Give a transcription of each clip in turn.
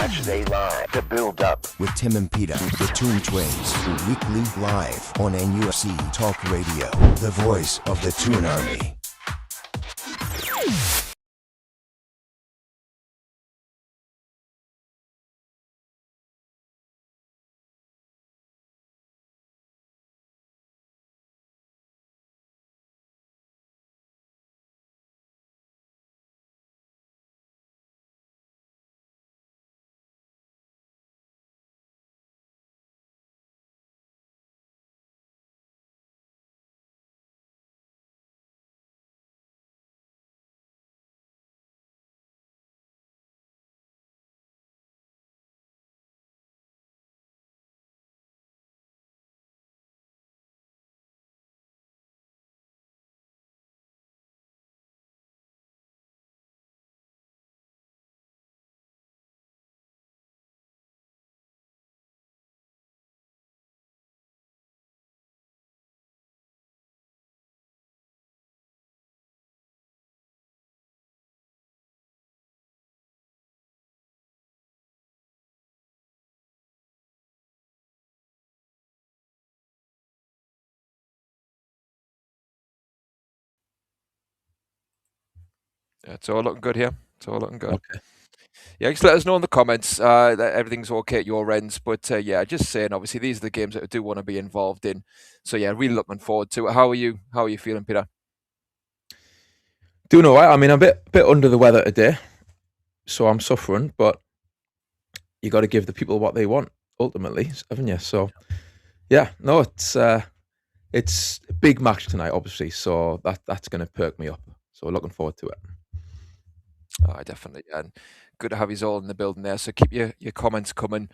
Matchday Live, the buildup with Tim and Peter, the Toon Twins, weekly live on NUFC Talk Radio, the voice of the Toon Army. Yeah, it's all looking good here. It's all looking good. Okay. Yeah, just let us know in the comments that everything's okay at your ends. But yeah, just saying, obviously, these are the games that I do want to be involved in. So yeah, really looking forward to it. How are you? How are you feeling, Peter? Doing all right. I mean, I'm a bit under the weather today, so I'm suffering. But you got to give the people what they want, ultimately, haven't you? So yeah, no, it's a big match tonight, obviously. So that's going to perk me up. So looking forward to it. Oh, definitely. And good to have you all in the building there. So keep your comments coming.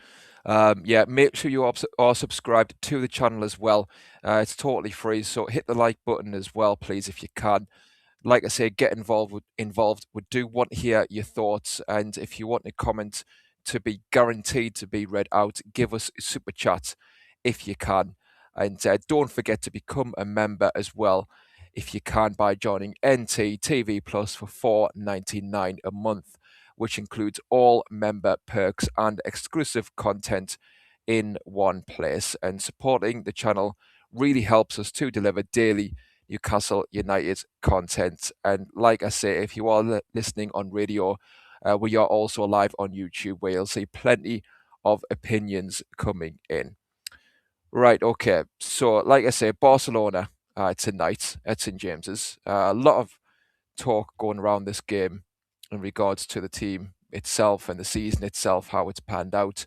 Yeah, make sure you are subscribed to the channel as well. It's totally free. So hit the like button as well, please, if you can. Like I say, get involved. We do want to hear your thoughts. And if you want a comment to be guaranteed to be read out, give us a super chat if you can. And don't forget to become a member as well, if you can, by joining NT TV Plus for $4.99 a month, which includes all member perks and exclusive content in one place. And supporting the channel really helps us to deliver daily Newcastle United content. And like I say, if you are listening on radio, we are also live on YouTube, where you'll see plenty of opinions coming in. Right, okay. So, like I say, Barcelona tonight at St James's. A lot of talk going around this game in regards to the team itself and the season itself, how it's panned out.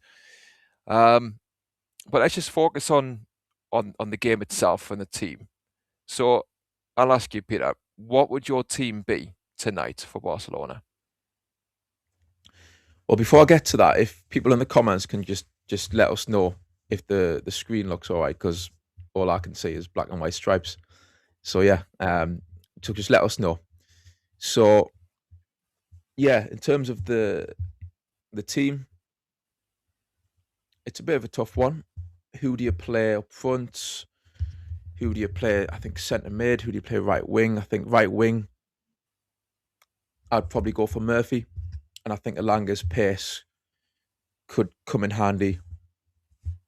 But let's just focus on the game itself and the team. So, I'll ask you, Peter, what would your team be tonight for Barcelona? Well, before I get to that, if people in the comments can just let us know if the screen looks all right, because all I can see is black and white stripes. So yeah, so just let us know. So yeah, in terms of the team, it's a bit of a tough one. Who do you play up front? Who do you play, I think, centre mid? Who do you play right wing? I think right wing, I'd probably go for Murphy. And I think Elanga's pace could come in handy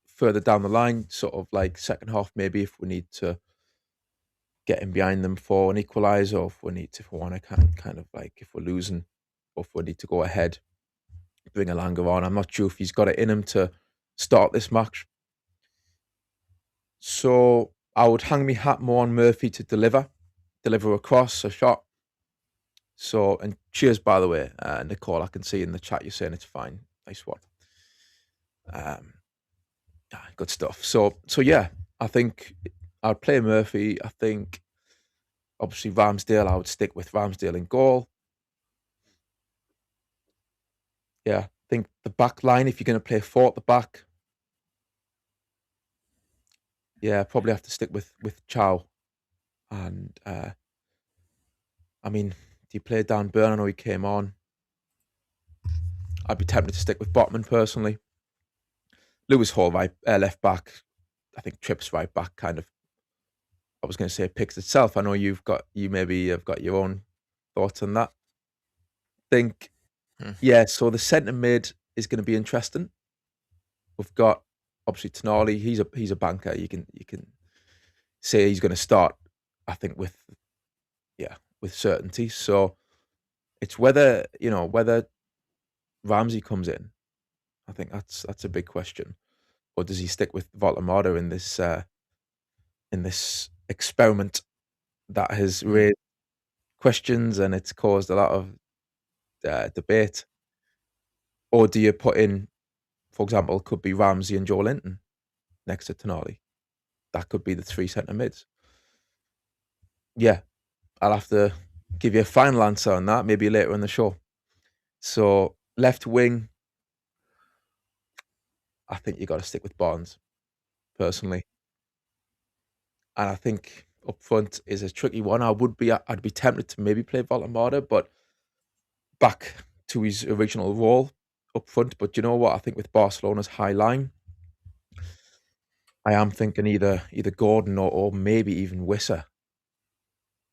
further down the line, sort of like second half, maybe, if we need to get in behind them for an equaliser, or if we want to kind of like, if we're losing, or if we need to go ahead, bring Elanga on. I'm not sure if he's got it in him to start this match. So I would hang me hat more on Murphy to deliver a cross, a shot. So, and cheers, by the way, Nicole, I can see in the chat you're saying it's fine. Nice one. Good stuff. So yeah, I think I'd play Murphy. I think, obviously, Ramsdale, I would stick with Ramsdale in goal. Yeah, I think the back line, if you're going to play four at the back, yeah, probably have to stick with Chow. And, I mean, do you play Dan Burn? I know he came on. I'd be tempted to stick with Botman, personally. Lewis Hall, left back. I think Tripp's right back, kind of, I was going to say, picks itself. I know you maybe have got your own thoughts on that. Think, yeah, so the centre mid, is going to be interesting. We've got obviously Tonali. He's a banker. You can say he's going to start. I think with certainty. So it's whether Ramsey comes in. I think that's a big question. Or does he stick with Voltemada in this experiment that has raised questions and it's caused a lot of debate? Or do you put in, for example, could be Ramsey and Joe Linton next to Tonali? That could be the three centre mids. Yeah, I'll have to give you a final answer on that maybe later in the show. So left wing, I think you got to stick with Barnes, personally. And I think up front is a tricky one. I'd be tempted to maybe play Voltemada, but back to his original role up front. But you know what? I think with Barcelona's high line, I am thinking either Gordon or maybe even Wissa.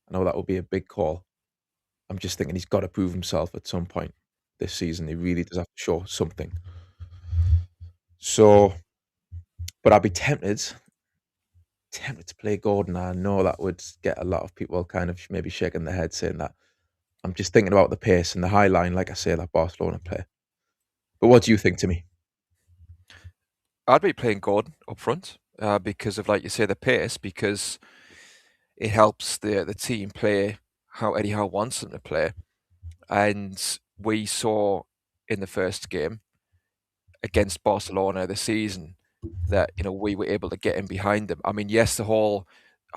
I know that would be a big call. I'm just thinking he's got to prove himself at some point this season. He really does have to show something. So, but I'd be tempted to play Gordon. I know that would get a lot of people kind of maybe shaking their head saying that. I'm just thinking about the pace and the high line, like I say, that Barcelona play. But what do you think, Timmy? I'd be playing Gordon up front because of, like you say, the pace, because it helps the team play how Eddie Howe wants them to play. And we saw in the first game against Barcelona this season that, we were able to get in behind them. I mean, yes, I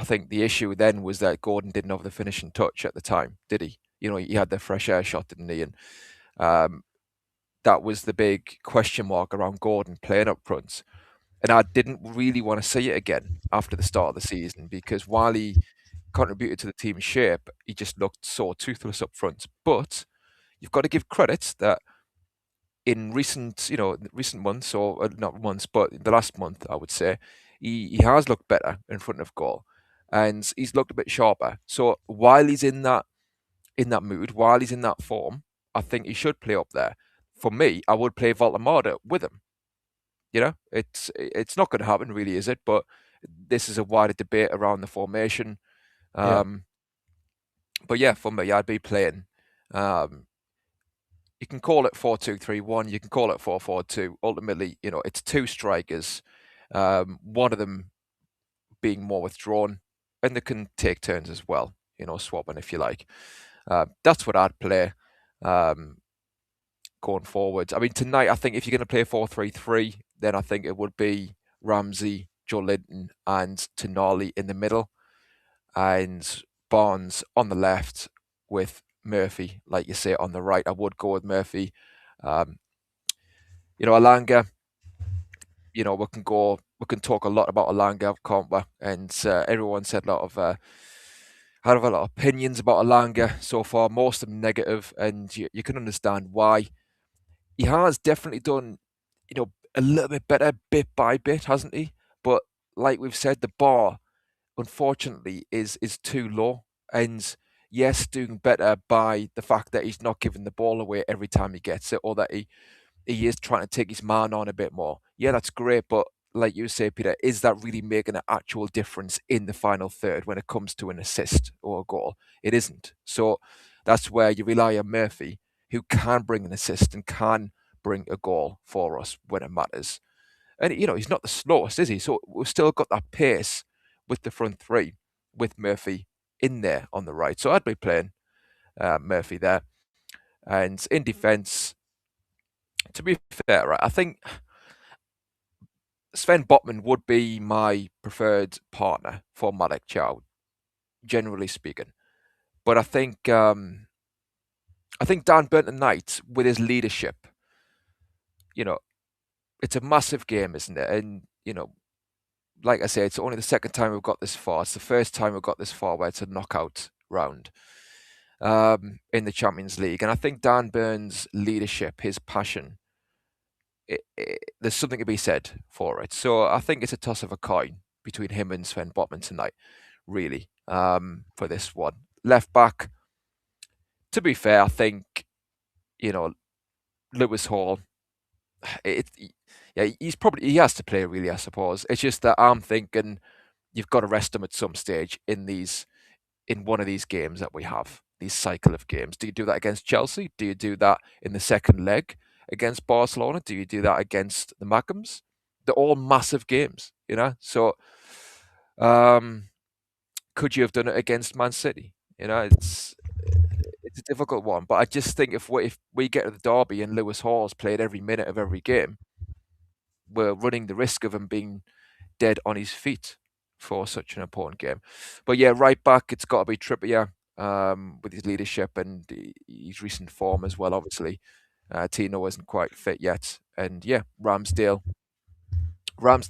think the issue then was that Gordon didn't have the finishing touch at the time, did he? He had the fresh air shot, didn't he? And that was the big question mark around Gordon playing up front. And I didn't really want to see it again after the start of the season, because while he contributed to the team's shape, he just looked so toothless up front. But you've got to give credit that in recent months, or not months, but the last month, I would say, he has looked better in front of goal, and he's looked a bit sharper. So while he's in that mood, while he's in that form, I think he should play up there. For me, I would play Voltemada with him. It's not going to happen, really, is it? But this is a wider debate around the formation. But yeah, for me, I'd be playing. You can call it 4-2-3-1. You can call it 4-4-2. Ultimately, it's two strikers. One of them being more withdrawn, and they can take turns as well. Swapping if you like. That's what I'd play going forward. I mean, tonight, I think if you're going to play 4-3-3, then I think it would be Ramsey, Joe Linton, and Tonali in the middle, and Barnes on the left with Murphy, like you say, on the right. I would go with Murphy. Alanga, we can talk a lot about Alanga, can't we? And everyone said had a lot of opinions about Alanga so far, most of them negative, and you can understand why. He has definitely done, a little bit better bit by bit, hasn't he? But like we've said, the bar, unfortunately, is too low. And yes, doing better by the fact that he's not giving the ball away every time he gets it, or that he is trying to take his man on a bit more. Yeah, that's great, but like you say, Peter, is that really making an actual difference in the final third when it comes to an assist or a goal? It isn't. So that's where you rely on Murphy, who can bring an assist and can bring a goal for us when it matters. And, he's not the slowest, is he? So we've still got that pace with the front three, with Murphy in there on the right. So I'd be playing Murphy there. And in defence, to be fair, right, I think Sven Botman would be my preferred partner for Malik Chow, generally speaking. But I think Dan Burton tonight, with his leadership, it's a massive game, isn't it? And, like I say, it's only the second time we've got this far. It's the first time we've got this far where it's a knockout round in the Champions League. And I think Dan Burns' leadership, his passion, there's something to be said for it. So I think it's a toss of a coin between him and Sven Botman tonight, really, for this one. Left back, to be fair, I think, Lewis Hall yeah, he has to play really, I suppose. It's just that I'm thinking you've got to rest him at some stage in one of these games that we have, these cycle of games. Do you do that against Chelsea? Do you do that in the second leg against Barcelona? Do you do that against the Mackhams? They're all massive games, you know. So, could you have done it against Man City? You know, it's a difficult one. But I just think if we get to the derby and Lewis Hall's played every minute of every game, we're running the risk of him being dead on his feet for such an important game. But yeah, right back, it's got to be Trippier with his leadership and his recent form as well, obviously. Tino isn't quite fit yet. And yeah, Ramsdale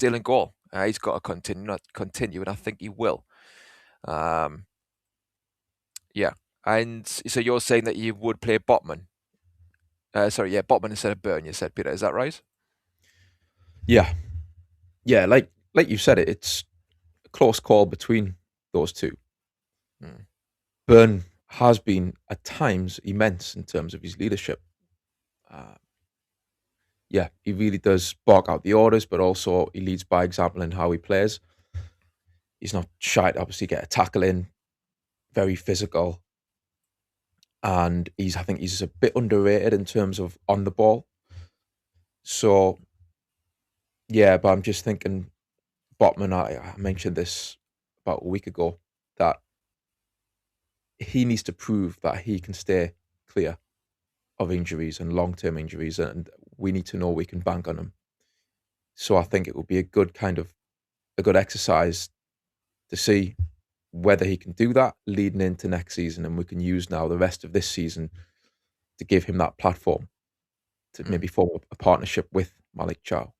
in goal. He's got to continue, and I think he will. Yeah. And so you're saying that you would play Botman? Botman instead of Burn, you said, Peter. Is that right? Yeah, yeah. Like you said, it's a close call between those two. Hmm. Burn has been at times immense in terms of his leadership. Yeah, he really does bark out the orders, but also he leads by example in how he plays. He's not shy to obviously get a tackle in, very physical, and I think he's a bit underrated in terms of on the ball. So yeah, but I'm just thinking, Botman. I mentioned this about a week ago that he needs to prove that he can stay clear of injuries and long-term injuries, and we need to know we can bank on him. So I think it will be a good exercise to see whether he can do that leading into next season, and we can use now the rest of this season to give him that platform to maybe form a partnership with Malik Chow.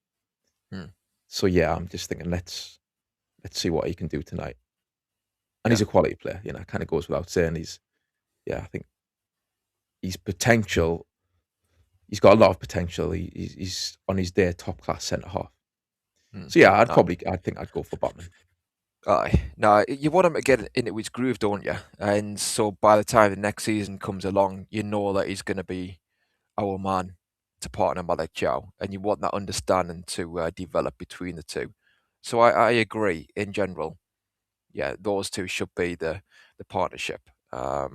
So yeah, I'm just thinking let's see what he can do tonight. And he's a quality player, you know, it kind of goes without saying. I think his potential, he's got a lot of potential. He's on his day top class centre half. So yeah, I think I'd go for Botman. Aye. No, you want him to get into his groove, don't you? And so by the time the next season comes along, you know that he's going to be our man to partner Malik Chow, and you want that understanding to develop between the two. So I agree in general. Yeah, those two should be the partnership. I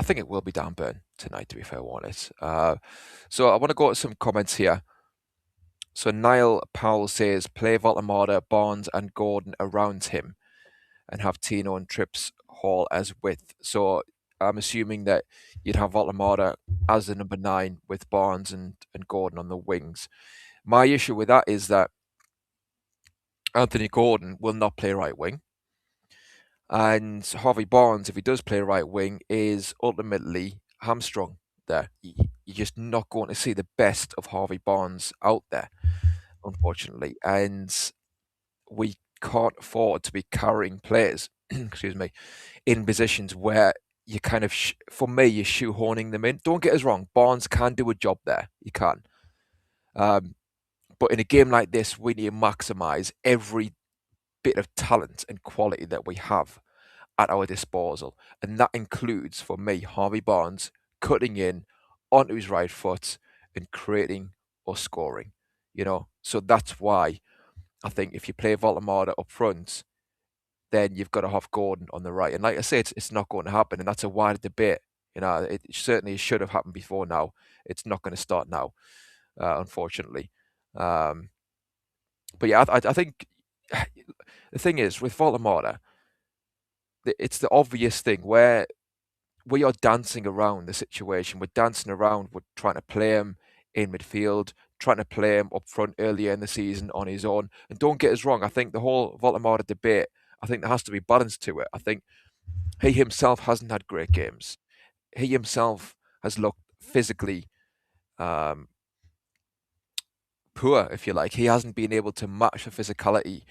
think it will be Dan Burn tonight, to be fair, on it. So I want to go to some comments here. So Niall Powell says, play Voltemada, Barnes and Gordon around him and have Tino and Trips Hall as width. So I'm assuming that you'd have Voltemada as the number 9 with Barnes and Gordon on the wings. My issue with that is that Anthony Gordon will not play right wing. And Harvey Barnes, if he does play right wing, is ultimately hamstrung there. You're just not going to see the best of Harvey Barnes out there, unfortunately. And we can't afford to be carrying players, excuse me, in positions where you kind of, for me, you're shoehorning them in. Don't get us wrong, Barnes can do a job there. He can. But in a game like this, we need to maximise every bit of talent and quality that we have at our disposal. And that includes, for me, Harvey Barnes cutting in onto his right foot and creating or scoring, you know. So that's why I think if you play Voltemada up front, then you've got to have Gordon on the right. And like I say, it's not going to happen. And that's a wider debate. You know, it certainly should have happened before now. It's not going to start now, unfortunately. But yeah, I think the thing is, with Voltemada, it's the obvious thing where we are dancing around the situation. We're dancing around. We're trying to play him in midfield, trying to play him up front earlier in the season on his own. And don't get us wrong, I think the whole Voltemada debate, I think there has to be balance to it. I think he himself hasn't had great games. He himself has looked physically poor, if you like. He hasn't been able to match the physicality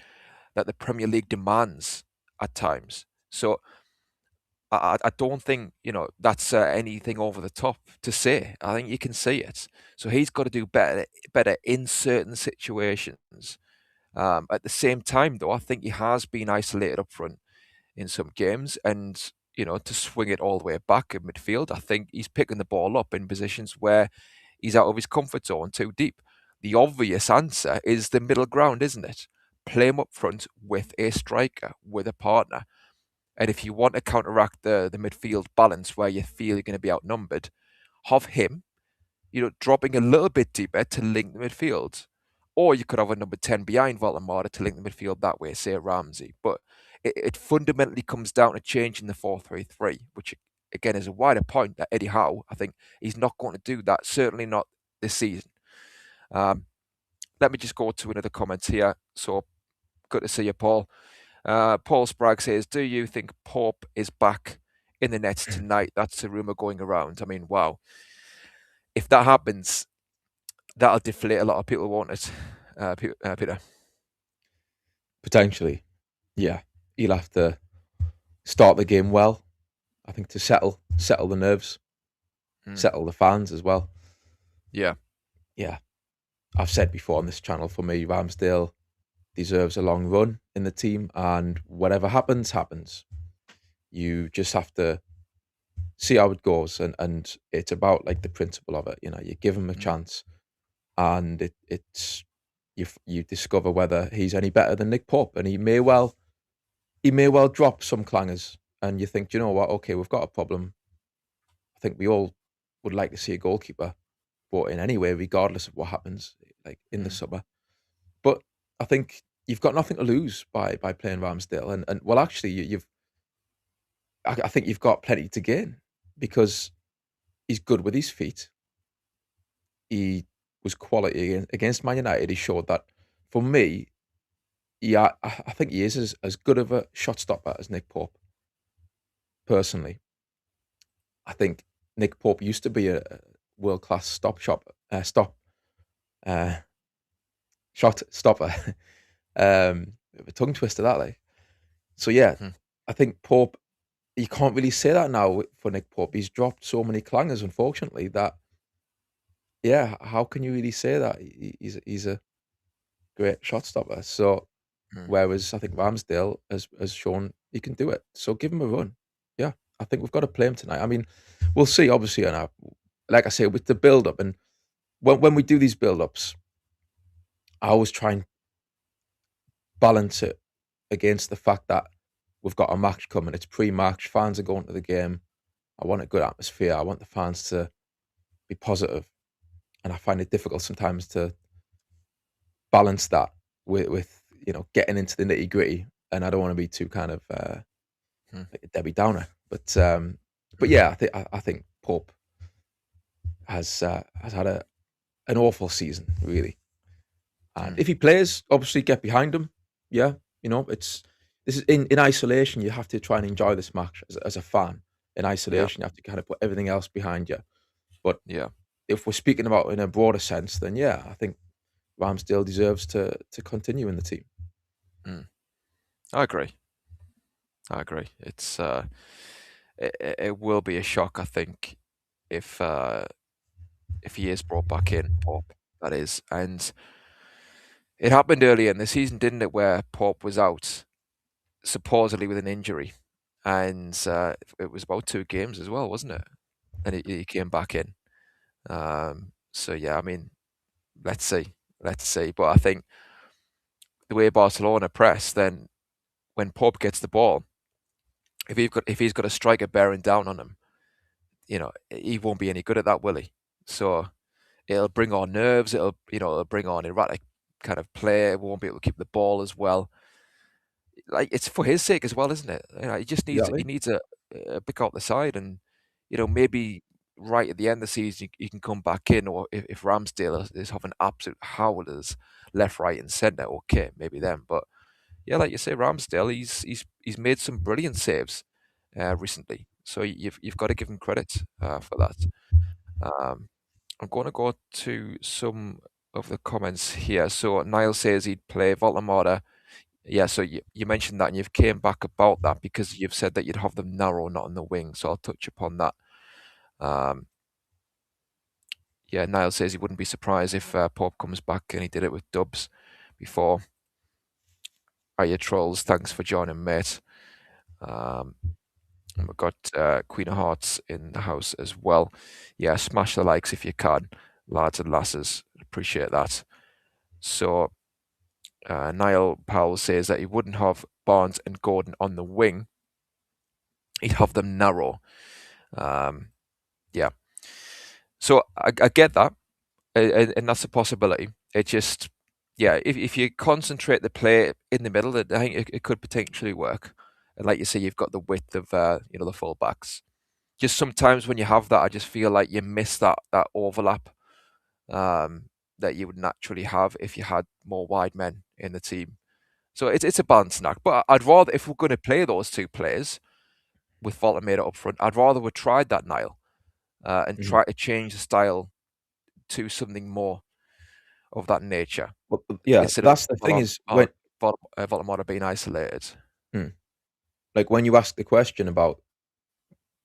that the Premier League demands at times. So I don't think, you know, that's anything over the top to say. I think you can see it. So he's got to do better in certain situations. At the same time, though, I think he has been isolated up front in some games, and you know, to swing it all the way back in midfield, I think he's picking the ball up in positions where he's out of his comfort zone too deep. the obvious answer is the middle ground, isn't it? Play him up front with a striker, with a partner. And if you want to counteract the midfield balance where you feel you're going to be outnumbered, have him, dropping a little bit deeper to link the midfield. Or you could have a number 10 behind Voldemort to link the midfield that way, say Ramsey. But it fundamentally comes down to changing the 4-3-3, which again is a wider point that Eddie Howe, I think, he's not going to do that, certainly not this season. Let me just go to another comment here. So good to see you, Paul. Paul Sprague says, do you think Pope is back in the nets tonight? That's a rumour going around. I mean, wow. If that happens, that'll deflate a lot of people, won't it, Peter? Potentially, yeah. He'll have to start the game well, I think, to settle the nerves, settle the fans as well. Yeah. I've said before on this channel, for me, Ramsdale deserves a long run in the team, and whatever happens, happens. You just have to see how it goes, and it's about like the principle of it. You give him a chance, and it's you discover whether he's any better than Nick Pope, and he may well drop some clangers, and you think, you know what? Okay, we've got a problem. I think we all would like to see a goalkeeper brought in anyway, regardless of what happens, like in the summer. But I think you've got nothing to lose by playing Ramsdale, and well, actually, I think you've got plenty to gain, because he's good with his feet. He was quality against Man United. He showed that. For me, I think he is as good of a shot stopper as Nick Pope. Personally, I think Nick Pope used to be a world-class shot stopper. A tongue twister, that, like. So yeah, I think Pope, you can't really say that now for Nick Pope. He's dropped so many clangers, unfortunately, that, yeah, how can you really say that? He's a great shot stopper. So, whereas I think Ramsdale has shown he can do it. So give him a run. Yeah, I think we've got to play him tonight. I mean, we'll see, obviously, and like I say, with the build-up, and when we do these build-ups, I always try and balance it against the fact that we've got a match coming. It's pre-match. Fans are going to the game. I want a good atmosphere. I want the fans to be positive. And I find it difficult sometimes to balance that with getting into the nitty-gritty. And I don't want to be too kind of like a Debbie Downer. But yeah, I think Pope has had an awful season, really. And if he plays, obviously get behind him. Yeah, this is in isolation. You have to try and enjoy this match as a fan. In isolation, you have to kind of put everything else behind you. But yeah, if we're speaking about in a broader sense, then yeah, I think Ramsdale deserves to continue in the team. I agree. It's it will be a shock, I think, if he is brought back in, Pope, that is. And it happened earlier in the season, didn't it, where Pope was out supposedly with an injury, and it was about 2 games as well, wasn't it? And he came back in. So yeah, I mean, let's see. But I think the way Barcelona press, then when Pope gets the ball, if he's got a striker bearing down on him, he won't be any good at that, will he? So it'll bring on nerves. It'll bring on erratic kind of play. We won't be able to keep the ball as well. Like, it's for his sake as well, isn't it? He just needs Exactly. he needs a pick out the side, and maybe right at the end of the season you can come back in, or if Ramsdale is having absolute howlers left, right, and centre, okay, maybe then. But yeah, like you say, Ramsdale, he's made some brilliant saves recently, so you've got to give him credit for that. I'm going to go to some of the comments here. So Niall says he'd play Voldemort. Yeah, so you mentioned that, and you've came back about that because you've said that you'd have them narrow, not on the wing. So I'll touch upon that. Yeah, Niall says he wouldn't be surprised if Pope comes back, and he did it with Dubs before. Are you trolls? Thanks for joining, mate. And we've got Queen of Hearts in the house as well. Yeah, smash the likes if you can, lads and lasses. Appreciate that. So Niall Powell says that he wouldn't have Barnes and Gordon on the wing. He'd have them narrow. Yeah. So I get that, and that's a possibility. It just, yeah, if you concentrate the play in the middle, I think it could potentially work. And like you say, you've got the width of the full backs. Just sometimes when you have that, I just feel like you miss that overlap that you would naturally have if you had more wide men in the team. So it's a balancing act. But I'd rather, if we're going to play those two players with Voltameda up front, I'd rather we tried that, Niall, and try to change the style to something more of that nature But yeah, instead of that's the thing is when Voltameda being isolated. like when you ask the question about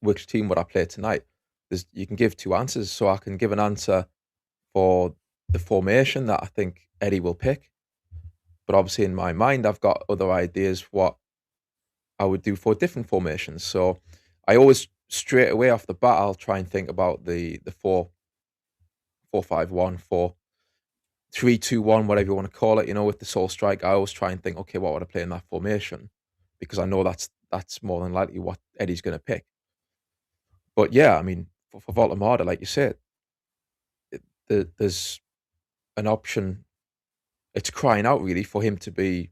which team would I play tonight, you can give two answers. So I can give an answer for the formation that I think Eddie will pick, but obviously in my mind I've got other ideas what I would do for different formations. So I always straight away off the bat I'll try and think about the 4-4-5-1, 4-3-2-1, whatever you want to call it. With the sole strike, I always try and think, okay, what would I play in that formation? Because I know that's more than likely what Eddie's going to pick. But yeah, I mean, for Voltamada, like you said, there's an option. It's crying out really for him to be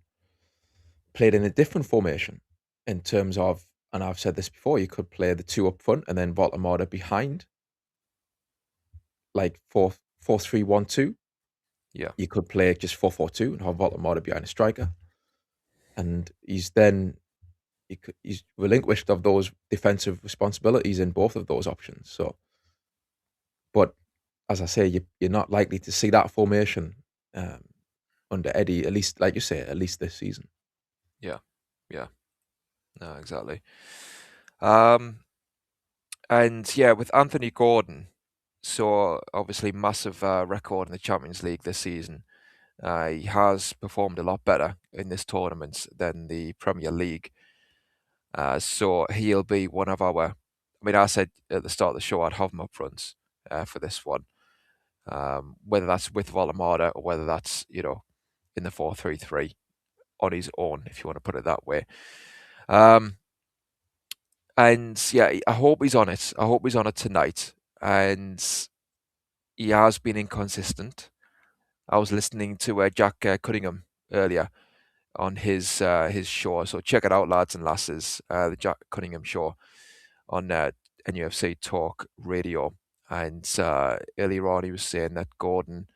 played in a different formation in terms of, and I've said this before, you could play the two up front and then Voltamada behind, like 4-3-1-2. Yeah. You could play just 4-4-2 and have Voltamada behind a striker. And he's relinquished of those defensive responsibilities in both of those options. So, but as I say, you're not likely to see that formation under Eddie, at least, like you say, at least this season. Yeah. No, exactly. And yeah, with Anthony Gordon, so obviously massive record in the Champions League this season. He has performed a lot better in this tournament than the Premier League. So he'll be one of our. I mean, I said at the start of the show I'd have him up front for this one, whether that's with Voltamada or whether that's in the 4-3-3 on his own, if you want to put it that way. And yeah, I hope he's on it. I hope he's on it tonight. And he has been inconsistent. I was listening to Jack Cunningham earlier on his show, so check it out, lads and lasses. The Jack Cunningham show on NUFC Talk Radio. And earlier on, he was saying that Gordon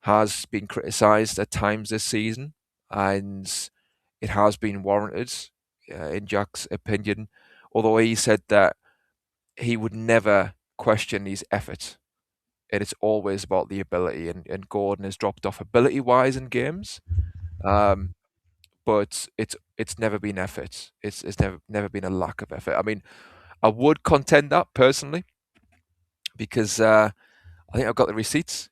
has been criticised at times this season, and it has been warranted, in Jack's opinion. Although he said that he would never question his effort, and it's always about the ability. And Gordon has dropped off ability-wise in games, but it's never been effort. It's never been a lack of effort. I mean, I would contend that personally because I think I've got the receipts,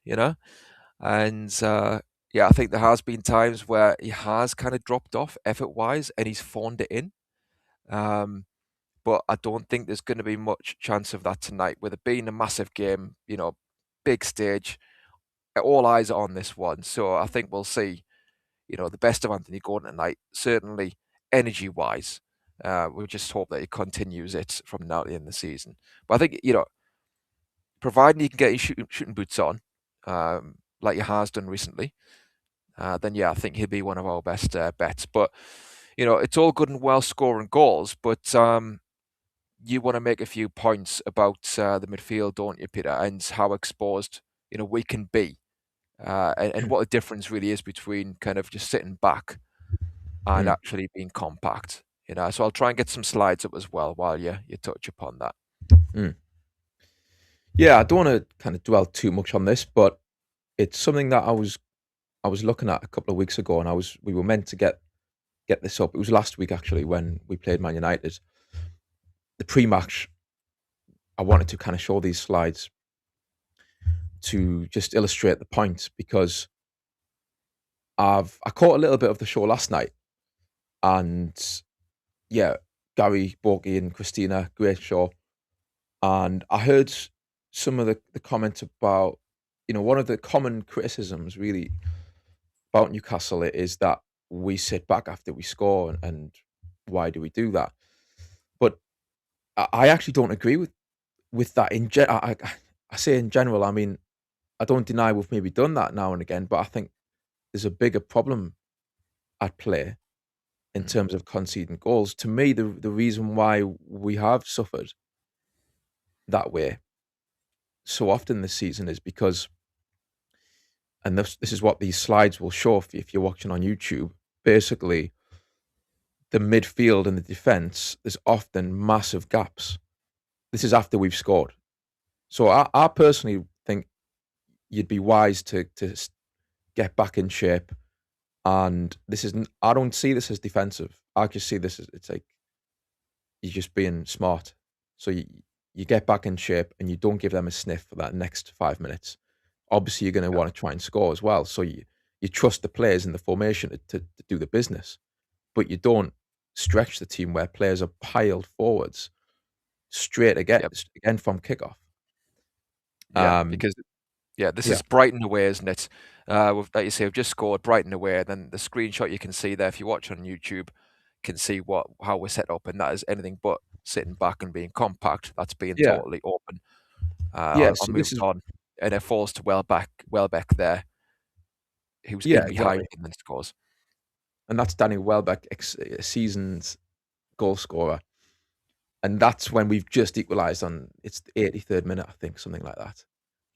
and yeah, I think there has been times where he has kind of dropped off effort-wise and he's phoned it in. But I don't think there's going to be much chance of that tonight, with it being a massive game, big stage. All eyes are on this one. So I think we'll see, the best of Anthony Gordon tonight, certainly energy-wise. We just hope that he continues it from now to the end of the season. But I think, providing he can get his shooting boots on, like he has done recently, then yeah, I think he'll be one of our best bets. But, it's all good and well scoring goals, but you want to make a few points about the midfield, don't you, Peter, and how exposed, we can be, and what the difference really is between kind of just sitting back and actually being compact, So I'll try and get some slides up as well while you touch upon that. Yeah, I don't want to kind of dwell too much on this, but it's something that I was looking at a couple of weeks ago, and we were meant to get this up. It was last week actually when we played Man United. The pre-match, I wanted to kind of show these slides to just illustrate the point, because I caught a little bit of the show last night, and yeah, Gary, Borky and Christina, great show. And I heard some of the comments about, one of the common criticisms really about Newcastle is that we sit back after we score, and why do we do that? But I actually don't agree with that. I say in general. I mean, I don't deny we've maybe done that now and again, but I think there's a bigger problem at play in terms of conceding goals. To me, the reason why we have suffered that way so often this season is because, and this is what these slides will show if you're watching on YouTube, basically the midfield and the defence, there's often massive gaps. This is after we've scored. So I personally think you'd be wise to get back in shape. And I don't see this as defensive. I just see this as, it's like, you're just being smart. So you get back in shape and you don't give them a sniff for that next 5 minutes. Obviously, you're going to want to try and score as well. So you trust the players in the formation to do the business, but you don't stretch the team where players are piled forwards straight again from kickoff. Because this Yeah. is Brighton away, isn't it? Like you say, we've just scored Brighton away. Then the screenshot you can see there, if you watch on YouTube, can see how we're set up, and that is anything but sitting back and being compact. That's being Yeah. totally open. Yeah, I'll so move this is on, and it falls to Welbeck there, who's yeah, in behind exactly. and then scores. And that's Danny Welbeck, season's goal scorer. And that's when we've just equalised on, it's the 83rd minute, I think, something like that.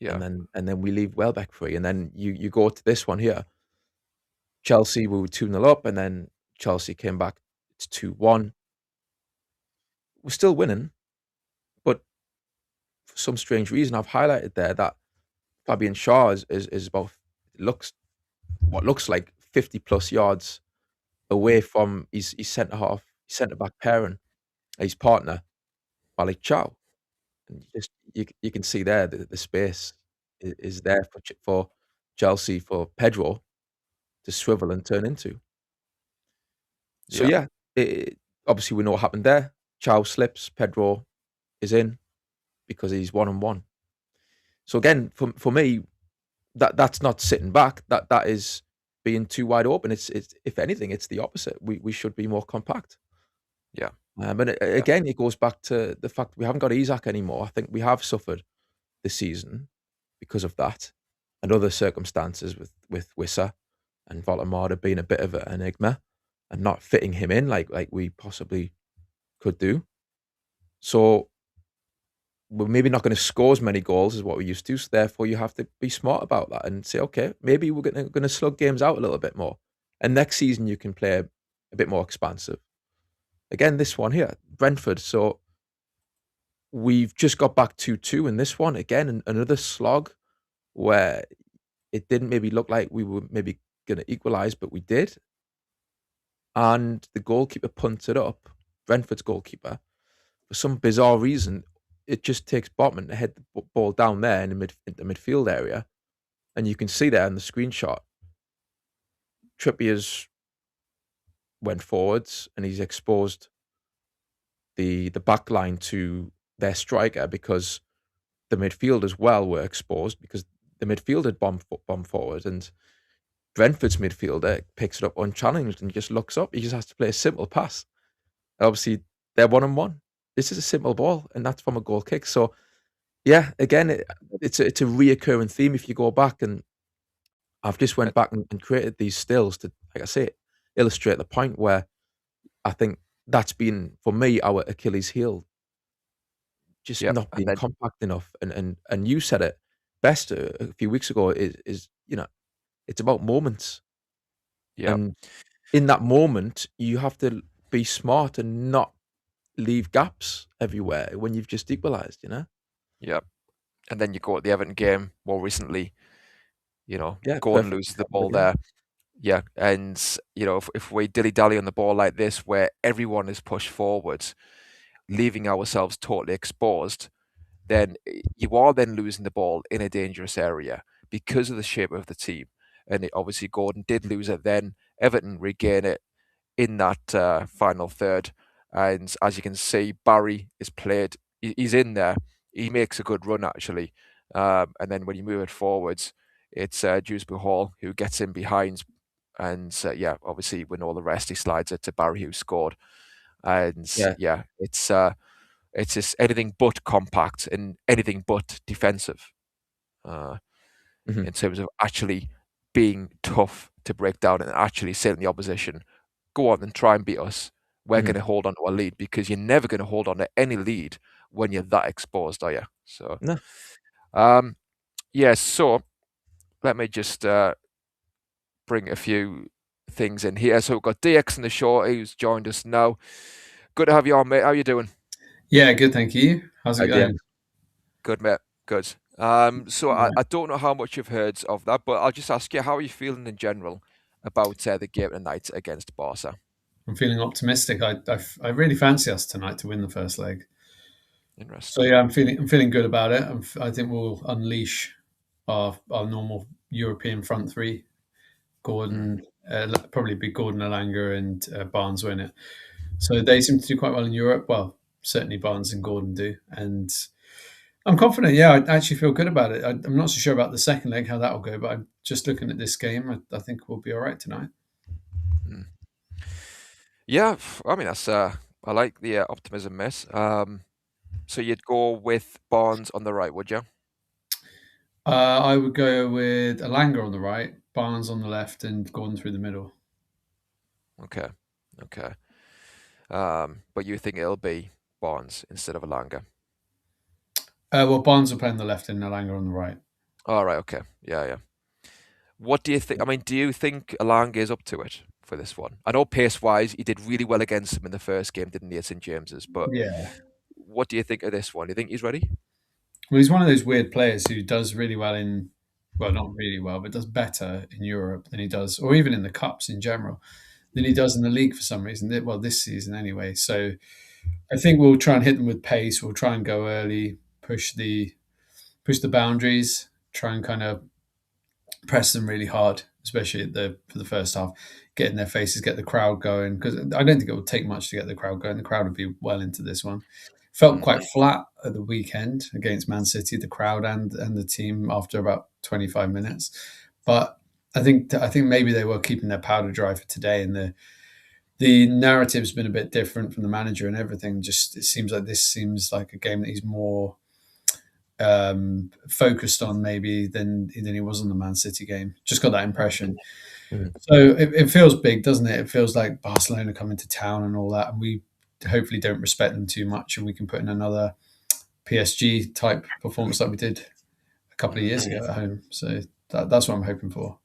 Yeah, And then we leave Welbeck free. And then you go to this one here. Chelsea, we were 2-0 up, and then Chelsea came back. It's 2-1. We're still winning, but for some strange reason, I've highlighted there that Fabian Shaw is about what looks like 50 plus yards away from his centre back pairing, his partner, Malik Chow. And you can see there the space is there for Chelsea, for Pedro to swivel and turn into. So yeah, yeah, obviously we know what happened there. Chow slips, Pedro is in because he's 1-on-1. So again, for me, that's not sitting back. That is being too wide open. It's if anything, it's the opposite. We should be more compact. yeah, And again, it goes back to the fact we haven't got Isak anymore. I think we have suffered this season because of that and other circumstances with Wissa and Volamada being a bit of an enigma and not fitting him in like we possibly could do. So we're maybe not going to score as many goals as what we used to. So therefore, you have to be smart about that and say, okay, maybe we're going to slug games out a little bit more. And next season, you can play a bit more expansive. Again, this one here, Brentford. So we've just got back 2-2 in this one. Again, another slog where it didn't maybe look like we were maybe going to equalise, but we did. And the goalkeeper punts it up, Brentford's goalkeeper. For some bizarre reason, it just takes Botman to head the ball down there in the midfield area. And you can see there in the screenshot, Trippier's went forwards and he's exposed the back line to their striker because the midfield as well were exposed because the midfield had bombed forward and Brentford's midfielder picks it up unchallenged and just looks up. He just has to play a simple pass. Obviously, they're 1-on-1. This is a simple ball, and that's from a goal kick. So, yeah, again, it's a reoccurring theme if you go back, and I've just went back and created these stills to, like I say, illustrate the point where I think that's been, for me, our Achilles heel, just yeah. not And being then compact enough. And you said it best a few weeks ago is it's about moments. yeah, And in that moment, you have to be smart and not leave gaps everywhere when you've just equalised, yeah. And then you go at the Everton game more recently. Yeah, Gordon perfect loses the example ball again. there. Yeah, and if we dilly-dally on the ball like this, where everyone is pushed forwards, leaving ourselves totally exposed, then you are then losing the ball in a dangerous area because of the shape of the team. And obviously, Gordon did lose it. Then Everton regain it in that final third, and as you can see, Barry is played. He's in there. He makes a good run actually, and then when you move it forwards, it's Dewsbury Hall who gets in behind And obviously when all the rest, he slides it to Barry, who scored. And it's just anything but compact and anything but defensive in terms of actually being tough to break down and actually saying the opposition, go on and try and beat us. We're going to hold on to a lead, because you're never going to hold on to any lead when you're that exposed, are you? So, No. So let me just bring a few things in here. So we've got DX in the show, who's joined us now. Good to have you on, mate. How are you doing? Yeah, good, thank you. How's it going? Good, mate. Good. So I don't know how much you've heard of that, but I'll just ask you, how are you feeling in general about the game tonight against Barca? I'm feeling optimistic. I really fancy us tonight to win the first leg. Interesting. So yeah, I'm feeling good about it. I think we'll unleash our normal European front three. Gordon, probably be Gordon, Alanga, and Barnes win it. So they seem to do quite well in Europe. Well, certainly Barnes and Gordon do, and I'm confident. Yeah, I actually feel good about it. I'm not so sure about the second leg, how that will go, but I'm just looking at this game. I think we'll be all right tonight. Yeah, I mean, that's I like the optimism, miss. So you'd go with Barnes on the right, would you? I would go with Alanga on the right, Barnes on the left, and Gordon through the middle. Okay. But you think it'll be Barnes instead of Alanga? Well, Barnes will play on the left and Alanga on the right. All right. Okay. Yeah. What do you think? I mean, do you think Alanga is up to it for this one? I know pace-wise, he did really well against him in the first game, didn't he, at St James's? But yeah, what do you think of this one? Do you think he's ready? Well, he's one of those weird players who does really well not really well, but does better in Europe than he does, or even in the cups in general, than he does in the league for some reason. Well, this season anyway. So I think we'll try and hit them with pace. We'll try and go early, push the boundaries, try and kind of press them really hard, especially for the first half, get in their faces, get the crowd going. Because I don't think it will take much to get the crowd going. The crowd would be well into this one. Felt quite flat at the weekend against Man City, the crowd and the team after about 25 minutes. But I think maybe they were keeping their powder dry for today, and the narrative's been a bit different from the manager and everything. Just it seems like a game that he's more focused on maybe than he was on the Man City game. Just got that impression. So it feels big, doesn't it? It feels like Barcelona coming to town and all that, and we hopefully don't respect them too much, and we can put in another PSG type performance like we did a couple of years ago at home. So that's what I'm hoping for.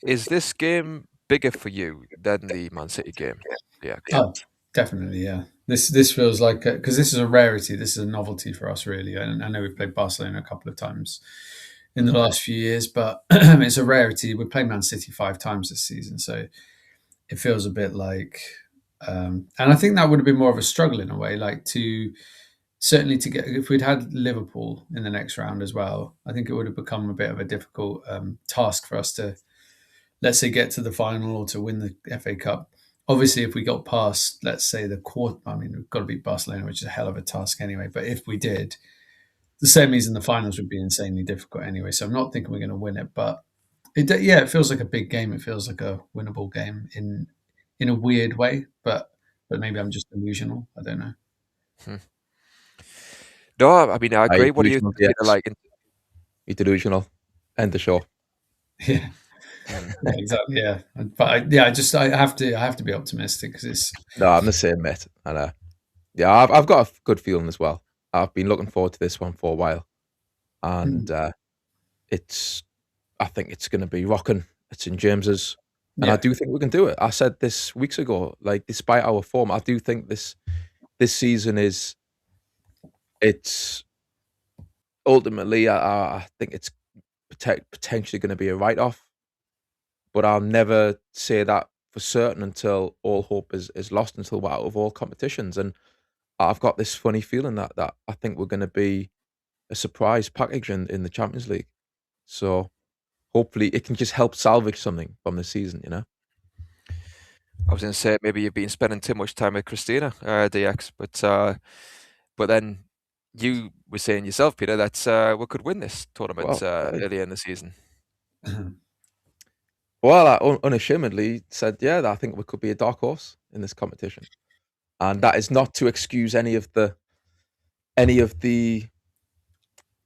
Is this game bigger for you than the Man City game? Yeah. Oh, definitely, yeah. This feels like, because this is a rarity, this is a novelty for us, really. And I know we've played Barcelona a couple of times in the last few years, but it's a rarity. We're playing Man City 5 times this season, so it feels a bit like, and I think that would have been more of a struggle in a way, like certainly to get, if we'd had Liverpool in the next round as well, I think it would have become a bit of a difficult task for us to, let's say, get to the final or to win the FA Cup. Obviously, if we got past, let's say, the quarter, I mean, we've got to beat Barcelona, which is a hell of a task anyway. But if we did, the semis and the finals would be insanely difficult anyway. So I'm not thinking we're going to win it. But it feels like a big game. It feels like a winnable game in a weird way. But maybe I'm just delusional. I don't know. No, I mean, I agree. What do you think? Like, you're delusional. End the show. Yeah. Yeah, exactly. Yeah, but I have to be optimistic because it's. No, I'm the same, mate. And I've got a good feeling as well. I've been looking forward to this one for a while, and I think it's going to be rocking. It's in James's, and I do think we can do it. I said this weeks ago. Like, despite our form, I do think this season it's ultimately. I think it's potentially going to be a write-off. But I'll never say that for certain until all hope is lost, until we're out of all competitions. And I've got this funny feeling that I think we're going to be a surprise package in the Champions League. So hopefully it can just help salvage something from the season, you know? I was going to say, maybe you've been spending too much time with Christina, DX, but then you were saying yourself, Peter, that we could win this tournament earlier in the season. Well, I unashamedly said, yeah, that I think we could be a dark horse in this competition, and that is not to excuse any of the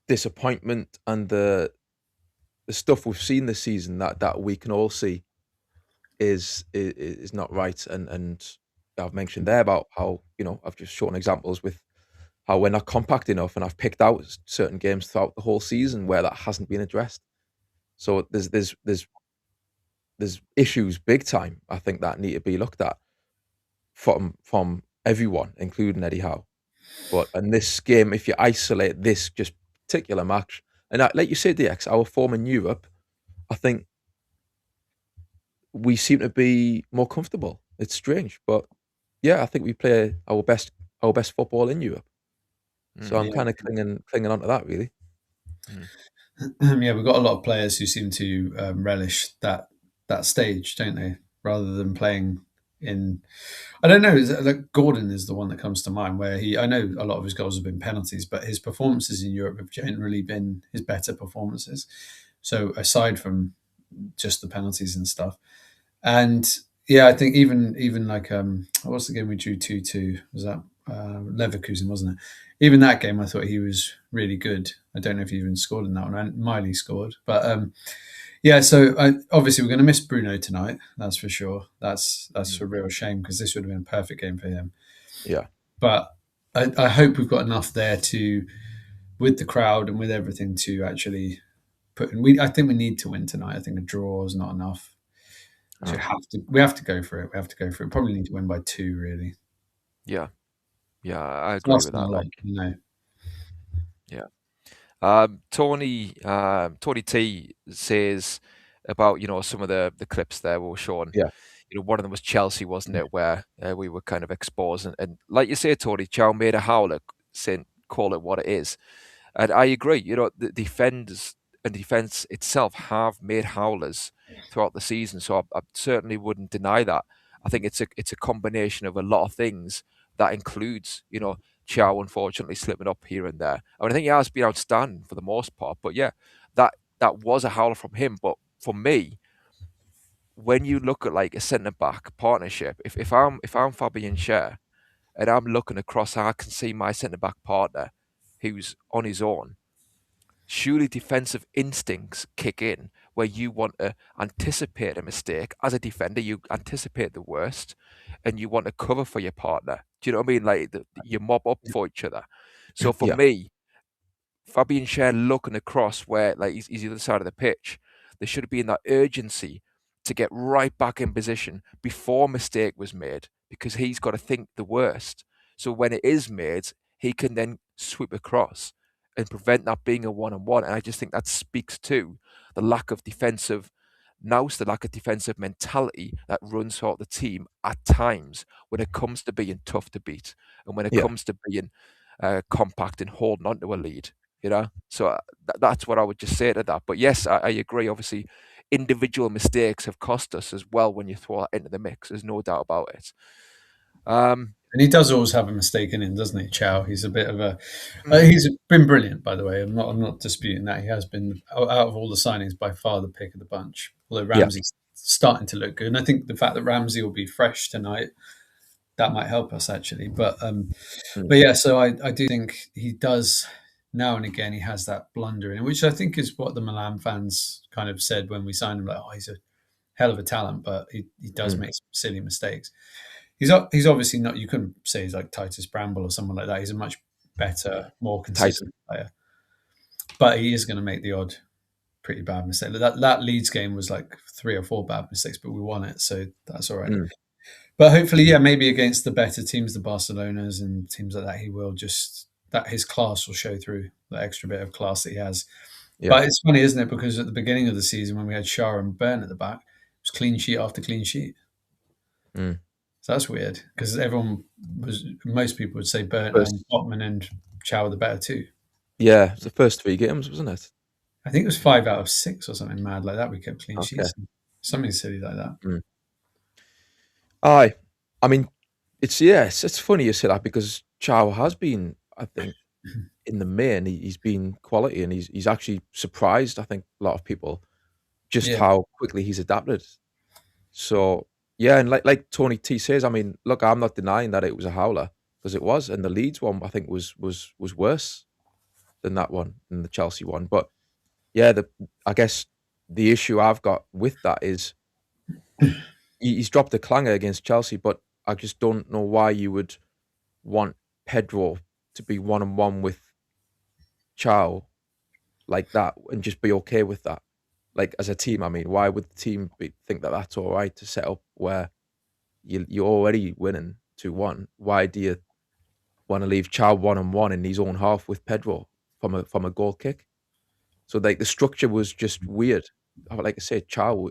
disappointment and the stuff we've seen this season that we can all see is not right. And I've mentioned there about how I've just shown examples with how we're not compact enough, and I've picked out certain games throughout the whole season where that hasn't been addressed. So there's issues big time, I think, that need to be looked at from everyone, including Eddie Howe. But in this game, if you isolate this just particular match, and like you say, DX, our form in Europe, I think we seem to be more comfortable. It's strange, but yeah, I think we play our best football in Europe. So I'm Yeah. kind of clinging on to that, really. Yeah, we've got a lot of players who seem to relish that stage, don't they? Rather than playing in, I don't know. Like Gordon is the one that comes to mind, where I know a lot of his goals have been penalties, but his performances in Europe have generally been his better performances. So aside from just the penalties and stuff, and yeah, I think even like what was the game we drew 2-2? Was that Leverkusen, wasn't it? Even that game, I thought he was really good. I don't know if he even scored in that one. And Miley scored, but yeah. So obviously we're going to miss Bruno tonight. That's for sure. That's a real shame because this would have been a perfect game for him. Yeah. But I hope we've got enough there to, with the crowd and with everything, to actually put in. I think we need to win tonight. I think a draw is not enough. So we have to go for it. We have to go for it. Probably need to win by 2, really. Yeah, I agree with Arsenal, that. Like, yeah. Tony T says about some of the clips there we were showing. Yeah. One of them was Chelsea, wasn't it, where we were kind of exposed, and like you say, Tony, Chow made a howler, saying call it what it is, and I agree. The defenders and defense itself have made howlers throughout the season, so I certainly wouldn't deny that. I think it's a combination of a lot of things that includes Chow unfortunately slipping up here and there. I mean, I think he has been outstanding for the most part, but yeah, that was a howler from him. But for me, when you look at like a centre back partnership, if I'm Fabian Schär and I'm looking across, I can see my centre back partner who's on his own. Surely defensive instincts kick in where you want to anticipate a mistake. As a defender, you anticipate the worst and you want to cover for your partner. Do you know what I mean? Like you mob up for each other. So for Yeah. me, Fabian Schär looking across where like he's the other side of the pitch, there should have been that urgency to get right back in position before a mistake was made because he's got to think the worst. So when it is made, he can then sweep across and prevent that being a one-on-one. And I just think that speaks to the lack of defensive nous, the lack of defensive mentality that runs throughout the team at times when it comes to being tough to beat and when it Yeah. comes to being compact and holding on to a lead. So that's what I would just say to that. But yes, I agree. Obviously, individual mistakes have cost us as well when you throw that into the mix. There's no doubt about it. And he does always have a mistake in him, doesn't he, Chow? He's a bit of a. He's been brilliant, by the way. I'm not disputing that. He has been, out of all the signings, by far the pick of the bunch. Although Yeah. Ramsey's starting to look good, and I think the fact that Ramsey will be fresh tonight, that might help us actually. But yeah, so I do think he does now and again. He has that blunder in, which I think is what the Milan fans kind of said when we signed him. Like, oh, he's a hell of a talent, but he does make some silly mistakes. He's obviously not. You couldn't say he's like Titus Bramble or someone like that. He's a much better, more consistent player. But he is going to make the odd pretty bad mistake. That Leeds game was like 3 or 4 bad mistakes, but we won it, so that's all right. But hopefully, yeah, maybe against the better teams, the Barcelonas and teams like that, he will just that his class will show through, that extra bit of class that he has. Yeah. But it's funny, isn't it? Because at the beginning of the season, when we had Shah and Burn at the back, it was clean sheet after clean sheet. So that's weird because most people would say Burn and Botman and Chow were the better 2. Yeah, it's the first 3 games, wasn't it? I think it was 5 out of 6 or something mad like that. We kept clean sheets, something silly like that. Aye, I mean, it's funny you say that because Chow has been, I think, in the main, he's been quality and he's actually surprised, I think, a lot of people just Yeah. how quickly he's adapted. So yeah, and like Tony T says, I mean, look, I'm not denying that it was a howler because it was, and the Leeds one I think was worse than that one, than the Chelsea one. But yeah, I guess the issue I've got with that is he's dropped a clanger against Chelsea, but I just don't know why you would want Pedro to be 1-on-1 with Chow like that and just be okay with that. Like as a team, I mean, why would the team think that that's all right to set up where you're already winning 2-1? Why do you want to leave Chow 1-on-1 in his own half with Pedro from a goal kick? So like the structure was just weird. Like I said, Shaw,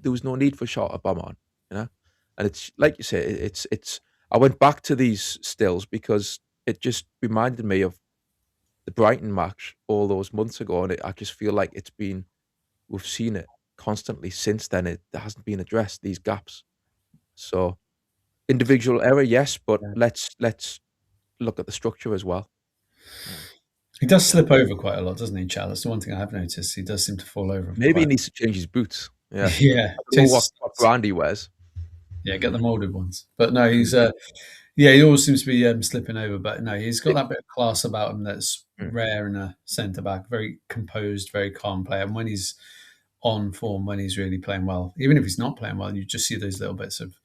there was no need for Shaw to bomb on, you know. And it's like you say, it's. I went back to these stills because it just reminded me of the Brighton match all those months ago, and I just feel like we've seen it constantly since then. It hasn't been addressed, these gaps. So individual error, yes, but let's look at the structure as well. He does slip over quite a lot, doesn't he, Chal? That's the one thing I have noticed. He does seem to fall over. Maybe he needs to change his boots. Yeah, Yeah. I don't know what brand he wears. Yeah, get the molded ones. But no, he's he always seems to be slipping over. But no, he's got that bit of class about him that's rare in a centre back. Very composed, very calm player. And when he's on form, when he's really playing well, even if he's not playing well, you just see those little bits of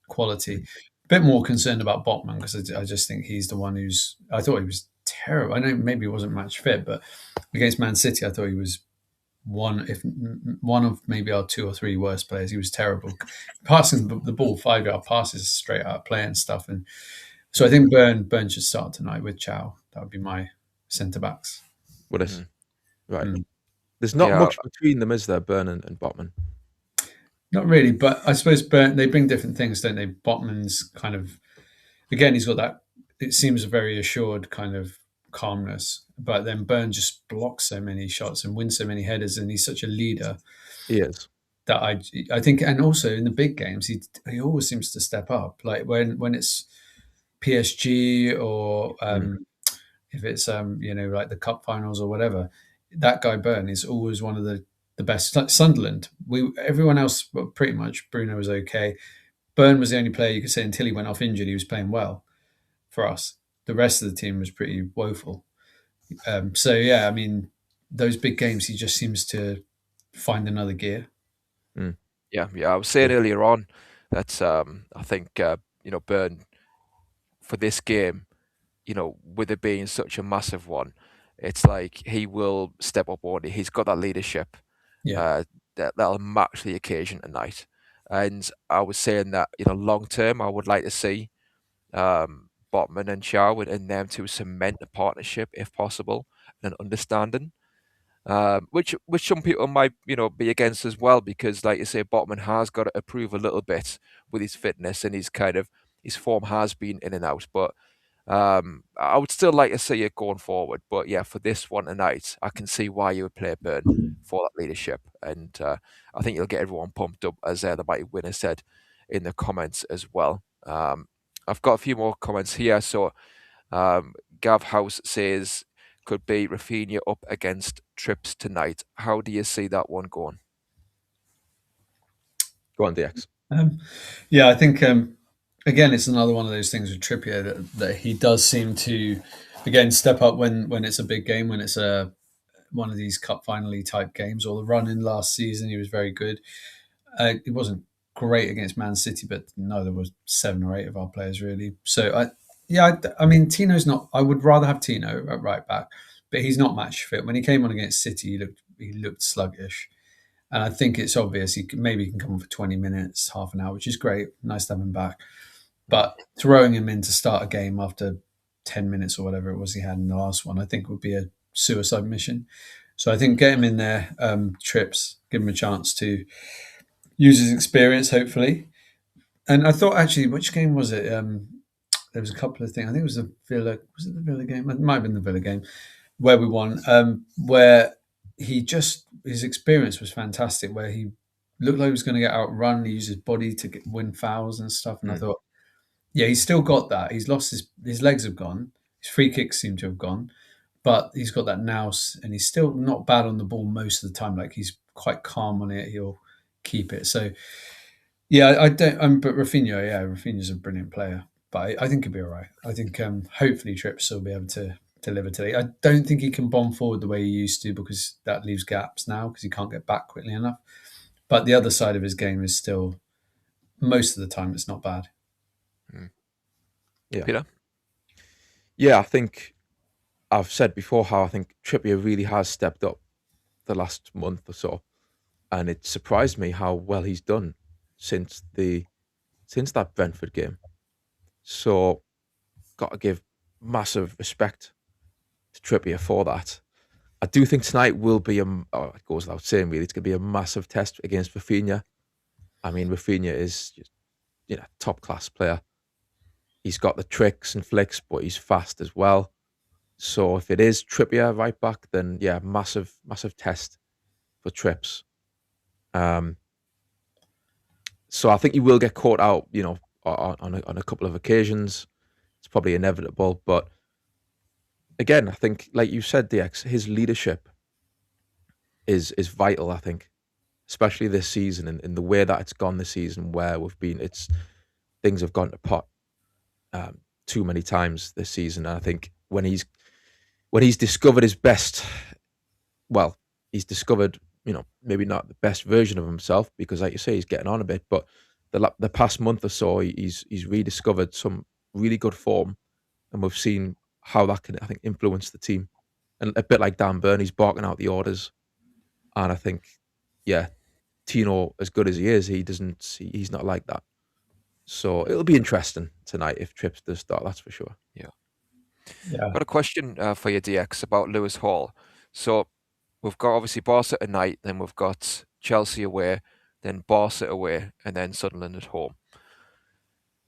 quality. A bit more concerned about Botman because I just think he's the one I thought he was terrible. I know maybe he wasn't match fit, but against Man City, I thought he was one of maybe our 2 or 3 worst players. He was terrible, passing the ball 5-yard passes straight out of play and stuff. And so I think Burn should start tonight with Chow. That would be my centre backs. What is right? There's not much between them, is there, Burn and Botman? Not really, but I suppose Burn, they bring different things, don't they? Botman's kind of, again, he's got that, it seems a very assured kind of calmness, but then Burn just blocks so many shots and wins so many headers, and he's such a leader. He is. That I think, and also in the big games, he always seems to step up. Like when it's PSG or if it's like the cup finals or whatever, that guy Burn is always one of the best. Like Sunderland, everyone else, well, pretty much Bruno was okay. Burn was the only player you could say until he went off injured, he was playing well for us. The rest of the team was pretty woeful. So yeah, I mean, those big games, he just seems to find another gear. Yeah. I was saying earlier on that I think Burn for this game, with it being such a massive one, it's like he will step up on it. He's got that leadership. Yeah. That'll match the occasion tonight. And I was saying that long term, I would like to see Botman and Chow and them to cement a partnership if possible and an understanding. Which some people might be against as well, because like you say, Botman has got to improve a little bit with his fitness, and his form has been in and out. But I would still like to see it going forward. But yeah, for this one tonight, I can see why you would play Burn for that leadership, and I think you'll get everyone pumped up, as the mighty winner said in the comments as well. I've got a few more comments here. So Gav House says, could be Rafinha up against Trips tonight. How do you see that one going? Go on, DX. Yeah, I think again, it's another one of those things with Trippier that he does seem to again step up when it's a big game, when it's one of these cup finally type games, or the run in last season. He was very good. It wasn't great against Man City, but no, there was 7 or 8 of our players really. So I mean, Tino's not. I would rather have Tino at right back, but he's not match fit. When he came on against City, he looked sluggish, and I think it's obvious he can come on for 20 minutes, half an hour, which is great. Nice to have him back, but throwing him in to start a game after 10 minutes or whatever it was he had in the last one, I think would be a suicide mission. So I think get him in there, Trips, give him a chance to use his experience, hopefully. And I thought actually, which game was it? There was a couple of things. I think it was the Villa. Was it the Villa game? It might have been the Villa game where we won. Where his experience was fantastic. Where he looked like he was going to get outrun. He used his body to win fouls and stuff. And I thought, yeah, he's still got that. He's lost his legs have gone. His free kicks seem to have gone, but he's got that nous, and he's still not bad on the ball most of the time. Like, he's quite calm on it. He'll keep it. So yeah, I don't. But Rafinha, yeah, Rafinha's a brilliant player. But I think he'll be all right. I think hopefully Trips will be able to deliver today. I don't think he can bomb forward the way he used to, because that leaves gaps now because he can't get back quickly enough. But the other side of his game is still, most of the time, it's not bad. Yeah. Peter? Yeah, I think I've said before how I think Trippier really has stepped up the last month or so, and it surprised me how well he's done since that Brentford game. So, got to give massive respect to Trippier for that. I do think tonight will be it goes without saying, really, it's going to be a massive test against Rafinha. I mean, Rafinha is just, top class player. He's got the tricks and flicks, but he's fast as well. So if it is Trippier right back, then yeah, massive test for Trips. So I think he will get caught out, on a couple of occasions. It's probably inevitable, but again, I think, like you said, DX, his leadership is vital. I think, especially this season, and in the way that it's gone this season, where things have gone to pot too many times this season. And I think when he's discovered his best, well, he's discovered, maybe not the best version of himself, because, like you say, he's getting on a bit. But the past month or so, he's rediscovered some really good form, and we've seen how that can, I think, influence the team. And a bit like Dan Burn, he's barking out the orders. And I think, yeah, Tino, as good as he is, he's not like that. So it'll be interesting tonight if Trips does start, that's for sure. Yeah. Yeah. Got a question for you, DX, about Lewis Hall. So we've got obviously Barca tonight, then we've got Chelsea away, then Barca away, and then Sunderland at home.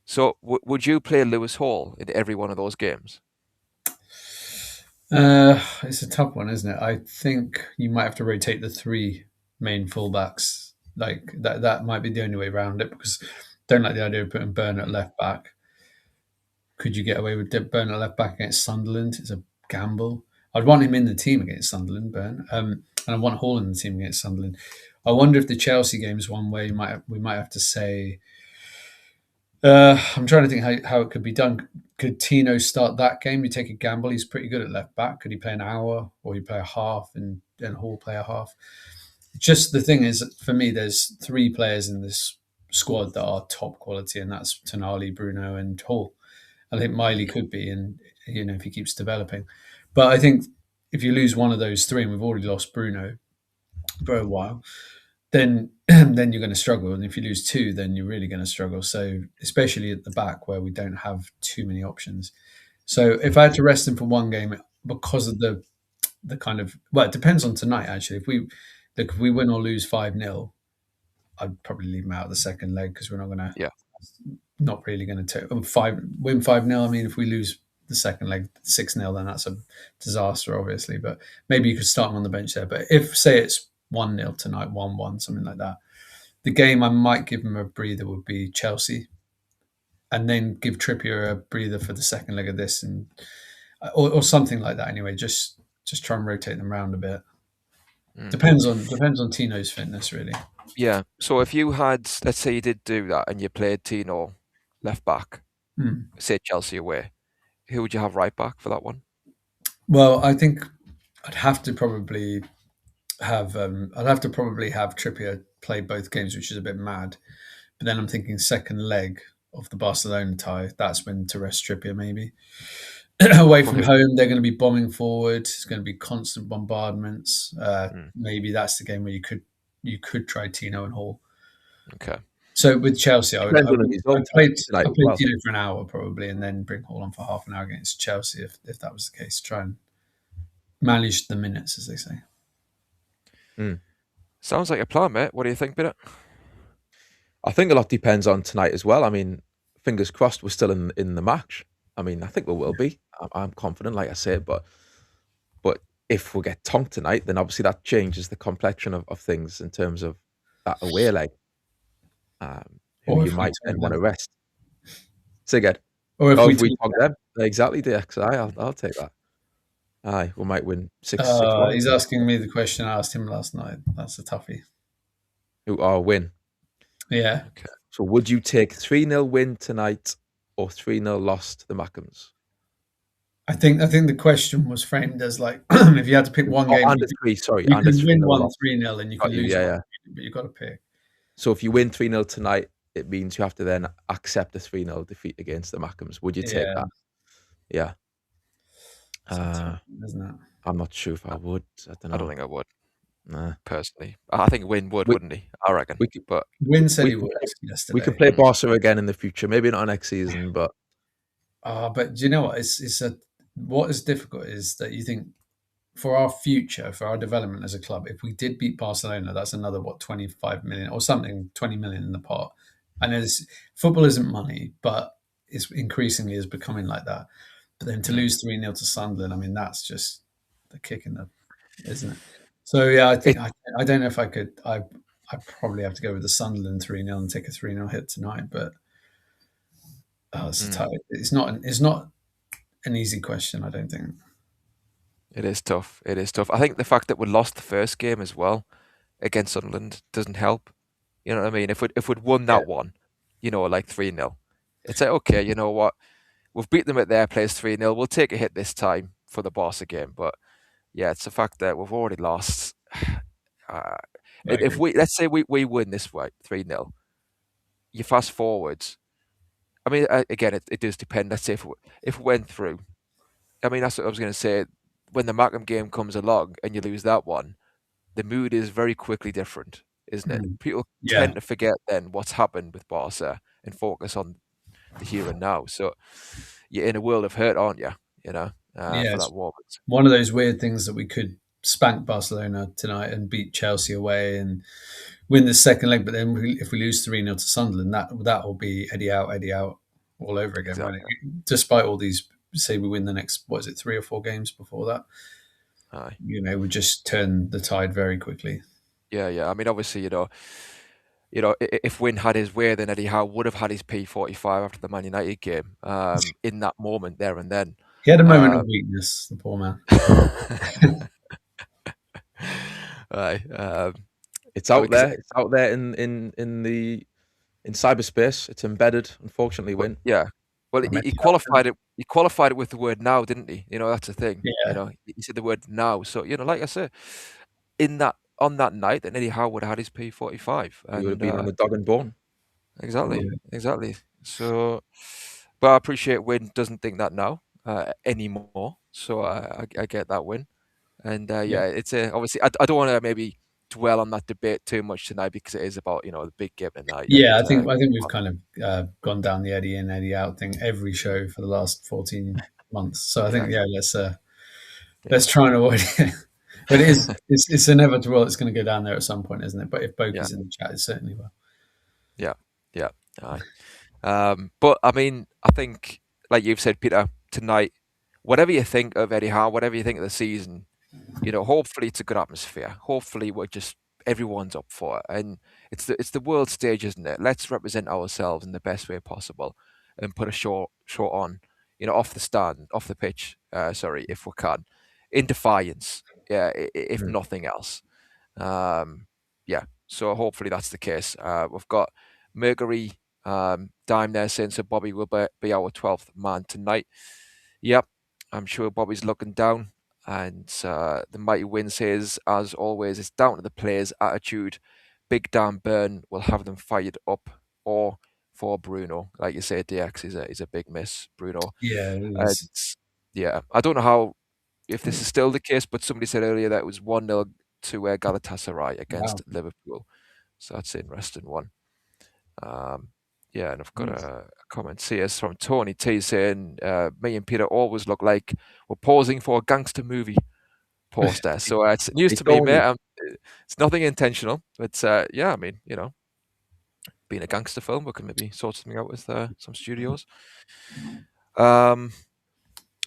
So would you play Lewis Hall in every one of those games? It's a tough one, isn't it? I think you might have to rotate the three main fullbacks. Like, that might be the only way around it, because I don't like the idea of putting Burn at left back. Could you get away with Burn at left back against Sunderland? It's a gamble. I'd want him in the team against Sunderland, Burn, and I want Hall in the team against Sunderland. I wonder if the Chelsea game is one where we might have to say. I'm trying to think how it could be done. Could Tino start that game? You take a gamble. He's pretty good at left back. Could he play an hour, or you play a half and Hall play a half? Just the thing is, for me, there's three players in this squad that are top quality, and that's Tonali, Bruno, and Hall. I think Miley could be, and if he keeps developing. But I think if you lose one of those three, and we've already lost Bruno for a while, then you're going to struggle. And if you lose two, then you're really going to struggle. So especially at the back, where we don't have too many options. So if I had to rest him for one game, because of the kind of, well, it depends on tonight, actually. If we win or lose 5-0, I'd probably leave him out of the second leg, because we're not going to. Yeah. Not really going to win 5-0. I mean, if we lose the second leg 6-0, then that's a disaster, obviously. But maybe you could start him on the bench there. But if, say, it's 1-0 tonight, 1-1, something like that, the game I might give him a breather would be Chelsea, and then give Trippier a breather for the second leg of this, and or something like that. Anyway, just try and rotate them around a bit. Depends on Tino's fitness, really. Yeah. So if you had, let's say you did do that, and you played Tino left back, say Chelsea away, who would you have right back for that one? Well, I think I'd have to probably have Trippier play both games, which is a bit mad. But then I'm thinking second leg of the Barcelona tie, that's when to rest Trippier, maybe. Away from home, they're going to be bombing forward. It's going to be constant bombardments. Maybe that's the game where you could try Tino and Hall. Okay. So with Chelsea, I Depends on would his own play tonight as well. Tino for an hour probably, and then bring Hall on for half an hour against Chelsea if that was the case. Try and manage the minutes, as they say. Sounds like a plan, mate. What do you think, Peter? I think a lot depends on tonight as well. I mean, fingers crossed we're still in the match. I mean, I think we will be. I'm confident, like I said, but if we get tonked tonight, then obviously that changes the complexion of things in terms of that away leg. Who you might then want to rest. Say again. Or if we tonk them. Exactly, DXI. I'll take that. Aye, we might win 6-1. He's asking me the question I asked him last night. That's a toughie. Win. Yeah. Okay. So would you take 3-0 win tonight or 3-0 loss to the Mackhams? I think the question was framed as like if you had to pick one game, under 3, sorry. you under can 3-0 win one loss. 3-0 and you can Got you, lose yeah, one, yeah. but you've got to pick. So if you win 3-0 tonight, it means you have to then accept a 3-0 defeat against the Mackhams. Would you take Yeah. that? Yeah. It's a tough one, isn't it? I'm not sure if I would. I don't know. I don't think I would, Nah. personally. I think Win would, wouldn't he? I reckon. But Win said we he can would play- yesterday. We could play Barca again in the future. Maybe not next season, but But do you know what? What is difficult is that you think for our future, for our development as a club, if we did beat Barcelona, that's another 25 million or something, 20 million in the pot. I know football isn't money, but it's increasingly is becoming like that. But then to lose 3-0 to Sunderland, I mean, that's just the kick in the, isn't it? So yeah, I think I don't know if I could. I probably have to go with the Sunderland 3-0 and take a 3-0 hit tonight. But it's tight. It's not an easy question, I don't think. it is tough. It is tough. I think the fact that we lost the first game as well against Sunderland doesn't help. You know what I mean? If we'd won that one, like 3-0, it's like, okay, you know what? We've beat them at their place 3-0. We'll take a hit this time for the Barca game. But yeah, it's the fact that we've already lost. If let's say we win this way 3-0, you fast forwards. I mean, again, it does depend. Let's say if we went through, I mean, that's what I was going to say. When the Mackham game comes along and you lose that one, the mood is very quickly different, isn't it? People tend to forget then what's happened with Barca and focus on the here and now. So you're in a world of hurt, aren't you? For that moment. One of those weird things that we could spank Barcelona tonight and beat Chelsea away and win the second leg, but then if we lose 3-0 to Sunderland, that will be Eddie out all over again. Exactly. Despite all these, say we win the next 3 or 4 games before that, Aye. we just turn the tide very quickly. Yeah. I mean, obviously, if Wynne had his way, then Eddie Howe would have had his P45 after the Man United game. In that moment, there and then, he had a moment of weakness, the poor man. Aye. it's out there. It's out there in cyberspace. It's embedded. Unfortunately, Wynne. Yeah. Well, he qualified it. He qualified it with the word "now," didn't he? That's the thing. Yeah. He said the word "now." So like I said, on that night, then Eddie Howe would have had his P45. He would have been on the dog and bone. Exactly. So, but I appreciate Wynne doesn't think that now anymore. So I get that win, and it's obviously I don't want to maybe dwell on that debate too much tonight because it is about the big game tonight. Yeah, I think we've kind of gone down the Eddie in, Eddie out thing every show for the last 14 months. So I think let's try and avoid it. But it's inevitable. It's going to go down there at some point, isn't it? But if Boki's in the chat, it certainly will. Yeah. Aye. But I mean, I think, like you've said, Peter, tonight, whatever you think of Eddie Howe, whatever you think of the season, hopefully it's a good atmosphere. Hopefully everyone's up for it, and it's the world stage, isn't it? Let's represent ourselves in the best way possible and put a show on, off the pitch. If we can, in defiance. Yeah, if nothing else. So hopefully that's the case. We've got Mercury Dime there saying so Bobby will be our 12th man tonight. Yep, I'm sure Bobby's looking down. And the mighty Win says, as always, it's down to the players' attitude. Big Dan Burn will have them fired up, or for Bruno. Like you say, DX is a big miss, Bruno. Yeah, it is. I don't know if this is still the case, but somebody said earlier that it was 1-0 to Galatasaray against Liverpool. So that's an interesting one. And I've got a comment here from Tony T saying, me and Peter always look like we're pausing for a gangster movie poster. So it's news to me, mate. It's nothing intentional, but I mean, being a gangster film, we can maybe sort something out with some studios.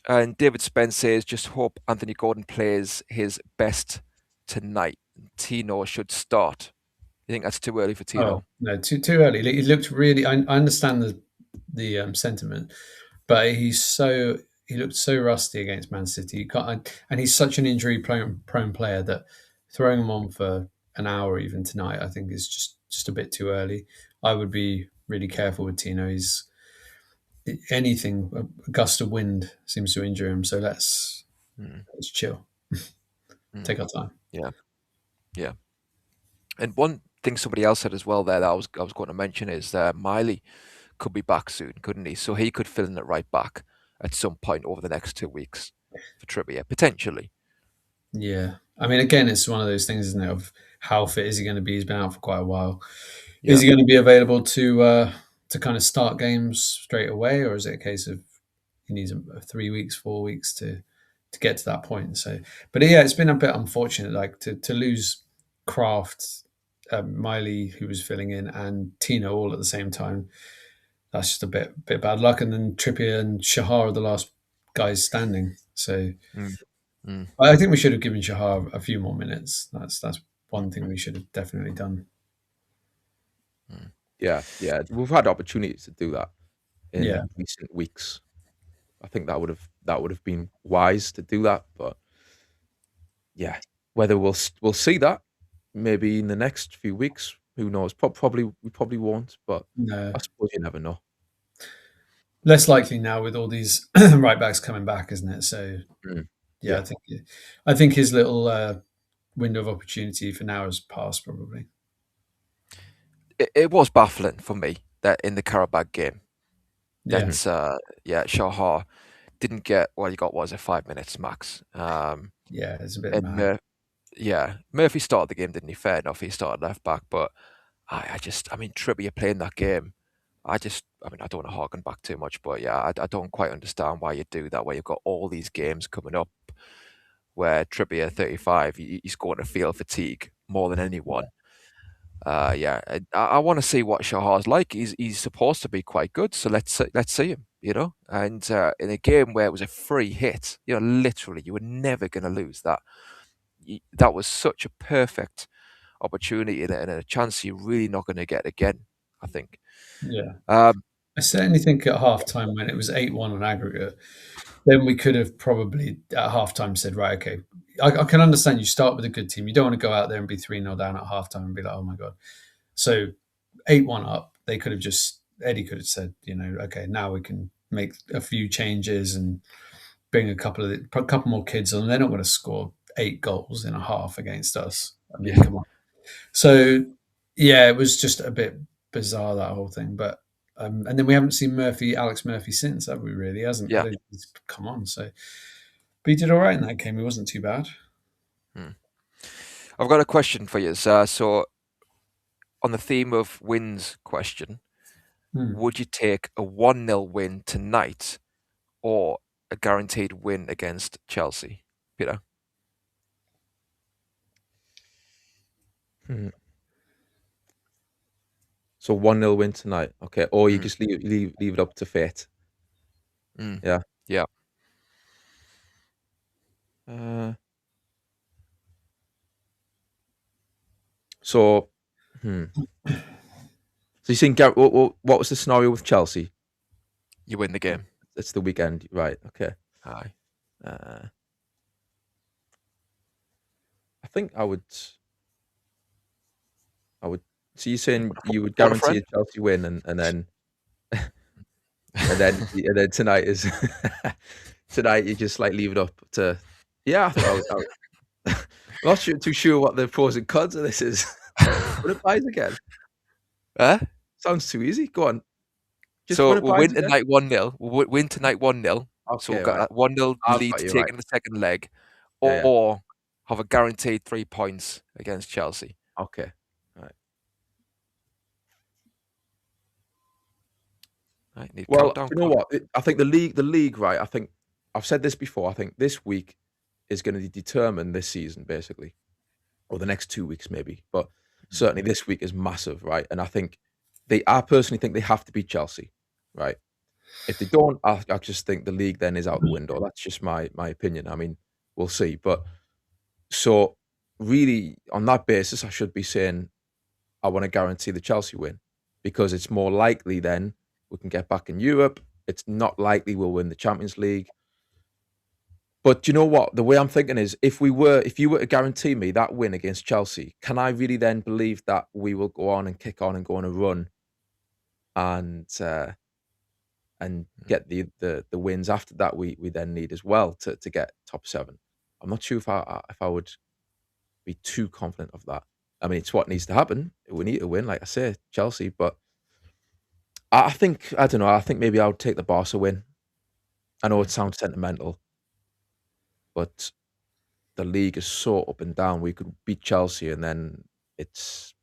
And David Spence says, just hope Anthony Gordon plays his best tonight. Tino should start. You think that's too early for Tino? Oh, no, too early. He looked really. I understand the sentiment, but he's he looked so rusty against Man City. You can't, and he's such an injury-prone player that throwing him on for an hour even tonight, I think, is just a bit too early. I would be really careful with Tino. He's anything, a gust of wind seems to injure him. So let's chill, take our time. Yeah, yeah. And one thing somebody else said as well there that I was going to mention is Miley could be back soon, couldn't he? So he could fill in at right back at some point over the next 2 weeks for Trippier, potentially. Yeah. I mean, again, it's one of those things, isn't it, of how fit is he going to be? He's been out for quite a while. Yeah. Is he going to be available to kind of start games straight away, or is it a case of he needs 3 weeks, 4 weeks to get to that point? So, but yeah, it's been a bit unfortunate, like to lose Kraft, Miley, who was filling in, and Tino all at the same time. That's just a bit bad luck. And then Trippier and Shahar are the last guys standing. So I think we should have given Shahar a few more minutes. That's one thing we should have definitely done. Yeah, we've had opportunities to do that in Yeah. recent weeks. I think that would have been wise to do that, but yeah, whether we'll see that maybe in the next few weeks, who knows? We probably won't, but No. I suppose you never know. Less likely now with all these right backs coming back, isn't it? So Yeah. I think his little window of opportunity for now has passed probably. It was baffling for me that in the Karabakh game, Yeah. that Shahar didn't get he got 5 minutes max. Yeah, it's a bit mad. Murphy started the game, didn't he? Fair enough, he started left back, but I mean, Trippier playing that game, I don't want to harken back too much, but yeah, I don't quite understand why you do that, where you've got all these games coming up where Trippier, 35, he's going to feel fatigue more than anyone. I want to see what Shahar's like. He's supposed to be quite good, so let's see him, And in a game where it was a free hit, literally, you were never going to lose that. That was such a perfect opportunity and a chance you're really not going to get again, I think. Yeah. I certainly think at halftime when it was 8-1 on aggregate, then we could have probably at halftime said, right, okay, I can understand you start with a good team. You don't want to go out there and be 3-0 down at halftime and be like, oh my God. So 8-1 up, Eddie could have said, okay, now we can make a few changes and bring a couple more kids on. They're not going to score 8 goals in a half against us. I mean, come on. So yeah, it was just a bit bizarre, that whole thing. But and then we haven't seen Alex Murphy since, have we? Really, hasn't? Yeah. He's come on. So, but he did all right in that game. He wasn't too bad. I've got a question for you. So, on the theme of wins question, would you take a 1-0 win tonight or a guaranteed win against Chelsea, Peter? So 1-0 win tonight, okay, or you just leave it up to fate. Yeah. So you're saying, what was the scenario with Chelsea? You win the game. It's the weekend, right? Okay. Aye. I think I would. So you're saying you would guarantee a Chelsea win, and then and then tonight is tonight you just like leave it up to. Yeah, I think I would. I'm not too sure what the pros and cons of this is. What applies again? Sounds too easy. Go on. So we'll win tonight 1-0. We'll win tonight 1-0. Okay, so we've got that 1-0 lead to take in the second leg, or have a guaranteed 3 points against Chelsea. Okay. Right. Well, you know what? I think the league, right? I think I've said this before. I think this week is going to determine this season, basically, or the next 2 weeks, maybe. But certainly this week is massive, right? And I personally think they have to beat Chelsea, right? If they don't, I just think the league then is out the window. That's just my opinion. I mean, we'll see. But so really, on that basis, I should be saying I want to guarantee the Chelsea win, because it's more likely then we can get back in Europe. It's not likely we'll win the Champions League. But do you know what? The way I'm thinking is, if you were to guarantee me that win against Chelsea, can I really then believe that we will go on and kick on and go on a run and get the wins after that we then need as well to get top 7? I'm not sure if I would be too confident of that. I mean, it's what needs to happen. We need to win, like I say, Chelsea. But I think, I don't know. I think maybe I would take the Barca win. I know it sounds sentimental, but the league is so up and down. We could beat Chelsea, and then it's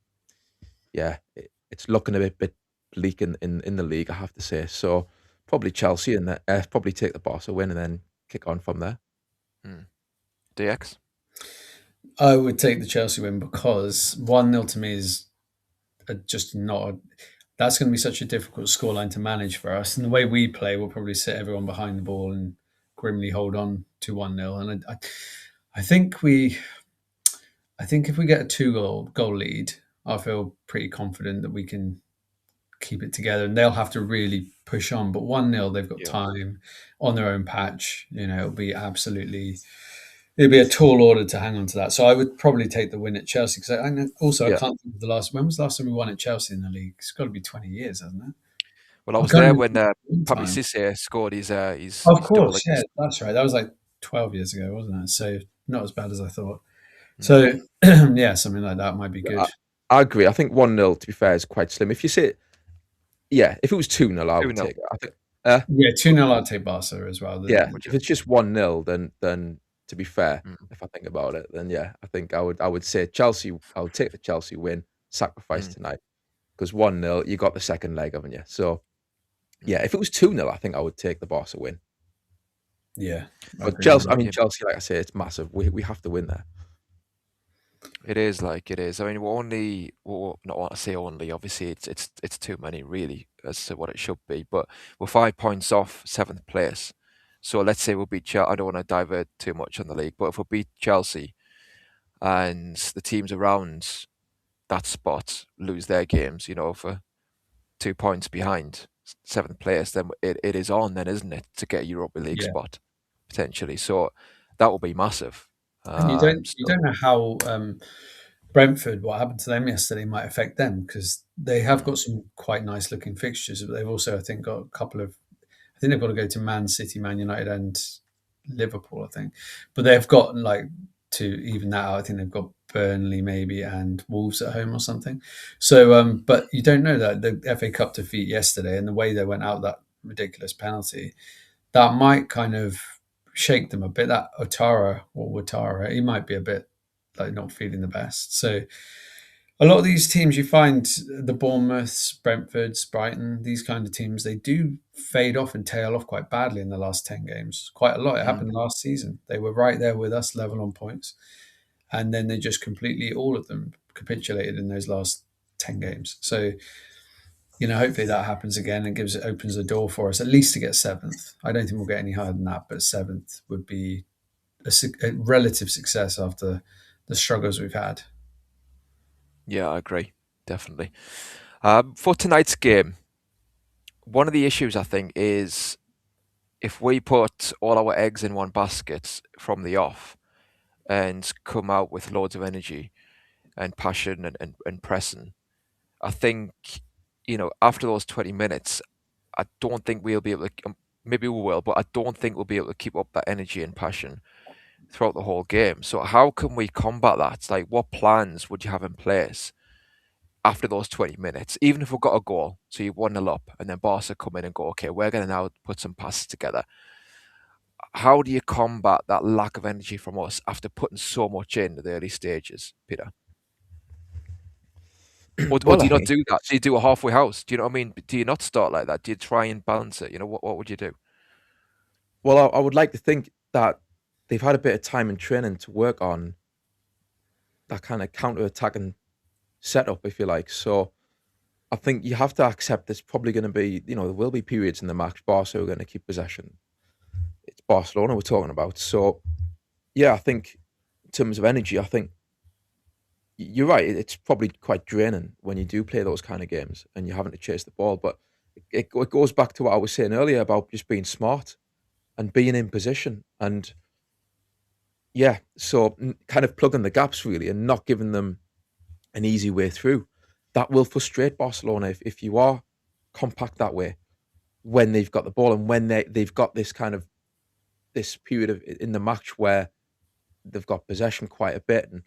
it's looking a bit bleak in the league, I have to say. So probably Chelsea, and probably take the Barca win, and then kick on from there. DX? I would take the Chelsea win because 1-0 to me is just not. That's going to be such a difficult scoreline to manage for us. And the way we play, we'll probably sit everyone behind the ball and grimly hold on to 1-0. And I think if we get a 2-goal lead, I feel pretty confident that we can keep it together, and they'll have to really push on. But 1-0, they've got time on their own patch. It'll be a tall order to hang on to that. So I would probably take the win at Chelsea, because I can't think of when was the last time we won at Chelsea in the league? It's got to be 20 years, hasn't it? Well, I was there when Papi Cissé scored his Of course, yeah, that's right. That was like 12 years ago, wasn't it? So not as bad as I thought. So yeah, something like that might be good. I agree. I think 1-0, to be fair, is quite slim. If you say, if it was 2-0, I would take it. I think, 2-0, I'd take Barca as well. If it's just 1-0, then to be fair, if I think about it, then I think I would say Chelsea. I would take the Chelsea win, sacrifice tonight, because 1-0, you got the second leg, haven't you? So if it was 2-0, I think I would take the Barca win. Yeah, but Chelsea, like I say, it's massive. We have to win there. It is. I mean, not want to say only. Obviously, it's too many really as to what it should be. But we're 5 points off 7th place. So let's say we'll beat Chelsea. I don't want to divert too much on the league, but if we beat Chelsea and the teams around that spot lose their games, for 2 points behind 7th place, then it is on then, isn't it, to get a Europa League spot potentially. So that will be massive. And you don't know how Brentford, what happened to them yesterday, might affect them, because they have got some quite nice looking fixtures, but they've also, I think, got a couple of. I think they've got to go to Man City, Man United, and Liverpool, I think. But they've got, to even that out, I think they've got Burnley maybe and Wolves at home or something. So, but you don't know that. The FA Cup defeat yesterday and the way they went out, that ridiculous penalty, that might kind of shake them a bit. That Ouattara, he might be a bit not feeling the best. So a lot of these teams, you find the Bournemouths, Brentfords, Brighton, these kind of teams, they do fade off and tail off quite badly in the last 10 games. Quite a lot. It happened last season. They were right there with us, level on points. And then they just completely, all of them, capitulated in those last 10 games. So, hopefully that happens again and opens the door for us, at least to get 7th. I don't think we'll get any higher than that, but 7th would be a relative success after the struggles we've had. Yeah, I agree. Definitely. For tonight's game, one of the issues, I think, is if we put all our eggs in one basket from the off and come out with loads of energy and passion and pressing, I think, after those 20 minutes, I don't think we'll be able to, maybe we will, but I don't think we'll be able to keep up that energy and passion throughout the whole game. So how can we combat that? What plans would you have in place after those 20 minutes, even if we've got a goal, so you're 1-0 up, and then Barca come in and go, okay, we're going to now put some passes together. How do you combat that lack of energy from us after putting so much in the early stages, Peter? Or do you not do that? Do you do a halfway house? Do you know what I mean? Do you not start like that? Do you try and balance it? What would you do? Well, I would like to think that they've had a bit of time in training to work on that kind of counter-attacking setup, if you like. So I think you have to accept there's probably going to be, there will be periods in the match Barca are going to keep possession. It's Barcelona we're talking about. So, I think in terms of energy, I think you're right. It's probably quite draining when you do play those kind of games and you're having to chase the ball. But it goes back to what I was saying earlier about just being smart and being in position. And Yeah, so kind of plugging the gaps really and not giving them an easy way through. That will frustrate Barcelona if you are compact that way when they've got the ball and when they've got this kind of this period of in the match where they've got possession quite a bit. And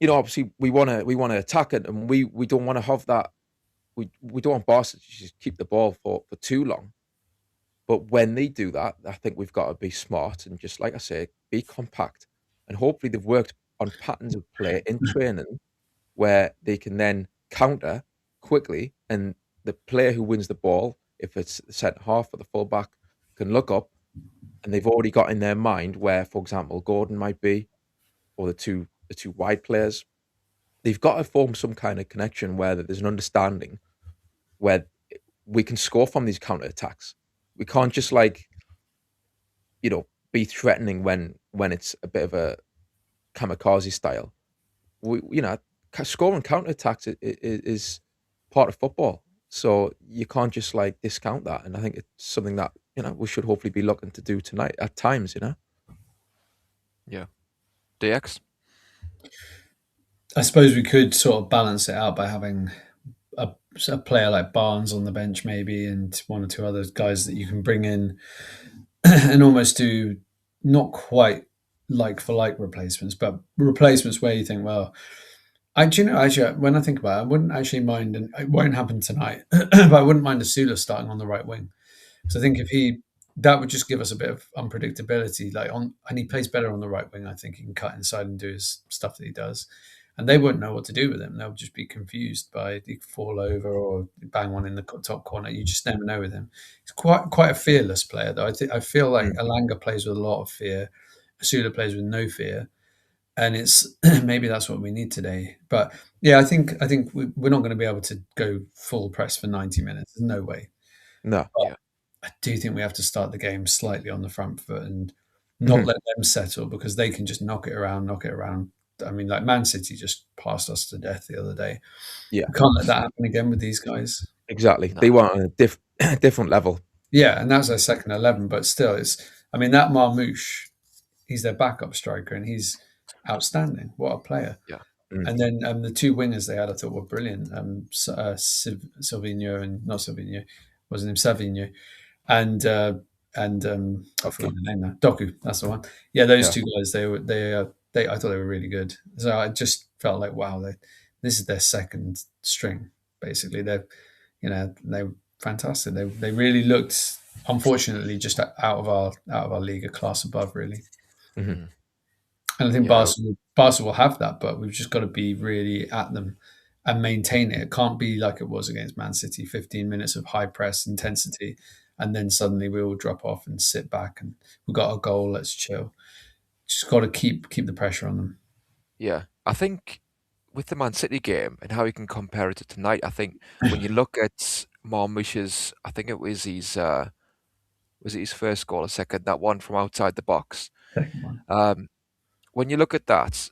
obviously we want to attack it, and we don't want to have that. We don't want Barca to just keep the ball for too long. But when they do that, I think we've got to be smart and just like I say, be compact. And hopefully they've worked on patterns of play in training where they can then counter quickly, and the player who wins the ball, if it's the centre half or the fullback, can look up, and they've already got in their mind where, for example, Gordon might be, or the two wide players. They've got to form some kind of connection where there's an understanding where we can score from these counter attacks. We can't just be threatening when it's a bit of a kamikaze style. Scoring counter attacks is part of football, so you can't just discount that. And I think it's something that we should hopefully be looking to do tonight at times. Yeah. DX? I suppose we could sort of balance it out by having a player like Barnes on the bench, maybe, and one or two other guys that you can bring in and almost do not quite like for like replacements, but replacements where you think, well, actually, when I think about it, I wouldn't actually mind, and it won't happen tonight, but I wouldn't mind Asula starting on the right wing. So I think that would just give us a bit of unpredictability. And he plays better on the right wing. I think he can cut inside and do his stuff that he does, and they wouldn't know what to do with him. They'll just be confused by he could fall over or bang one in the top corner. You just never know with him. He's quite a fearless player, though. I feel like Alanga plays with a lot of fear. Asula plays with no fear, and it's maybe that's what we need today. But yeah, I think we're not going to be able to go full press for 90 minutes. There's no way. No. Yeah. I do think we have to start the game slightly on the front foot and not let them settle, because they can just knock it around. I mean, like Man City just passed us to death the other day. Yeah, We can't let that happen again with these guys. exactly. No. They want on a different level. Yeah, and that's their second 11, but still, that Marmouche, he's their backup striker, and he's outstanding. What a player. Yeah. And then the two wingers they had, I thought, were brilliant. Silvino and not Silvino, wasn't him Savinho, and I forgot the name now. Doku, that's the one. Yeah, those two guys. I thought they were really good. So I just felt like, wow, this is their second string. Basically, they were fantastic. They really looked, unfortunately, just out of our league, a class above, really. Mhm. And I think Yeah. Barca will have that, but we've just got to be really at them and maintain it. It can't be like it was against Man City, 15 minutes of high press intensity, and then suddenly we all drop off and sit back and we've got a goal, let's chill. Just got to keep the pressure on them. Yeah. I think with the Man City game and how you can compare it to tonight, I think when you look at Marmouche's, I think it was his first goal or second, that one from outside the box. Second one. When you look at that,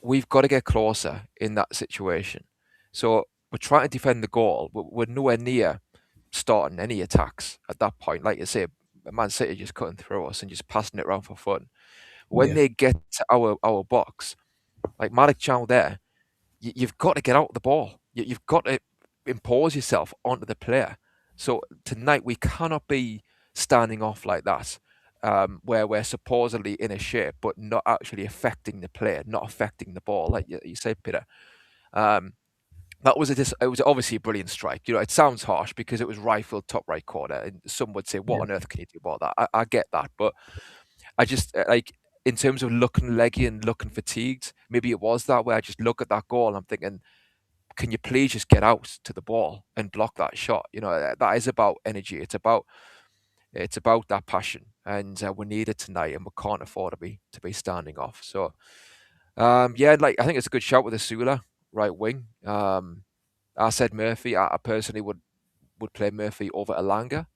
we've got to get closer in that situation. So we're trying to defend the goal. We're nowhere near starting any attacks at that point. Like you say, Man City just cutting through us and just passing it around for fun. When they get to our box, like Malik Chow there, you've got to get out the ball. You've got to impose yourself onto the player. So tonight we cannot be standing off like that, where we're supposedly in a shape but not actually affecting the player, not affecting the ball, like you said, Peter. That was it was obviously a brilliant strike. It sounds harsh because it was rifled top right corner, and some would say, "What on earth can you do about that?" I get that, but I just in terms of looking leggy and looking fatigued, maybe it was that way. I just look at that goal and I'm thinking, can you please just get out to the ball and block that shot? That is about energy. It's about that passion, and we need it tonight, and we can't afford to be standing off. So, I think it's a good shout with Asula, right wing. I said Murphy. I personally would play Murphy over Alanga.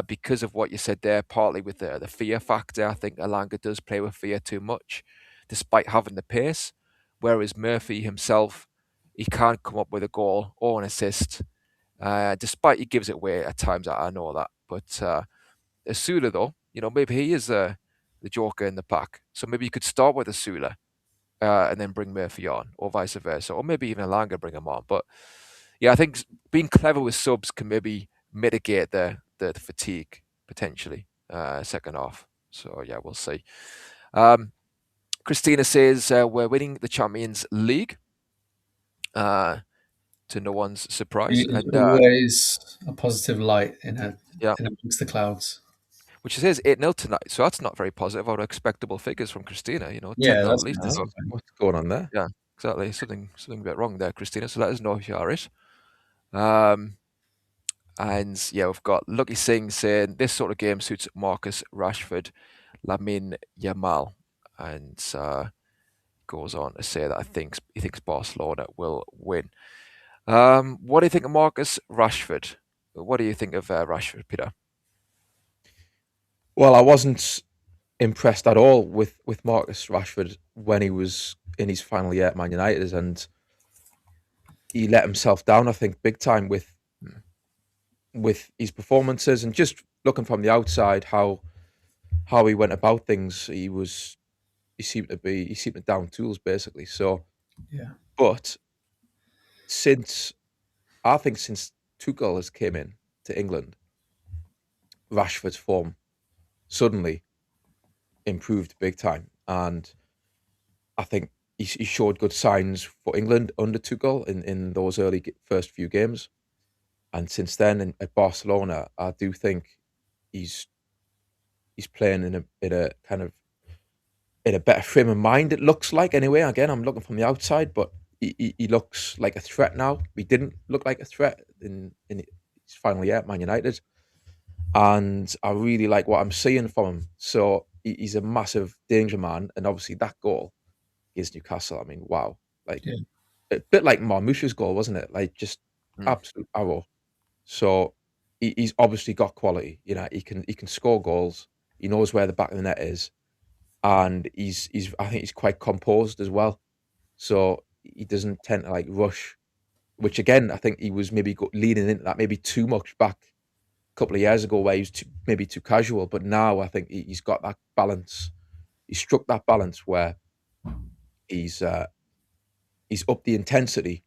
Because of what you said there, partly with the fear factor. I think Alanga does play with fear too much, despite having the pace. Whereas Murphy himself, he can't come up with a goal or an assist, despite he gives it away at times. I know that. But Asula, though, maybe he is the the joker in the pack. So maybe you could start with a Sula and then bring Murphy on, or vice versa, or maybe even Alanga bring him on. But yeah, I think being clever with subs can maybe mitigate the fatigue potentially second half. So yeah, we'll see. Christina says we're winning the Champions League. To no one's surprise, It is and always a positive light yeah, in amongst the clouds. which says 8-0 tonight. So that's not very positive or expectable figures from Christina. 10-0 Yeah, at that's least. nice. So, What's going on there? yeah, exactly. Something a bit wrong there, Christina. So let us know if you are it. And yeah, we've got Lucky Singh saying this sort of game suits Marcus Rashford, Lamine Yamal, and goes on to say that he thinks Barcelona will win. What do you think of Marcus Rashford? What do you think of Rashford, Peter? Well, I wasn't impressed at all with Marcus Rashford when he was in his final year at Man United, and he let himself down, I think, big time with his performances, and just looking from the outside how he went about things. He seemed to down tools basically. So, Yeah. but since Tuchel has came in to England, Rashford's form suddenly improved big time, and I think he showed good signs for England under Tuchel in those early first few games, and since then at Barcelona, I do think he's playing in a kind of in a better frame of mind. It looks like anyway. Again, I'm looking from the outside, but he looks like a threat now. He didn't look like a threat in his final year at Man United, and I really like what I'm seeing from him. So he's a massive danger man, and obviously that goal against Newcastle. I mean, wow, like Yeah. a bit like Marmoush's goal, wasn't it? Like just absolute arrow. So he's obviously got quality. You know, he can score goals. He knows where the back of the net is, and he's I think he's quite composed as well. So he doesn't tend to like rush, which again I think he was maybe leaning into that maybe too much back a couple of years ago, where he was maybe too casual. But now I think he's got that balance. He struck that balance where he's upped the intensity,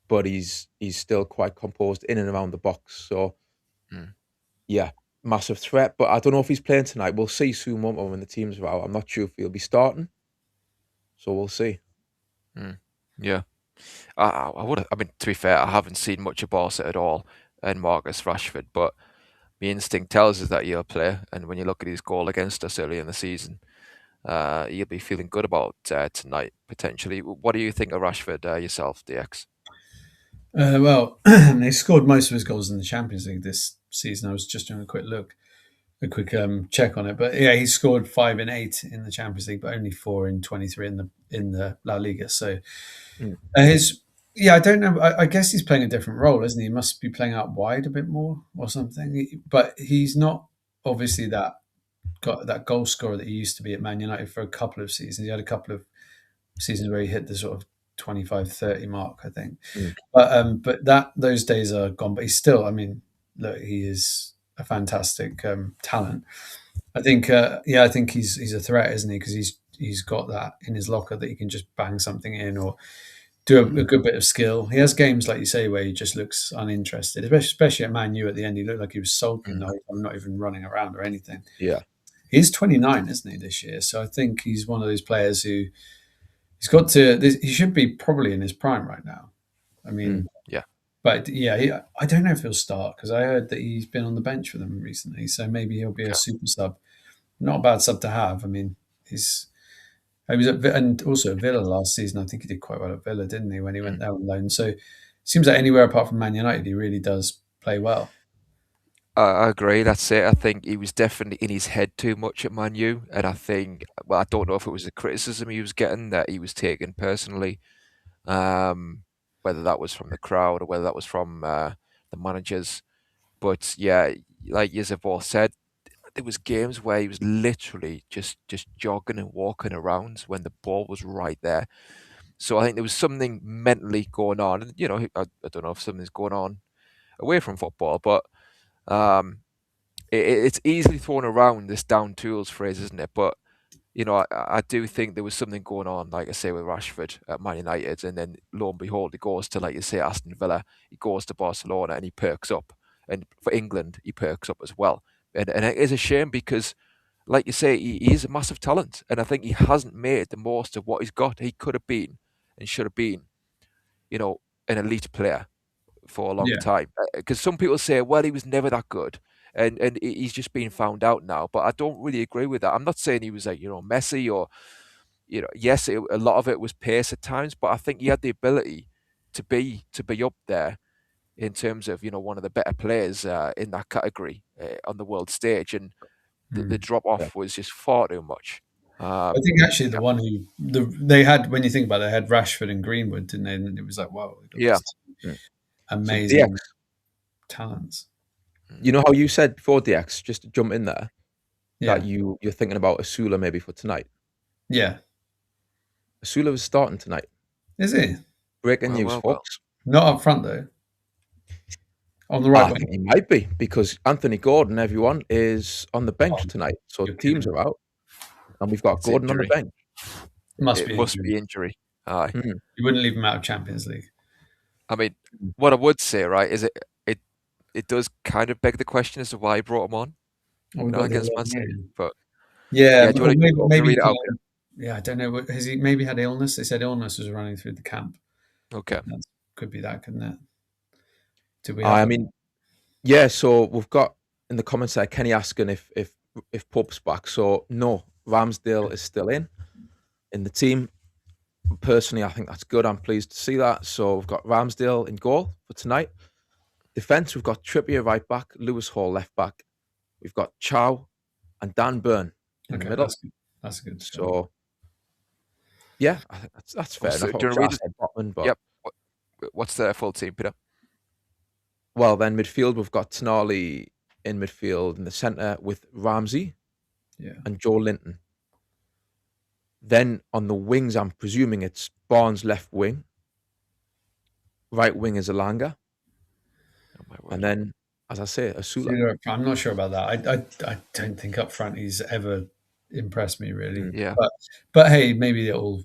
but he's still quite composed in and around the box. So yeah, massive threat. But I don't know if he's playing tonight. We'll see soon, won't we, when the teams are out. I'm not sure if he'll be starting. So we'll see. Yeah. I would. I mean, to be fair, I haven't seen much of Barca at all and Marcus Rashford, but my instinct tells us that he'll play. And when you look at his goal against us early in the season, you'll be feeling good about tonight potentially. What do you think of Rashford yourself, DX? Well, he scored most of his goals in the Champions League this season. I was just doing a quick check on it. But yeah, he scored 5 in 8 in the Champions League, but only 4 in 23 in the La Liga. So I don't know. I guess he's playing a different role, isn't he? He must be playing out wide a bit more or something. But he's not obviously that goal scorer that he used to be at Man United for a couple of seasons. He had a couple of seasons where he hit the sort of 25-30 mark, I think. But those days are gone. But he's still, I mean, look, he is a fantastic talent. I think he's a threat, isn't he? Because he's got that in his locker that he can just bang something in or do a good bit of skill. He has games, like you say, where he just looks uninterested, especially at Man U at the end. He looked like he was sulking. No, I'm not even running around or anything. Yeah. He's 29, isn't he, this year? So I think he's one of those players who he's got to. He should be probably in his prime right now. I mean, yeah. But yeah, I don't know if he'll start because I heard that he's been on the bench for them recently. So maybe he'll be a super sub. Not a bad sub to have. I mean, he was and also at Villa last season. I think he did quite well at Villa, didn't he, when he went there on loan? So it seems like anywhere apart from Man United, he really does play well. I agree. That's it. I think he was definitely in his head too much at Man U, and I think, well, I don't know if it was the criticism he was getting that he was taking personally, whether that was from the crowd or whether that was from the managers. But yeah, like you have all said, there was games where he was literally just jogging and walking around when the ball was right there. So I think there was something mentally going on. And, I don't know if something's going on away from football, but it's easily thrown around, this down tools phrase, isn't it? But I do think there was something going on, like I say, with Rashford at Man United, and then lo and behold, he goes to, like you say, Aston Villa, he goes to Barcelona, and he perks up, and for England, he perks up as well. And it is a shame because, like you say, he is a massive talent, and I think he hasn't made the most of what he's got. He could have been and should have been, an elite player for a long Yeah. time. Because some people say, well, he was never that good, and he's just been found out now. But I don't really agree with that. I'm not saying he was like Messi or yes, a lot of it was pace at times, but I think he had the ability to be up there in terms of one of the better players in that category on the world stage, and the drop off was just far too much. I think actually the one they had, when you think about it, they had Rashford and Greenwood, didn't they? And it was like, wow, Yeah. amazing DX, talents. you know how you said before, DX, just to jump in there, Yeah, that you're thinking about Asula maybe for tonight. yeah. Asula was starting tonight. Is he Breaking news, Well. folks. not up front though? On the I right think wing. he might be, because Anthony Gordon, everyone, is on the bench Oh, tonight. So you're teams kidding. are out, and we've got It's Gordon on the injury. bench. Must It be must injury. be injury. Aye. You wouldn't leave him out of Champions League. I mean, what I would say, right, is it does kind of beg the question as to why he brought him on, Oh, we've got the against Man 11 City. game. But Yeah, do you want to maybe read it out? yeah, I don't know. Has he maybe had illness? They said illness was running through the camp. Okay. That could be that, couldn't it? Do we I have? mean, yeah. So we've got in the comments there Kenny asking if Pope's back. So no, Ramsdale is still in the team. Personally, I think that's good. I'm pleased to see that. So we've got Ramsdale in goal for tonight. Defense, we've got Trippier right back, Lewis Hall left back. We've got Chow and Dan Burn in the middle. That's good. That's a good. So yeah, I think that's fair So enough. do you wanna read I said Botman, but Yep. What's the full team, Peter? well, then midfield, we've got Tonali in midfield in the centre with Ramsey Yeah. and Joe Linton. Then on the wings, I'm presuming it's Barnes left wing. Right wing is Alanga. Oh, my word. And then, as I say, Asula. I'm not sure about that. I don't think up front he's ever impressed me really. Yeah. But hey, maybe it'll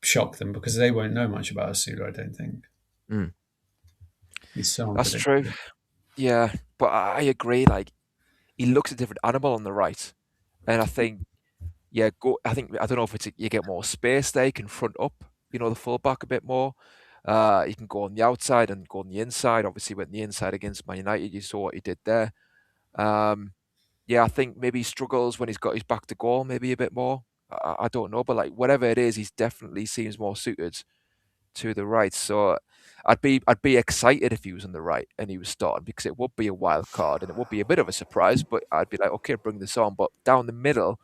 shock them because they won't know much about Asula, I don't think. Mm. He's so That's unpredictable. true. Yeah, but I agree. Like, he looks a different animal on the right, and I think, I don't know if it's you get more space there. You can front up, the fullback a bit more. You can go on the outside and go on the inside. Obviously, went the inside against Man United. You saw what he did there. I think maybe he struggles when he's got his back to goal, maybe a bit more. I don't know, but like whatever it is, he's definitely seems more suited to the right. So I'd be excited if he was on the right and he was starting, because it would be a wild card and it would be a bit of a surprise. But I'd be like, okay, bring this on. But down the middle,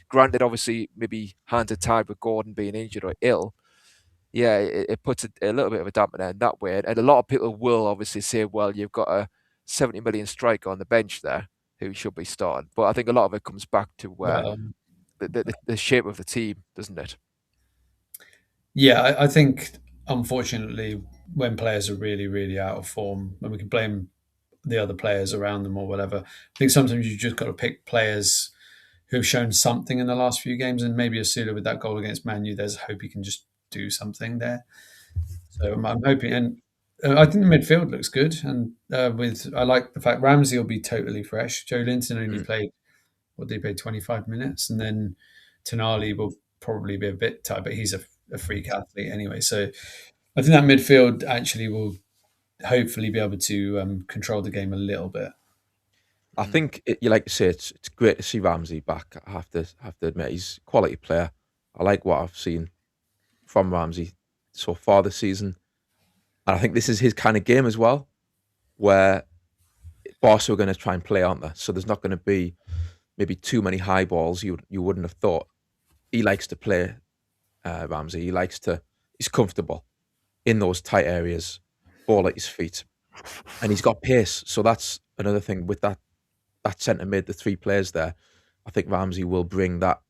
granted, obviously maybe hands are tied with Gordon being injured or ill. Yeah, it puts a little bit of a dampener in that way. And a lot of people will obviously say, well, you've got a 70 million striker on the bench there who should be starting. But I think a lot of it comes back to the shape of the team, doesn't it? Yeah, I think unfortunately when players are really, really out of form, and we can blame the other players around them or whatever, I think sometimes you just got to pick players who've shown something in the last few games, and maybe Asula with that goal against Man U, there's hope he can just do something there. So I'm hoping, and I think the midfield looks good, and I like the fact Ramsey will be totally fresh. Joe Linton only played 25 minutes, and then Tonali will probably be a bit tired, but he's a freak athlete anyway. So I think that midfield actually will hopefully be able to control the game a little bit. I think you like to say it's great to see Ramsey back. I have to admit he's a quality player. I like what I've seen from Ramsey so far this season, and I think this is his kind of game as well, where Barca are going to try and play, aren't they? So there's not going to be maybe too many high balls you wouldn't have thought. He likes to play, Ramsey. He's comfortable in those tight areas, ball at his feet, and he's got pace. So that's another thing with that centre mid, the three players there. I think Ramsey will bring that.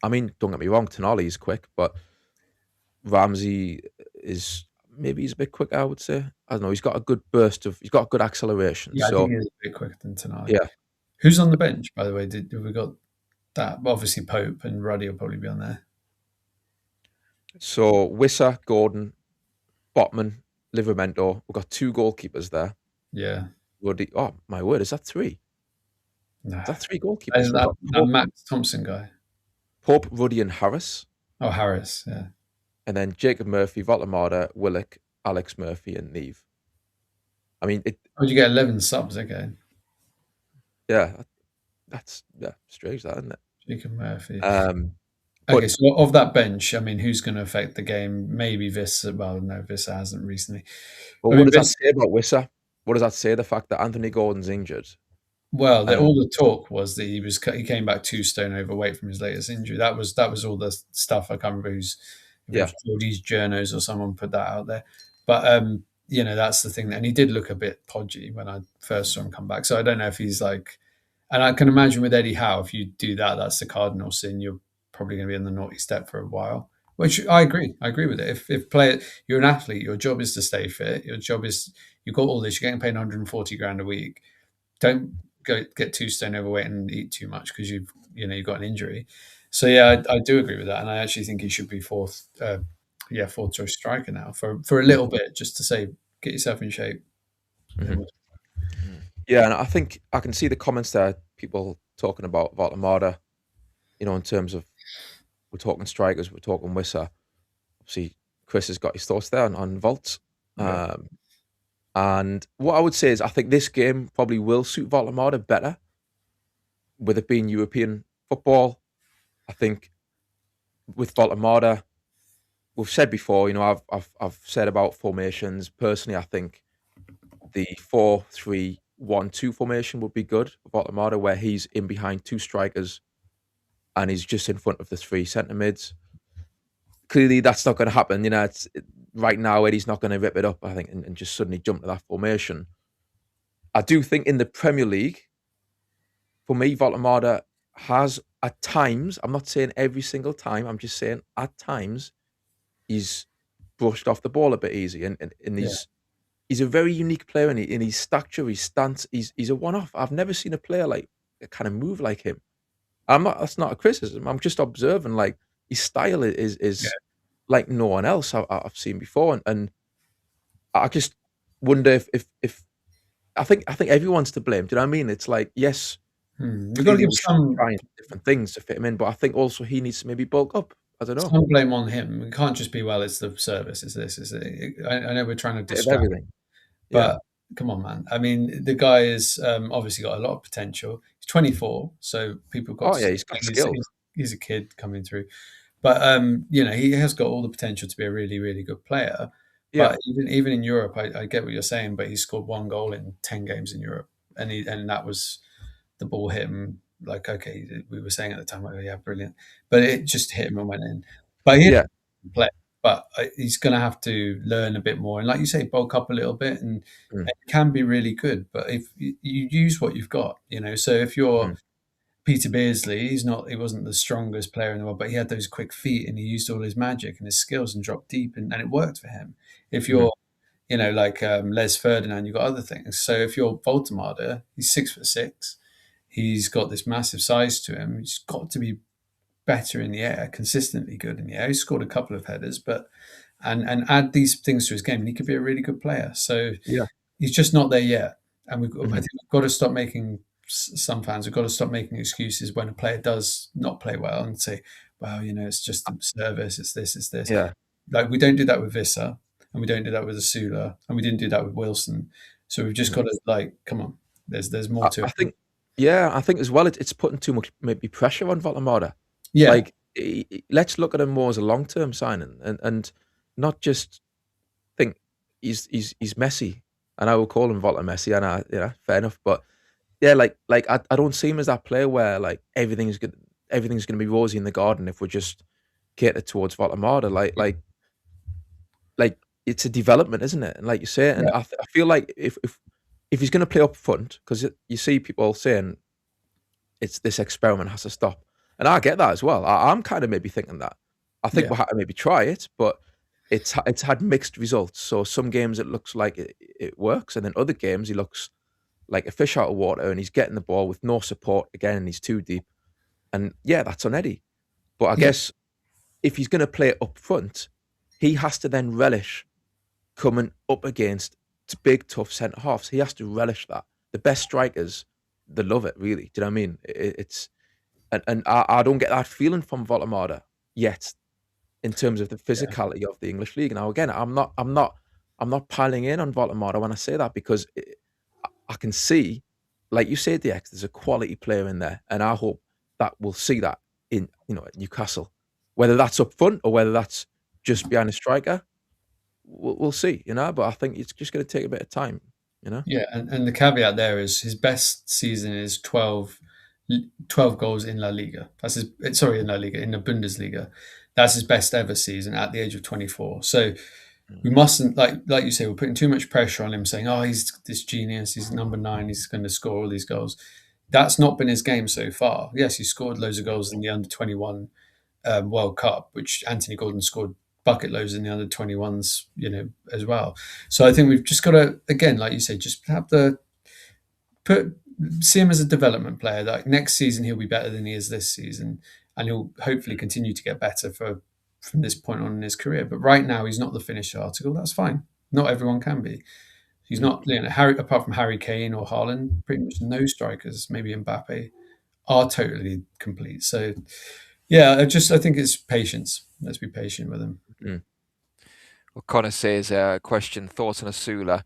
I mean, don't get me wrong, Tonali is quick, but Ramsey is maybe he's a bit quicker, I would say. I don't know. He's got a good acceleration. Yeah, I So think he's a bit quicker than Tonali. yeah, Who's on the bench, by the way? Did we got that? Well, obviously, Pope and Ruddy will probably be on there. So Wissa, Gordon, Botman, Livramento. We've got 2 goalkeepers there. Yeah. Ruddy. Oh my word, is that 3? No. Is that 3 goalkeepers? And We've got that Max Thompson guy. Pope, Ruddy, and Harris, Oh, Harris. Yeah. and then Jacob Murphy, Voltemada, Willock, Alex Murphy, and Neve. I mean, Oh, you get 11 subs. Okay. that's strange, that, isn't it? Jacob Murphy. But Okay, so of that bench, I mean, who's going to affect the game? Maybe Vissa. Well, no, Vissa hasn't recently. but I what mean, does that Vissa, say about Wissa? What does that say? The fact that Anthony Gordon's injured. well, And all the talk was that he came back 2 stone overweight from his latest injury. That was all the stuff. I can't remember if it was Geordie's journos or someone put that out there. But you know, that's the thing. And he did look a bit podgy when I first saw him come back. So I don't know if he's like. And I can imagine with Eddie Howe, if you do that, that's the cardinal sin. You're probably going to be in the naughty step for a while. Which I agree. I agree with it. You're an athlete, your job is to stay fit. Your job is you've got all this. You're getting paid 140 grand a week. Don't go get 2 stone overweight and eat too much because you've got an injury. So yeah, I do agree with that, and I actually think he should be fourth choice striker now for a little bit, just to say get yourself in shape. Mhm. Yeah, and I think I can see the comments there. People talking about Voltemada, in terms of we're talking strikers, we're talking Wissa. Obviously, Chris has got his thoughts there on Volt. Yeah. And what I would say is I think this game probably will suit Voltemada better, with it being European football. I think with Voltemada, we've said before, I've said about formations. Personally, I think the 4-3-1-2 formation would be good for Voltemada, where he's in behind 2 strikers and he's just in front of the 3 centre mids. Clearly, that's not going to happen. Right now, Eddie's not going to rip it up, I think, and just suddenly jump to that formation. I do think in the Premier League, for me, Voltemada has at times, I'm not saying every single time, I'm just saying at times, he's brushed off the ball a bit easy. And he's a very unique player in his stature, his stance. He's a one-off. I've never seen a player kind of move like him. That's not a criticism. I'm just observing, like, his style is like no one else I've seen before. And I just wonder if I think everyone's to blame. Do you know what I mean? It's like, yes, We've got to clearly give we should some try different things to fit him in, but I think also he needs to maybe bulk up. I don't know. some blame on him. We can't just be, well, it's the service, it's this, it's it. I know we're trying to Bit of distract, everything. but come on, man. I mean, the guy is obviously got a lot of potential. He's 24, so people got. Oh yeah, he's got skills. He's a kid coming through, but he has got all the potential to be a really, really good player. Yeah. But even in Europe, I get what you're saying. But he scored 1 goal in 10 games in Europe, and that was the ball hit him. Like, okay, we were saying at the time, like, oh, yeah, brilliant, but it just hit him and went in. But he play. But he's going to have to learn a bit more, and like you say, bulk up a little bit, and it can be really good. But if you use what you've got, so if you're Peter Beardsley, he wasn't the strongest player in the world, but he had those quick feet, and he used all his magic and his skills and dropped deep, and it worked for him. If you're, like Les Ferdinand, you've got other things. So if you're Voltemada, he's 6'6". He's got this massive size to him. He's got to be better in the air, consistently good in the air. He scored a couple of headers, but and add these things to his game, and he could be a really good player. So he's just not there yet. And I think we've got to stop making, some fans have got to stop making excuses when a player does not play well and say, well, it's just the service, it's this, it's this. Yeah. Like, we don't do that with Vissa, and we don't do that with Asula, and we didn't do that with Wilson. So we've just got to, come on, there's more to it. I think as well, it's putting too much maybe pressure on Voltemada. Yeah. Like, let's look at him more as a long-term signing and not just think he's Messi, and I will call him Volta Messi, and fair enough. But yeah, I don't see him as that player where like everything's going to be rosy in the garden if we're just catered towards Voltemada. Like it's a development, isn't it? And like you say, and I feel like if he's going to play up front, because you see people saying it's this experiment has to stop. And I get that as well. I'm kind of maybe thinking that. I think we'll have to maybe try it, but it's had mixed results. So some games it looks like it works, and then other games he looks like a fish out of water, and he's getting the ball with no support again, and he's too deep. And yeah, that's on Eddie. But I Yeah. guess if he's going to play up front, he has to then relish coming up against big, tough centre halves. He has to relish that. The best strikers, they love it, really. Do you know what I mean? It's and I don't get that feeling from Volamada yet in terms of the physicality of the English league. Now, again, I'm not piling in on Volamada when I say that, because I can see, like you said, DX, there's a quality player in there, and I hope that we'll see that in at Newcastle, whether that's up front or whether that's just behind a striker. We'll see, But I think it's just going to take a bit of time, Yeah, and the caveat there is his best season is 12 goals in La Liga. That's in La Liga, in the Bundesliga. That's his best ever season at the age of 24. So we mustn't, like you say, we're putting too much pressure on him, saying, "Oh, he's this genius. He's number 9. He's going to score all these goals." That's not been his game so far. Yes, he scored loads of goals in the under-21 World Cup, which Anthony Gordon scored bucket loads in the under-21s, as well. So I think we've just got to, again, like you say, just have to see him as a development player. Like next season, he'll be better than he is this season, and he'll hopefully continue to get better from this point on in his career. But right now, he's not the finished article. That's fine. Not everyone can be. He's not, apart from Harry Kane or Haaland, pretty much no strikers, maybe Mbappe, are totally complete. So, yeah, I think it's patience. Let's be patient with him. Well, Connor says, thoughts on Asula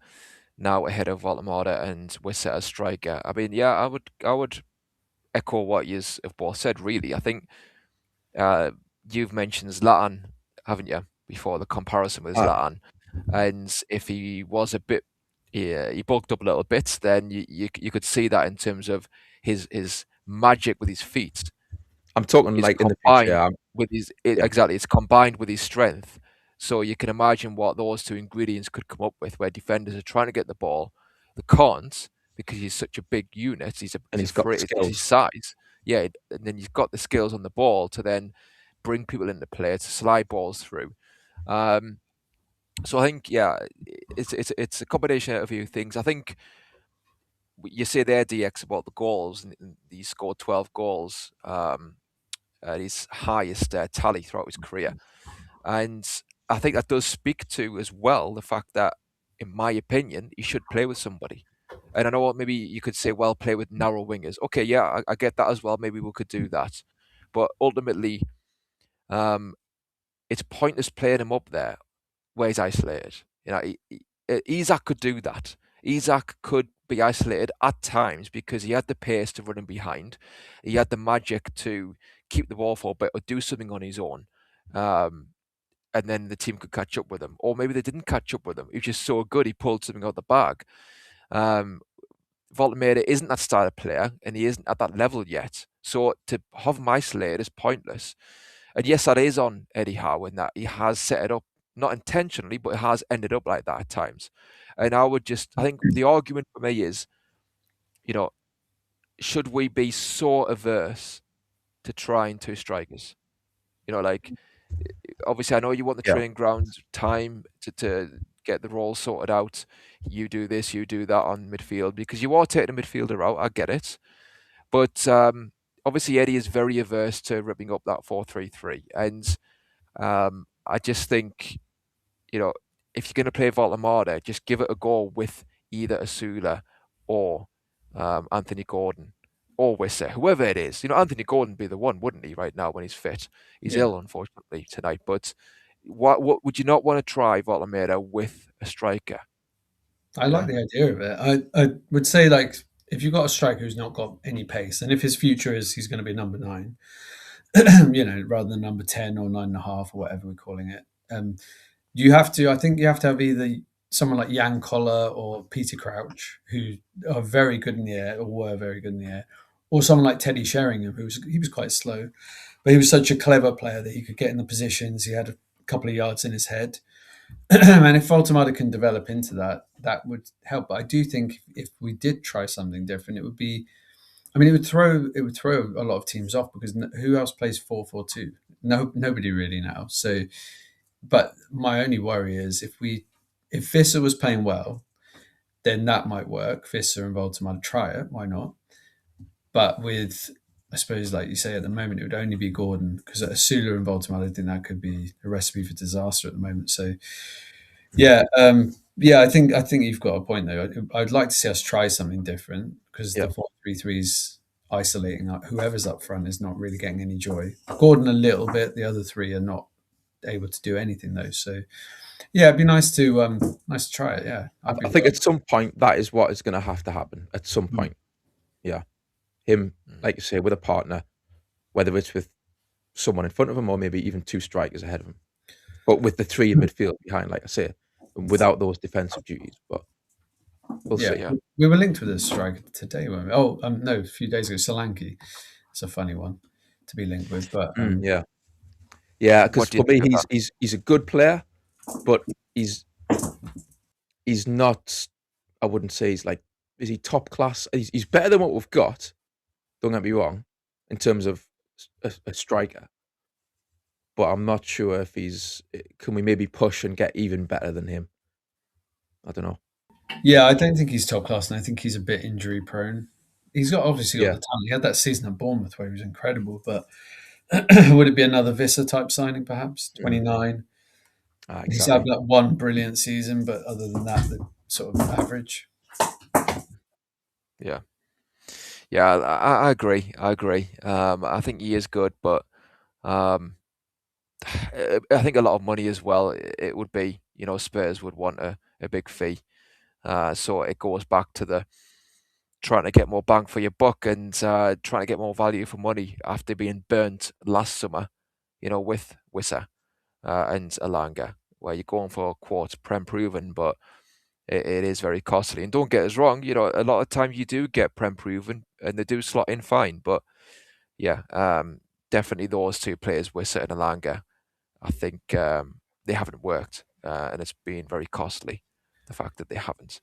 now ahead of Volamada and Wissa as striker. I mean, yeah, I would echo what you've both said, really. I think you've mentioned Zlatan, haven't you, before, the comparison with Zlatan. And if he was a bit, he bulked up a little bit, then you could see that in terms of his magic with his feet. I'm talking like in the future. Exactly, it's combined with his strength. So you can imagine what those two ingredients could come up with, where defenders are trying to get the ball, they can't, because he's such a big unit. He's got the skills. His size. Yeah, and then he's got the skills on the ball to then bring people into play, to slide balls through. So I think, yeah, it's a combination of a few things. I think you say there, DX, about the goals, and he scored 12 goals at his highest tally throughout his career. And I think that does speak to, as well, the fact that, in my opinion, he should play with somebody. And I know maybe you could say, well, play with narrow wingers. Okay, yeah, I get that as well. Maybe we could do that. But ultimately, it's pointless playing him up there where he's isolated. Isak could do that. Isak could be isolated at times because he had the pace to run him behind. He had the magic to keep the ball for a bit or do something on his own. And then the team could catch up with him. Or maybe they didn't catch up with him. He was just so good, he pulled something out of the bag. Voltameda isn't that style of player, and he isn't at that level yet. So to have him isolated is pointless. And yes, that is on Eddie Howe, in that he has set it up, not intentionally, but it has ended up like that at times. And I think the argument for me is, should we be so averse to trying two strikers? Obviously, I know you want the training ground time to get the role sorted out. You do this, you do that on midfield, because you are taking a midfielder out. I get it. But obviously, Eddie is very averse to ripping up that 4-3-3. And I just think, if you're going to play Volamada, just give it a go with either Asula or Anthony Gordon or Wissa, whoever it is. Anthony Gordon would be the one, wouldn't he, right now when he's fit? He's ill, unfortunately, tonight. But what would you not want to try Volamada with a striker? I like the idea of it. I would say, like, if you've got a striker who's not got any pace, and if his future is he's going to be number 9, rather than number 10 or 9.5 or whatever we're calling it, I think you have to have either someone like Jan Koller or Peter Crouch, who are very good in the air, or were very good in the air, or someone like Teddy Sheringham, he was quite slow, but he was such a clever player that he could get in the positions. He had a couple of yards in his head. And if Voltamada can develop into that, that would help. But I do think if we did try something different, it would be, it would throw a lot of teams off, because who else plays 4-4-2? Nobody really now. So, but my only worry is if Visser was playing well, then that might work. Vista and Voltemade, try it. Why not? But with, I suppose, like you say, at the moment, it would only be Gordon, because at Asula and Voltemade, I think that could be a recipe for disaster at the moment. So, yeah, I think you've got a point though. I'd like to see us try something different, because Yeah. the 4-3-3 is isolating. Whoever's up front is not really getting any joy. Gordon a little bit. The other three are not able to do anything though. So, yeah, it'd be nice to try it. Yeah, I think at some point that is what is going to have to happen. At some point, yeah, him, like you say, with a partner, whether it's with someone in front of him or maybe even two strikers ahead of him, but with the three in midfield behind, like I say, without those defensive duties. But we'll see. Yeah. We were linked with a striker today, weren't we? Oh, no, a few days ago, Solanke. It's a funny one to be linked with, but Yeah, because What do you for me, think of he's a good player, but he's not. I wouldn't say he's like. Is he top class? He's better than what we've got. Don't get me wrong, in terms of a striker. But I'm not sure if can we maybe push and get even better than him? I don't know. yeah, I don't think he's top class, and I think he's a bit injury prone. He's obviously got the talent. He had that season at Bournemouth where he was incredible, but would it be another Vissa type signing, perhaps? 29. Exactly. He's had that one brilliant season, but other than that, the sort of average. Yeah. Yeah, I agree. I think he is good, but I think a lot of money as well. It would be, Spurs would want a big fee. So it goes back to the trying to get more bang for your buck and trying to get more value for money after being burnt last summer, with Wissa and Alanga, where you're going for a quote Prem proven, but it is very costly. And don't get us wrong, a lot of times you do get Prem proven and they do slot in fine, but yeah, definitely those two players, Wissa and Alanga, I think they haven't worked, and it's been very costly, the fact that they haven't.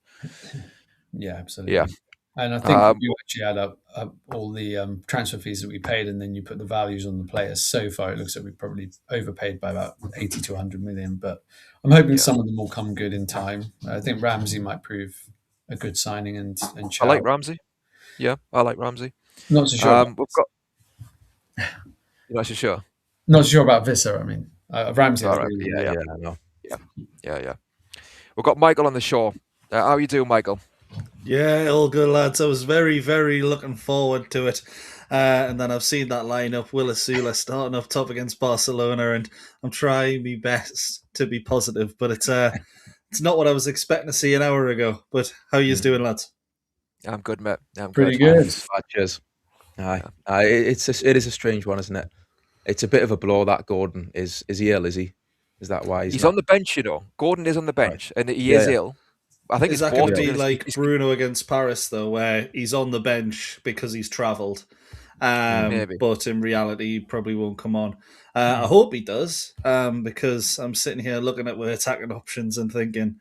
Yeah, absolutely. Yeah. And I think if you actually add up all the transfer fees that we paid, and then you put the values on the players, so far it looks like we've probably overpaid by about 80 to 100 million. But I'm hoping some of them will come good in time. I think Ramsey might prove a good signing, and I like Ramsey. Yeah, I like Ramsey. Not so sure. We've got. You're not so sure. Not sure about Vissa. I mean, Ramsey. All right. Yeah, I know. Yeah. We've got Michael on the show. How are you doing, Michael? Yeah, all good, lads. I was very, very looking forward to it. And then I've seen that lineup, Will Asula starting up top against Barcelona, and I'm trying my best to be positive, but it's not what I was expecting to see an hour ago. But how are you doing, lads? I'm good, mate. I'm pretty good. Cheers. It is a strange one, isn't it? It's a bit of a blow that Gordon is he ill? Is he? Is that why he's on the bench? Gordon is on the bench, and he is ill. I think is that going to be like Bruno against Paris, though, where he's on the bench because he's travelled? But in reality, he probably won't come on. I hope he does, because I'm sitting here looking at my attacking options and thinking,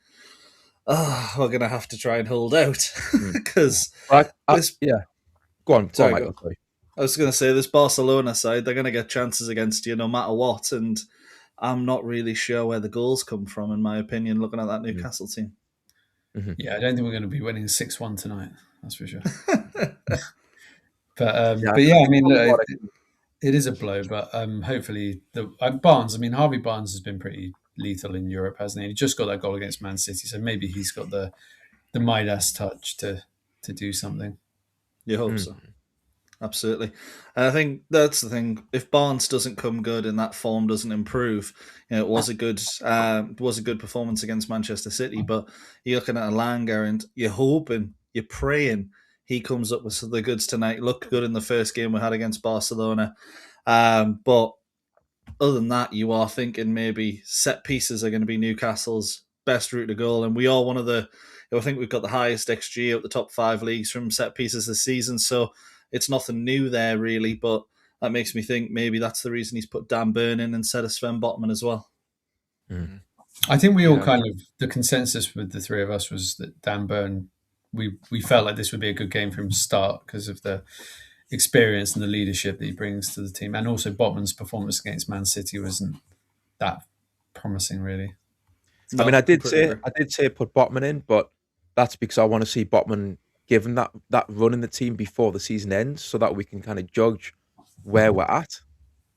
we're going to have to try and hold out. Because Go on, Michael. Sorry. I was going to say, this Barcelona side, they're going to get chances against you no matter what, and I'm not really sure where the goals come from, in my opinion, looking at that Newcastle team. Mm-hmm. Yeah, I don't think we're going to be winning 6-1 tonight. That's for sure. But yeah, I mean, look, it is a blow. But hopefully, Barnes. I mean, Harvey Barnes has been pretty lethal in Europe, hasn't he? He just got that goal against Man City, so maybe he's got the Midas touch to do something. You hope so. Absolutely. And I think that's the thing. If Barnes doesn't come good and that form doesn't improve, it was a good performance against Manchester City, but you're looking at Alanga and you're hoping, you're praying he comes up with the goods tonight. Looked good in the first game we had against Barcelona. But other than that, you are thinking maybe set pieces are going to be Newcastle's best route to goal. And we are I think we've got the highest XG at the top 5 leagues from set pieces this season. So it's nothing new there, really, but that makes me think maybe that's the reason he's put Dan Burn in instead of Sven Botman as well. Mm. I think we all the consensus with the three of us was that Dan Burn, we felt like this would be a good game for him to start because of the experience and the leadership that he brings to the team. And also Botman's performance against Man City wasn't that promising, really. No, I mean, I did say put Botman in, but that's because I want to see Botman given that run in the team before the season ends, so that we can kind of judge where we're at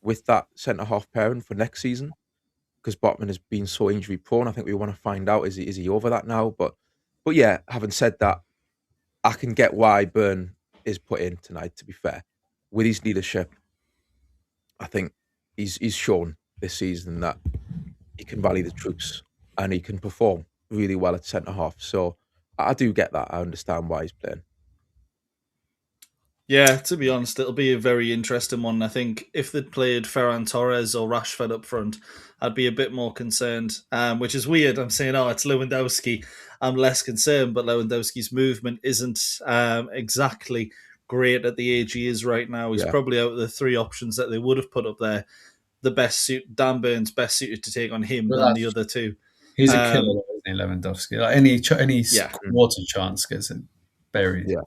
with that centre half pairing for next season. Because Botman has been so injury prone, I think we want to find out, is he over that now? But yeah, having said that, I can get why Byrne is put in tonight. To be fair, with his leadership, I think he's shown this season that he can rally the troops and he can perform really well at centre half. So I do get that. I understand why he's playing. Yeah, to be honest, it'll be a very interesting one. I think if they'd played Ferran Torres or Rashford up front, I'd be a bit more concerned, which is weird. I'm saying, it's Lewandowski. I'm less concerned, but Lewandowski's movement isn't exactly great at the age he is right now. He's probably out of the three options that they would have put up there. The best suit, Dan Burns, best suited to take on him than the other two. He's a killer, isn't he, Lewandowski? Like any water chance gets it buried. Yeah.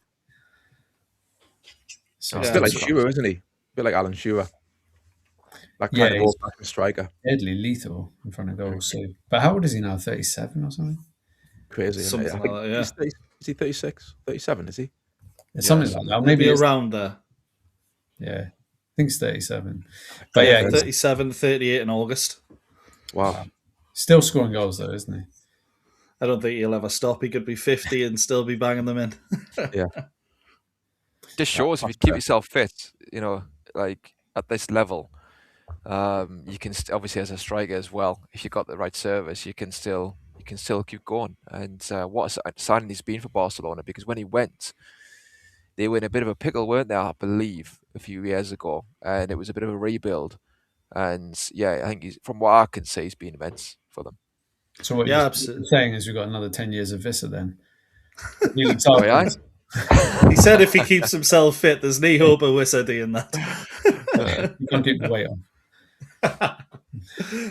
So It's a bit like Shearer, isn't he? A bit like Alan Shearer. That kind of old-fashioned striker. Deadly lethal in front of goal. So, but how old is he now? 37 or something? Crazy, isn't it? Something like that, yeah. Is he 36? 37, is he? It's something like that. Maybe around there. Yeah. I think it's 37. But yeah. 37, 38 in August. Wow. Still scoring goals though, isn't he? I don't think he'll ever stop. He could be 50 and still be banging them in. Yeah. Just shows if you keep yourself fit, like at this level, you can obviously as a striker as well. If you've got the right service, you can still keep going. And what a signing he's been for Barcelona, because when he went, they were in a bit of a pickle, weren't they? I believe a few years ago, and it was a bit of a rebuild. And yeah, I think from what I can see, he's been immense for them. So what you're saying is we've got another 10 years of Vissa then. Really He said if he keeps himself fit, there's no hope of Wissady in that. You can't keep the weight on.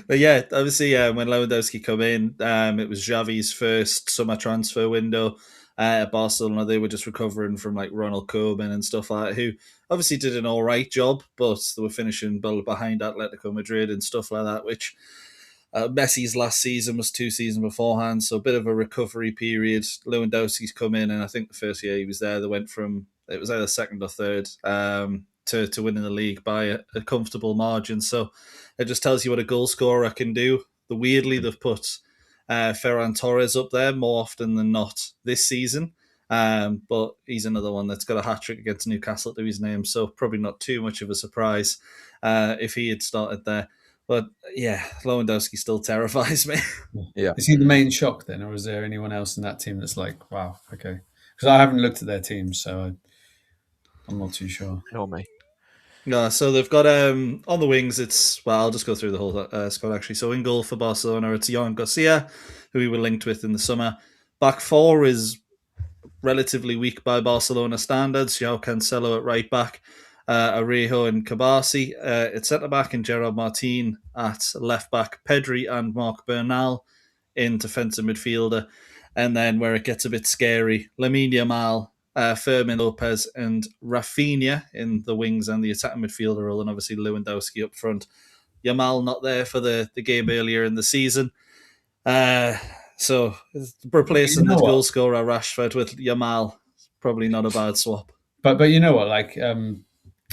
But yeah, obviously, when Lewandowski come in, it was Xavi's first summer transfer window at Barcelona. They were just recovering from like Ronald Koeman and stuff like that, who obviously did an all right job, but they were finishing behind Atletico Madrid and stuff like that, which Messi's last season was 2 seasons beforehand, so a bit of a recovery period. Lewandowski's come in, and I think the first year he was there, they went from, it was either second or third, to winning the league by a comfortable margin. So it just tells you what a goal scorer can do. Weirdly, they've put Ferran Torres up there more often than not this season, but he's another one that's got a hat-trick against Newcastle to his name, so probably not too much of a surprise if he had started there. But yeah, Lewandowski still terrifies me. Yeah. Is he the main shock then, or is there anyone else in that team that's like, wow, okay? Because I haven't looked at their teams, so I'm not too sure. No, mate. No, so they've got on the wings. I'll just go through the whole squad actually. So in goal for Barcelona, it's Jon Garcia, who we were linked with in the summer. Back four is relatively weak by Barcelona standards. João Cancelo at right back. Arejo and Kabasi at centre-back, and Gerard Martin at left-back, Pedri and Marc Bernal in defensive midfielder. And then where it gets a bit scary, Lamine Yamal, Fermin Lopez and Rafinha in the wings and the attacking midfielder role, and obviously Lewandowski up front. Yamal not there for the game earlier in the season. So replacing the goal scorer Rashford with Yamal, probably not a bad swap. But you know what, like...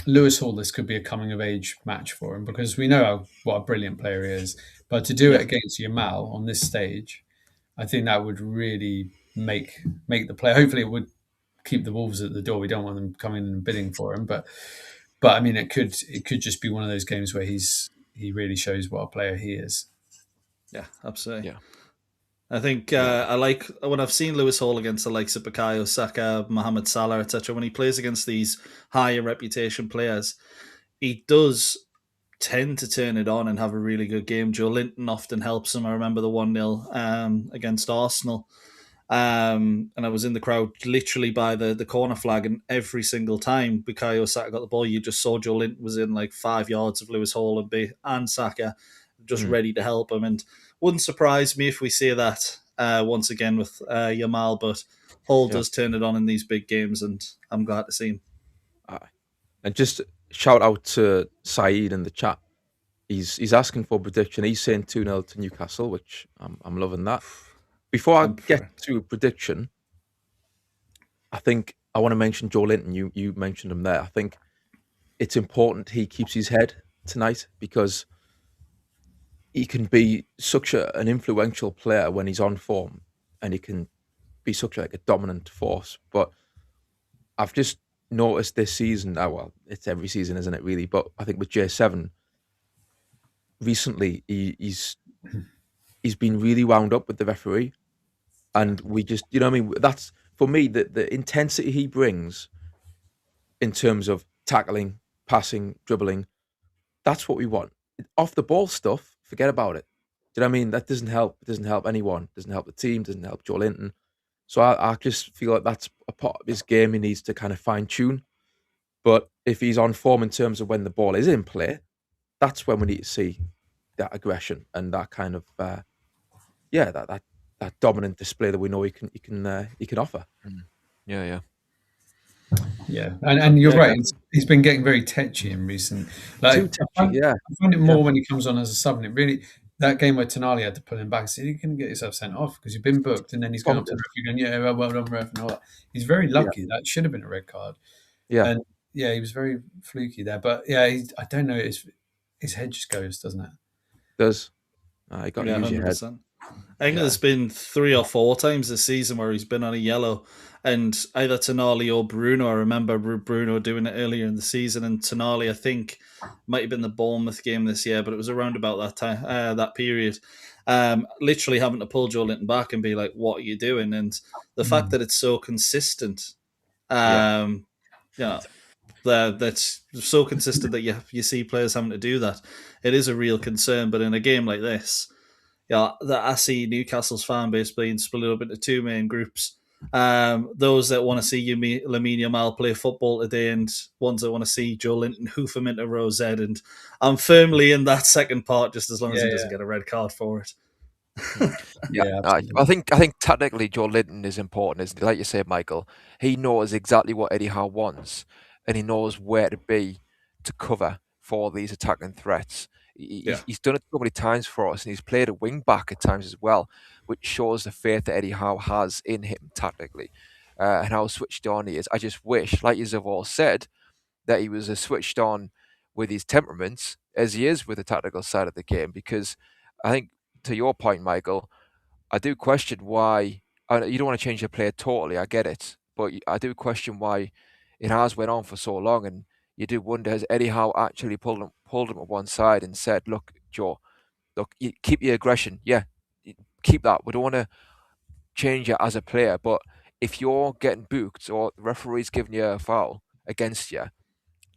Lewis Hall, this could be a coming of age match for him, because we know what a brilliant player he is. But to do it against Yamal on this stage, I think that would really make the play. Hopefully, it would keep the Wolves at the door. We don't want them coming and bidding for him, but I mean, it could just be one of those games where he really shows what a player he is. Yeah, absolutely. Yeah. I think I like when I've seen Lewis Hall against the likes of Bukayo Saka, Mohamed Salah, etc. When he plays against these higher reputation players, he does tend to turn it on and have a really good game. Joe Linton often helps him. I remember the 1-0 against Arsenal. And I was in the crowd literally by the corner flag, and every single time Bukayo Saka got the ball, you just saw Joe Linton was in like 5 yards of Lewis Hall and Saka just ready to help him. And wouldn't surprise me if we see that once again with Yamal, but Hall does turn it on in these big games, and I'm glad to see him. And just shout out to Saeed in the chat. He's asking for a prediction. He's saying 2-0 to Newcastle, which I'm loving that. Before I get to a prediction, I think I want to mention Joe Linton. You mentioned him there. I think it's important he keeps his head tonight because he can be such an influential player when he's on form, and he can be such a dominant force. But I've just noticed this season. Oh well, it's every season, isn't it? Really, but I think with J7 recently, he's been really wound up with the referee, and we just, you know what I mean. That's for me the intensity he brings in terms of tackling, passing, dribbling. That's what we want. Off the ball stuff, forget about it. Do you know what I mean? That doesn't help. It doesn't help anyone. It doesn't help the team. Doesn't help Joe Linton. So I just feel like that's a part of his game he needs to kind of fine tune. But if he's on form in terms of when the ball is in play, that's when we need to see that aggression and that kind of that dominant display that we know he can offer. Yeah, yeah. Yeah, and you're Yeah, right. He's been getting very tetchy in recent. Too touchy, yeah. I find it more when he comes on as a sub. And it really, that game where Tonali had to pull him back, I said, you can get yourself sent off because you've been booked, and then he's going up to the referee going, "Yeah, well done, ref," and all that. He's very lucky. That should have been a red card. Yeah, and yeah, he was very fluky there. But yeah, I don't know. His head just goes, doesn't it? Does you got to use your head. 100%. I think there's been 3 or 4 times this season where he's been on a yellow, and either Tonali or Bruno. I remember Bruno doing it earlier in the season, and Tonali, I think, might have been the Bournemouth game this year, but it was around about that time, that period. Literally having to pull Joe Linton back and be like, "What are you doing?" And the fact that it's so consistent, that's so consistent that you see players having to do that. It is a real concern, but in a game like this. Yeah, that I see Newcastle's fan base being split up into 2 main groups. Those that want to see Lamine Yamal play football today, and ones that want to see Joe Linton hoof him into row Z. And I'm firmly in that second part, just as long as he doesn't get a red card for it. I think tactically Joe Linton is important, isn't he? Like you said, Michael, he knows exactly what Eddie Howe wants, and he knows where to be to cover for these attacking threats. He's done it so many times for us, and he's played a wing back at times as well, which shows the faith that Eddie Howe has in him tactically, and how switched on he is. I just wish, like you have all said, that he was as switched on with his temperaments as he is with the tactical side of the game, because I think, to your point, Michael, I do question why. You don't want to change the player totally, I get it, but I do question why it has went on for so long, and you do wonder, has Eddie Howe actually pulled him at one side and said, "Look, Joe, look, you keep your aggression, keep that. We don't want to change it as a player, but if you're getting booked or the referee's giving you a foul against you,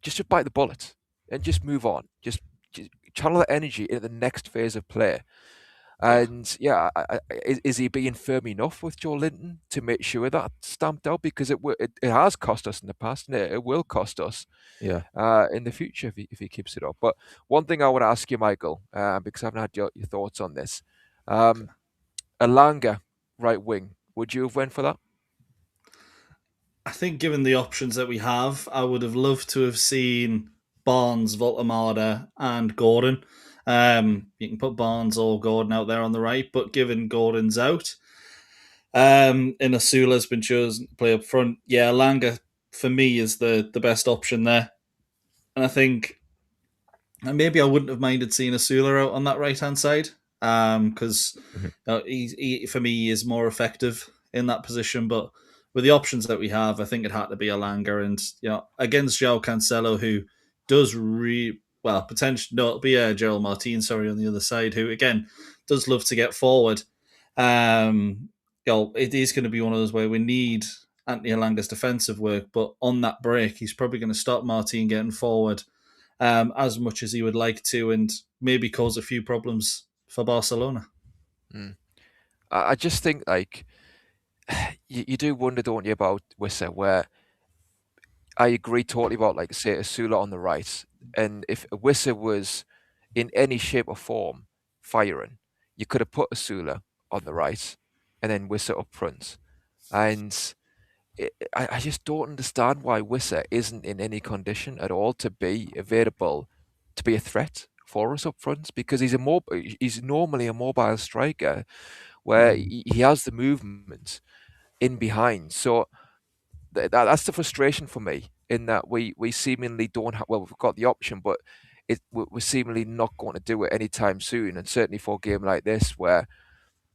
just bite the bullet and just move on. Just channel that energy into the next phase of play." And is he being firm enough with Joe Linton to make sure that's stamped out? Because it has cost us in the past, and it will cost us in the future if he keeps it up. But one thing I want to ask you, Michael, because I haven't had your thoughts on this. Elanga, right wing, would you have went for that? I think given the options that we have, I would have loved to have seen Barnes, Voltamada, and Gordon. You can put Barnes or Gordon out there on the right, but given Gordon's out, and Asula's been chosen to play up front, Elanga for me is the best option there. And I think maybe I wouldn't have minded seeing Asula out on that right hand side, because he for me he is more effective in that position. But with the options that we have, I think it had to be Elanga, and against João Cancelo, who does potentially not be Gerald Martin, on the other side, who again does love to get forward. It is going to be one of those where we need Anthony Elanga's defensive work, but on that break, he's probably going to stop Martin getting forward as much as he would like to, and maybe cause a few problems for Barcelona. I just think, like, you do wonder, don't you, about Wissa, where I agree totally about, like, say, Asula on the right, and if Wissa was in any shape or form firing, you could have put Asula on the right and then Wissa up front. And I just don't understand why Wissa isn't in any condition at all to be available, to be a threat for us up front, because he's normally a mobile striker where he has the movement in behind. So that's the frustration for me, in that we seemingly don't have. Well, we've got the option, but we're seemingly not going to do it anytime soon. And certainly for a game like this, where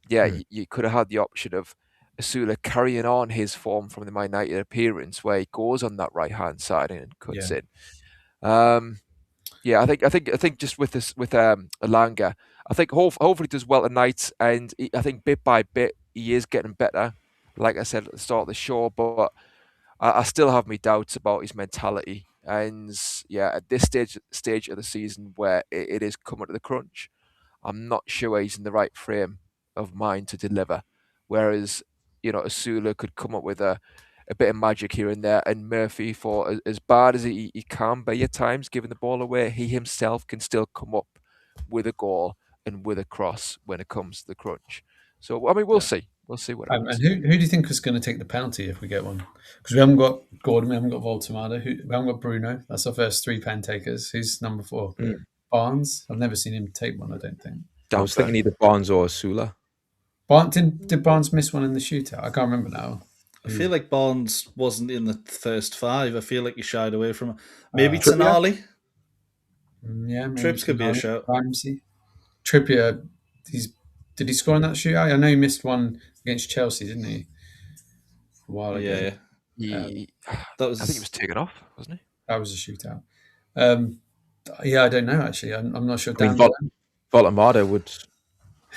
you could have had the option of Asula carrying on his form from the Man United appearance, where he goes on that right hand side and cuts in. I think just with this, with Elanga, I think hopefully he does well tonight, and I think bit by bit he is getting better. Like I said at the start of the show, but I still have my doubts about his mentality. And at this stage of the season, where it is coming to the crunch, I'm not sure he's in the right frame of mind to deliver. Whereas, Asula could come up with a bit of magic here and there, and Murphy, for as bad as he can be at times, giving the ball away, he himself can still come up with a goal and with a cross when it comes to the crunch. So, I mean, we'll see. We'll see what happens. And who do you think is going to take the penalty if we get one? Because we haven't got Gordon, we haven't got Voltemada, we haven't got Bruno. That's our first 3 pen takers. Who's number 4? Barnes. I've never seen him take one, I don't think. I was thinking either Barnes or Asula. Did Barnes miss one in the shootout? I can't remember now. I feel like Barnes wasn't in the first 5. I feel like he shied away from it. Maybe Tonali. Yeah, maybe Trips could be a shout. Ramsey. Trippier, did he score in that shootout? I know he missed one against Chelsea, didn't he? A while ago. That was. I think he was taken off, wasn't he? That was a shootout. I don't know actually. I'm not sure. Voltemada would.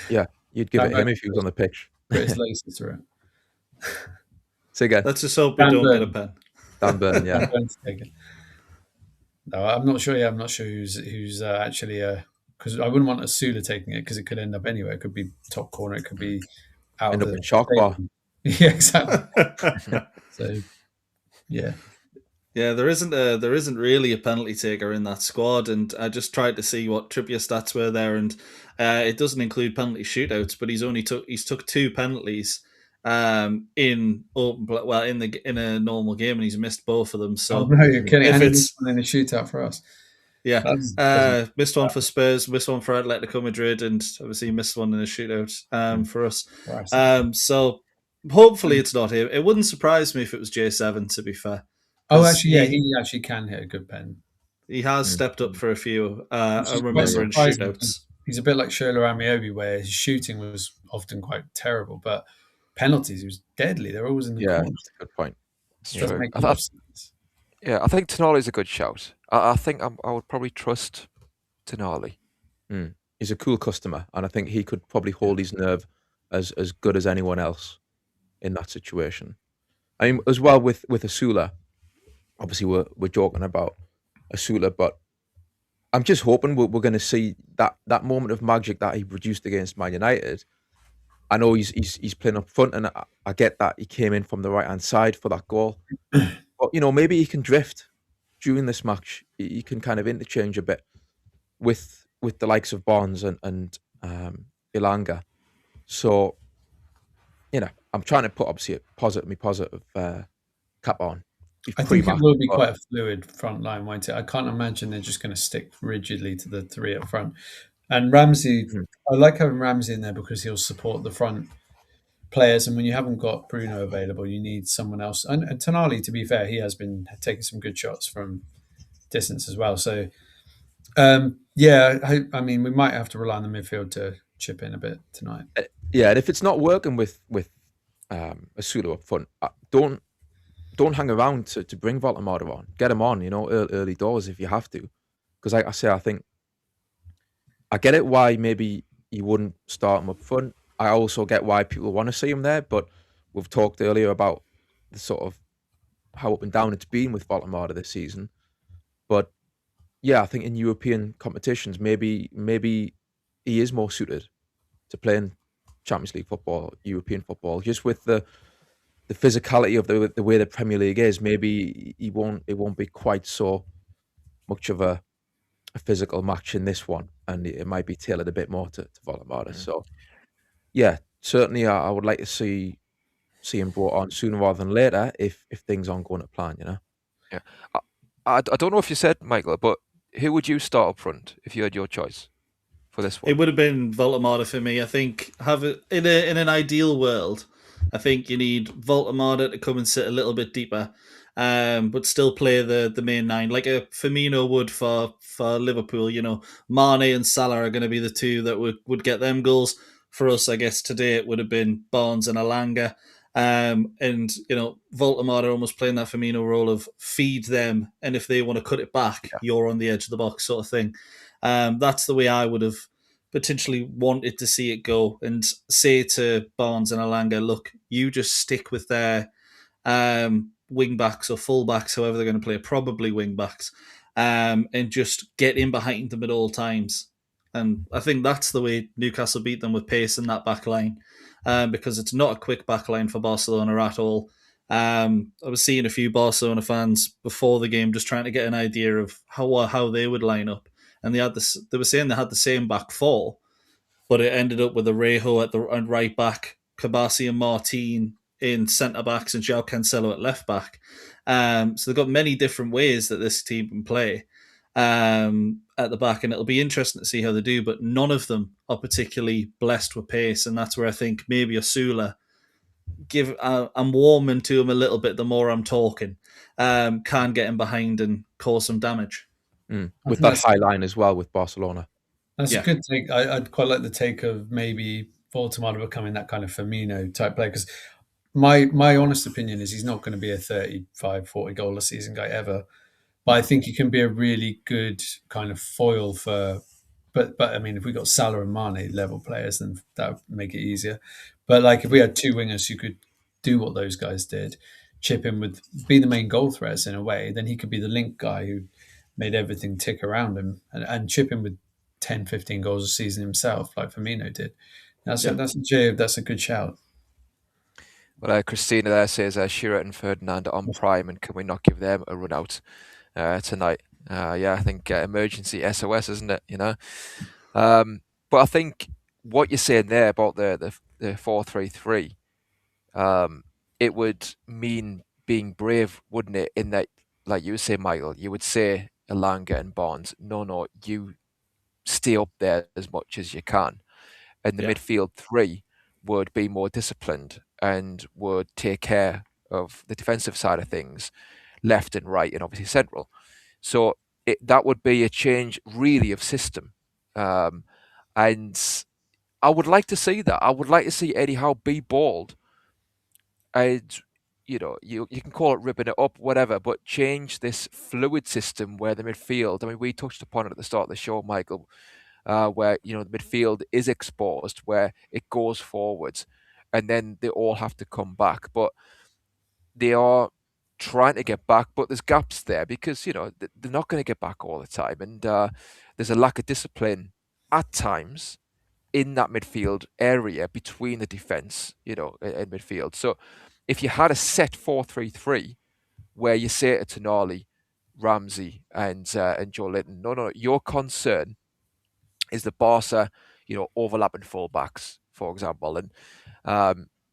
Yeah, you'd give it him if he was on the pitch. Put his laces through it. So again, let's just hope we don't get a pen. Dan Burn, yeah. No, I'm not sure. Yeah, I'm not sure who's actually because I wouldn't want Asula taking it, because it could end up anywhere. It could be top corner. It could be out end of up the in chalk bar. Yeah, exactly. So, yeah. Yeah, there isn't really a penalty taker in that squad, and I just tried to see what Trippier stats were there, and it doesn't include penalty shootouts, but he's took 2 penalties in a normal game, and he's missed both of them. So no, you're kidding. If and it's in a shootout for us. Yeah, missed one for Spurs, missed one for Atletico Madrid, and obviously missed one in a shootout for us. So hopefully it's not him. It wouldn't surprise me if it was J7, to be fair. Oh, actually, yeah, he actually can hit a good pen. He has stepped up for a few. I remember in shootouts. He's a bit like Shola Amiobi, where his shooting was often quite terrible, but penalties, he was deadly. They're always in the corner. That's a good point. I think Tonali is a good shout. I think I would probably trust Tonali. He's a cool customer, and I think he could probably hold his nerve as good as anyone else in that situation. I mean, as well with Asula, obviously we're joking about Asula, but I'm just hoping we're going to see that moment of magic that he produced against Man United. I know he's playing up front, and I get that he came in from the right hand side for that goal. But maybe he can drift during this match. He can kind of interchange a bit with the likes of Barnes and Elanga. So, I'm trying to put obviously a positive cap on. I think it will be quite a fluid front line, won't it? I can't imagine they're just going to stick rigidly to the 3 up front. And Ramsey, I like having Ramsey in there because he'll support the front players. And when you haven't got Bruno available, you need someone else. And Tonali, to be fair, he has been taking some good shots from distance as well. So, I mean, we might have to rely on the midfield to chip in a bit tonight. Yeah, and if it's not working with Asula up front, don't hang around to bring Voltemada on. Get him on, early doors if you have to. Because like I say, I think I get it why maybe you wouldn't start him up front. I also get why people want to see him there, but we've talked earlier about the sort of how up and down it's been with Voltemada this season. But yeah, I think in European competitions, maybe he is more suited to playing Champions League football, European football, just with the physicality of the way the Premier League is. Maybe it won't be quite so much of a physical match in this one, and it might be tailored a bit more to Voltemada. So yeah, certainly I would like to see him brought on sooner rather than later if things aren't going to plan. Yeah, I don't know if you said, Michael, but who would you start up front if you had your choice for this one? It would have been Voltemada for me. I think in an ideal world, I think you need Voltamada to come and sit a little bit deeper, but still play the main nine like a Firmino would for Liverpool. Mane and Salah are going to be the two that would get them goals. For us, I guess today it would have been Barnes and Alanga. And Voltamada almost playing that Firmino role of feed them, and if they want to cut it back, you're on the edge of the box sort of thing. That's the way I would have potentially wanted to see it go, and say to Barnes and Alanga, look, you just stick with their wing backs or full backs, however they're going to play, probably wing backs, and just get in behind them at all times. And I think that's the way Newcastle beat them, with pace in that back line, because it's not a quick back line for Barcelona at all. I was seeing a few Barcelona fans before the game just trying to get an idea of how they would line up, and they were saying they had the same back four, but it ended up with Arejo at right back, Kabasi and Martin in centre backs, and João Cancelo at left back. So they've got many different ways that this team can play at the back, and it'll be interesting to see how they do, but none of them are particularly blessed with pace, and that's where I think maybe Osula, I'm warming to him a little bit the more I'm talking, can get him behind and cause some damage. With that high line as well with Barcelona. That's a good take. I'd quite like the take of maybe Voltamada becoming that kind of Firmino type player, because my honest opinion is he's not going to be a 35, 40 goal a season guy ever. But I think he can be a really good kind of foil for. But I mean, if we got Salah and Mane level players, then that would make it easier. But like if we had two wingers who could do what those guys did, chip in with, be the main goal threats in a way, then he could be the link guy who made everything tick around him, and chip in with 10, 15 goals a season himself, like Firmino did. That's a good shout. Well, Christina there says Shearer and Ferdinand are on prime, and can we not give them a run out tonight? I think emergency SOS, isn't it? But I think what you're saying there about the 4-3-3, it would mean being brave, wouldn't it? In that, like you would say, Michael, you would say Alanga and Barnes, no, you stay up there as much as you can, and the midfield three would be more disciplined and would take care of the defensive side of things, left and right, and obviously central. So that would be a change really of system, and I would like to see that. I would like to see Eddie Howe be bold, and you can call it ripping it up, whatever, but change this fluid system where the midfield. I mean, we touched upon it at the start of the show, Michael, where the midfield is exposed, where it goes forwards, and then they all have to come back. But they are trying to get back, but there's gaps there because they're not going to get back all the time, and there's a lack of discipline at times in that midfield area between the defence, and midfield. So if you had a set 4-3-3 where you say to Tonali, Ramsey, and Joe Linton, no, your concern is the Barca, overlapping fullbacks, for example, and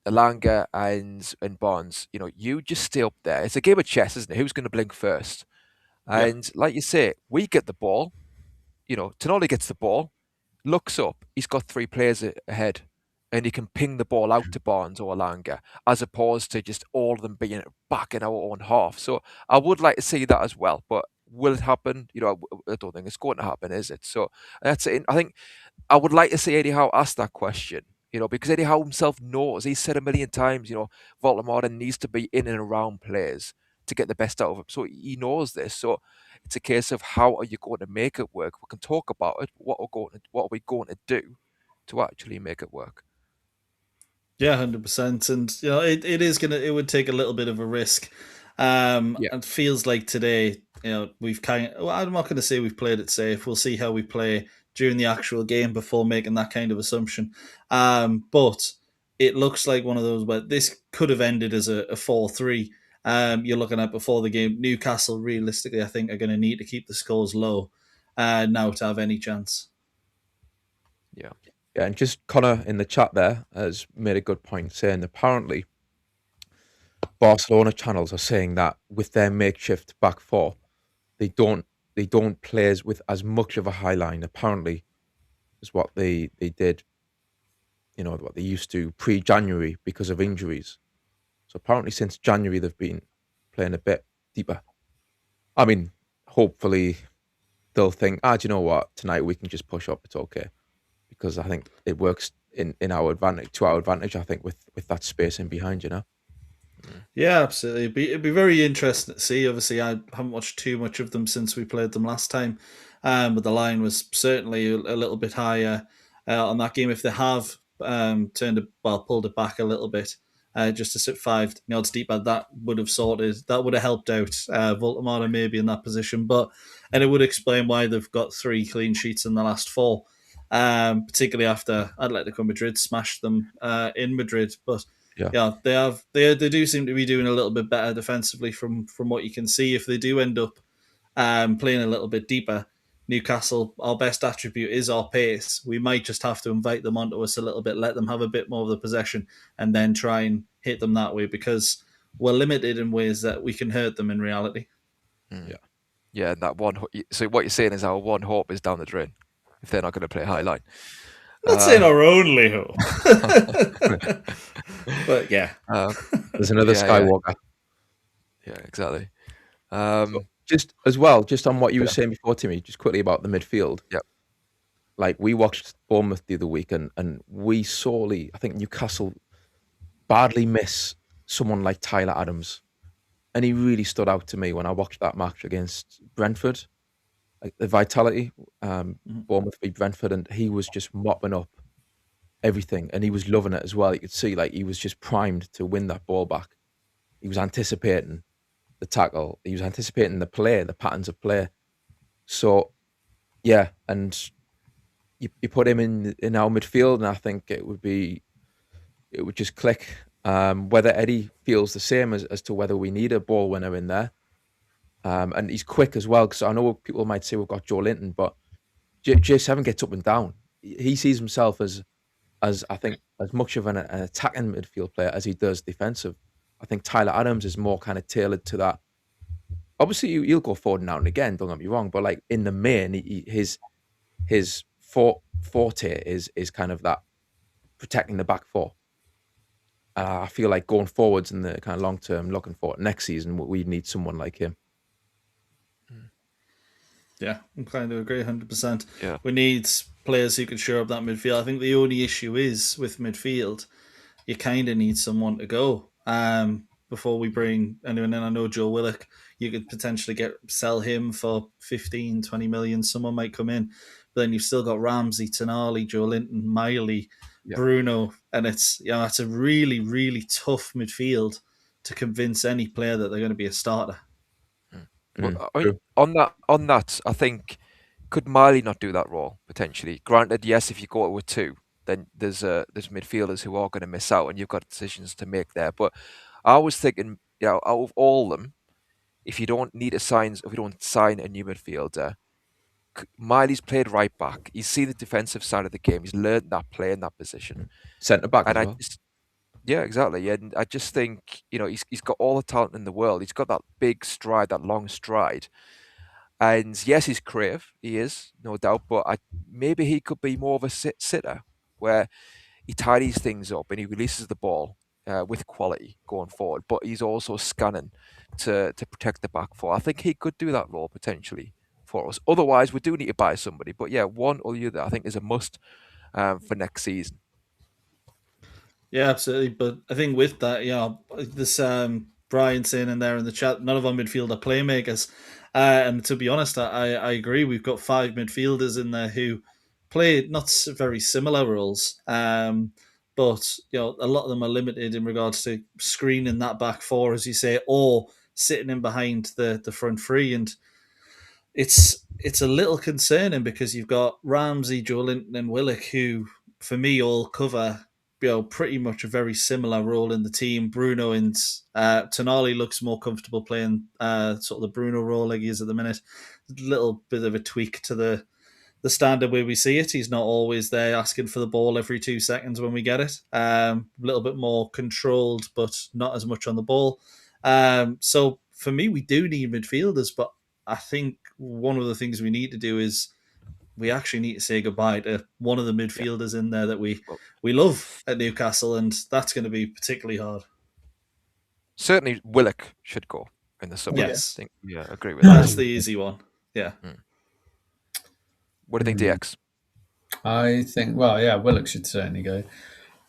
Alanga and Barnes, you just stay up there. It's a game of chess, isn't it? Who's going to blink first? And like you say, we get the ball, Tonali gets the ball, looks up, he's got three players ahead, and he can ping the ball out to Barnes or Alanga, as opposed to just all of them being back in our own half. So I would like to see that as well, but will it happen? I don't think it's going to happen, is it? So that's it. I think I would like to see Eddie Howe ask that question, because Eddie Howe himself knows, he's said a million times, Voltamada needs to be in and around players to get the best out of him. So he knows this. So it's a case of how are you going to make it work? We can talk about it. What are we going to do to actually make it work? Yeah, 100%. And it would take a little bit of a risk. It feels like today, we've I'm not going to say we've played it safe. We'll see how we play during the actual game before making that kind of assumption. But it looks like one of those where this could have ended as a 4-3. You're looking at before the game. Newcastle, realistically, I think are going to need to keep the scores low now to have any chance. Yeah, and just Connor in the chat there has made a good point, saying apparently Barcelona channels are saying that with their makeshift back four, they don't play with as much of a high line. Apparently, is what they did what they used to pre-January because of injuries. So apparently since January they've been playing a bit deeper. I mean, hopefully they'll think, do you know what? Tonight we can just push up. It's okay, because I think it works in our advantage, to our advantage. I think with that space in behind, Yeah, absolutely. It'd be very interesting to see. Obviously, I haven't watched too much of them since we played them last time, but the line was certainly a little bit higher on that game. If they have pulled it back a little bit, just to sit 5 yards deeper, that would have helped out Voltemata maybe in that position, and it would explain why they've got 3 clean sheets in the last 4, particularly after Atletico Madrid smashed them in Madrid, but. Yeah, they do seem to be doing a little bit better defensively from what you can see. If they do end up playing a little bit deeper, Newcastle, our best attribute is our pace. We might just have to invite them onto us a little bit, let them have a bit more of the possession, and then try and hit them that way, because we're limited in ways that we can hurt them in reality. Yeah, and that one. So what you're saying is our one hope is down the drain if they're not going to play high line. Not saying our only hope. But yeah. There's another Skywalker. Yeah, exactly. Just on what you were saying before, Timmy, just quickly about the midfield. Yeah. Like, we watched Bournemouth the other week, and we sorely, I think Newcastle badly miss someone like Tyler Adams. And he really stood out to me when I watched that match against Brentford. Like, the vitality, Bournemouth beat Brentford, and he was just mopping up everything, and he was loving it as well. You could see, like, he was just primed to win that ball back. He was anticipating the tackle. He was anticipating the play, the patterns of play. So, yeah, and you put him in our midfield, and I think it would just click. Whether Eddie feels the same as to whether we need a ball winner in there. And he's quick as well, because I know people might say we've got Joe Linton, but J7 gets up and down. He sees himself as I think as much of an attacking midfield player as he does defensive. I think Tyler Adams is more kind of tailored to that. Obviously, he'll go forward now and again. Don't get me wrong, but like in the main, his forte is kind of that protecting the back four. I feel like going forwards in the kind of long term, looking forward next season, we need someone like him. Yeah, I'm kind of agree 100%. Yeah. We need players who can shore up that midfield. I think the only issue is with midfield, you kind of need someone to go before we bring anyone in. I know Joe Willock, you could potentially sell him for 15, 20 million. Someone might come in. But then you've still got Ramsey, Tonali, Joe Linton, Miley, Bruno. And it's a really, really tough midfield to convince any player that they're going to be a starter. Well, on that, I think, could Miley not do that role potentially? Granted, yes, if you go with 2, then there's midfielders who are going to miss out, and you've got decisions to make there. But I was thinking, out of all of them, if you don't sign a new midfielder, Miley's played right back. He's seen the defensive side of the game. He's learned that play in that position. Centre back and as well. Yeah, exactly. And I just think, he's got all the talent in the world. He's got that big stride, that long stride. And yes, he's creative. He is, no doubt. But maybe he could be more of a sitter, where he tidies things up and he releases the ball with quality going forward. But he's also scanning to protect the back four. I think he could do that role potentially for us. Otherwise, we do need to buy somebody. But yeah, one or the other, I think, is a must for next season. Yeah, absolutely. But I think with that, this Brian saying in there in the chat, none of our midfield are playmakers. And to be honest, I agree. We've got 5 midfielders in there who play not very similar roles. But a lot of them are limited in regards to screening that back four, as you say, or sitting in behind the front three. And it's a little concerning, because you've got Ramsey, Joe Linton, and Willock, who for me all cover pretty much a very similar role in the team. Bruno and Tonali looks more comfortable playing sort of the Bruno role like he is at the minute. A little bit of a tweak to the standard way we see it. He's not always there asking for the ball every 2 seconds when we get it. A little bit more controlled, but not as much on the ball. So for me, we do need midfielders, but I think one of the things we need to do is we actually need to say goodbye to one of the midfielders in there that we Well, love at Newcastle, and that's going to be particularly hard. certainly Willock should go in the summer. Yes. I think, yeah, I agree with that. That's the easy one. Yeah. What do you think, DX? I think, well, yeah, Willock should certainly go.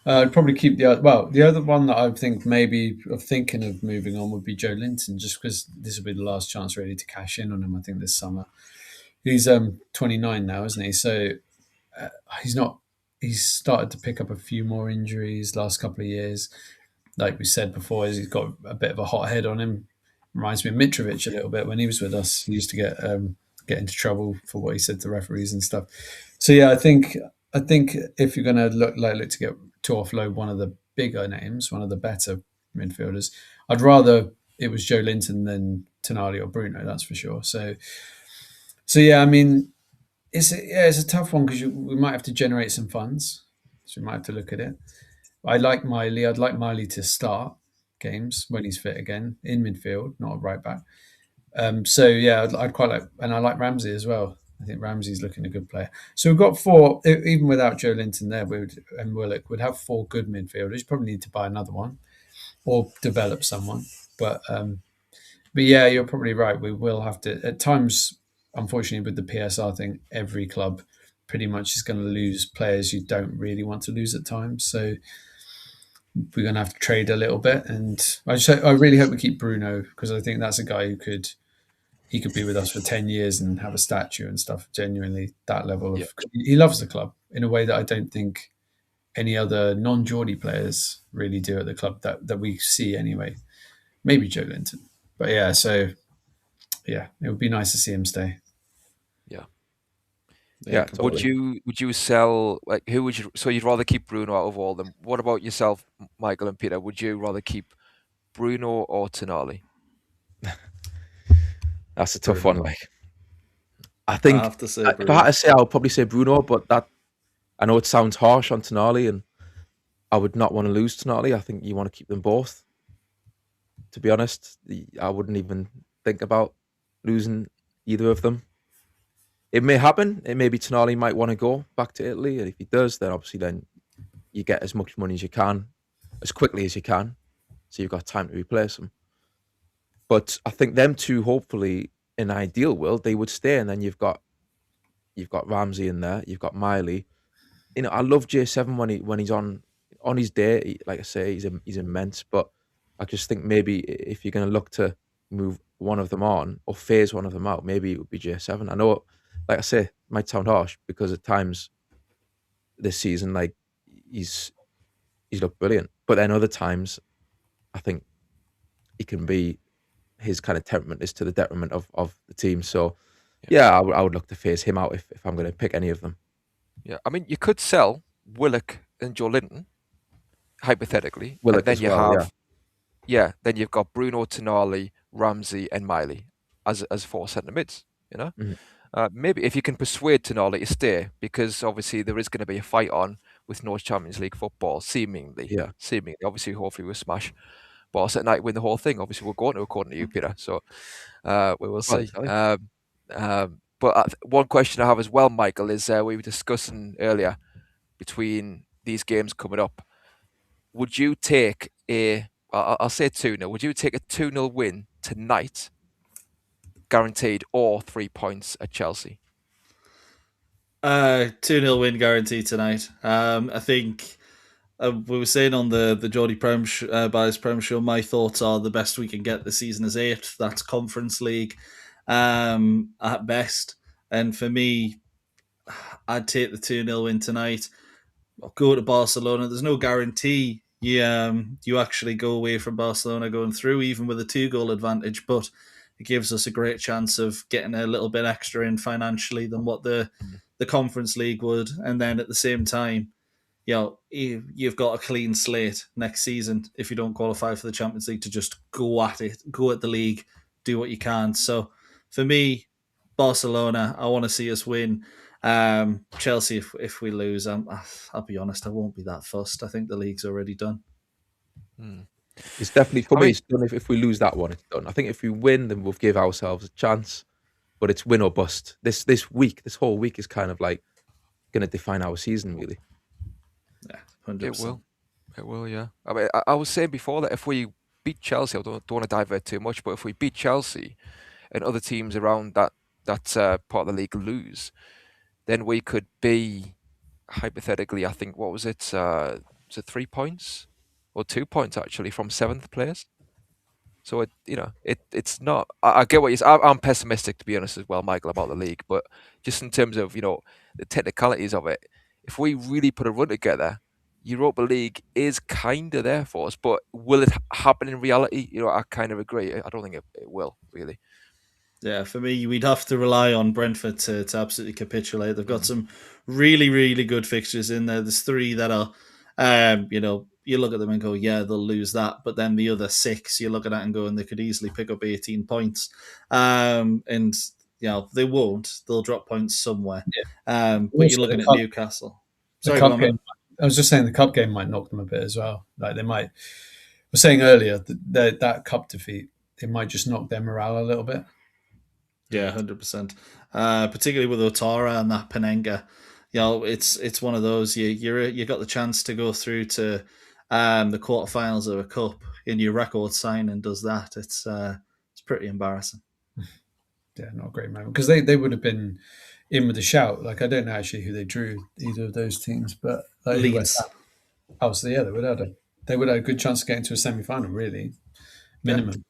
I'd probably keep the other one that I think maybe of thinking of moving on would be Joe Linton, just because this will be the last chance really to cash in on him. I think this summer he's 29 now, isn't he? So he's not. He's started to pick up a few more injuries last couple of years. Like we said before, he's got a bit of a hot head on him. Reminds me of Mitrovic a little bit when he was with us. He used to get into trouble for what he said to referees and stuff. So yeah, I think if you're going to look to offload one of the bigger names, one of the better midfielders, I'd rather it was Joe Linton than Tonali or Bruno. That's for sure. So yeah, I mean, it's a tough one because we might have to generate some funds, so we might have to look at it. I like Miley. I'd like Miley to start games when he's fit again in midfield, not a right back. So yeah, I'd quite like, and I like Ramsey as well. I think Ramsey's looking a good player. So we've got four, even without Joe Linton there, and Willock, we'd have four good midfielders. You probably need to buy another one or develop someone. But yeah, you're probably right. We will have to, at times, unfortunately, with the PSR thing, every club pretty much is going to lose players you don't really want to lose at times. So we're going to have to trade a little bit. And I really hope we keep Bruno, because I think that's a guy who could be with us for 10 years and have a statue and stuff. Genuinely, that level of he loves the club in a way that I don't think any other non-Geordie players really do at the club that we see anyway. Maybe Joe Linton, but yeah. So yeah, it would be nice to see him stay. Yeah. Totally. Would you sell, like, who would you? So you'd rather keep Bruno out of all of them. What about yourself, Michael and Peter? Would you rather keep Bruno or Tonali? That's a tough Bruno. one. Like, I think I have to say if Bruno. I had to say, I would probably say Bruno, but that I know it sounds harsh on Tonali, and I would not want to lose Tonali. I think you want to keep them both. To be honest, I wouldn't even think about losing either of them. It may happen. It may be Tonali might want to go back to Italy, and if he does, then obviously then you get as much money as you can, as quickly as you can, so you've got time to replace him. But I think them two, hopefully, in an ideal world, they would stay, and then you've got Ramsey in there, you've got Miley. You know, I love J7 when he's on his day. Like I say, he's immense. But I just think maybe if you're going to look to move one of them on or phase one of them out, maybe it would be J7. I know, like I say, it might sound harsh because at times this season, like he's looked brilliant, but then other times, I think he can be, his kind of temperament is to the detriment of the team. So yeah, I would look to phase him out if I'm going to pick any of them. Yeah, I mean, you could sell Willock and Joe Linton, hypothetically, Willock and then as you well, have, then you've got Bruno, Tonali, Ramsey, and Miley as four centre mids. You know, Mhm. maybe if you can persuade Tonali to stay, because obviously there is going to be a fight on with no Champions League football, seemingly. Yeah. Obviously, hopefully we'll smash Barca tonight, win the whole thing. Obviously, we're going to, according to you, Peter. So we will Well, see. exactly. But one question I have as well, Michael, is we were discussing earlier between these games coming up. Would you take I'll say 2-0. Would you take a 2-0 win tonight, guaranteed, or 3 points at Chelsea? 2-0 win guaranteed tonight. I think we were saying on the Geordie Bias Prem show, my thoughts are the best we can get this season is 8th. That's Conference League at best. And for me, I'd take the 2-0 win tonight. I'll go to Barcelona. There's no guarantee you actually go away from Barcelona going through, even with a 2-goal advantage, but it gives us a great chance of getting a little bit extra in financially than what the Conference League would. And then at the same time, you've got a clean slate next season if you don't qualify for the Champions League to just go at it, go at the league, do what you can. So for me, Barcelona, I want to see us win. Chelsea, if we lose, I'll be honest, I won't be that fussed. I think the league's already done. It's definitely, for I me, mean, it's done. If we lose that one, it's done. I think if we win, then we'll give ourselves a chance. but it's win or bust. This whole week is kind of like going to define our season, really. Yeah, It 100%. will. It will, yeah. I mean, I was saying before that if we beat Chelsea, I don't want to divert too much, but if we beat Chelsea and other teams around that part of the league lose, then we could be, hypothetically, I think, what was it? Was it 3 points? Or 2 points, actually, from 7th place? So, it's not... I get what you're saying. I'm pessimistic, to be honest, as well, Michael, about the league. But just in terms of, the technicalities of it, if we really put a run together, Europa League is kind of there for us. But will it happen in reality? I kind of agree. I don't think it will, really. Yeah, for me, we'd have to rely on Brentford to absolutely capitulate. They've got some really, really good fixtures in there. There's 3 that are, you look at them and go, yeah, they'll lose that. But then the other 6, you look at that and go, and they could easily pick up 18 points. And, they won't. They'll drop points somewhere. But Also, you're looking the at cup- Newcastle. The Sorry, cup go on, mate. game. I was just saying the cup game might knock them a bit as well. Like they might. I was saying earlier that cup defeat, it might just knock their morale a little bit. Yeah, 100%. Particularly with Otara and that Penenga, it's one of those you got the chance to go through to the quarterfinals of a cup in your record sign and does that. It's pretty embarrassing. Yeah, not a great moment because they would have been in with a shout. Like I don't know actually who they drew either of those teams, but like who West Leeds. Ham. Oh, so yeah, they would have a good chance to get into a semi-final, really, minimum. Yeah.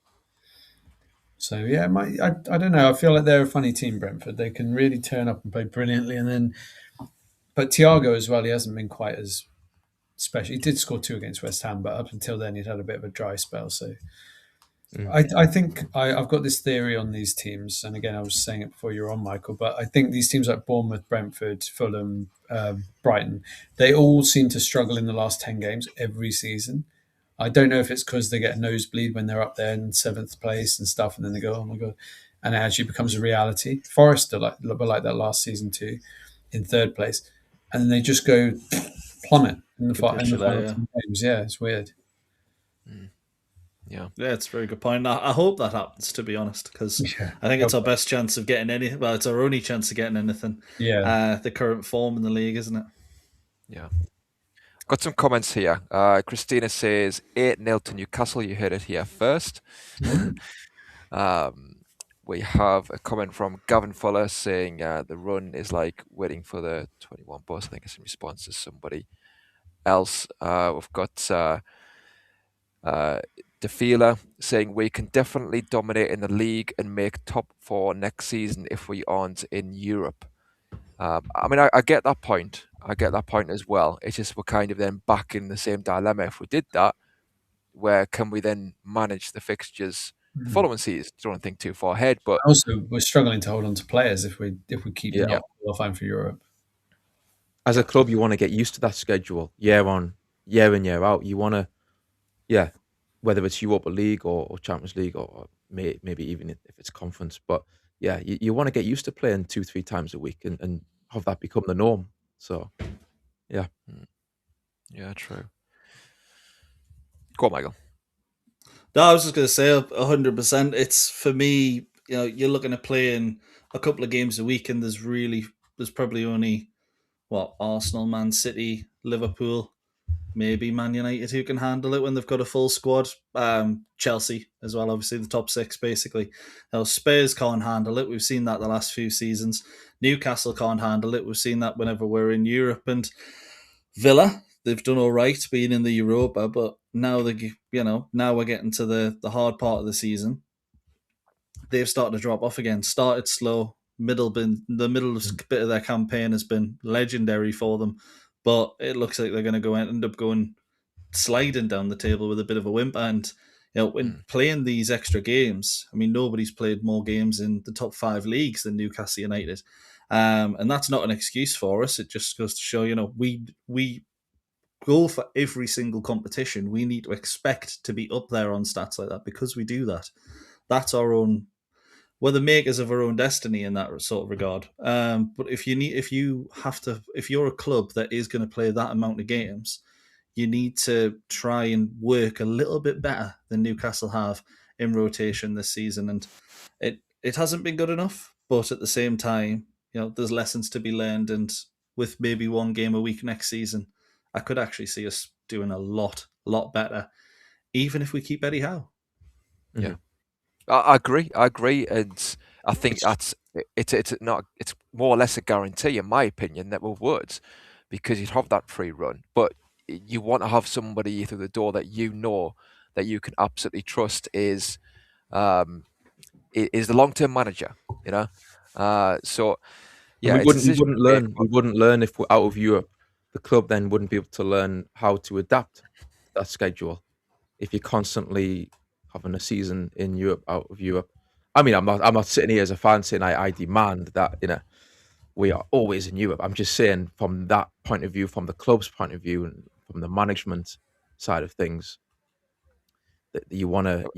So yeah, I don't know. I feel like they're a funny team, Brentford. They can really turn up and play brilliantly, and then, but Thiago as well. He hasn't been quite as special. He did score 2 against West Ham, but up until then, he'd had a bit of a dry spell. So I think I've got this theory on these teams, and again, I was saying it before you were on, Michael. But I think these teams like Bournemouth, Brentford, Fulham, Brighton, they all seem to struggle in the last 10 games every season. I don't know if it's because they get a nosebleed when they're up there in 7th place and stuff, and then they go, oh my God. And it actually becomes a reality. Forest are like that last season too, in 3rd place. And then they just go plummet in the final 2 games. Yeah, it's weird. Yeah. Yeah, it's a very good point. I hope that happens, to be honest, because I think it's our best chance of getting it's our only chance of getting anything. Yeah. The current form in the league, isn't it? Yeah. Got some comments here. Christina says 8-0 to Newcastle. You heard it here first. We have a comment from Gavin Fuller saying the run is like waiting for the 21 bus. I think it's in response to somebody else. We've got Defila saying we can definitely dominate in the league and make top 4 next season if we aren't in Europe. I mean, I get that point. I get that point as well. It's just we're kind of then back in the same dilemma. If we did that, where can we then manage the fixtures the following season? Don't think too far ahead, but also we're struggling to hold on to players if we keep not qualifying for Europe. As a club, you want to get used to that schedule year in, year out. You want to, whether it's Europa League or Champions League or maybe even if it's conference, but yeah, you want to get used to playing 2-3 times a week and have that become the norm. So, yeah. Yeah, true. Go on, Michael. No, I was just going to say 100%. It's for me, you're looking at playing a couple of games a week, and there's probably only Arsenal, Man City, Liverpool, maybe Man United who can handle it when they've got a full squad. Chelsea as well, obviously the top 6 basically. Now Spurs can't handle it. We've seen that the last few seasons. Newcastle can't handle it. We've seen that whenever we're in Europe. And Villa, they've done all right being in the Europa, but now now we're getting to the hard part of the season. They've started to drop off again. Started slow. The middle bit of their campaign has been legendary for them, but it looks like they're going to end up going sliding down the table with a bit of a whimper. And when playing these extra games, I mean, nobody's played more games in the top 5 leagues than Newcastle United, and that's not an excuse for us. It just goes to show, we go for every single competition. We need to expect to be up there on stats like that because we do that. That's our own. We're the makers of our own destiny in that sort of regard. But if you're a club that is going to play that amount of games, you need to try and work a little bit better than Newcastle have in rotation this season. And it hasn't been good enough. But at the same time, there's lessons to be learned, and with maybe one game a week next season, I could actually see us doing a lot better, even if we keep Eddie Howe. Yeah, I agree. And I think it's more or less a guarantee, in my opinion, that we would, because you'd have that free run. But you want to have somebody through the door that that you can absolutely trust is the long-term manager. So yeah, And it's a decision to make, we wouldn't learn if we're out of Europe. The club then wouldn't be able to learn how to adapt that schedule if you're constantly having a season in Europe, out of Europe. I mean, I'm not sitting here as a fan saying I demand that we are always in Europe. I'm just saying from that point of view, from the club's point of view, and from the management side of things, that you want it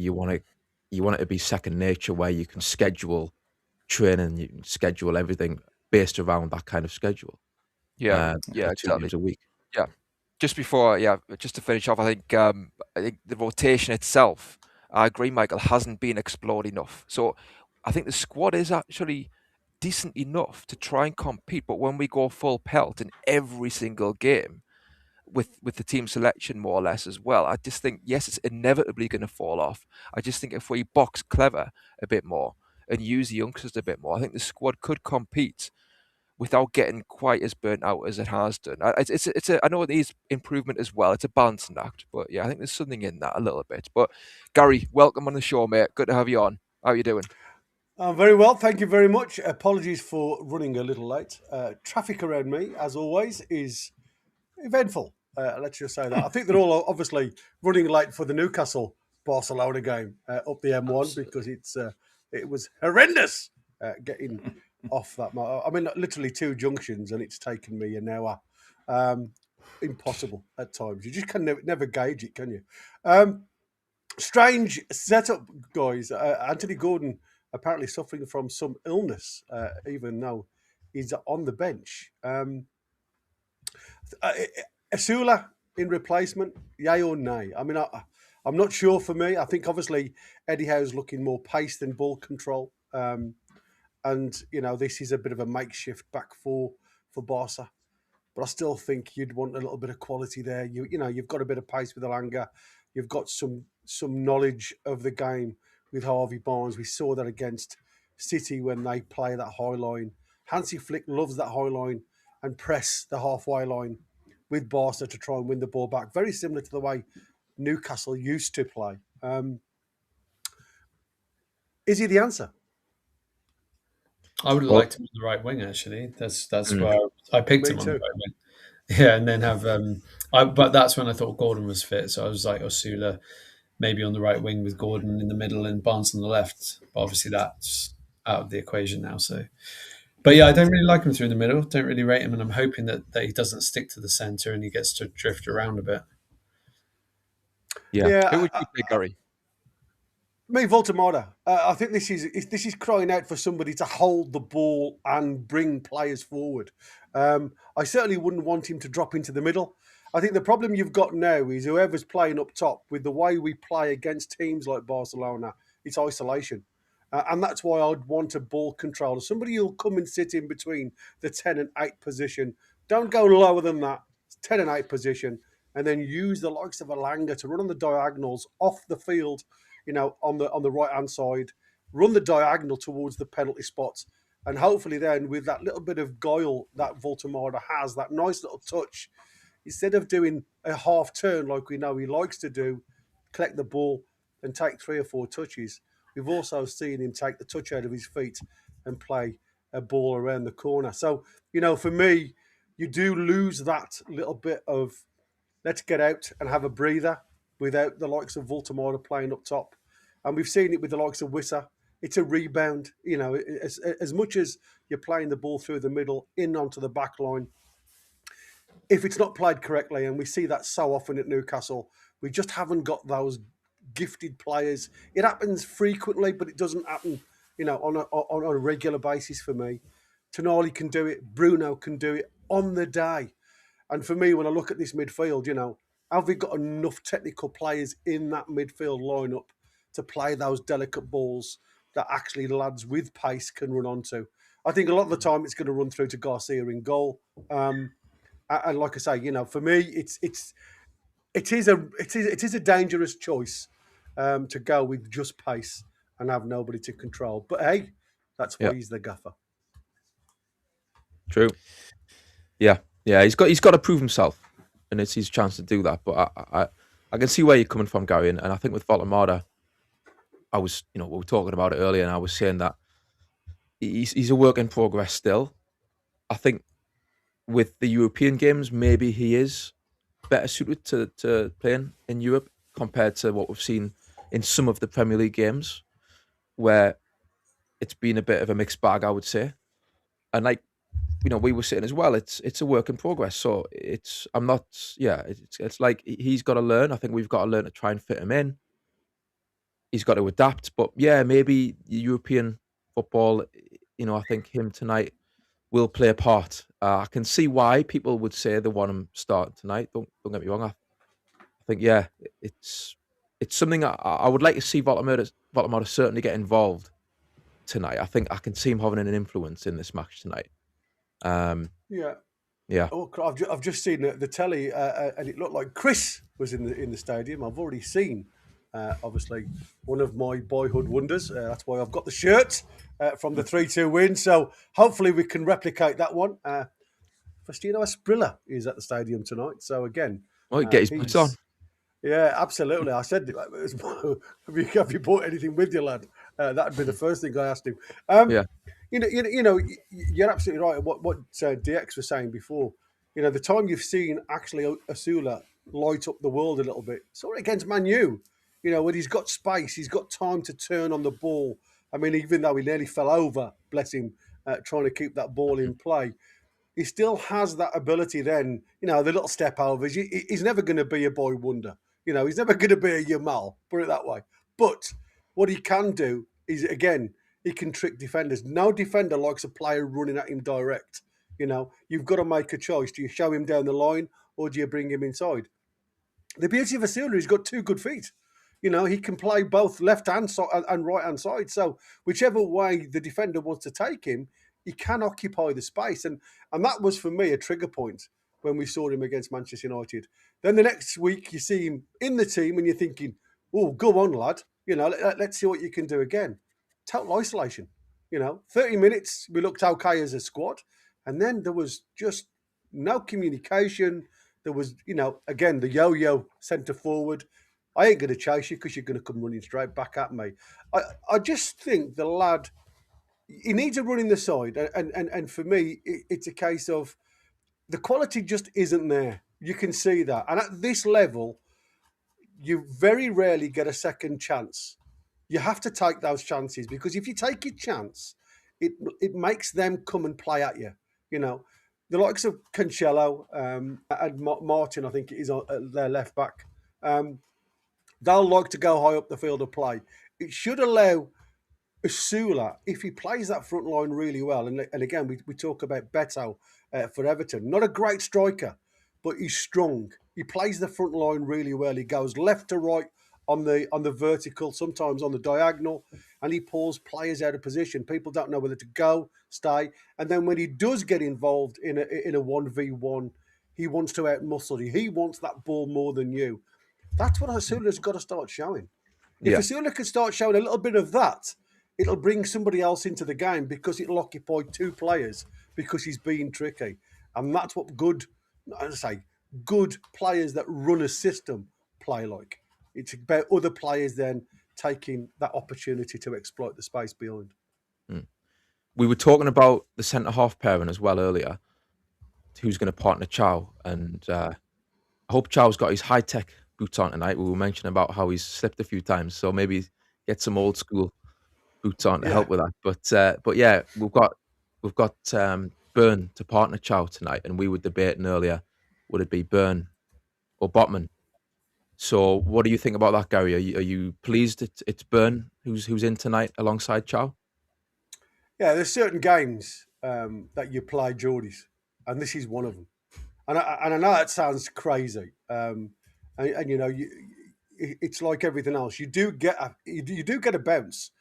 to be second nature, where you can schedule training, you can schedule everything based around that kind of schedule. yeah, 2 exactly. games a week. Yeah. Just to finish off, I think the rotation itself, I agree, Michael, hasn't been explored enough. So I think the squad is actually decent enough to try and compete, but when we go full pelt in every single game with the team selection more or less as well, I just think, yes, it's inevitably going to fall off. I just think if we box clever a bit more and use the youngsters a bit more, I think the squad could compete without getting quite as burnt out as it has done. I know it needs improvement as well. It's a balancing act, but yeah, I think there's something in that a little bit. But Gary, welcome on the show, mate. Good to have you on. How are you doing? Very well, thank you very much. Apologies for running a little late. Traffic around me, as always, is eventful. Let's just say that. I think they're all obviously running late for the Newcastle Barcelona game up the M1 because it was horrendous getting off that. I mean, literally 2 junctions, and it's taken me an hour. Impossible at times. You just can never gauge it, can you? Strange setup, guys. Anthony Gordon apparently suffering from some illness, even though he's on the bench. Asula in replacement, yay or nay? I mean, I'm not sure for me. I think obviously Eddie Howe's looking more pace than ball control. And, this is a bit of a makeshift back four for Barca. But I still think you'd want a little bit of quality there. You've got a bit of pace with Alanga. You've got some knowledge of the game with Harvey Barnes. We saw that against City when they play that high line. Hansi Flick loves that high line and press the halfway line with Barca to try and win the ball back. Very similar to the way Newcastle used to play. Is he the answer? I would have liked him on the right wing. Actually, that's where I picked Me him on the too. right wing. Yeah, and then have but that's when I thought Gordon was fit. So I was like Osula, maybe on the right wing with Gordon in the middle and Barnes on the left. But obviously that's out of the equation now. So, but yeah, I don't really like him through the middle. Don't really rate him, and I'm hoping that he doesn't stick to the centre and he gets to drift around a bit. Yeah. Who would you pick, Gary? Me, Voltemada. I think this is crying out for somebody to hold the ball and bring players forward. I certainly wouldn't want him to drop into the middle. I think the problem you've got now is whoever's playing up top, with the way we play against teams like Barcelona, it's isolation. And that's why I'd want a ball controller. Somebody who'll come and sit in between the 10 and 8 position. Don't go lower than that. 10 and 8 position. And then use the likes of Alanga to run on the diagonals off the field, on the right-hand side, run the diagonal towards the penalty spots. And hopefully then with that little bit of guile that Voltemada has, that nice little touch, instead of doing a half turn like we know he likes to do, collect the ball and take 3 or 4 touches, we've also seen him take the touch out of his feet and play a ball around the corner. So, for me, you do lose that little bit of let's get out and have a breather without the likes of Voltemada playing up top. And we've seen it with the likes of Wissa. It's a rebound. As much as you're playing the ball through the middle, in onto the back line, if it's not played correctly, and we see that so often at Newcastle, we just haven't got those gifted players. It happens frequently, but it doesn't happen, on a regular basis for me. Tonali can do it. Bruno can do it on the day. And for me, when I look at this midfield, have we got enough technical players in that midfield lineup to play those delicate balls that actually lads with pace can run onto. I think a lot of the time it's going to run through to Garcia in goal. And like I say, for me, it is a dangerous choice to go with just pace and have nobody to control. But hey, that's why he's the gaffer. True. Yeah. He's got to prove himself, and it's his chance to do that. But I can see where you're coming from, Gary, and I think with Voltemada, I was, we were talking about it earlier, and I was saying that he's a work in progress still. I think with the European games, maybe he is better suited to playing in Europe compared to what we've seen in some of the Premier League games, where it's been a bit of a mixed bag, I would say. And like, we were saying as well, it's a work in progress. So it's like he's got to learn. I think we've got to learn to try and fit him in. He's got to adapt. But yeah, maybe European football, I think him tonight will play a part. I can see why people would say they want him starting tonight. Don't get me wrong. I think it's something I would like to see Voltemada certainly get involved tonight. I think I can see him having an influence in this match tonight. Yeah. Oh, I've just seen the telly, and it looked like Chris was in the stadium. I've already seen, obviously, one of my boyhood wonders. That's why I've got the shirt from the 3-2 win. So hopefully we can replicate that one. Faustino Asprilla is at the stadium tonight. So again, get his boots on. Yeah, absolutely. I said, have you bought anything with you, lad? That'd be the first thing I asked him. You're absolutely right. What DX was saying before. The time you've seen actually Osula light up the world a little bit, sort of against Man U. When he's got space, he's got time to turn on the ball. I mean, even though he nearly fell over, bless him, trying to keep that ball in play, he still has that ability. Then the little step overs. He's never going to be a boy wonder. He's never going to be a Yamal. Put it that way. But what he can do is, again, he can trick defenders. No defender likes a player running at him direct. You've got to make a choice. Do you show him down the line or do you bring him inside? The beauty of Asula, he's got two good feet. He can play both left hand side and right hand side. So whichever way the defender wants to take him, he can occupy the space. And that was, for me, a trigger point when we saw him against Manchester United. Then the next week, you see him in the team and you're thinking, oh, go on, lad. Let's see what you can do again. Total isolation. 30 minutes, we looked okay as a squad. And then there was just no communication. There was, again, the yo-yo centre forward. I ain't going to chase you because you're going to come running straight back at me. I just think the lad, he needs a run in the side. And for me, it's a case of the quality just isn't there. You can see that. And at this level, you very rarely get a second chance. You have to take those chances because if you take your chance, it makes them come and play at you. The likes of Cancelo and Martin, I think it is their left back. They'll like to go high up the field of play. It should allow Asula, if he plays that front line really well, and again, we talk about Beto for Everton, not a great striker, but he's strong. He plays the front line really well. He goes left to right on the vertical, sometimes on the diagonal, and he pulls players out of position. People don't know whether to go, stay, and then when he does get involved in a 1v1, he wants to out-muscle you. He wants that ball more than you. That's what Asula's got to start showing. If Asula can start showing a little bit of that, it'll bring somebody else into the game because it'll occupy two players because he's being tricky. And that's what good players that run a system play like. It's about other players then taking that opportunity to exploit the space behind. We were talking about the centre-half pairing as well earlier, who's going to partner Chow. And I hope Chow's got his high-tech boots on tonight. We were mentioning about how he's slipped a few times, so maybe get some old-school boots on to help with that. But yeah, we've got Burn to partner Chow tonight, and we were debating earlier, would it be Burn or Botman? So what do you think about that, Gary? Are you pleased it's Burn who's in tonight alongside Chow? Yeah, there's certain games that you play Geordies, and this is one of them. And I know that sounds crazy, and it's like everything else. You do get a bounce.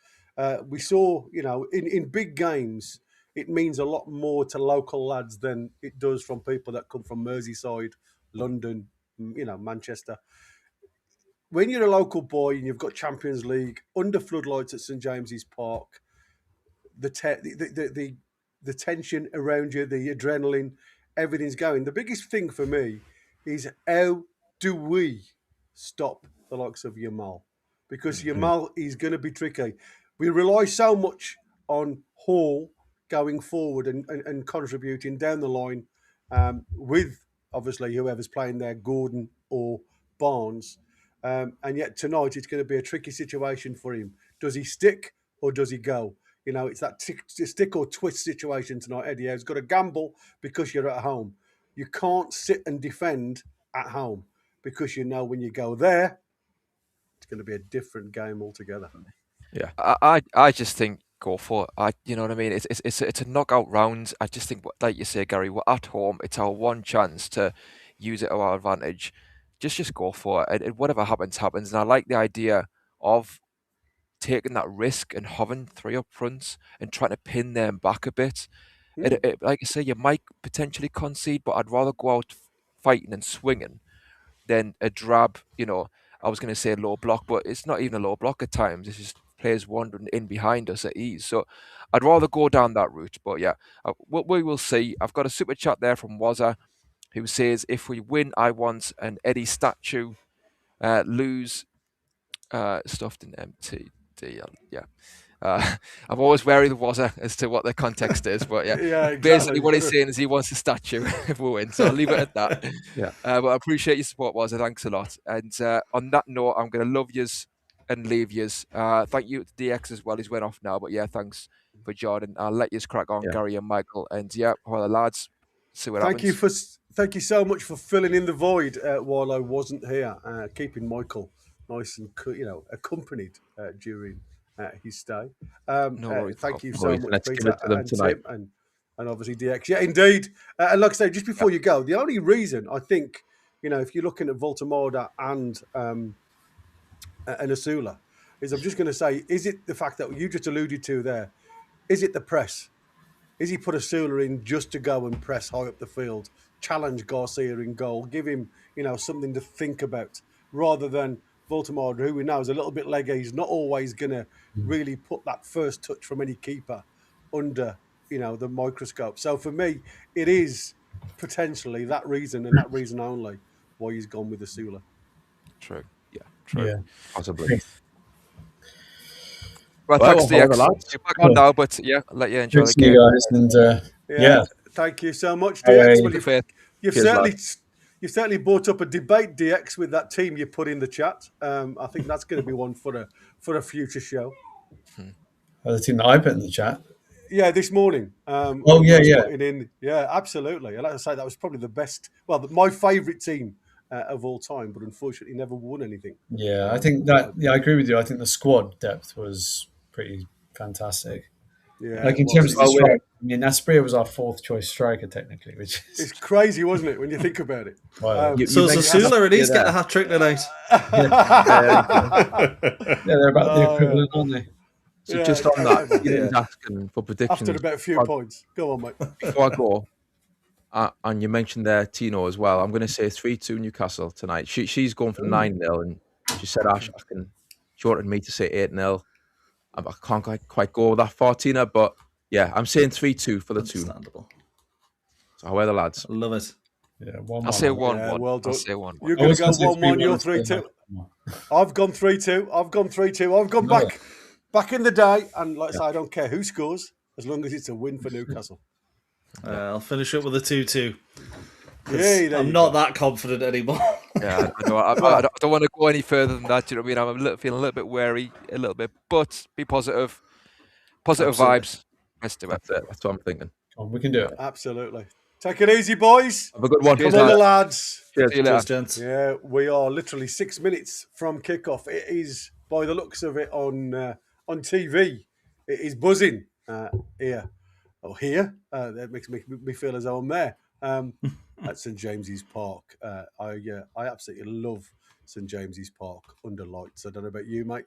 We saw, in big games, it means a lot more to local lads than it does from people that come from Merseyside, London, Manchester. When you're a local boy and you've got Champions League under floodlights at St James's Park, the tension around you, the adrenaline, everything's going. The biggest thing for me is how do we stop the likes of Yamal? Because Yamal is going to be tricky. We rely so much on Hall going forward and contributing down the line with, obviously, whoever's playing there, Gordon or Barnes. And yet tonight it's going to be a tricky situation for him. Does he stick or does he go? It's that stick or twist situation tonight. Eddie Howe's got to gamble because you're at home. You can't sit and defend at home because when you go there, it's going to be a different game altogether. Yeah, I just think go for it. You know what I mean? It's a knockout round. I just think, like you say, Gary, we're at home. It's our one chance to use it to our advantage. Just go for it. And whatever happens, happens. And I like the idea of taking that risk and having 3 up fronts and trying to pin them back a bit. Like I say, you might potentially concede, but I'd rather go out fighting and swinging than a drab, I was going to say low block, but it's not even a low block at times. It's just players wandering in behind us at ease. So I'd rather go down that route. But yeah, we will see. I've got a super chat there from Wazza who says, if we win, I want an Eddie statue, lose stuffed in MTD. Yeah. I'm always wary of Wazza as to what the context is, but yeah, exactly. Basically what he's saying is he wants a statue if we win, so I'll leave it at that. Yeah. But I appreciate your support, Wazza. Thanks a lot. And on that note, I'm going to love yous and leave yous. Thank you to DX as well. He's went off now, but yeah, thanks for joining. I'll let yous crack on, Gary and Michael. And yeah, all the lads, see what happens. Thank you so much for filling in the void while I wasn't here, keeping Michael nice and accompanied during his stay. No worries. Thank you so much, Let's give Peter it to them and tonight. Tim and obviously DX. Yeah, indeed. And like I say, just before you go, the only reason I think, if you're looking at Voltemada and Asula, is I'm just going to say, is it the fact that you just alluded to there? Is it the press? Is he put Asula in just to go and press high up the field, challenge Garcia in goal, give him, something to think about, rather than Voltemada, who we know is a little bit leggy. He's not always going to really put that first touch from any keeper under, the microscope. So for me, it is potentially that reason and that reason only why he's gone with Asula. True. Yeah, true. Yeah. Possibly. Well, thanks, DX. You're back on now, but yeah, I'll let you enjoy the game. You guys, and Thank you so much, DX. Well, You've certainly brought up a debate, DX, with that team you put in the chat. I think that's going to be one for a future show. the team that I put in the chat. Yeah, this morning. Yeah, absolutely. And like I say, that was probably the best. Well, my favourite team of all time, but unfortunately never won anything. Yeah, I think that. Yeah, I agree with you. I think the squad depth was pretty fantastic. Yeah, like in terms of the striker, I mean, Asprilla was our 4th choice striker technically, which is it's crazy, wasn't it, when you think about it? Wow. So Asula and he's getting a hat trick tonight. Yeah, they're about the equivalent, aren't they? So just on that, you didn't asking for predictions. After about a few points. Go on, mate. Before I go, and you mentioned there Tino as well, I'm going to say 3-2 Newcastle tonight. She's going for 9-0, and she said, Ash, she wanted me to say 8-0. I can't quite go that far, Tina, but yeah, I'm saying 3-2 for the Toon. Understandable. So how are the lads? I love it. Yeah, I'll say 1-1. Yeah, well done. I'll say 1-1. You're going to go 1-1, you're 3-2. I've gone 3-2. I've gone 3-2. I've gone back in the day, and like I say, I don't care who scores, as long as it's a win for Newcastle. I'll finish up with a 2-2. Yeah, I'm not that confident anymore. Yeah, I don't want to go any further than that. Do you know what I mean? I'm feeling a little bit wary, a little bit, but be positive. Positive vibes. Let's do it. That's it. That's what I'm thinking. We can do it. Absolutely. Take it easy, boys. Have a good one. Come on, the lads. Cheers. See you later. Cheers, gents. Yeah, we are literally 6 minutes from kickoff. It is, by the looks of it on TV, it is buzzing here. Oh, here. That makes me feel as though I'm there. At St James's Park. I absolutely love St James's Park under lights. I don't know about you, mate,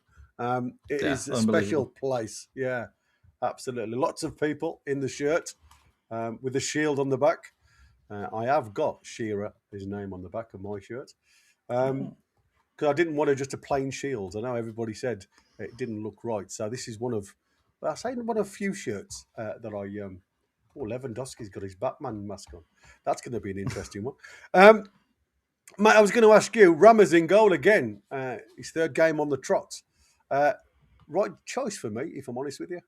It is a special place. Yeah, absolutely. Lots of people in the shirt with the shield on the back. I have got Shearer, his name on the back of my shirt. Because I didn't want just a plain shield. I know everybody said it didn't look right. So this is one of a few shirts that I Lewandowski's got his Batman mask on. That's going to be an interesting one. Mate, I was going to ask you, Ramos in goal again. His third game on the trot. Right choice for me, if I'm honest with you.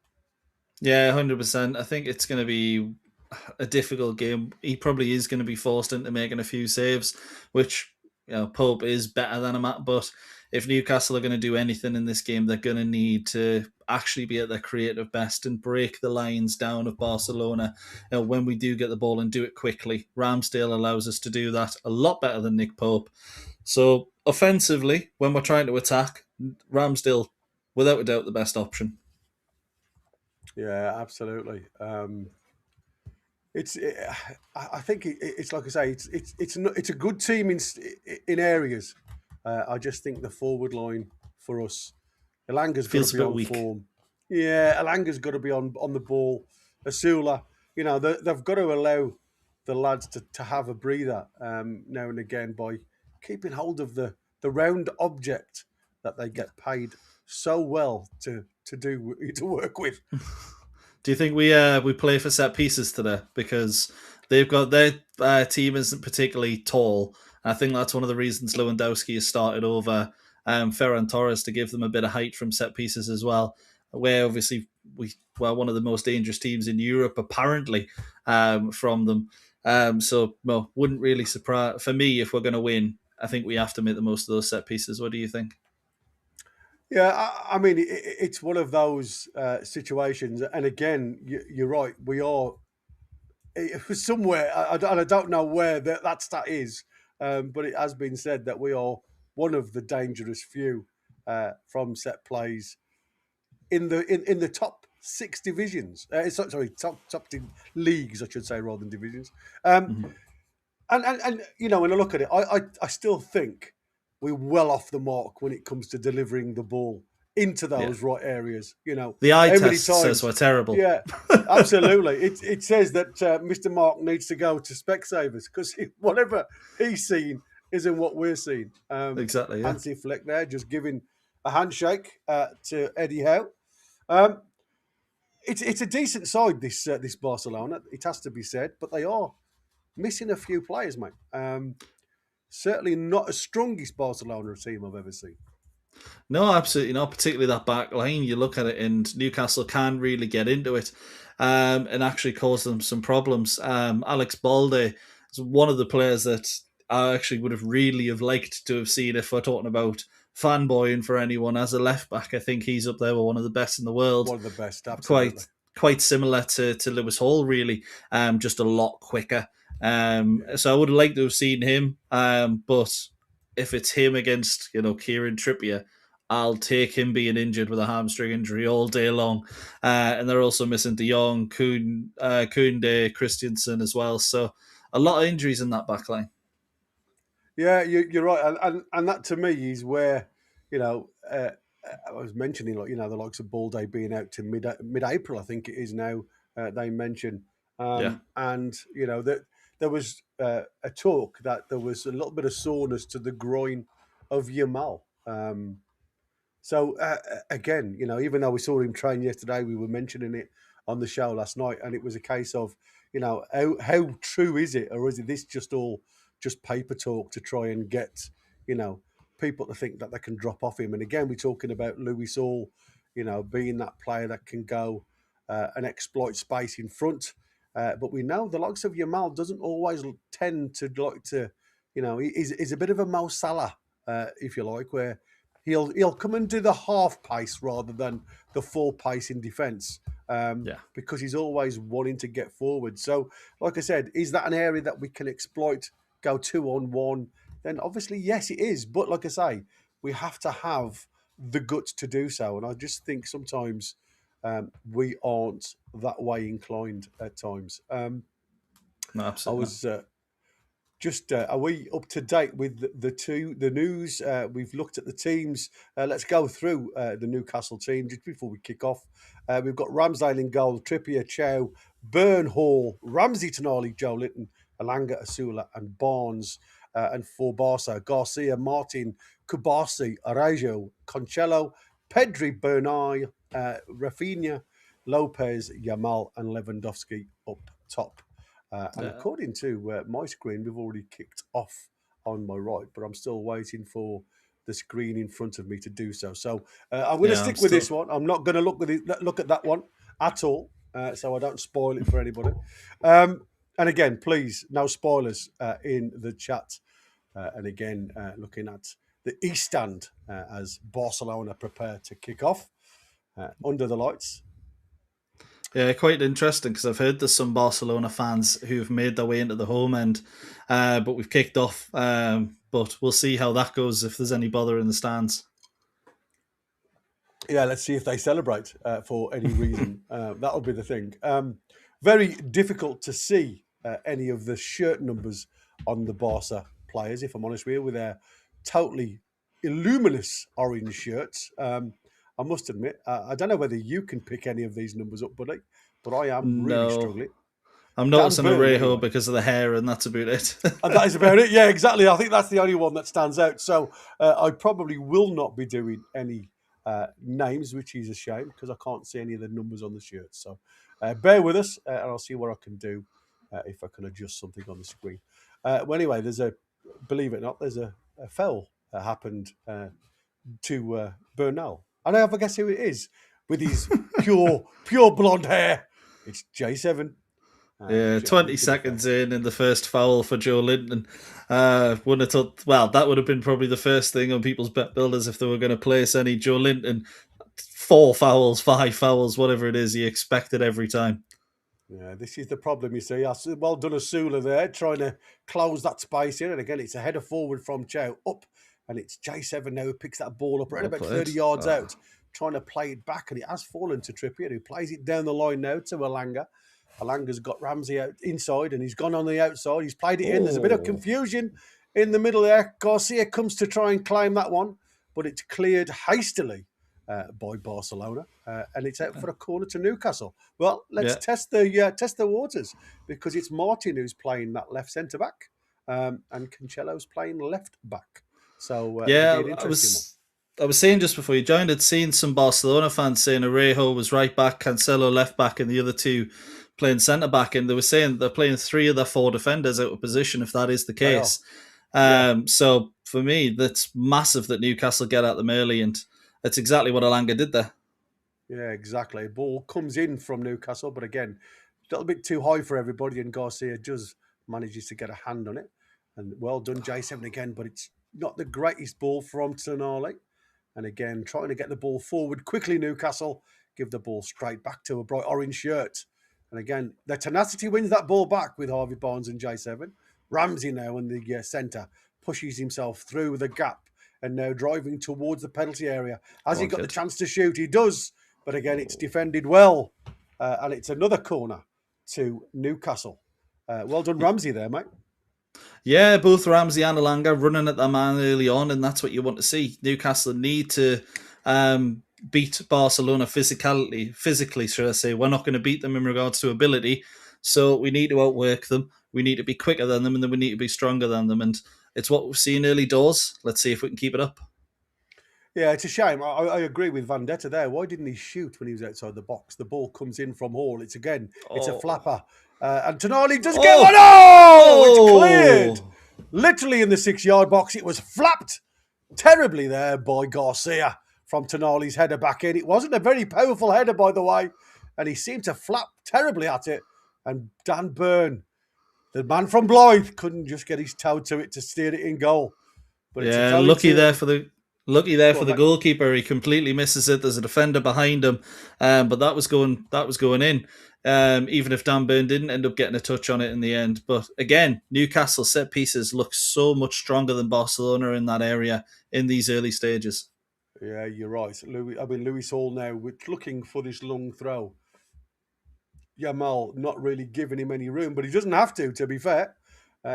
Yeah, 100%. I think it's going to be a difficult game. He probably is going to be forced into making a few saves, which Pope is better than him at. But if Newcastle are going to do anything in this game, they're going to need to actually be at their creative best and break the lines down of Barcelona when we do get the ball and do it quickly. Ramsdale allows us to do that a lot better than Nick Pope. So offensively, when we're trying to attack, Ramsdale, without a doubt, the best option. Yeah, absolutely. I think it's like I say, it's a good team in areas. I just think the forward line for us, Elanga's got to be on form. Yeah, Elanga's got to be on the ball. Asula, they've got to allow the lads to have a breather now and again by keeping hold of the round object that they get paid so well to work with. Do you think we play for set pieces today? Because they've got their team isn't particularly tall. I think that's one of the reasons Lewandowski has started over Ferran Torres to give them a bit of height from set pieces as well. Where obviously we're one of the most dangerous teams in Europe, apparently, from them. So wouldn't really surprise for me if we're going to win. I think we have to make the most of those set pieces. What do you think? Yeah, I mean, it's one of those situations. And again, you're right. We are somewhere, I don't know where that stat is, but it has been said that we are one of the dangerous few from set plays in the top 6 divisions. Sorry, top leagues, I should say, rather than divisions. And when I look at it, I still think we're well off the mark when it comes to delivering the ball into those right areas. The eye test says we're terrible. Yeah, absolutely. It says that Mr. Mark needs to go to Specsavers because whatever he's seen isn't what we're seeing. Exactly. Yeah. Hansi Flick there, just giving a handshake to Eddie Howe. It's a decent side, this Barcelona. It has to be said, but they are missing a few players, mate. Certainly not as strongest Barcelona team I've ever seen. No, absolutely not. Particularly that back line. You look at it, and Newcastle can really get into it and actually cause them some problems. Alex Balde is one of the players that I actually would have really liked to have seen if we're talking about fanboying for anyone as a left back. I think he's up there with one of the best in the world. One of the best, absolutely. Quite similar to Lewis Hall, really, just a lot quicker. So I would have liked to have seen him, but if it's him against Kieran Trippier, I'll take him being injured with a hamstring injury all day long. And they're also missing De Jong, Koundé, Christensen as well. So a lot of injuries in that back line. Yeah, you're right, and that to me is where I was mentioning the likes of Balde being out to mid-April, I think it is now. They mention, and that there was a talk that there was a little bit of soreness to the groin of Yamal. So again, even though we saw him train yesterday, we were mentioning it on the show last night, and it was a case of how true is it, or is it this just paper talk to try and get people to think that they can drop off him? And again, we're talking about Lewis Hall, being that player that can go and exploit space in front. But we know the likes of Yamal doesn't always tend to like to, he's a bit of a Mo Salah, if you like, where he'll come and do the half pace rather than the full pace in defence. Because he's always wanting to get forward. So, like I said, is that an area that we can exploit, go 2-on-1? Then obviously, yes, it is. But like I say, we have to have the guts to do so. And I just think sometimes we aren't that way inclined at times. No, absolutely. I was just are we up to date with the news? We've looked at the teams. Let's go through the Newcastle team just before we kick off. We've got Ramsdale in goal, Trippier, Chow, Burn, Hall, Ramsey, Tonali, Joe Linton, Alanga, Asula, and Barnes. And for Barca, Garcia, Martin, Kubasi, Arajo, Concello, Pedri, Bernay, Rafinha, Lopez, Yamal, and Lewandowski up top. And according to my screen, we've already kicked off on my right, but I'm still waiting for the screen in front of me to do so. So I'm going to stick with this one. I'm not going to look at that one at all, so I don't spoil it for anybody. And again, please, no spoilers in the chat. And again, looking at the East Stand as Barcelona prepare to kick off under the lights. Yeah, quite interesting because I've heard there's some Barcelona fans who've made their way into the home end, but we've kicked off. But we'll see how that goes if there's any bother in the stands. Yeah, let's see if they celebrate for any reason. That'll be the thing. Very difficult to see any of the shirt numbers on the Barca players, if I'm honest with you, with their totally illuminous orange shirts. I must admit, I don't know whether you can pick any of these numbers up, buddy, but I am really struggling. I'm noticing Arejo because of the hair, and that's about it. And that is about it. Yeah, exactly. I think that's the only one that stands out. So I probably will not be doing any names, which is a shame because I can't see any of the numbers on the shirts. So bear with us, and I'll see what I can do if I can adjust something on the screen. Well, anyway, believe it or not, there's a foul happened to Bernal. And I have a guess who it is with his pure blonde hair. It's J7. 20 seconds in the first foul for Joe Linton. Wouldn't have thought, well, that would have been probably the first thing on people's bet builders if they were going to place any Joe Linton. 4 fouls, 5 fouls, whatever it is, he expected every time. Yeah, this is the problem, you see. Well done, Asula there, trying to close that space in. And again, it's a header forward from Chow up. And it's J7 now who picks that ball up around about 30 yards out, trying to play it back. And it has fallen to Trippier, who plays it down the line now to Alanga. Alanga's got Ramsey out inside, and he's gone on the outside. He's played it in. There's a bit of confusion in the middle there. Garcia comes to try and claim that one, but it's cleared hastily by Barcelona, and it's out for a corner to Newcastle. Well, let's test the waters, because it's Martin who's playing that left centre back, and Cancelo's playing left back. So I was saying just before you joined, I'd seen some Barcelona fans saying Arejo was right back, Cancelo left back, and the other two playing centre back, and they were saying they're playing 3 of their 4 defenders out of position if that is the case. So for me, that's massive that Newcastle get at them early, and that's exactly what Alanga did there. Yeah, exactly. Ball comes in from Newcastle, but again, a little bit too high for everybody, and Garcia just manages to get a hand on it. And well done, J7 again, but it's not the greatest ball from Tonali. And again, trying to get the ball forward quickly, Newcastle, give the ball straight back to a bright orange shirt. And again, their tenacity wins that ball back with Harvey Barnes and J7. Ramsey now in the centre pushes himself through the gap and now driving towards the penalty area. Has he got the chance to shoot? He does. But again, it's defended well. And it's another corner to Newcastle. Well done, Ramsey there, mate. Yeah, both Ramsey and Alanga running at their man early on, and that's what you want to see. Newcastle need to beat Barcelona physically, should I say. We're not going to beat them in regards to ability, so we need to outwork them. We need to be quicker than them, and then we need to be stronger than them. And it's what we've seen early doors. Let's see if we can keep it up. Yeah, it's a shame. I agree with Vendetta there. Why didn't he shoot when he was outside the box? The ball comes in from Hall. It's a flapper. And Tonali does get one. It's cleared. Literally in the 6-yard box. It was flapped terribly there by Garcia from Tonali's header back in. It wasn't a very powerful header, by the way. And he seemed to flap terribly at it. And Dan Burn, the man from Blythe, couldn't just get his toe to it to steer it in goal. But lucky there for the goalkeeper. He completely misses it. There's a defender behind him, but that was going in. Even if Dan Burn didn't end up getting a touch on it in the end. But again, Newcastle set pieces look so much stronger than Barcelona in that area in these early stages. Yeah, you're right. Lewis Hall now, we're looking for this long throw. Yamal not really giving him any room, but he doesn't have to be fair.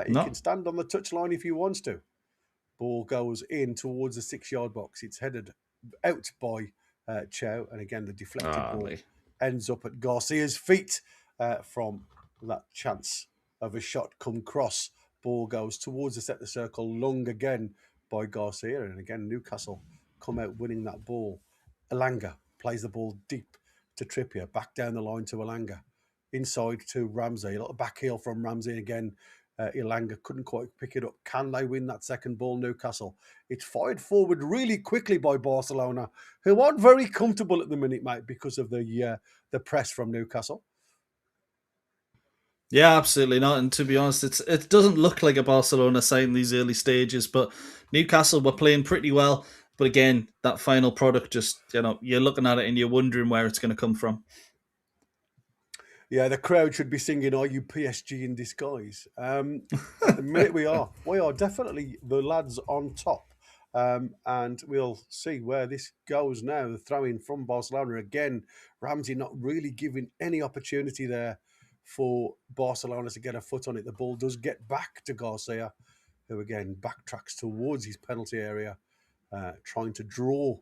He No. can stand on the touchline if he wants to. Ball goes in towards the 6-yard box. It's headed out by Chow. And again, the deflected ball ends up at Garcia's feet from that chance of a shot come cross. Ball goes towards the centre circle, long again by Garcia. And again, Newcastle come out winning that ball. Elanga plays the ball deep to Trippier, back down the line to Elanga. Inside to Ramsey, a little back heel from Ramsey again. Elanga couldn't quite pick it up. Can they win that second ball, Newcastle? It's fired forward really quickly by Barcelona, who aren't very comfortable at the minute, mate, because of the press from Newcastle. Yeah, absolutely not. And to be honest, it doesn't look like a Barcelona side in these early stages, but Newcastle were playing pretty well. But again, that final product, just, you're looking at it and you're wondering where it's going to come from. Yeah, the crowd should be singing, "Are you PSG in disguise?" At the minute we are definitely the lads on top. And we'll see where this goes now. The throw-in from Barcelona again. Ramsey not really giving any opportunity there for Barcelona to get a foot on it. The ball does get back to Garcia, who again backtracks towards his penalty area, trying to draw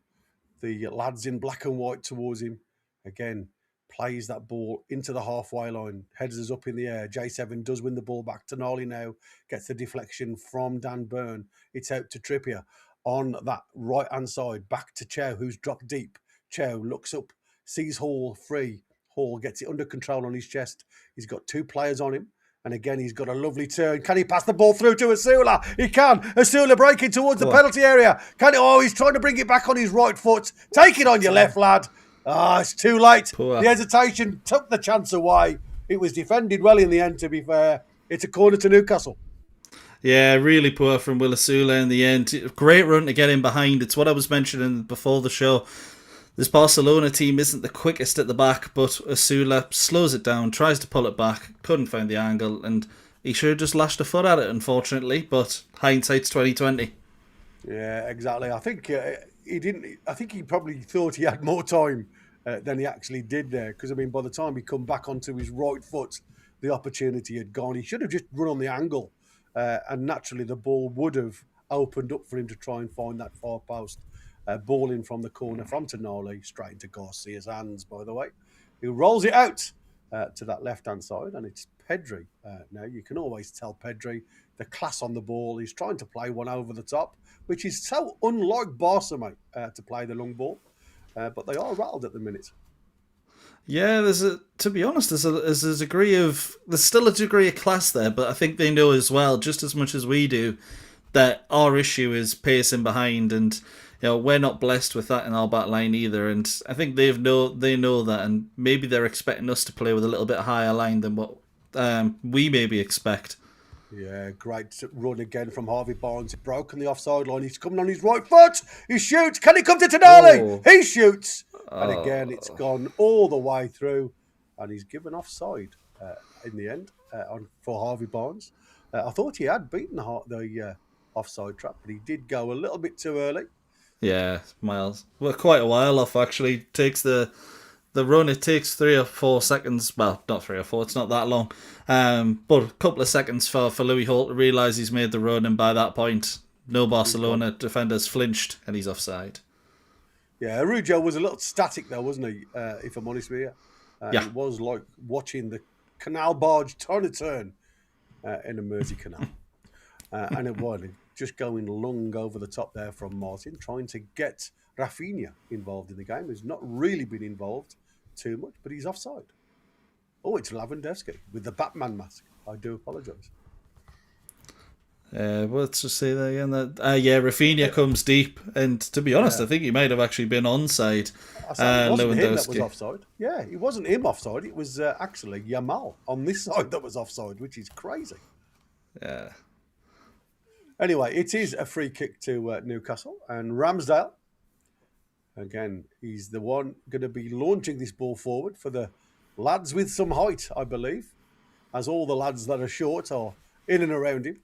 the lads in black and white towards him. Again, plays that ball into the halfway line, heads us up in the air. J7 does win the ball back. Tonali now gets the deflection from Dan Burn. It's out to Trippier on that right-hand side, back to Chow, who's dropped deep. Chow looks up, sees Hall free. Hall gets it under control on his chest. He's got 2 players on him. And again, he's got a lovely turn. Can he pass the ball through to Asula? He can. Asula breaking towards the penalty area. Can he? Oh, he's trying to bring it back on his right foot. Take it on your left, lad. It's too late. Poor. The hesitation took the chance away. It was defended well in the end, to be fair. It's a corner to Newcastle. Yeah, really poor from Will Asula in the end. Great run to get in behind. It's what I was mentioning before the show. This Barcelona team isn't the quickest at the back, but Asula slows it down, tries to pull it back, couldn't find the angle, and he should have just lashed a foot at it, unfortunately, but hindsight's 2020. Yeah, exactly. I think he didn't. I think he probably thought he had more time than he actually did there, because, I mean, by the time he come back onto his right foot, the opportunity had gone. He should have just run on the angle, and naturally the ball would have opened up for him to try and find that far post. Ball in from the corner from Tonali, straight into Garcia's hands, by the way, who rolls it out to that left-hand side, and it's Pedri. Now, you can always tell Pedri, the class on the ball. He's trying to play one over the top, which is so unlike Barca, mate, to play the long ball. But they are rattled at the minute. Yeah, to be honest, there's still a degree of class there, but I think they know as well, just as much as we do, that our issue is pacing behind, and we're not blessed with that in our back line either. And I think they know that, and maybe they're expecting us to play with a little bit higher line than what we maybe expect. Yeah, great run again from Harvey Barnes. Broken the offside line. He's coming on his right foot. He shoots. Can he come to Tonali? Oh. He shoots. And again, it's gone all the way through. And he's given offside in the end for Harvey Barnes. I thought he had beaten the offside trap, but he did go a little bit too early. Yeah, Miles. Well, quite a while off, actually. Takes the run, it takes 3 or 4 seconds. Well, not 3 or 4, it's not that long. But a couple of seconds for Louis Holt to realise he's made the run, and by that point, no Barcelona defenders flinched, and he's offside. Yeah, Araujo was a little static though, wasn't he? If I'm honest with you. Yeah. It was like watching the canal barge trying to turn in a Mersey canal. And it was just going long over the top there from Martin, trying to get Rafinha involved in the game, who's not really been involved too much, but he's offside. Oh, it's Lewandowski with the Batman mask. I do apologise. Let's just say that again. Rafinha comes deep, and to be honest, I think he might have actually been onside. It wasn't him that was offside. Yeah, it wasn't him offside. It was actually Yamal on this side that was offside, which is crazy. Yeah. Anyway, it is a free kick to Newcastle, and Ramsdale, again, he's the one going to be launching this ball forward for the lads with some height, I believe, as all the lads that are short are in and around him.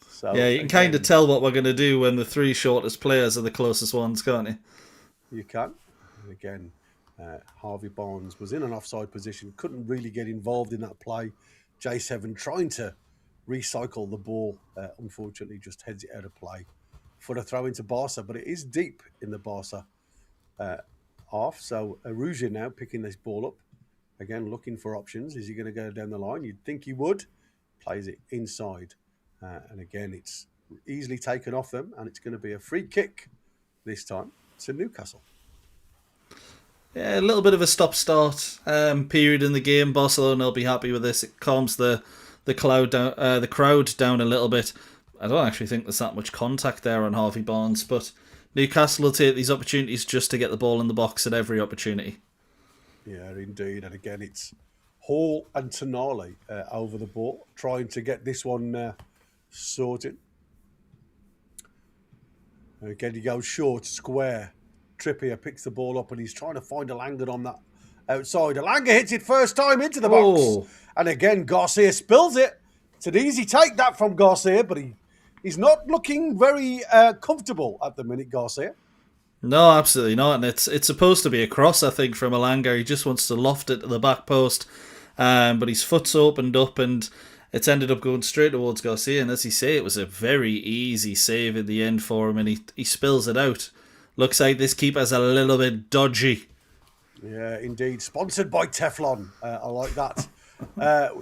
So, yeah, you can kind of tell what we're going to do when the 3 shortest players are the closest ones, can't you? You can. And again, Harvey Barnes was in an offside position, couldn't really get involved in that play. J7 trying to recycle the ball, unfortunately just heads it out of play for a throw into Barca, but it is deep in the Barca half. So Aruja now picking this ball up. Again, looking for options. Is he going to go down the line? You'd think he would. Plays it inside. And again, it's easily taken off them, and it's going to be a free kick this time to Newcastle. Yeah, a little bit of a stop-start period in the game. Barcelona will be happy with this. It calms the crowd down a little bit. I don't actually think there's that much contact there on Harvey Barnes, but Newcastle will take these opportunities just to get the ball in the box at every opportunity. Yeah, indeed. And again, it's Hall and Tonali over the ball, trying to get this one sorted. And again, he goes short, square. Trippier picks the ball up and he's trying to find Elanga on that outside. Elanga hits it first time into the box. And again, Garcia spills it. It's an easy take that from Garcia, but he's not looking very comfortable at the minute, Garcia. No, absolutely not. And it's supposed to be a cross, I think, from Elanga. He just wants to loft it to the back post. But his foot's opened up and it's ended up going straight towards Garcia. And as you say, it was a very easy save in the end for him, and he spills it out. Looks like this keeper's a little bit dodgy. Yeah, indeed. Sponsored by Teflon. I like that.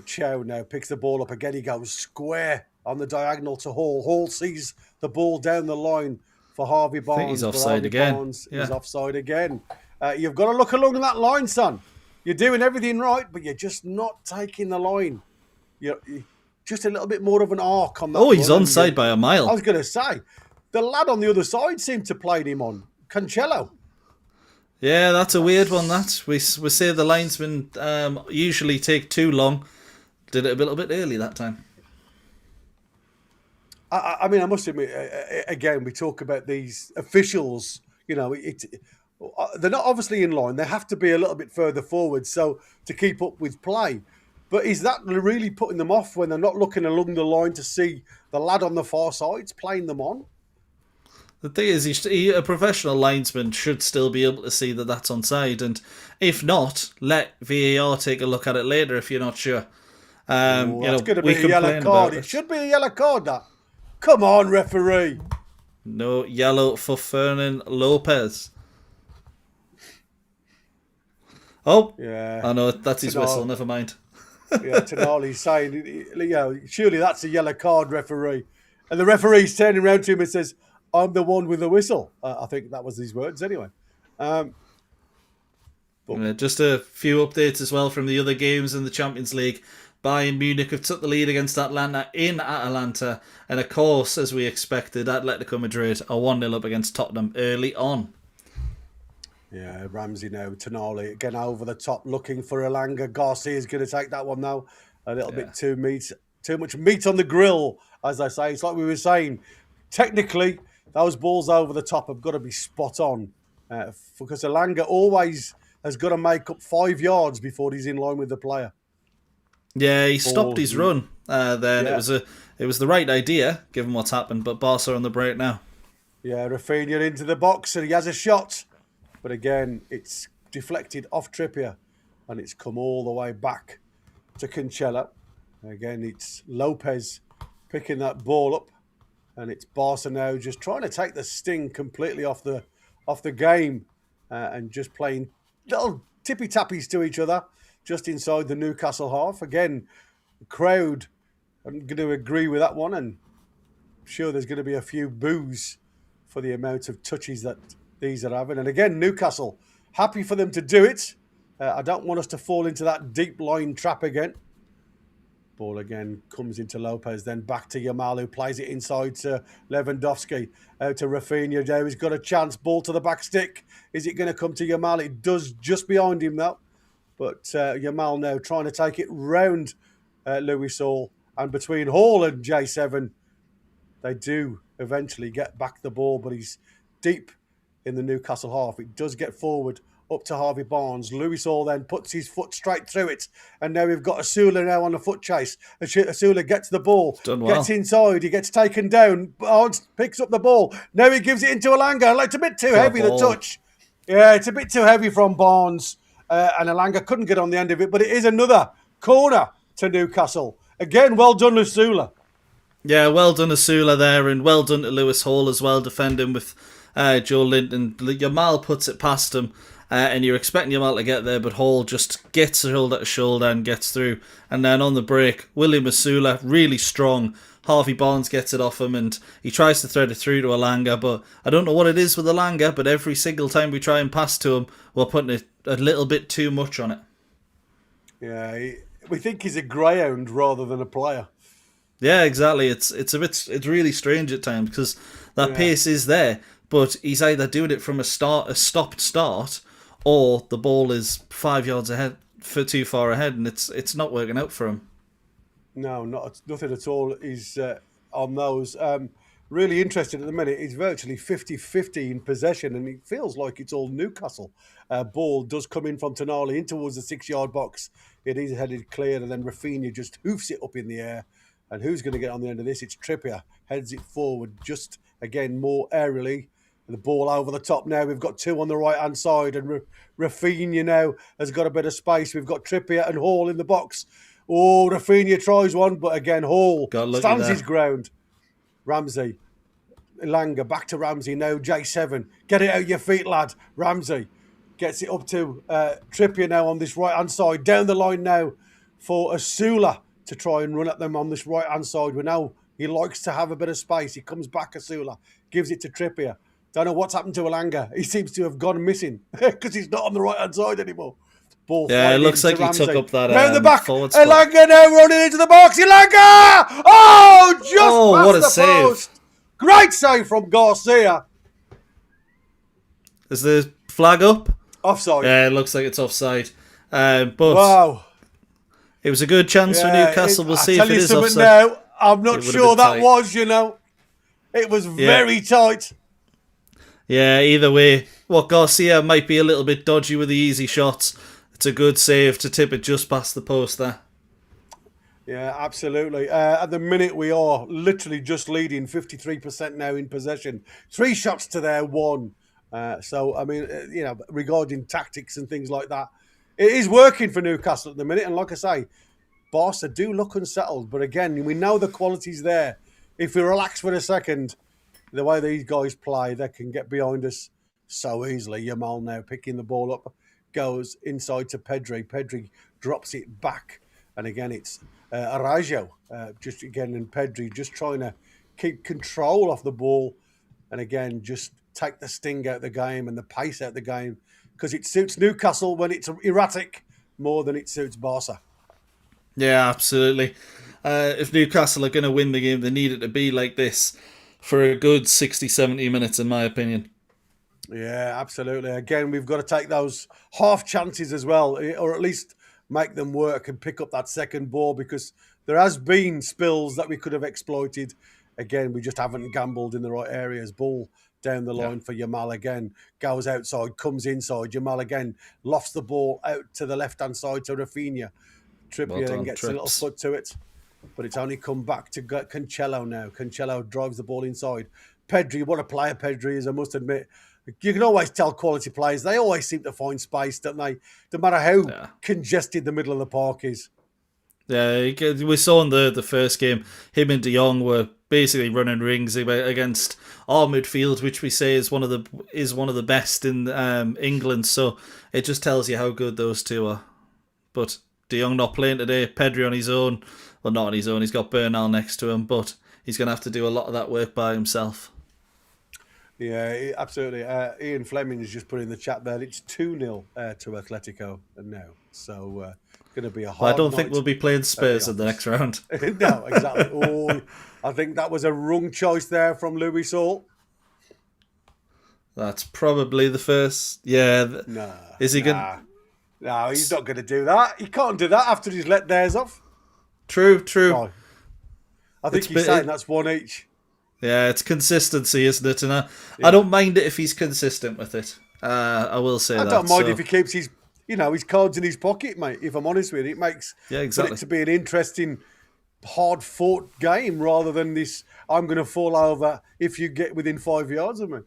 Chow now picks the ball up again. He goes square on the diagonal to Hall. Hall sees the ball down the line for Harvey Barnes. I think he's offside again. Barnes is offside again. You've got to look along that line, son. You're doing everything right, but you're just not taking the line. You're just a little bit more of an arc on that. Oh, he's onside by a mile. I was going to say, the lad on the other side seemed to play him on. Cancelo. Yeah, that's a weird one, that. We say the linesmen usually take too long. Did it a little bit early that time. I mean, I must admit, again, we talk about these officials, you know, they're not obviously in line. They have to be a little bit further forward so to keep up with play. But is that really putting them off when they're not looking along the line to see the lad on the far sides playing them on? The thing is, a professional linesman should still be able to see that that's onside. And if not, let VAR take a look at it later if you're not sure. It's going to be a yellow card. It should be a yellow card, that. Come on, referee. No yellow for Fernan Lopez. Oh, yeah. I know, that's his whistle, never mind. Yeah, Tonali's saying, you know, surely that's a yellow card, referee. And the referee's turning around to him and says, I'm the one with the whistle. I think that was his words anyway. Just a few updates as well from the other games in the Champions League. Bayern Munich have took the lead against Atlanta in Atalanta. And of course, as we expected, Atletico Madrid are 1-0 up against Tottenham early on. Yeah, Ramsey now, Tonali again over the top, looking for Elanga. Garcia is going to take that one now. A little bit too much meat on the grill, as I say. It's like we were saying, technically, those balls over the top have got to be spot on because Elanga always has got to make up 5 yards before he's in line with the player. Yeah, he stopped his run then. Yeah. It was the right idea, given what's happened, but Barca on the break now. Yeah, Rafinha into the box and he has a shot. But again, it's deflected off Trippier and it's come all the way back to Cancelo. Again, it's Lopez picking that ball up. And it's Barca now just trying to take the sting completely off the game and just playing little tippy-tappies to each other just inside the Newcastle half. Again, the crowd, I'm going to agree with that one, and I'm sure there's going to be a few boos for the amount of touches that these are having. And again, Newcastle, happy for them to do it. I don't want us to fall into that deep line trap again. Ball again comes into Lopez, then back to Yamal, who plays it inside to Lewandowski. Out to Rafinha now. He's got a chance. Ball to the back stick. Is it going to come to Yamal? It does, just behind him though. But Yamal now trying to take it round Luis Hall. And between Hall and J7, they do eventually get back the ball, but he's deep in the Newcastle half. It does get forward up to Harvey Barnes. Luis Hall then puts his foot straight through it. And now we've got Asula now on the foot chase. Asula gets the ball, gets inside, he gets taken down. Barnes picks up the ball. Now he gives it into Elanga. It's a bit too heavy, the touch. Yeah, it's a bit too heavy from Barnes. And Elanga couldn't get on the end of it, but it is another corner to Newcastle. Again, well done, Lusula. Yeah, well done Asula there, and well done to Lewis Hall as well, defending with Joe Linton. Yamal puts it past him, and you're expecting Yamal to get there, but Hall just gets shoulder to shoulder and gets through. And then on the break, William Asula, really strong. Harvey Barnes gets it off him, and he tries to thread it through to Alanga, but I don't know what it is with Alanga, but every single time we try and pass to him, we're putting it a little bit too much on it. Yeah, we think he's a greyhound rather than a player. Yeah, exactly. It's really strange at times because that pace is there, but he's either doing it from a stopped start, or the ball is 5 yards ahead, too far ahead, and it's not working out for him. No, nothing at all. He's on those. Really interested at the minute. He's virtually 50-50 in possession, and it feels like it's all Newcastle. Ball does come in from Tonali in towards the 6-yard box. It is headed clear, and then Rafinha just hoofs it up in the air. And who's going to get on the end of this? It's Trippier. Heads it forward, just, again, more aerially. The ball over the top now. We've got two on the right-hand side, and Rafinha now has got a bit of space. We've got Trippier and Hall in the box. Oh, Rafinha tries one, but again, Hall stands his ground. Ramsey. Elanga, back to Ramsey now. J7. Get it out your feet, lad. Ramsey gets it up to Trippier now on this right-hand side. Down the line now for Asula to try and run at them on this right-hand side. But now he likes to have a bit of space. He comes back, Asula, gives it to Trippier. Don't know what's happened to Elanga. He seems to have gone missing because he's not on the right-hand side anymore. Ball it looks like he took up that round the back. forward spot. Elanga now running into the box. Elanga! Oh, just past what a the save. post. Great save from Garcia. Is the flag up? Offside. Yeah, it looks like it's offside. But wow. It was a good chance for Newcastle. We'll see if it is offside. Now, I'm not sure that was, It was very tight. Yeah, either way. Garcia might be a little bit dodgy with the easy shots. It's a good save to tip it just past the post there. Yeah, absolutely. At the minute, we are literally just leading 53% now in possession. 3 shots to their 1. So, I mean, regarding tactics and things like that, it is working for Newcastle at the minute. And like I say, Barca do look unsettled. But again, we know the quality's there. If we relax for a second, the way these guys play, they can get behind us so easily. Yamal now picking the ball up, goes inside to Pedri. Pedri drops it back. And again, it's Arajo, and Pedri just trying to keep control of the ball. And again, just take the sting out of the game and the pace out of the game. Because it suits Newcastle when it's erratic more than it suits Barca. Yeah, absolutely. If Newcastle are going to win the game, they need it to be like this for a good 60, 70 minutes, in my opinion. Yeah, absolutely. Again, we've got to take those half chances as well, or at least make them work and pick up that second ball, because there has been spills that we could have exploited. Again, we just haven't gambled in the right areas. Ball down the line for Yamal again. Goes outside, comes inside. Yamal again lofts the ball out to the left-hand side to Rafinha. Trippier then gets a little foot to it. But it's only come back to Cancelo now. Cancelo drives the ball inside. Pedri, what a player Pedri is, I must admit. You can always tell quality players. They always seem to find space, don't they? No matter how congested the middle of the park is. Yeah, we saw in the first game, him and De Jong were basically running rings against our midfield, which we say is one of the best in England. So it just tells you how good those two are. But De Jong not playing today. Pedri on his own. Well, not on his own. He's got Bernal next to him, but he's going to have to do a lot of that work by himself. Yeah, absolutely. Ian Fleming has just put in the chat there. It's 2-0 to Atletico now. So going to be a hard I don't think we'll be playing Spurs in the next round. No, exactly. Oh, I think that was a wrong choice there from Louis Hall. That's probably the first. Yeah. Nah. Is he going? No, he's not going to do that. He can't do that after he's let theirs off. True. Oh. I think he's saying that's one each. Yeah, it's consistency, isn't it? And I don't mind it if he's consistent with it. I will say that. I don't mind if he keeps his cards in his pocket, mate. If I'm honest with you, it makes it to be an interesting, hard-fought game rather than this. I'm going to fall over if you get within 5 yards of me.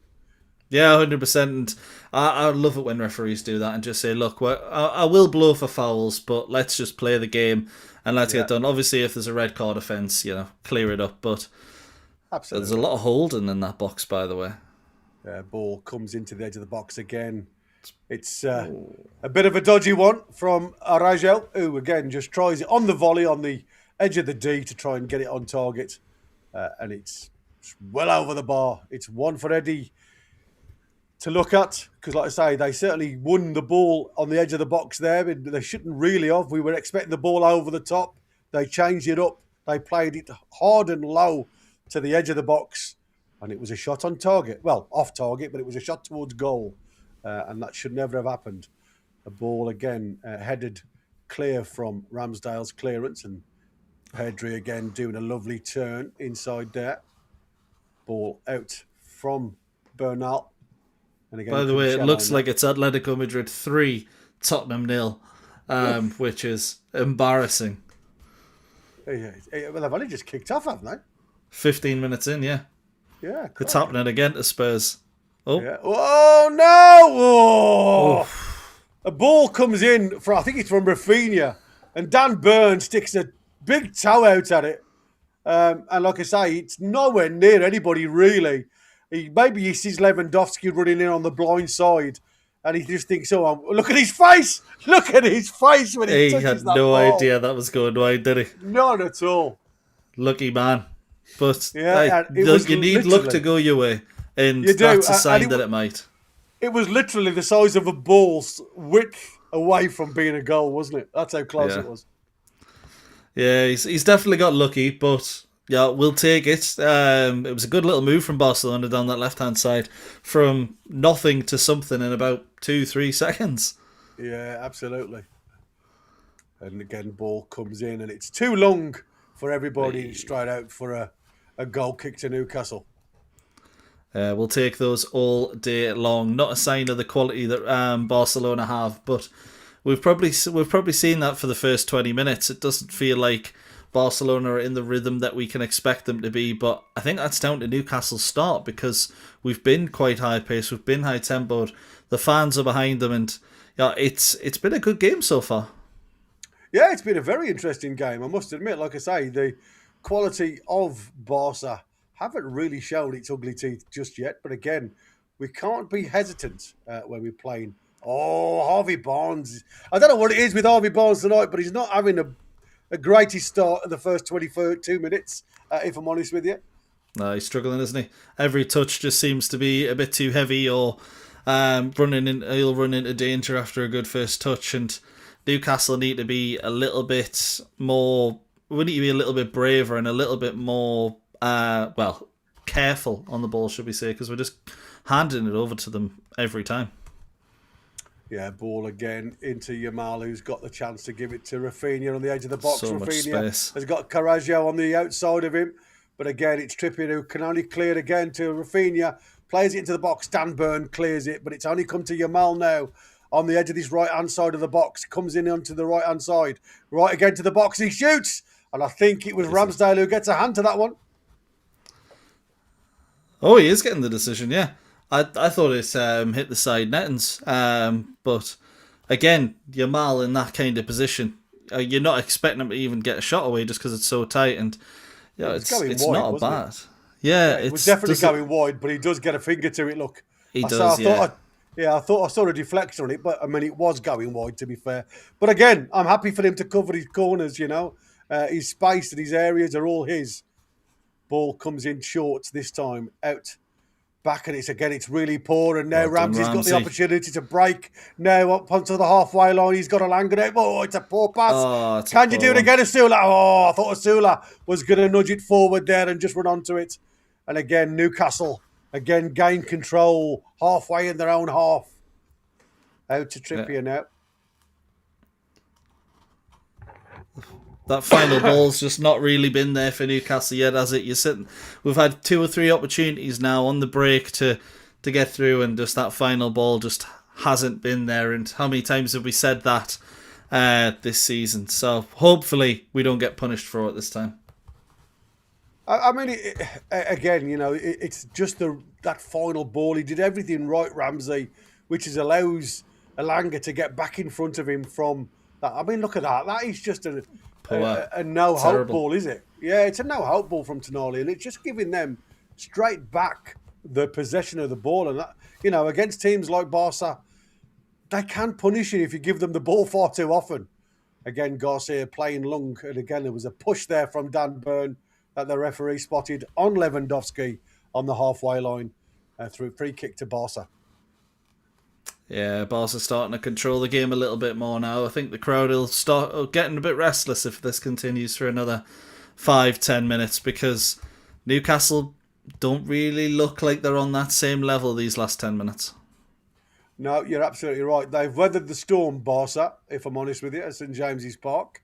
Yeah, 100%. And I love it when referees do that and just say, look, I will blow for fouls, but let's just play the game and let's get done. Obviously, if there's a red card offence, clear it up. But Absolutely. there's a lot of holding in that box, by the way. Ball comes into the edge of the box again. It's a bit of a dodgy one from Arajo, who again just tries it on the volley on the edge of the D to try and get it on target. And it's well over the bar. It's one for Eddie to look at, because like I say, they certainly won the ball on the edge of the box there. They shouldn't really have. We were expecting the ball over the top. They changed it up. They played it hard and low to the edge of the box, and it was a shot on target. Well, off target, but it was a shot towards goal, and that should never have happened. The ball again headed clear from Ramsdale's clearance, and Pedri again doing a lovely turn inside there. Ball out from Bernal. And again, by the way, it looks like it's Atletico Madrid 3, Tottenham 0, which is embarrassing. Well, they've only just kicked off, haven't they? 15 minutes in, yeah. Yeah. It's happening again to Spurs. Oh. Yeah. Oh, no! Oh. A ball comes in, I think it's from Rafinha, and Dan Burn sticks a big toe out at it. And like I say, it's nowhere near anybody, really. Maybe he sees Lewandowski running in on the blind side, and he just thinks, oh, look at his face! Look at his face when he touches had that no ball. idea that was going wide, did he? Not at all. Lucky man. But yeah, you need luck to go your way, and that's a sign that it might. It was literally the size of a ball's width away from being a goal, wasn't it? That's how close it was. Yeah, he's definitely got lucky, but yeah, we'll take it. It was a good little move from Barcelona down that left-hand side, from nothing to something in about 2-3 seconds. Yeah, absolutely. And again, ball comes in, and it's too long for everybody straight out for a goal kick to Newcastle. We'll take those all day long. Not a sign of the quality that Barcelona have, but we've probably seen that for the first 20 minutes. It doesn't feel like Barcelona are in the rhythm that we can expect them to be, but I think that's down to Newcastle's start, because we've been quite high paced, we've been high tempoed, the fans are behind them, and it's been a good game so far. Yeah, it's been a very interesting game, I must admit. Like I say, the quality of Barca haven't really shown its ugly teeth just yet, but again, we can't be hesitant when we're playing. Oh, Harvey Barnes. I don't know what it is with Harvey Barnes tonight, but he's not having a greatest start in the first 22 minutes, if I'm honest with you. No, he's struggling, isn't he? Every touch just seems to be a bit too heavy, or he'll run into danger after a good first touch, and Newcastle need to be a little bit more... We need to be a little bit braver and a little bit more, careful on the ball, should we say, because we're just handing it over to them every time. Yeah, ball again into Yamal, who's got the chance to give it to Rafinha on the edge of the box. So Rafinha much space. Has got Carrasco on the outside of him. But again, it's Trippier who can only clear it again to Rafinha. Plays it into the box. Dan Burn clears it, but it's only come to Yamal now on the edge of this right-hand side of the box. Comes in onto the right-hand side. Right again to the box. He shoots. And I think it was Ramsdale who gets a hand to that one. Oh, he is getting the decision, yeah. I thought it hit the side nettings. But again, Yamal in that kind of position, you're not expecting him to even get a shot away just because it's so tight. And it's wide, not bad. Yeah, it was definitely going wide, but he does get a finger to it, look. He does, I thought I saw a deflection on it, but I mean, it was going wide, to be fair. But again, I'm happy for him to cover his corners, his space and his areas are all his. Ball comes in short this time, out back, and it's really poor, and now Ramsey's got the opportunity to break now up onto the halfway line. He's got a Langan out. Oh, it's a poor pass. Can you do it again, Asula? Oh, I thought Asula was going to nudge it forward there and just run onto it. And again, Newcastle gain control halfway in their own half. Out to Trippier now. That final ball's just not really been there for Newcastle yet, has it? We've had 2 or 3 opportunities now on the break to get through, and just that final ball just hasn't been there. And how many times have we said that this season? So hopefully we don't get punished for it this time. I mean, again, it's just that final ball. He did everything right, Ramsey, which allows Elanga to get back in front of him from that. I mean, look at that. That is just a no-hope Terrible. ball, is it? Yeah, it's a no-hope ball from Tonali, and it's just giving them straight back the possession of the ball. And, that, against teams like Barca, they can punish you if you give them the ball far too often. Again, Garcia playing long, and again, there was a push there from Dan Burn that the referee spotted on Lewandowski on the halfway line through free kick to Barca. Yeah, Barca starting to control the game a little bit more now. I think the crowd will start getting a bit restless if this continues for another 5-10 minutes, because Newcastle don't really look like they're on that same level these last 10 minutes. No, you're absolutely right. They've weathered the storm, Barca, if I'm honest with you, at St James's Park.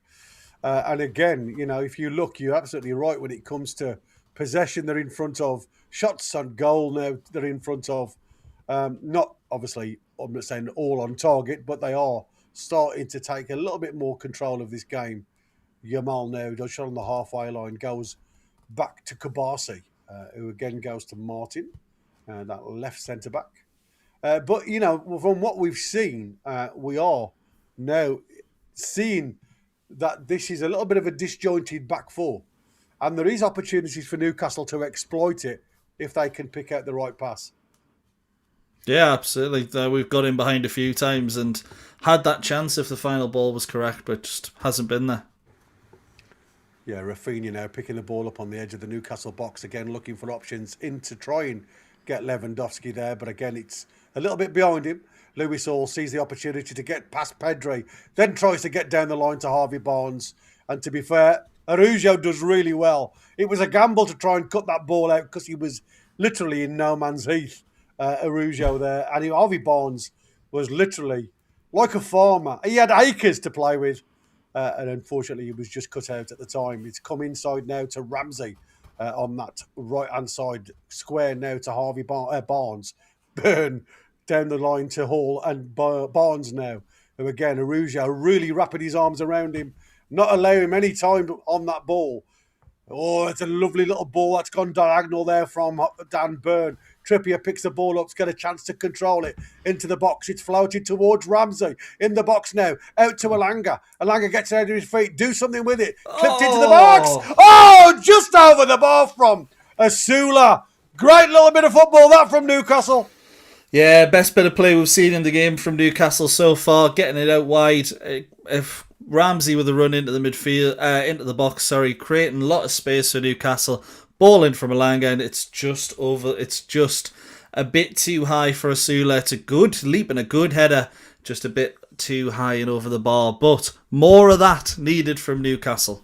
And again, if you look, you're absolutely right when it comes to possession. They're in front of shots on goal now. They're in front of not obviously, I'm not saying all on target, but they are starting to take a little bit more control of this game. Yamal now does shot on the halfway line, goes back to Kabasi, who again goes to Martin, that left centre back. But from what we've seen, we are now seeing that this is a little bit of a disjointed back four. And there is opportunities for Newcastle to exploit it if they can pick out the right pass. Yeah, absolutely. We've got in behind a few times and had that chance if the final ball was correct, but just hasn't been there. Yeah, Rafinha now picking the ball up on the edge of the Newcastle box, again looking for options in to try and get Lewandowski there. But again, it's a little bit behind him. Lewis Hall sees the opportunity to get past Pedri, then tries to get down the line to Harvey Barnes. And to be fair, Araujo does really well. It was a gamble to try and cut that ball out because he was literally in no man's heath, Araujo there. And Harvey Barnes was literally like a farmer. He had acres to play with. And unfortunately, he was just cut out at the time. It's come inside now to Ramsey on that right-hand side square now to Harvey Barnes. Burn down the line to Hall and Barnes now, who again, Araujo really wrapping his arms around him, not allowing him any time on that ball. Oh, it's a lovely little ball that's gone diagonal there from Dan Burn. Trippier picks the ball up, got a chance to control it into the box. It's floated towards Ramsey in the box now, out to Elanga. Elanga gets it out of his feet, do something with it, clipped into the box. Oh, just over the bar from Asula. Great little bit of football that from Newcastle. Yeah, best bit of play we've seen in the game from Newcastle so far, getting it out wide. If Ramsey with a run into the midfield, into the box, creating a lot of space for Newcastle. Ball in from Elanga, and it's just a bit too high for Asula. It's a good leap and a good header, just a bit too high and over the bar. But more of that needed from Newcastle.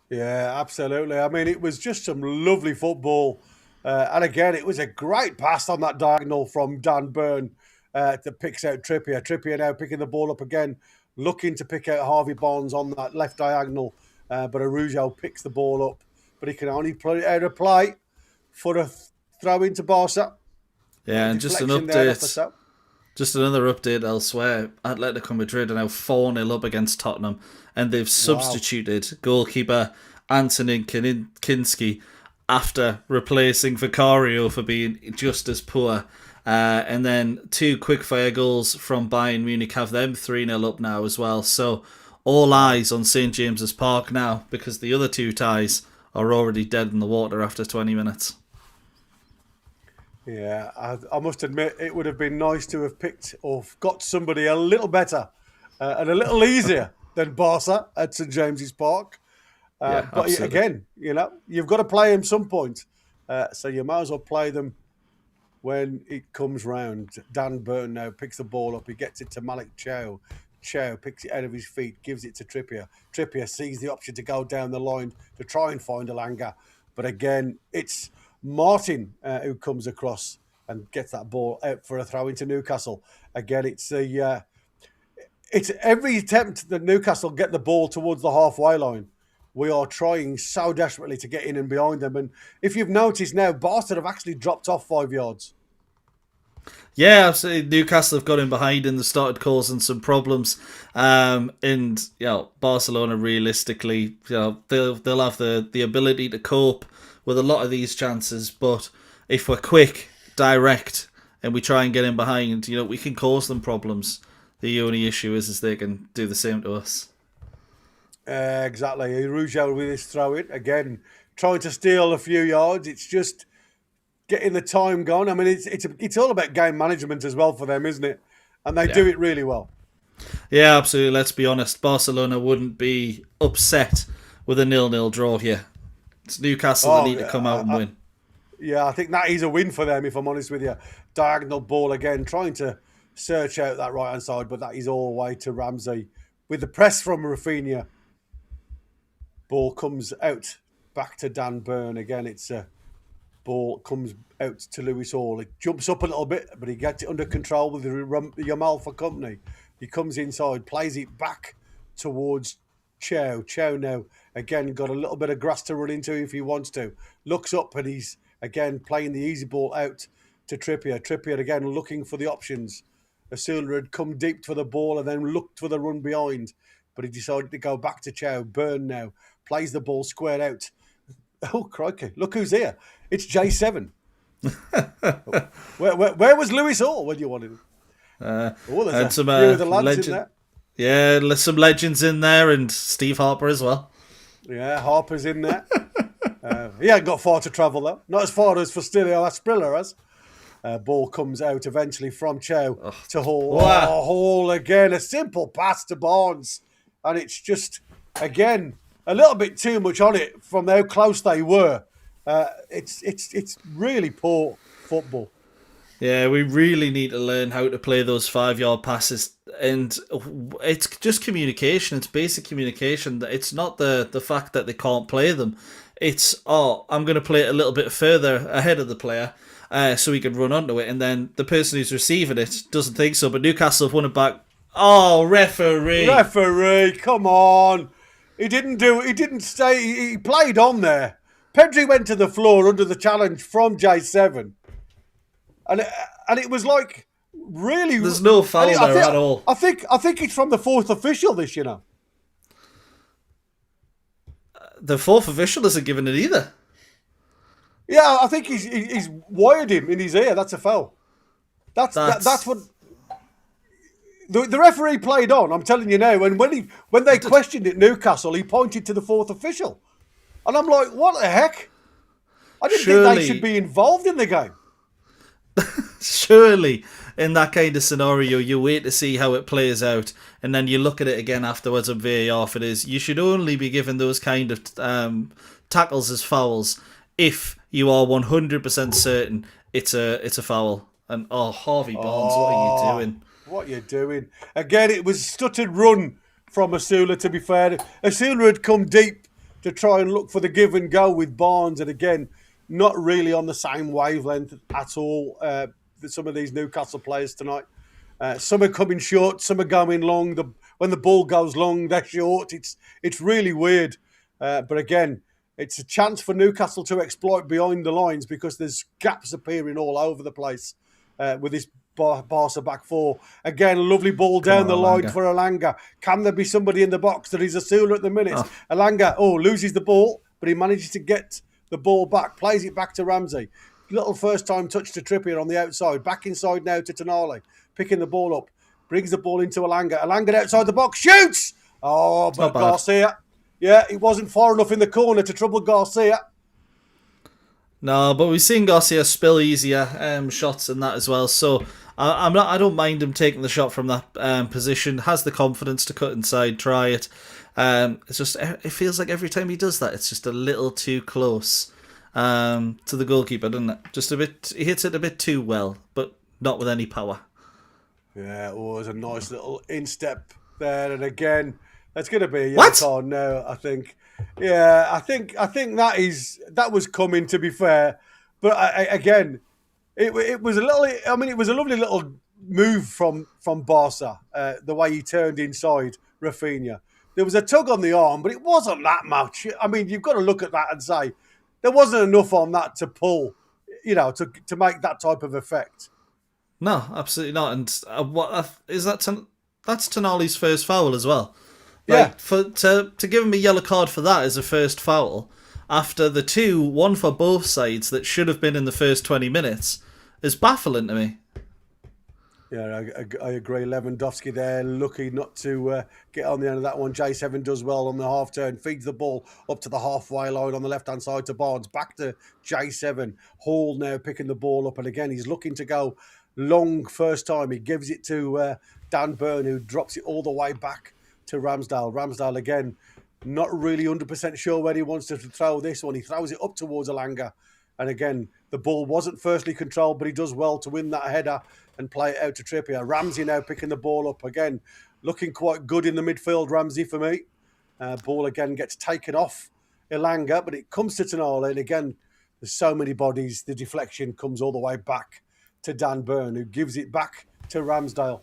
Yeah, absolutely. I mean, it was just some lovely football. And again, it was a great pass on that diagonal from Dan Burn that picks out Trippier. Trippier now picking the ball up again, looking to pick out Harvey Barnes on that left diagonal. But Araujo picks the ball up. But he can only put it out of play for a throw into Barca. Yeah, and just an update. Just another update elsewhere. Atletico Madrid are now 4-0 up against Tottenham, and they've substituted goalkeeper Antonin Kinski after replacing Vicario for being just as poor. And then 2 quickfire goals from Bayern Munich have them 3-0 up now as well. So all eyes on St James's Park now, because the other 2 ties are already dead in the water after 20 minutes. Yeah, I must admit, it would have been nice to have picked or got somebody a little better and a little easier than Barca at St James's Park. But absolutely. again, you've got to play them some point. So you might as well play them when it comes round. Dan Burn now picks the ball up. He gets it to Malik Chow. Chow picks it out of his feet, gives it to Trippier. Trippier sees the option to go down the line to try and find Elanga. But again, it's Martin who comes across and gets that ball out for a throw into Newcastle. Again, it's every attempt that Newcastle get the ball towards the halfway line. We are trying so desperately to get in and behind them. And if you've noticed now, Barca have actually dropped off 5 yards. Yeah, absolutely. Newcastle have got in behind and they started causing some problems. And Barcelona realistically, they'll have the ability to cope with a lot of these chances. But if we're quick, direct, and we try and get in behind, we can cause them problems. The only issue is they can do the same to us. Exactly. Rougeau with his throw in again, trying to steal a few yards. It's just getting the time gone. I mean, it's all about game management as well for them, isn't it? And they do it really well. Yeah, absolutely. Let's be honest. Barcelona wouldn't be upset with a 0-0 draw here. It's Newcastle that need to come out and win. Yeah, I think that is a win for them, if I'm honest with you. Diagonal ball again, trying to search out that right-hand side, but that is all the way to Ramsey. With the press from Rafinha, ball comes out back to Dan Burn. Again, it's a ball comes out to Lewis Hall. It jumps up a little bit, but he gets it under control with the Yamal for company. He comes inside, plays it back towards Chow. Chow now, again, got a little bit of grass to run into if he wants to. Looks up and he's, again, playing the easy ball out to Trippier. Trippier, again, looking for the options. Asula had come deep for the ball and then looked for the run behind, but he decided to go back to Chow. Burn now, plays the ball square out. Oh, crikey, look who's here. It's J7. where was Lewis Hall when you wanted him? There's a few of the lads in there. Yeah, there's some legends in there and Steve Harper as well. Yeah, Harper's in there. He ain't got far to travel, though. Not as far as Fastilio Asprilla has. Ball comes out eventually from Chow to Hall. Wow. Oh, Hall again. A simple pass to Barnes. And it's just, again, a little bit too much on it from how close they were. It's really poor football. Yeah, we really need to learn how to play those 5-yard passes. And it's just communication. It's basic communication. It's not the fact that they can't play them. It's, I'm going to play it a little bit further ahead of the player so he can run onto it. And then the person who's receiving it doesn't think so. But Newcastle have won it back. Oh, referee. Referee, come on. He didn't stay. He played on there. Pedri went to the floor under the challenge from J7. And it was like, really... There's no foul there at all. I think it's from the fourth official, this, The fourth official isn't giving it either. Yeah, I think he's wired him in his ear. That's a foul. That's what... The referee played on, I'm telling you now, and when they questioned it, Newcastle, he pointed to the fourth official. And I'm like, what the heck? I didn't think they should be involved in the game. Surely, in that kind of scenario, you wait to see how it plays out, and then you look at it again afterwards on VAR if it is. You should only be given those kind of tackles as fouls if you are 100% certain it's a foul. And Harvey Barnes, what are you doing? What you're doing. Again, it was a stuttered run from Asula, to be fair. Asula had come deep to try and look for the give and go with Barnes, and again, not really on the same wavelength at all. Some of these Newcastle players tonight. Some are coming short, some are going long. When the ball goes long, they're short. It's really weird. But again, it's a chance for Newcastle to exploit behind the lines because there's gaps appearing all over the place with this Barca back four. Again, a lovely ball down the line for Elanga. Can there be somebody in the box? There is Asula at the minute. Elanga, loses the ball, but he manages to get the ball back, plays it back to Ramsey. Little first-time touch to Trippier on the outside. Back inside now to Tonali. Picking the ball up. Brings the ball into Elanga. Elanga outside the box. Shoots! Oh, but Garcia. Yeah, it wasn't far enough in the corner to trouble Garcia. No, but we've seen Garcia spill easier shots and that as well. So I don't mind him taking the shot from that position. Has the confidence to cut inside, try it. It's just, it feels like every time he does that, it's just a little too close to the goalkeeper, doesn't it? Just a bit, he hits it a bit too well, but not with any power. Yeah, it was a nice little instep there, and again, that's going to be a yellow card now, I think. Yeah, I think that was coming, to be fair, but again, it was a little. I mean, it was a lovely little move from Barca, the way he turned inside Rafinha. There was a tug on the arm, but it wasn't that much. I mean, you've got to look at that and say there wasn't enough on that to pull, to make that type of effect. No, absolutely not. And what is that? That's Tonali's first foul as well. Like, to give him a yellow card for that as a first foul after the two, one for both sides, that should have been in the first 20 minutes is baffling to me. Yeah, I agree. Lewandowski there, lucky not to get on the end of that one. J7 does well on the half turn, feeds the ball up to the halfway line on the left-hand side to Barnes. Back to J7. Hall now picking the ball up. And again, he's looking to go long first time. He gives it to Dan Burn, who drops it all the way back to Ramsdale. Ramsdale, again, not really 100% sure where he wants to throw this one. He throws it up towards Elanga. And again, the ball wasn't firstly controlled, but he does well to win that header and play it out to Trippier. Ramsey now picking the ball up again, looking quite good in the midfield, Ramsey, for me. Ball again gets taken off Elanga, but it comes to Tonali, and again, there's so many bodies, the deflection comes all the way back to Dan Burn, who gives it back to Ramsdale.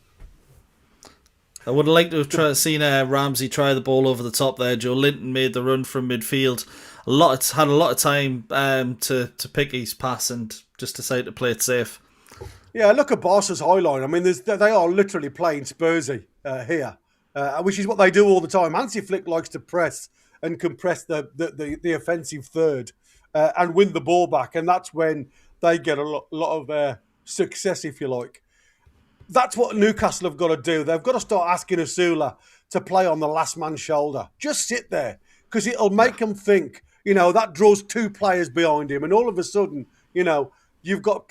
I would have liked to have seen Ramsey try the ball over the top there. Joe Linton made the run from midfield. Had a lot of time to pick his pass and just decided to play it safe. Yeah, look at Barca's high line. I mean, they are literally playing Spursy here, which is what they do all the time. Hansi Flick likes to press and compress the offensive third and win the ball back, and that's when they get a lot of success, if you like. That's what Newcastle have got to do. They've got to start asking Asula to play on the last man's shoulder. Just sit there, because it'll make them think, that draws two players behind him, and all of a sudden, you've got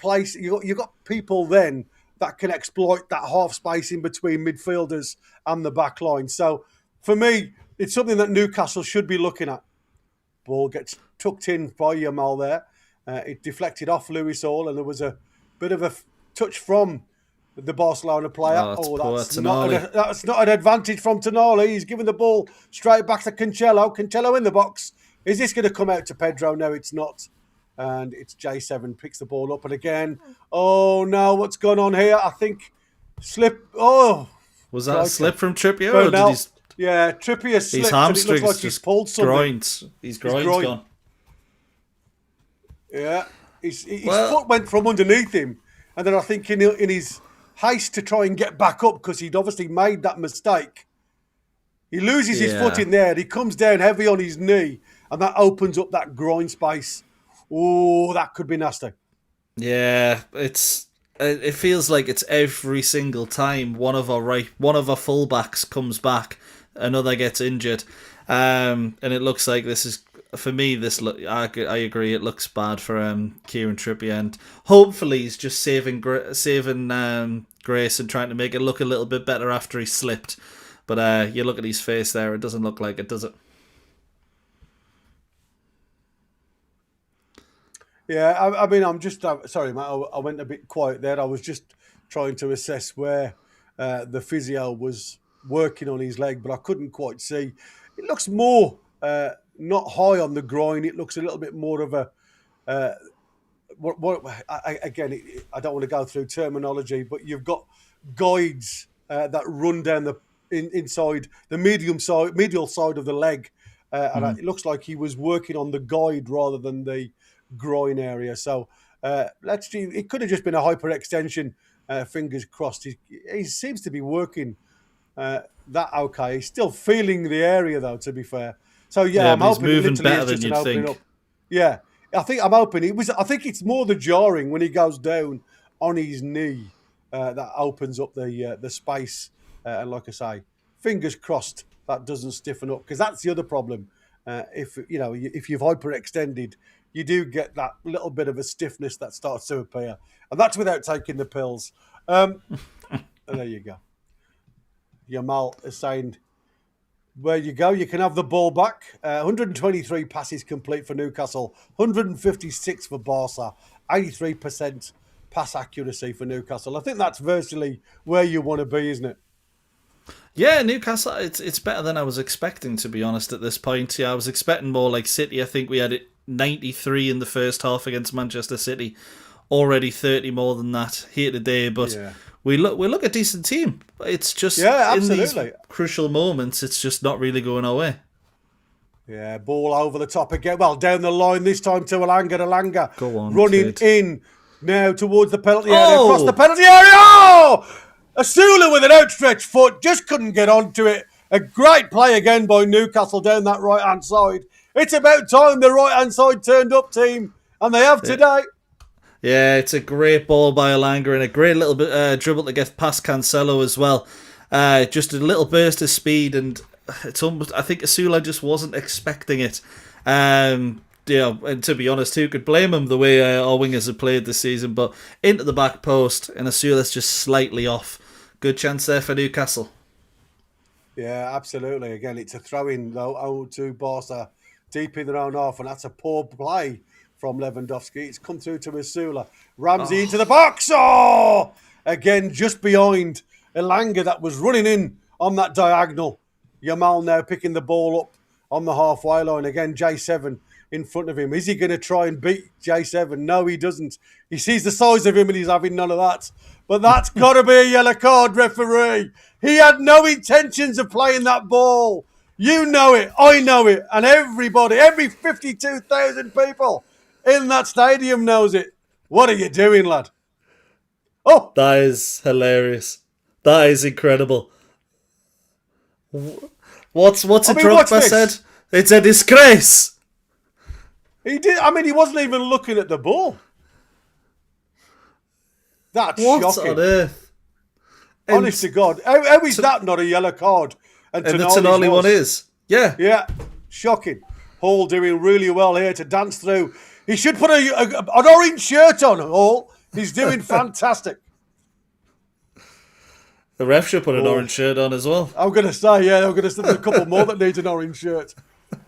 people then that can exploit that half space in between midfielders and the back line. So for me, it's something that Newcastle should be looking at. Ball gets tucked in by Yamal there. It deflected off Lewis Hall, and there was a bit of a touch from the Barcelona player. That's not an advantage from Tonali. He's giving the ball straight back to Cancelo. Cancelo in the box. Is this going to come out to Pedro? No, it's not. And it's J7 picks the ball up. And again, oh no, what's going on here? I think slip. Oh. Was that a slip from Trippier? Or did Trippier slipped. His hamstrings, and it looks like he's pulled something. His groin's gone. Yeah. His foot went from underneath him. And then I think in his haste to try and get back up, because he'd obviously made that mistake, he loses his foot in there. He comes down heavy on his knee, and that opens up that groin space. Oh, that could be nasty. Yeah, it feels like it's every single time one of our fullbacks comes back, another gets injured, and it looks like this is, for me, I agree, it looks bad for Kieran Trippier, and hopefully he's just saving grace and trying to make it look a little bit better after he slipped. But you look at his face there, it doesn't look like it, does it? Yeah, I mean, I'm just sorry, Matt. I went a bit quiet there. I was just trying to assess where the physio was working on his leg, but I couldn't quite see. It looks more not high on the groin. It looks a little bit more of a. I don't want to go through terminology, but you've got guides that run down the inside the medial side of the leg, and it looks like he was working on the guide rather than the groin area. So let's see. It could have just been a hyperextension. Fingers crossed. He seems to be working that okay. He's still feeling the area though, to be fair. So I'm hoping he's moving better than you'd think. Up. Yeah, I'm hoping I think it's more the jarring when he goes down on his knee that opens up the space. And like I say, fingers crossed that doesn't stiffen up, because that's the other problem. If you've hyperextended, you do get that little bit of a stiffness that starts to appear, and that's without taking the pills. And there you go. Yamal is saying, "Where you go, you can have the ball back." 123 passes complete for Newcastle, 156 for Barca, 83% pass accuracy for Newcastle. I think that's virtually where you want to be, isn't it? Yeah, Newcastle, it's better than I was expecting, to be honest, at this point. Yeah, I was expecting more like City. I think we had it 93 in the first half against Manchester City. Already 30 more than that here today, but we look a decent team. It's just in these crucial moments, it's just not really going our way. Yeah, ball over the top again. Well, down the line this time to Elanga. Go on, running kid. in Now towards the penalty area, Oh! across the penalty area. Oh! Asula with an outstretched foot, just couldn't get onto it. A great play again by Newcastle down that right-hand side. It's about time the right-hand side turned up, team, and they have today. Yeah, it's a great ball by Alanga and a great little bit dribble to get past Cancelo as well. Just a little burst of speed, and it's almost, I think Asula just wasn't expecting it. And to be honest, who could blame him the way our wingers have played this season? But into the back post, and Asula's just slightly off. Good chance there for Newcastle. Yeah, absolutely. Again, it's a throw-in, though, to Barca deep in their own half, and that's a poor play from Lewandowski. It's come through to Asula. Ramsey into the box. Oh! Again, just behind Elanga that was running in on that diagonal. Yamal now picking the ball up on the halfway line. Again, J7 in front of him. Is he going to try and beat J7? No, he doesn't. He sees the size of him and he's having none of that. But that's got to be a yellow card, referee. He had no intentions of playing that ball. You know it. I know it. And everybody, every 52,000 people in that stadium knows it. What are you doing, lad? Oh! That is hilarious. That is incredible. What's Drogba said? It's a disgrace. He did. I mean, he wasn't even looking at the ball. That's What shocking. on earth? Honest to God. How is that not a yellow card? And the Tonali one is. Yeah. Yeah. Shocking. Hall doing really well here to dance through. He should put an orange shirt on, Hall. He's doing fantastic. The ref should put an orange shirt on as well. I'm going to say, yeah, I'm going to say there's a couple more that need an orange shirt.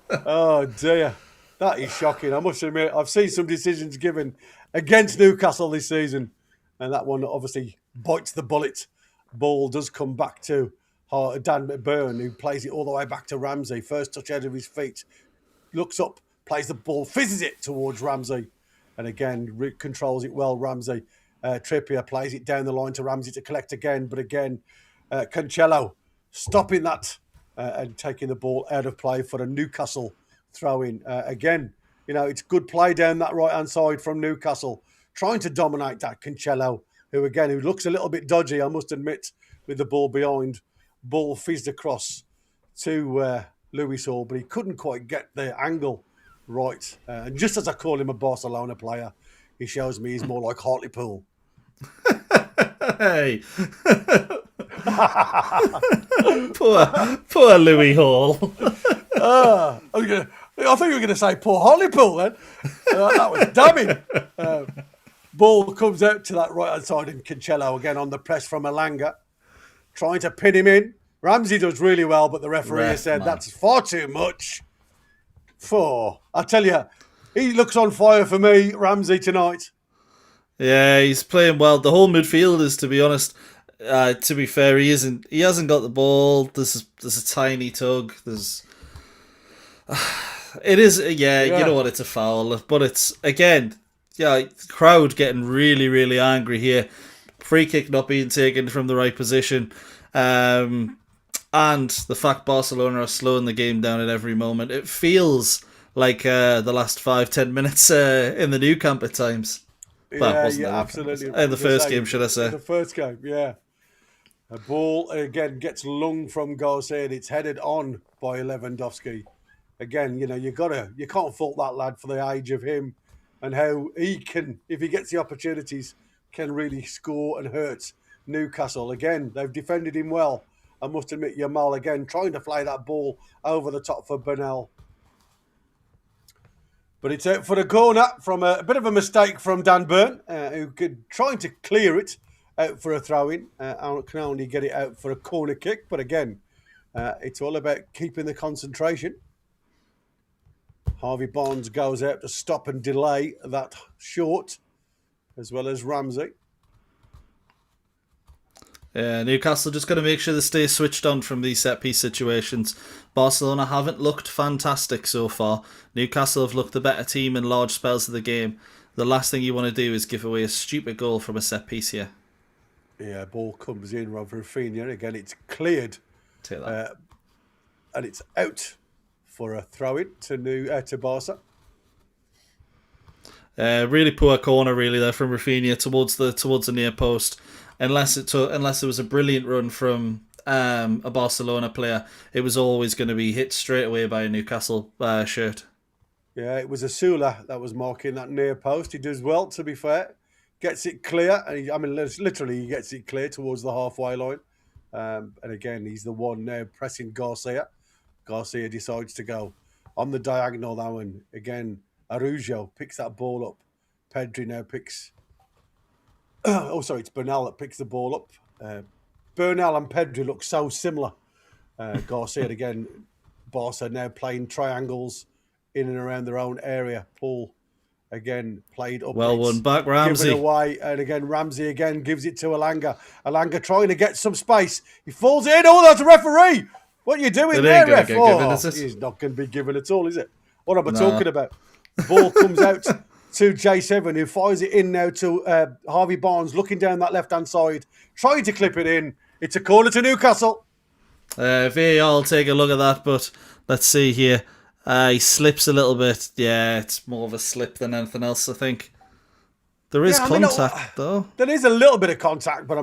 Oh, dear. That is shocking. I must admit, I've seen some decisions given against Newcastle this season, and that one obviously bites the bullet. Ball does come back to Dan Byrne, who plays it all the way back to Ramsey. First touch out of his feet. Looks up, plays the ball, fizzes it towards Ramsey. And again, controls it well, Ramsey. Trippier plays it down the line to Ramsey to collect again. But again, Cancelo stopping that and taking the ball out of play for a Newcastle throw-in. Again, you know, it's good play down that right-hand side from Newcastle. Trying to dominate that Cancelo, who looks a little bit dodgy, I must admit, with the ball behind. Ball fizzed across to Lewis Hall, but he couldn't quite get the angle right. And just as I call him a Barcelona player, he shows me he's more like Hartlepool. Hey. poor Louis Hall. I thought you were going to say poor Hartlepool then. That was damning. Ball comes out to that right-hand side and Cancelo again on the press from Elanga. Trying to pin him in. Ramsey does really well, but the referee said that's far too much. I tell you, he looks on fire for me, Ramsey, tonight. Yeah, he's playing well. The whole midfield is, to be honest, to be fair, he hasn't got the ball. There's a tiny tug. You know what, it's a foul. But it's, again, crowd getting really, really angry here. Free kick not being taken from the right position. And the fact Barcelona are slowing the game down at every moment. It feels like the last 5-10 minutes in the new camp at times. Absolutely. In the first game, should I say. The first game, yeah. A ball, again, gets lung from Garcia and it's headed on by Lewandowski. Again, you know, you can't fault that lad for the age of him and how he can, if he gets the opportunities, can really score and hurt Newcastle. Again, they've defended him well. I must admit, Yamal, again, trying to play that ball over the top for Bernal. But it's out for a corner from a bit of a mistake from Dan Byrne, who trying to clear it out for a throw-in. Can only get it out for a corner kick. But again, it's all about keeping the concentration. Harvey Barnes goes out to stop and delay that short, as well as Ramsey. Yeah, Newcastle just got to make sure they stay switched on from these set-piece situations. Barcelona haven't looked fantastic so far. Newcastle have looked the better team in large spells of the game. The last thing you want to do is give away a stupid goal from a set-piece here. Yeah, ball comes in, Rafinha. Again, it's cleared. Take that. And it's out for a throw-in to Barca. Really poor corner, really, there from Rafinha towards the near post. Unless it was a brilliant run from a Barcelona player, it was always going to be hit straight away by a Newcastle shirt. Yeah, it was Asula that was marking that near post. He does well, to be fair. Gets it clear. And literally, he gets it clear towards the halfway line. And again, he's the one now pressing Garcia. Garcia decides to go on the diagonal now. And again, Araujo picks that ball up. Pedri now picks... it's Bernal that picks the ball up. Bernal and Pedri look so similar. Garcia again, Barca now playing triangles in and around their own area. Paul again played up. Well won back, Ramsey. Given away, and again Ramsey again gives it to Alanga. Alanga trying to get some space. He falls in. Oh, that's a referee. What are you doing there, ref? He's not going to be given at all, is it? What am I talking about? The ball comes out to J7, who fires it in now to Harvey Barnes, looking down that left-hand side, trying to clip it in. It's a corner to Newcastle. VAR will take a look at that, but let's see here. He slips a little bit. Yeah, it's more of a slip than anything else, I think. There is contact, though. There is a little bit of contact, but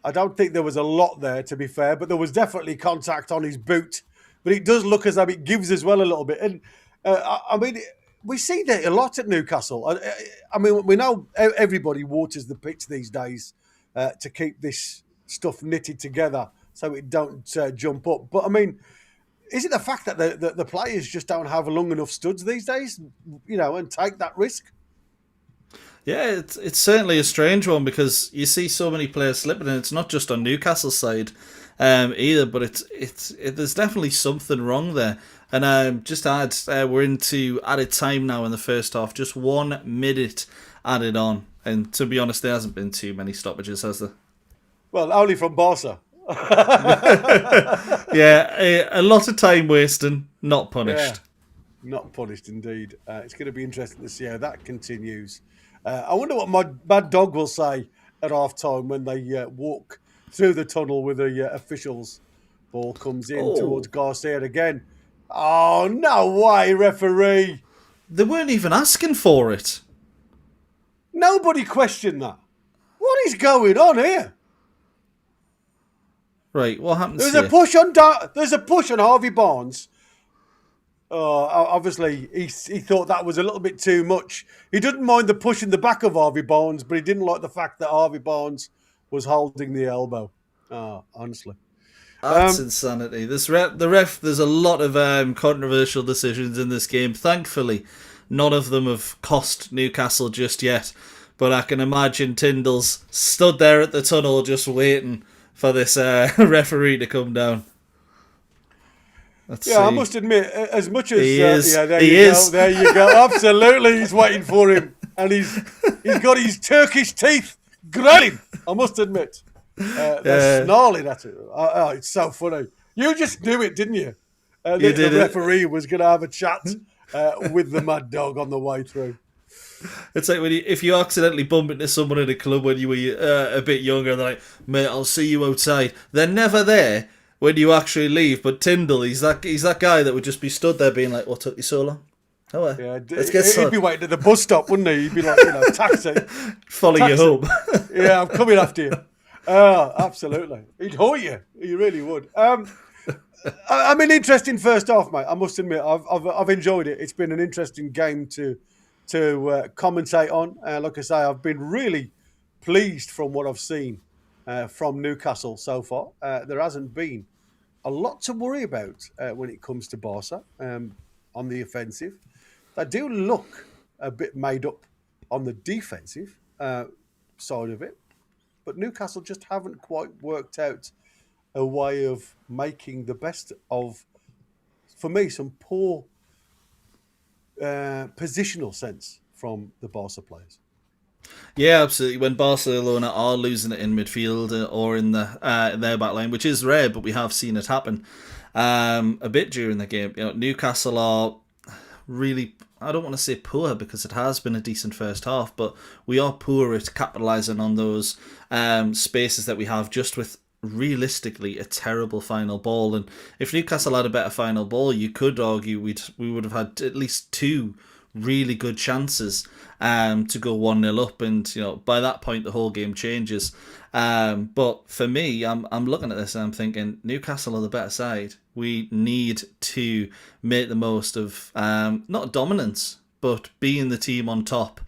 I don't think there was a lot there, to be fair, but there was definitely contact on his boot. But it does look as though it gives as well a little bit. And, we see that a lot at Newcastle. We know everybody waters the pitch these days to keep this stuff knitted together so it don't jump up. But, is it the fact that the players just don't have long enough studs these days, and take that risk? Yeah, it's certainly a strange one because you see so many players slipping, and it's not just on Newcastle's side either, but there's definitely something wrong there. And just add, we're into added time now in the first half, just 1 minute added on. And to be honest, there hasn't been too many stoppages, has there? Well, only from Barca. Yeah, a lot of time wasting, not punished. Yeah, not punished indeed. It's going to be interesting to see how that continues. I wonder what my Mad Dog will say at half time when they walk through the tunnel with the officials. Ball comes in towards Garcia again. Oh, no way, referee. They weren't even asking for it. Nobody questioned that. What is going on here? Right, what happens There's here? There's a push on Harvey Barnes. Obviously, he thought that was a little bit too much. He didn't mind the push in the back of Harvey Barnes, but he didn't like the fact that Harvey Barnes was holding the elbow. Honestly. That's insanity. The ref, there's a lot of controversial decisions in this game. Thankfully, none of them have cost Newcastle just yet. But I can imagine Tyndall's stood there at the tunnel just waiting for this referee to come down. Let's see. I must admit, as much as he is. there you go. Absolutely, he's waiting for him, and he's got his Turkish teeth grinding. I must admit, they're snarling at it. It's so funny. You just knew it, didn't you? The referee was going to have a chat with the Mad Dog on the way through. It's like if you accidentally bump into someone in a club when you were a bit younger, they're like, mate, I'll see you outside. They're never there when you actually leave. But Tyndall, he's that guy that would just be stood there being like, what took you so long? Oh, let's get He'd be waiting at the bus stop, wouldn't he? He'd be like, taxi. Follow you home. Yeah, I'm coming after you. Absolutely. He'd haul you. He really would. Interesting first half, mate. I must admit, I've enjoyed it. It's been an interesting game to commentate on. Like I say, I've been really pleased from what I've seen from Newcastle so far. There hasn't been a lot to worry about when it comes to Barca on the offensive. They do look a bit made up on the defensive side of it, but Newcastle just haven't quite worked out a way of making the best of, for me, some poor positional sense from the Barca players. Yeah, absolutely. When Barcelona are losing it in midfield or in their back line, which is rare, but we have seen it happen a bit during the game. Newcastle are really, I don't want to say poor because it has been a decent first half, but we are poor at capitalising on those spaces that we have just with realistically a terrible final ball. And if Newcastle had a better final ball, you could argue we would have had at least 2 really good chances to go 1-0 up, and by that point the whole game changes. But for me, I'm looking at this and I'm thinking Newcastle are the better side. We need to make the most of not dominance, but being the team on top.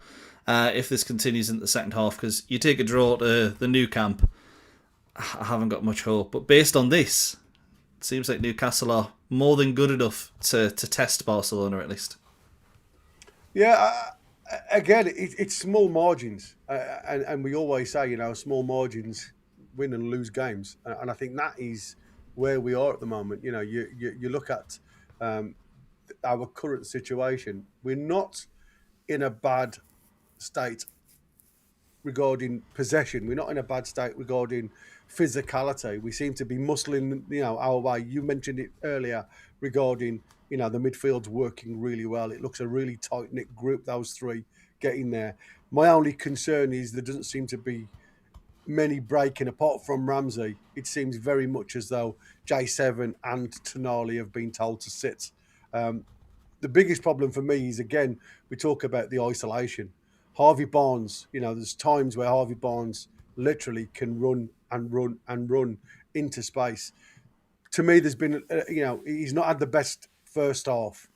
If this continues in the second half, because you take a draw to the Nou Camp, I haven't got much hope. But based on this, it seems like Newcastle are more than good enough to test Barcelona at least. Yeah, again, it's small margins, and we always say, small margins win and lose games, and I think that is where we are at the moment. You look at our current situation. We're not in a bad state regarding possession. We're not in a bad state regarding physicality. We seem to be muscling, our way. You mentioned it earlier regarding, the midfield's working really well. It looks a really tight-knit group, those three getting there. My only concern is there doesn't seem to be many breaking. Apart from Ramsey, it seems very much as though J7 and Tonali have been told to sit. The biggest problem for me is, again, we talk about the isolation. Harvey Barnes, there's times where Harvey Barnes literally can run and run and run into space. To me, there's been, he's not had the best first half.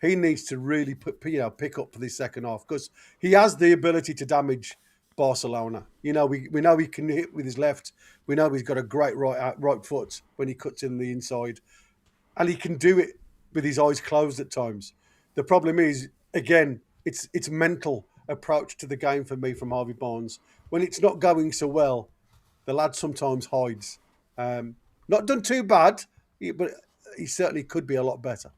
He needs to really pick up for this second half, because he has the ability to damage Barcelona. We know he can hit with his left. We know he's got a great right foot when he cuts in the inside, and he can do it with his eyes closed at times. The problem is, again, it's mental approach to the game for me from Harvey Barnes. When it's not going so well, the lad sometimes hides. Not done too bad, but he certainly could be a lot better.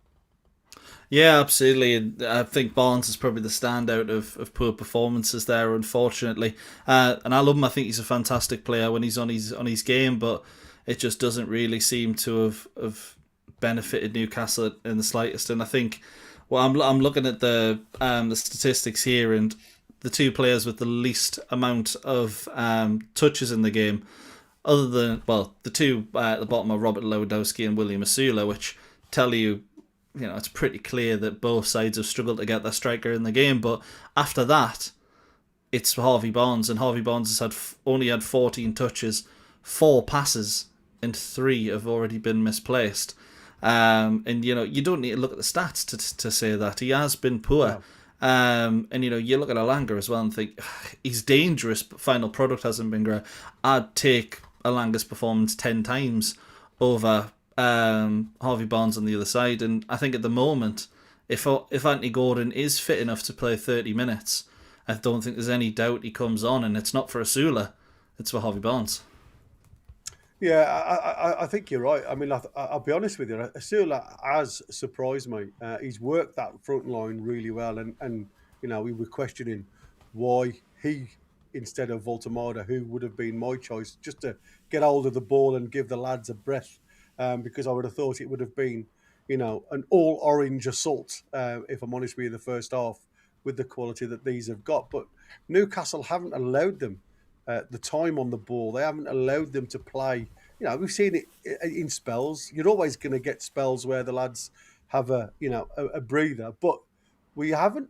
Yeah, absolutely. And I think Barnes is probably the standout of poor performances there, unfortunately. And I love him. I think he's a fantastic player when he's on his game, but it just doesn't really seem to have benefited Newcastle in the slightest. And I think, I'm looking at the statistics here, and the two players with the least amount of touches in the game, other than, the two at the bottom are Robert Lewandowski and William Asula, which tell you, it's pretty clear that both sides have struggled to get their striker in the game. But after that, it's Harvey Barnes, and Harvey Barnes has only had 14 touches, 4 passes, and 3 have already been misplaced. And you don't need to look at the stats to say that he has been poor. Yeah. And you look at Alanga as well and think he's dangerous, but final product hasn't been great. I'd take Alanga's performance 10 times over Harvey Barnes on the other side. And I think at the moment, if Anthony Gordon is fit enough to play 30 minutes, I don't think there's any doubt he comes on, and it's not for Asula, it's for Harvey Barnes. Yeah, I think you're right. I mean, I'll be honest with you. Asula has surprised me. He's worked that front line really well, and we were questioning why he, instead of Voltemada, who would have been my choice, just to get hold of the ball and give the lads a breath, because I would have thought it would have been, an all orange assault, if I'm honest with you, the first half, with the quality that these have got. But Newcastle haven't allowed them the time on the ball. They haven't allowed them to play. We've seen it in spells. You're always going to get spells where the lads have a breather, but we haven't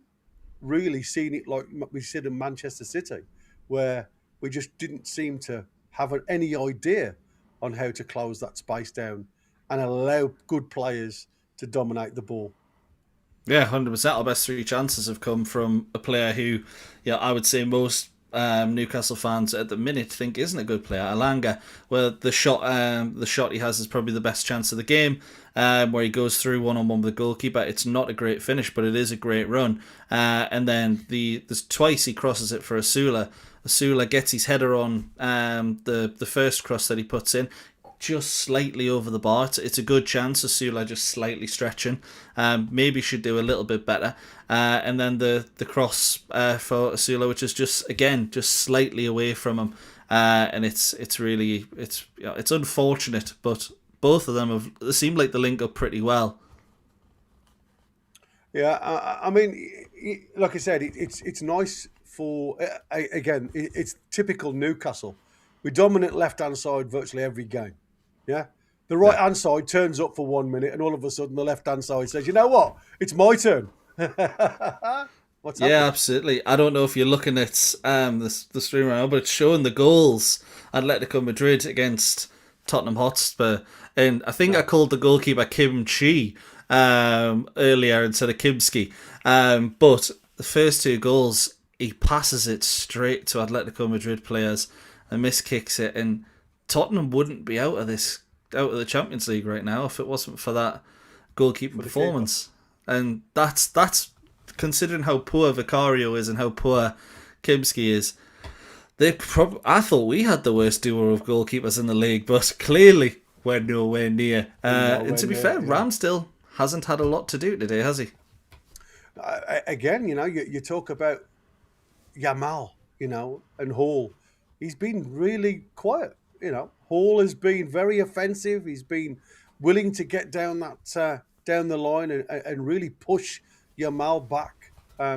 really seen it like we said in Manchester City, where we just didn't seem to have any idea on how to close that space down and allow good players to dominate the ball. Yeah, 100%. Our best 3 chances have come from a player who, I would say most Newcastle fans at the minute think isn't a good player, Alanga. Well, the shot he has is probably the best chance of the game, where he goes through one-on-one with the goalkeeper. It's not a great finish, but it is a great run. And then there's twice he crosses it for Asula. Asula gets his header on the first cross that he puts in, just slightly over the bar. It's a good chance. Asula just slightly stretching. Maybe should do a little bit better. And then the cross for Asula, which is just slightly away from him. And it's unfortunate, but both of them they seem like they link up pretty well. Yeah, I mean, like I said, it's nice for again. It's typical Newcastle. We dominate left-hand side virtually every game. Yeah, the right-hand side turns up for 1 minute, and all of a sudden the left-hand side says, "You know what? It's my turn." What's Yeah, happening? absolutely. I don't know if you're looking at the stream right now, but it's showing the goals Atletico Madrid against Tottenham Hotspur. And I think I called the goalkeeper Kim Chi earlier instead of Kimski. But the first two goals, he passes it straight to Atletico Madrid players and miskicks it. And Tottenham wouldn't be out of the Champions League right now if it wasn't for that goalkeeping performance. And that's considering how poor Vicario is and how poor Kimski is. I thought we had the worst duo of goalkeepers in the league, but clearly we're nowhere near. And to be fair, Ramsdale hasn't had a lot to do today, has he? Again, you talk about Yamal, and Hall. He's been really quiet. Hall has been very offensive. He's been willing to get down the line and really push Yamal back.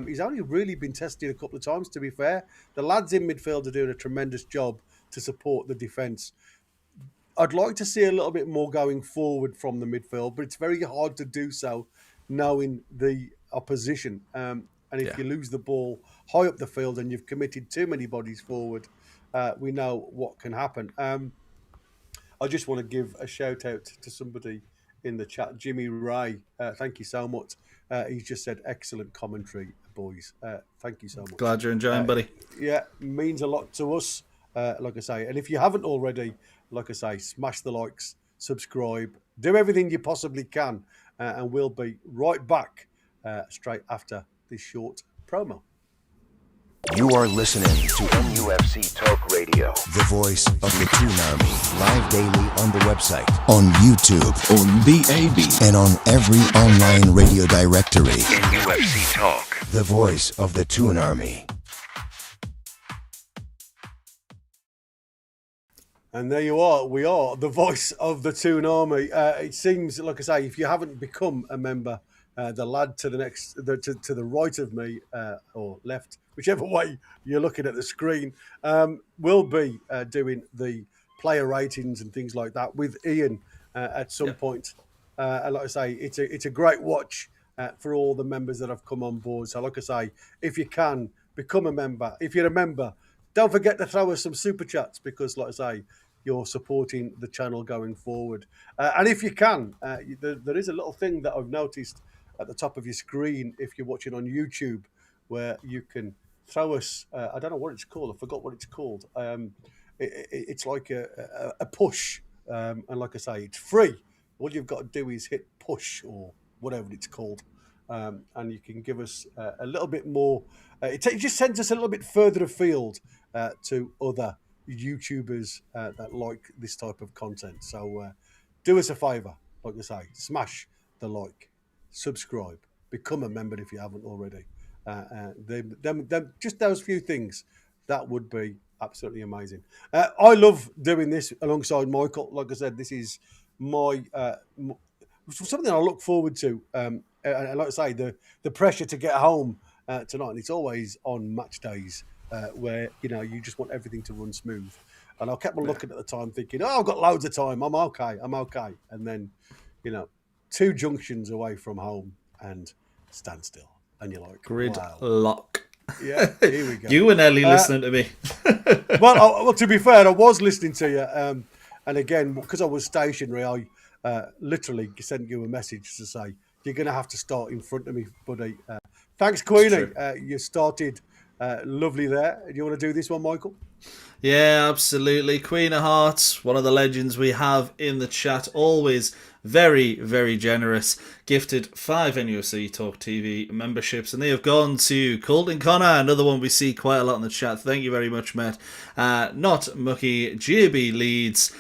He's only really been tested a couple of times, to be fair. The lads in midfield are doing a tremendous job to support the defence. I'd like to see a little bit more going forward from the midfield, but it's very hard to do so knowing the opposition. And if you lose the ball high up the field and you've committed too many bodies forward, we know what can happen. I just want to give a shout out to somebody in the chat, Jimmy Ray. Thank you so much. He's just said, excellent commentary, boys. Thank you so much. Glad you're enjoying, buddy. Yeah, means a lot to us, like I say. And if you haven't already, like I say, smash the likes, subscribe, do everything you possibly can, and we'll be right back straight after this short promo. You are listening to NUFC Talk Radio. the voice of the Toon Army, live daily on the website, on YouTube, on DAB, and on every online radio directory. NUFC Talk. The voice of the Toon Army. And there you are. We are the voice of the Toon Army. It seems, like I say, if you haven't become a member, the lad to the right of me or left, whichever way you're looking at the screen, will be doing the player ratings and things like that with Ian at some point. And like I say, it's a great watch for all the members that have come on board. So like I say, if you can, become a member. If you're a member, don't forget to throw us some super chats because, like I say, you're supporting the channel going forward. And if you can, there is a little thing that I've noticed at the top of your screen if you're watching on YouTube where you can throw us, I don't know what it's called, I forgot what it's called. It's like a push. And like I say, it's free. All you've got to do is hit push or whatever it's called. And you can give us a little bit more. It just sends us a little bit further afield to other YouTubers that like this type of content. So do us a favour, like I say, smash the like, subscribe, become a member if you haven't already. Just those few things, that would be absolutely amazing. I love doing this alongside Michael. Like I said, this is my something I look forward to. And like I say, the pressure to get home tonight, and it's always on match days where you just want everything to run smooth. And I kept on looking at the time, thinking, "Oh, I've got loads of time. I'm okay. And then, 2 junctions away from home and standstill, and you're like, Gridlock. Wow. Yeah, here we go. You and Ellie listening to me. Well, to be fair, I was listening to you, and again, because I was stationary, I literally sent you a message to say you're going to have to start in front of me, buddy. Thanks, Queenie. You started lovely there. Do you want to do this one, Michael? Yeah, absolutely. Queen of Hearts, one of the legends we have in the chat, always very, very generous. Gifted 5 NUFC Talk TV memberships, and they have gone to Colton Connor, another one we see quite a lot in the chat. Thank you very much, Matt. Not Mucky, JB Leeds,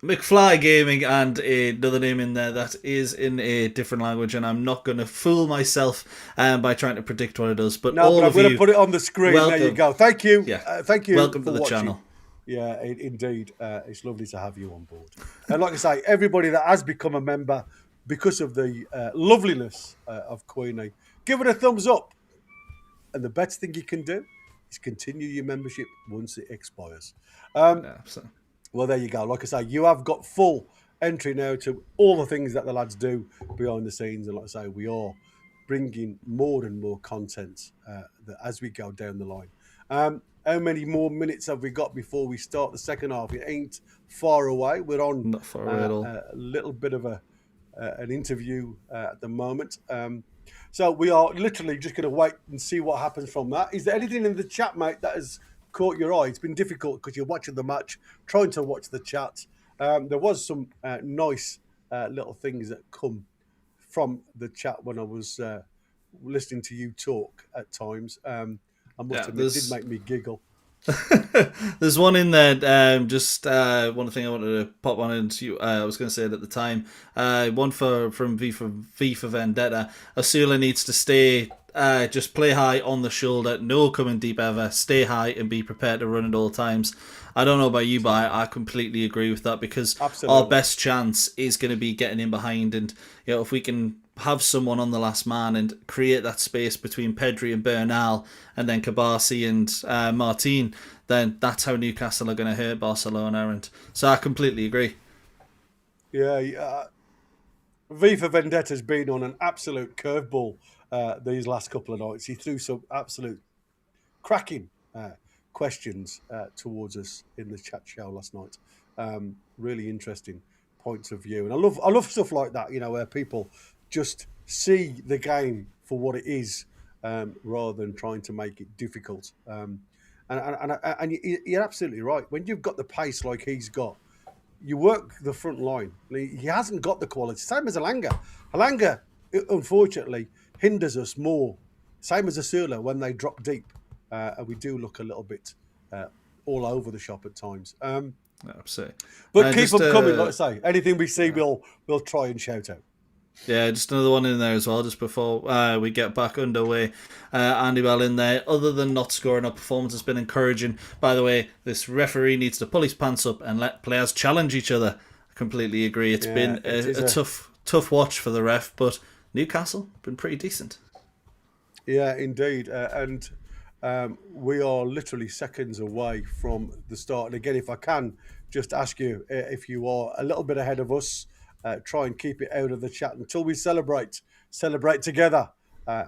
McFly Gaming, and another name in there that is in a different language, and I'm not going to fool myself by trying to predict what it is. But I'm going to put it on the screen. Welcome. There you go. Thank you. Yeah. Thank you. Welcome to the watching. channel. Yeah, indeed. It's lovely to have you on board. And like I say, everybody that has become a member because of the loveliness of Queenie, give it a thumbs up. And the best thing you can do is continue your membership once it expires. Well, there you go. Like I say, you have got full entry now to all the things that the lads do behind the scenes. And like I say, we are bringing more and more content as we go down the line. How many more minutes have we got before we start the second half? It ain't far away. We're on Not far away at all. a little bit of an interview at the moment. So we are literally just going to wait and see what happens from that. Is there anything in the chat, mate, that has caught your eye? It's been difficult because you're watching the match, trying to watch the chat. There was some nice little things that come from the chat when I was listening to you talk at times. I must admit, it did make me giggle. There's one in there, just one thing I wanted to pop on into. I was going to say it at the time. One from V for Vendetta. Asula needs to stay, just play high on the shoulder, no coming deep ever, stay high and be prepared to run at all times. I don't know about you, but I completely agree with that, because our best chance is going to be getting in behind, and if we can have someone on the last man and create that space between Pedri and Bernal, and then Kabasi and Martin, then that's how Newcastle are going to hurt Barcelona. And so I completely agree. Yeah, V for Vendetta's been on an absolute curveball these last couple of nights. He threw some absolute cracking questions towards us in the chat show last night. Really interesting points of view, and I love stuff like that. Where people just see the game for what it is, rather than trying to make it difficult. And you're absolutely right. When you've got the pace like he's got, you work the front line. He hasn't got the quality. Same as Alanga. Alanga, unfortunately, hinders us more. Same as Asula when they drop deep. And we do look a little bit all over the shop at times. Absolutely. But keep them coming, like I say. Anything we see, we'll try and shout out. Yeah, just another one in there as well, just before we get back underway. Andy Bell in there. Other than not scoring, our performance has been encouraging. By the way, this referee needs to pull his pants up and let players challenge each other. I completely agree. It's been a tough watch for the ref, but Newcastle been pretty decent. Yeah, indeed. And we are literally seconds away from the start. And again, if I can just ask you, if you are a little bit ahead of us, try and keep it out of the chat until we celebrate together.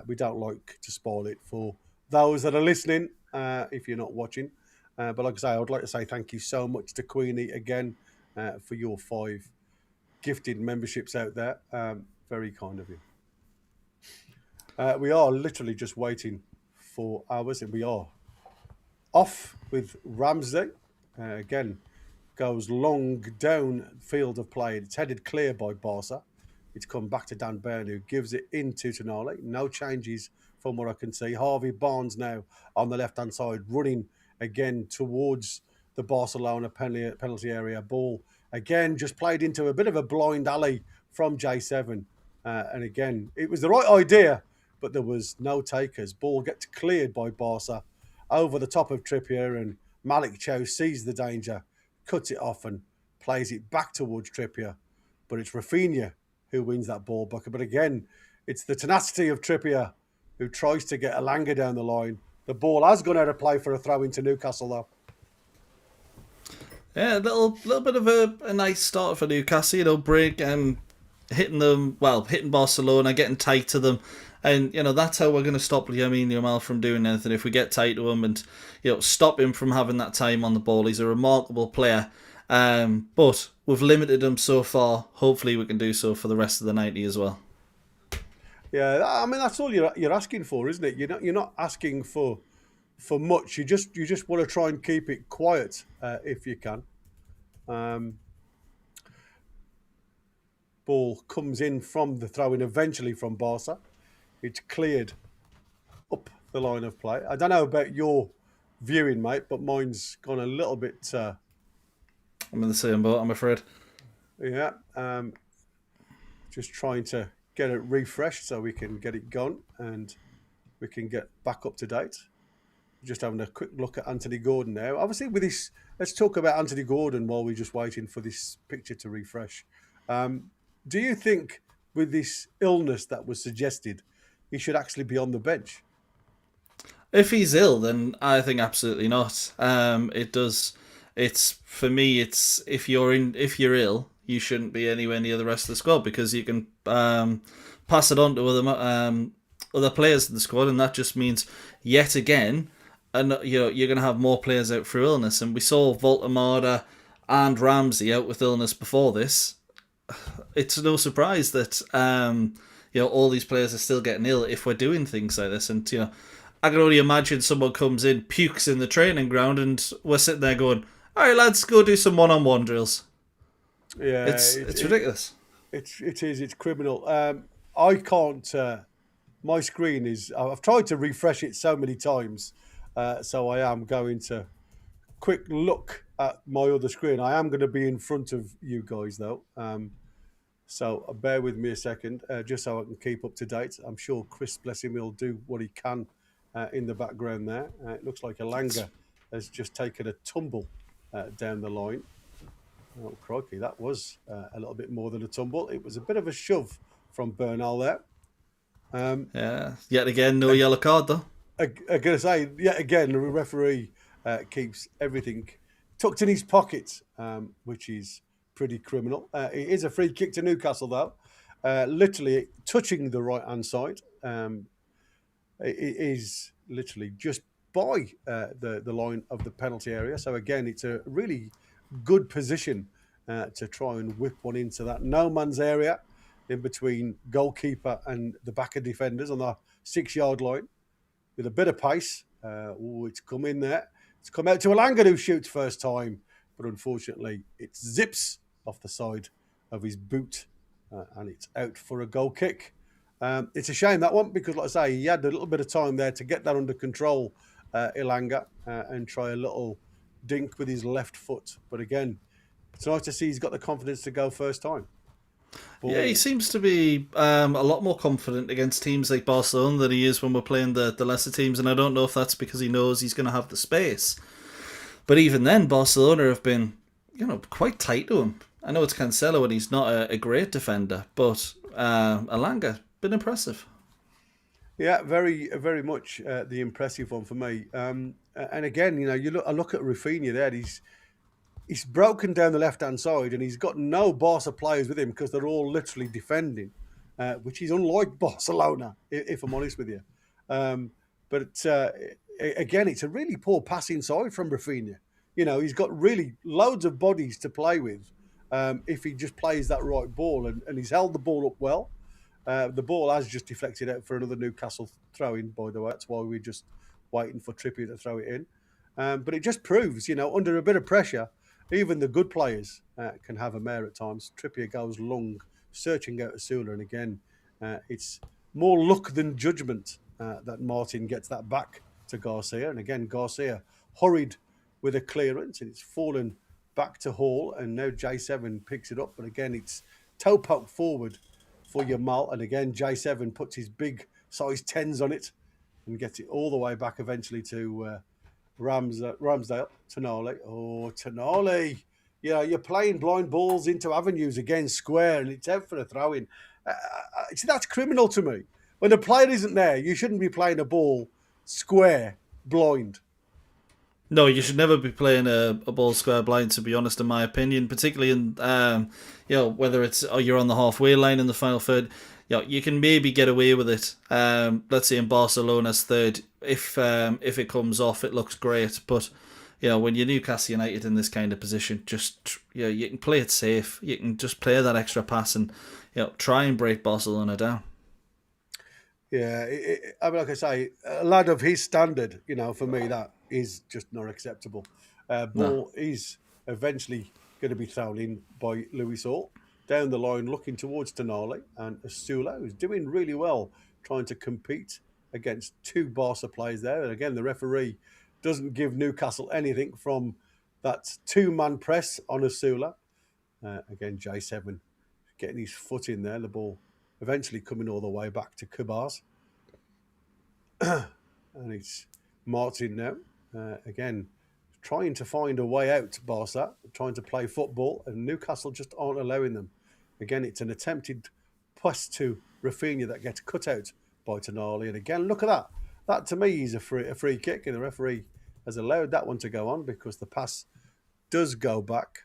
We don't like to spoil it for those that are listening, if you're not watching. But like I say, I would like to say thank you so much to Queenie again for your 5 gifted memberships out there. Very kind of you. We are literally just waiting for hours, and we are off with Ramsey. Again, goes long down field of play. It's headed clear by Barca. It's come back to Dan Burn, who gives it into Tonali. No changes from what I can see. Harvey Barnes now on the left-hand side, running again towards the Barcelona penalty area. Ball again just played into a bit of a blind alley from J7. And again, it was the right idea, but there was no takers. Ball gets cleared by Barca over the top of Trippier, and Malik Chow sees the danger, cuts it off and plays it back towards Trippier. But it's Rafinha who wins that ball bucket. But again, it's the tenacity of Trippier who tries to get Alanga down the line. The ball has gone out of play for a throw into Newcastle, though. Yeah, a little bit of a nice start for Newcastle. Break and hitting Barcelona, getting tight to them. And, that's how we're going to stop Lamine Yamal from doing anything. If we get tight to him and, stop him from having that time on the ball. He's a remarkable player. But we've limited him so far. Hopefully we can do so for the rest of the 90 as well. Yeah, I mean, that's all you're asking for, isn't it? You're not asking for much. You just want to try and keep it quiet if you can. Ball comes in from the throw-in eventually from Barca. It's cleared up the line of play. I don't know about your viewing, mate, but mine's gone a little bit... I'm in the same boat, I'm afraid. Yeah. Just trying to get it refreshed so we can get it gone and we can get back up to date. Just having a quick look at Anthony Gordon now. Obviously, with this, let's talk about Anthony Gordon while we're just waiting for this picture to refresh. Do you think with this illness that was suggested, he should actually be on the bench? If he's ill, then I think absolutely not. It's for me. It's if you're ill, you shouldn't be anywhere near the rest of the squad, because you can pass it on to other players in the squad, and that just means yet again, and you're going to have more players out through illness. And we saw Voltemada and Ramsey out with illness before this. It's no surprise that all these players are still getting ill if we're doing things like this. And I can only imagine someone comes in, pukes in the training ground, and we're sitting there going, "All right, lads, go do some one-on-one drills." Yeah, it's ridiculous. It is. It's criminal. I can't. My screen is. I've tried to refresh it so many times, so I am going to quick look at my other screen. I am going to be in front of you guys though, so bear with me a second, just so I can keep up to date. I'm sure Chris, bless him, will do what he can in the background there. It looks like Elanga has just taken a tumble down the line. Oh, crikey, that was a little bit more than a tumble. It was a bit of a shove from Bernal there. Yet again, no yellow card though. I'm going to say, yet again, the referee keeps everything tucked in his pocket, which is pretty criminal. It is a free kick to Newcastle, though, literally touching the right-hand side. It is literally just by the line of the penalty area. So, again, it's a really good position to try and whip one into that no-man's area in between goalkeeper and the back of defenders on the 6-yard line with a bit of pace. It's come in there. It's come out to Elanga, who shoots first time, but unfortunately it zips off the side of his boot and it's out for a goal kick. It's a shame, that one, because, like I say, he had a little bit of time there to get that under control, Elanga, and try a little dink with his left foot. But again, it's nice to see he's got the confidence to go first time. Yeah, he seems to be a lot more confident against teams like Barcelona than he is when we're playing the lesser teams, and I don't know if that's because he knows he's going to have the space. But even then, Barcelona have been, quite tight to him. I know it's Cancelo and he's not a great defender, but Elanga, been impressive. Yeah, very, very much the impressive one for me. And again, I look at Rafinha there. He's broken down the left-hand side and he's got no Barca players with him because they're all literally defending, which is unlike Barcelona, if I'm honest with you. But again, it's a really poor passing side from Rafinha. He's got really loads of bodies to play with if he just plays that right ball. And he's held the ball up well. The ball has just deflected out for another Newcastle throw-in, by the way. That's why we're just waiting for Trippier to throw it in. But it just proves, under a bit of pressure, even the good players can have a mare at times. Trippier goes long, searching out Asula. And again, it's more luck than judgment that Martin gets that back to Garcia. And again, Garcia hurried with a clearance and it's fallen back to Hall. And now J7 picks it up. But again, it's toe poke forward for Yamal. And again, J7 puts his big size 10s on it and gets it all the way back eventually to Ramsdale. Tonali. Oh, Tonali. You're playing blind balls into avenues again, square, and it's out for a throw-in. See, that's criminal to me. When the player isn't there, you shouldn't be playing a ball square, blind. No, you should never be playing a ball square blind, to be honest, in my opinion, particularly in, whether it's you're on the halfway line in the final third. You can maybe get away with it. Let's say in Barcelona's third, if it comes off, it looks great. But when you're Newcastle United in this kind of position, just you can play it safe. You can just play that extra pass and try and break Barcelona down. Yeah, like I say, a lad of his standard, for me that is just not acceptable. Ball is eventually going to be thrown in by Luis Hall. Down the line, looking towards Tonali and Asula, who's doing really well, trying to compete against two Barca players there. And again, the referee doesn't give Newcastle anything from that two-man press on Asula. Again, J7 getting his foot in there. The ball eventually coming all the way back to Kubas. And it's Martin now. Again, trying to find a way out, Barca, trying to play football, and Newcastle just aren't allowing them. Again, it's an attempted pass to Rafinha that gets cut out by Tonali. And again, look at that. That, to me, is a free kick, and the referee has allowed that one to go on because the pass does go back.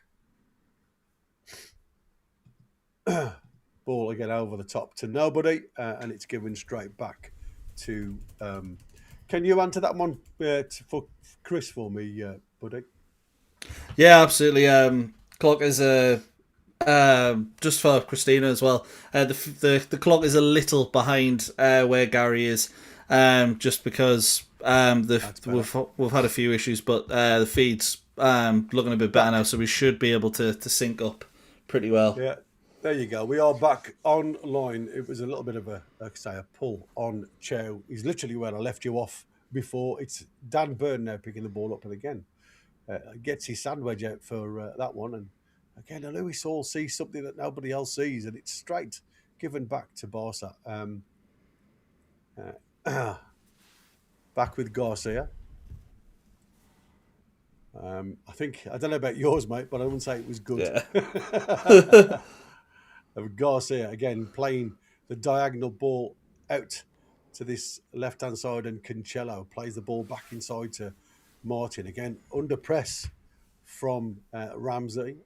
ball again over the top to nobody, and it's given straight back to. Can you answer that one for Chris for me, buddy? Yeah, absolutely. Clock is just for Christina as well. The clock is a little behind where Gary is, just because we've had a few issues, but the feed's looking a bit better now, so we should be able to sync up pretty well. Yeah, there you go. We are back online. It was a little bit of a pull on Chow. He's literally where I left you off before. It's Dan Byrne now picking the ball up, and again gets his sandwich out for that one. And again, Lewis Hall sees something that nobody else sees, and it's straight given back to Barca. Back with Garcia. I don't know about yours, mate, but I wouldn't say it was good. Yeah. Garcia again playing the diagonal ball out to this left-hand side, and Cancelo plays the ball back inside to Martin. Again, under press from Ramsey.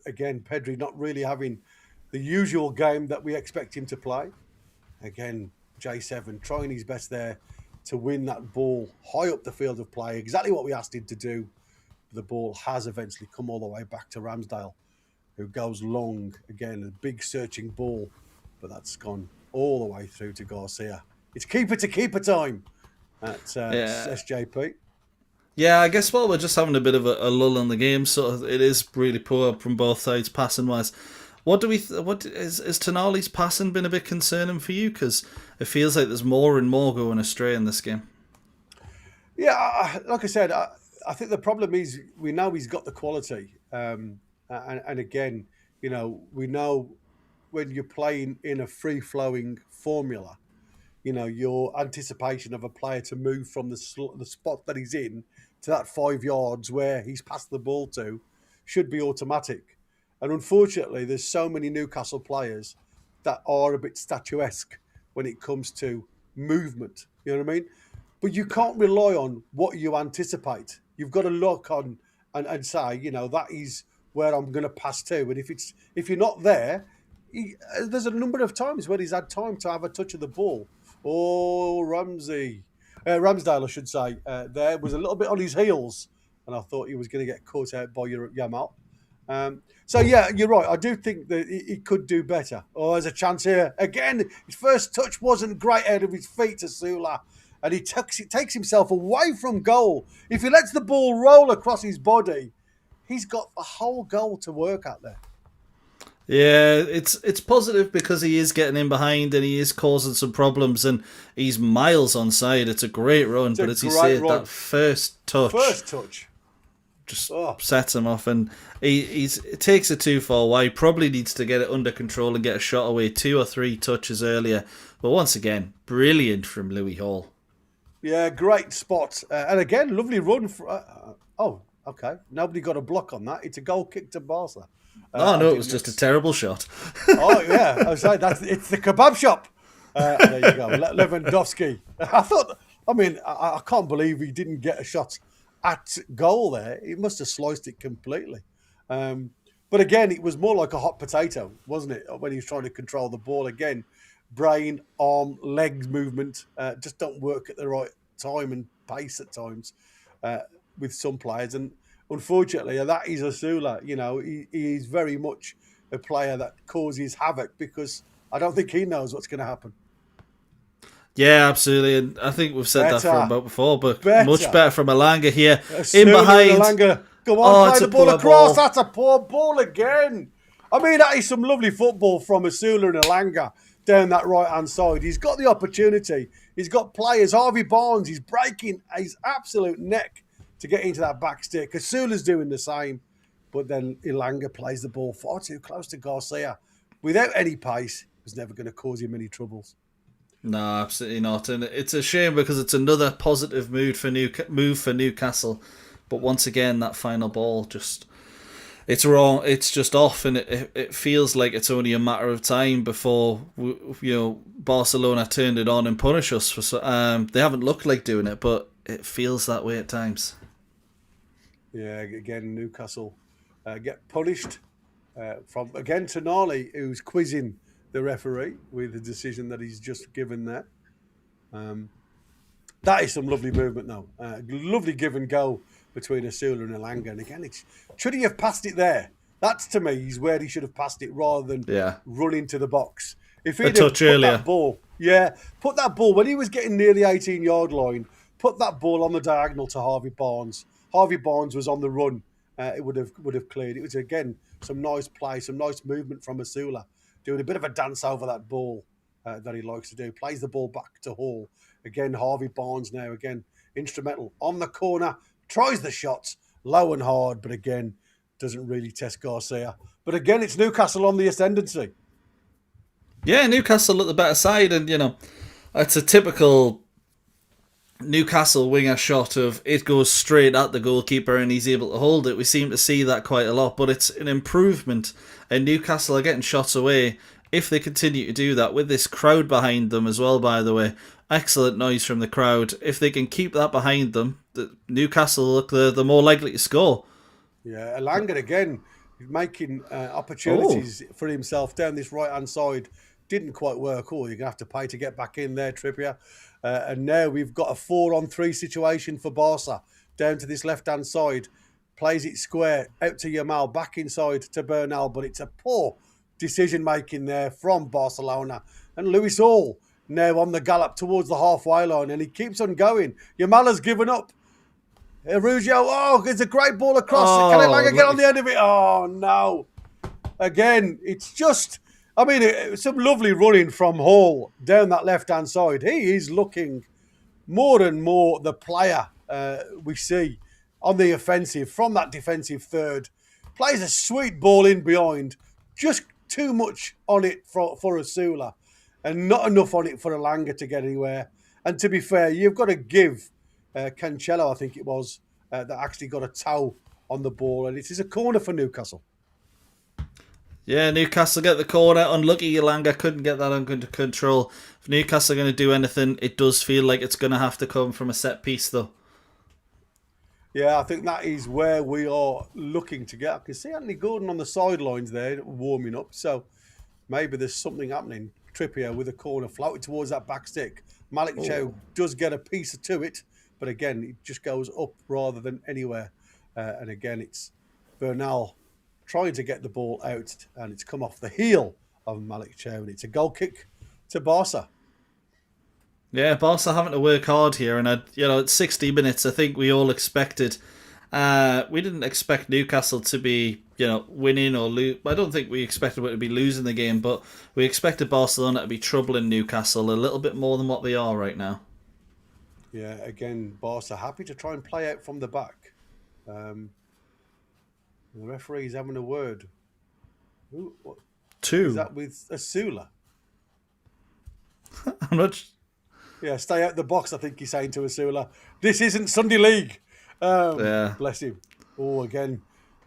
Again, Pedri not really having the usual game that we expect him to play. Again, J7 trying his best there to win that ball high up the field of play. Exactly what we asked him to do. The ball has eventually come all the way back to Ramsdale, who goes long. Again, a big searching ball, but that's gone all the way through to Garcia. It's keeper to keeper time at SJP. Yeah, I guess we're just having a bit of a lull in the game, so it is really poor from both sides passing wise. What is Tonali's passing been a bit concerning for you? Because it feels like there's more and more going astray in this game. Yeah, like I said, I think the problem is we know he's got the quality, and again, we know when you're playing in a free-flowing formula, your anticipation of a player to move from the spot that he's in to that 5 yards where he's passed the ball to should be automatic. And unfortunately, there's so many Newcastle players that are a bit statuesque when it comes to movement. You know what I mean? But you can't rely on what you anticipate. You've got to look on and say, that is where I'm going to pass to. And if you're not there, there's a number of times where he's had time to have a touch of the ball. Oh, Ramsdale, I should say, there was a little bit on his heels, and I thought he was going to get caught out by Yamal. So, yeah, you're right. I do think that he could do better. Oh, there's a chance here. Again, his first touch wasn't great out of his feet to Sula, and he takes himself away from goal. If he lets the ball roll across his body, he's got the whole goal to work at there. Yeah, it's positive because he is getting in behind and he is causing some problems, and he's miles onside. It's a great run, but as you say, that first touch just sets him off, and it takes it too far away. Probably needs to get it under control and get a shot away 2 or 3 touches earlier. But once again, brilliant from Louis Hall. Yeah, great spot, and again, lovely run. Okay, nobody got a block on that. It's a goal kick to Barca. No, it was just a terrible shot. Oh, yeah. I was saying, it's the kebab shop. There you go. Lewandowski. I can't believe he didn't get a shot at goal there. He must have sliced it completely. But again, it was more like a hot potato, wasn't it? When he was trying to control the ball. Again, brain, arm, legs movement just don't work at the right time and pace at times with some players. And unfortunately, that is Osula. He is very much a player that causes havoc because I don't think he knows what's going to happen. Yeah, absolutely. And I think we've said that from about before, but much better from Elanga here. In behind. Elanga. Go on, play the ball across. That's a poor ball again. That is some lovely football from Osula and Elanga down that right-hand side. He's got the opportunity. He's got players. Harvey Barnes, he's breaking his absolute neck to get into that back stick. Osula's doing the same, but then Elanga plays the ball far too close to Garcia. Without any pace, it was never going to cause him any troubles. No, absolutely not. And it's a shame because it's another positive move for Newcastle. But once again, that final ball it's wrong. It's just off, and it feels like it's only a matter of time before Barcelona turned it on and punish us. They haven't looked like doing it, but it feels that way at times. Yeah, again, Newcastle get punished from again Tonali, who's quizzing the referee with the decision that he's just given there. That is some lovely movement, though. Lovely give and go between Asula and Elanga. And again, should he have passed it there? That's, to me, is where he should have passed it rather than run into the box. If he'd have put that ball, put that ball, when he was getting near the 18-yard line, put that ball on the diagonal to Harvey Barnes. Harvey Barnes was on the run. It would have cleared. It was, again, some nice play, some nice movement from Asula, doing a bit of a dance over that ball that he likes to do. Plays the ball back to Hall. Again, Harvey Barnes now, again, instrumental on the corner, tries the shots, low and hard, but again, doesn't really test Garcia. But again, it's Newcastle on the ascendancy. Yeah, Newcastle at the better side, and, it's a typical Newcastle winger shot of it goes straight at the goalkeeper and he's able to hold it. We seem to see that quite a lot, but it's an improvement, and Newcastle are getting shots away if they continue to do that with this crowd behind them as well, by the way. Excellent noise from the crowd. If they can keep that behind them, Newcastle look the more likely to score. Yeah, Elanga again making opportunities for himself down this right-hand side. Didn't quite work. You're going to have to pay to get back in there, Trippier. And now we've got a 4-on-3 situation for Barca. Down to this left-hand side. Plays it square, out to Yamal, back inside to Bernal. But it's a poor decision-making there from Barcelona. And Luis Hall now on the gallop towards the halfway line, and he keeps on going. Yamal has given up. Araujo, it's a great ball across. Can Elanga get on the end of it? Oh, no. Again, it's just, some lovely running from Hall down that left-hand side. He is looking more and more the player we see on the offensive from that defensive third. Plays a sweet ball in behind. Just too much on it for Asula, and not enough on it for Elanga to get anywhere. And to be fair, you've got to give Cancelo, I think it was, that actually got a toe on the ball. And it is a corner for Newcastle. Yeah, Newcastle get the corner. Unlucky Elanga couldn't get that under control. If Newcastle are going to do anything, it does feel like it's going to have to come from a set piece, though. Yeah, I think that is where we are looking to get. I can see Anthony Gordon on the sidelines there warming up. So maybe there's something happening. Trippier with a corner floated towards that back stick. Malik Chow does get a piece to it, but again, it just goes up rather than anywhere. And again, it's Bernal trying to get the ball out, and it's come off the heel of Malik Chow, and it's a goal kick to Barca. Yeah, Barca having to work hard here, and at 60 minutes, I think we all expected. We didn't expect Newcastle to be, winning or lose. I don't think we expected it to be losing the game, but we expected Barcelona to be troubling Newcastle a little bit more than what they are right now. Yeah, again, Barca happy to try and play out from the back. The referee's having a word. What? Two. Is that with Asula? I'm not. Yeah, stay out the box, I think he's saying to Asula. This isn't Sunday League. Bless him. Again,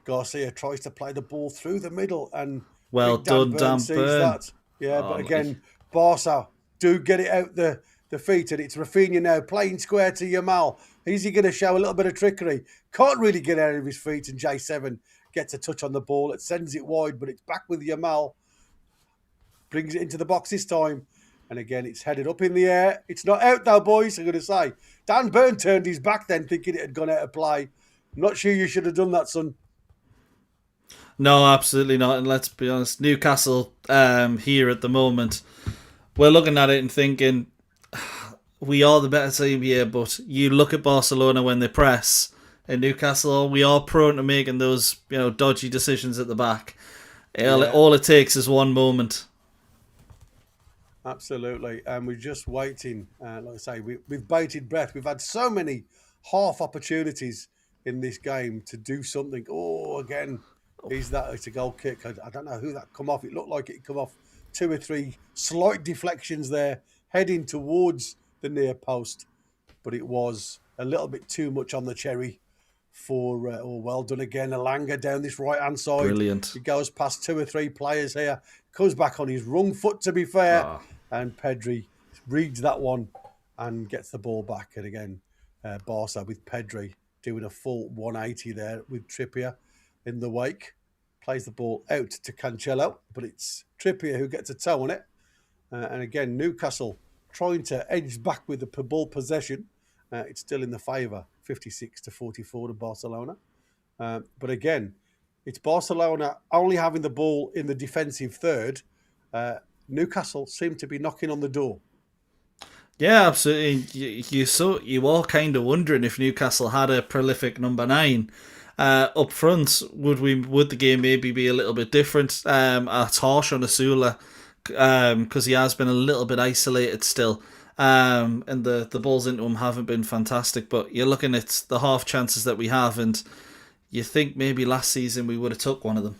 Garcia tries to play the ball through the middle, and well done, Dan Burn. That. Yeah, but again, Barca do get it out the feet, and it's Rafinha now playing square to Yamal. Is he going to show a little bit of trickery? Can't really get out of his feet, and J7 gets a touch on the ball. It sends it wide, but it's back with Yamal. Brings it into the box this time. And again, it's headed up in the air. It's not out though, boys, I'm going to say. Dan Burn turned his back then, thinking it had gone out of play. I'm not sure you should have done that, son. No, absolutely not. And let's be honest, Newcastle here at the moment, we're looking at it and thinking, we are the better team here, but you look at Barcelona when they press, and Newcastle, we are prone to making those dodgy decisions at the back. All it takes is one moment. Absolutely, and we're just waiting. Like I say, we've bated breath. We've had so many half opportunities in this game to do something. Again, it's a goal kick. I don't know who that come off. It looked like it come off 2 or 3 slight deflections there, heading towards the near post, but it was a little bit too much on the cherry for. Well done again, Elanga down this right hand side. Brilliant. He goes past 2 or 3 players here. Comes back on his wrong foot, to be fair. And Pedri reads that one and gets the ball back. And again, Barca with Pedri doing a full 180 there with Trippier in the wake. plays the ball out to Cancelo, but it's Trippier who gets a toe on it. And again, Newcastle trying to edge back with the ball possession. It's still in the favour, 56-44 to Barcelona. But again, it's Barcelona only having the ball in the defensive third. Newcastle seem to be knocking on the door. Yeah, absolutely. You are kind of wondering if Newcastle had a prolific number 9 up front, would the game maybe be a little bit different? It's harsh on Asula because he has been a little bit isolated still, and the balls into him haven't been fantastic. But you're looking at the half chances that we have, and you think maybe last season we would have took one of them.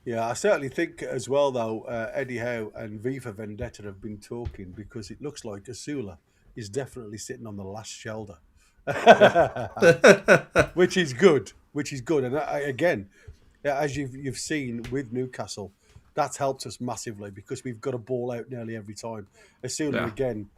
Yeah, I certainly think as well, though, Eddie Howe and V for Vendetta have been talking, because it looks like Asula is definitely sitting on the last shoulder, which is good. And again, as you've seen with Newcastle, that's helped us massively because we've got a ball out nearly every time. Asula again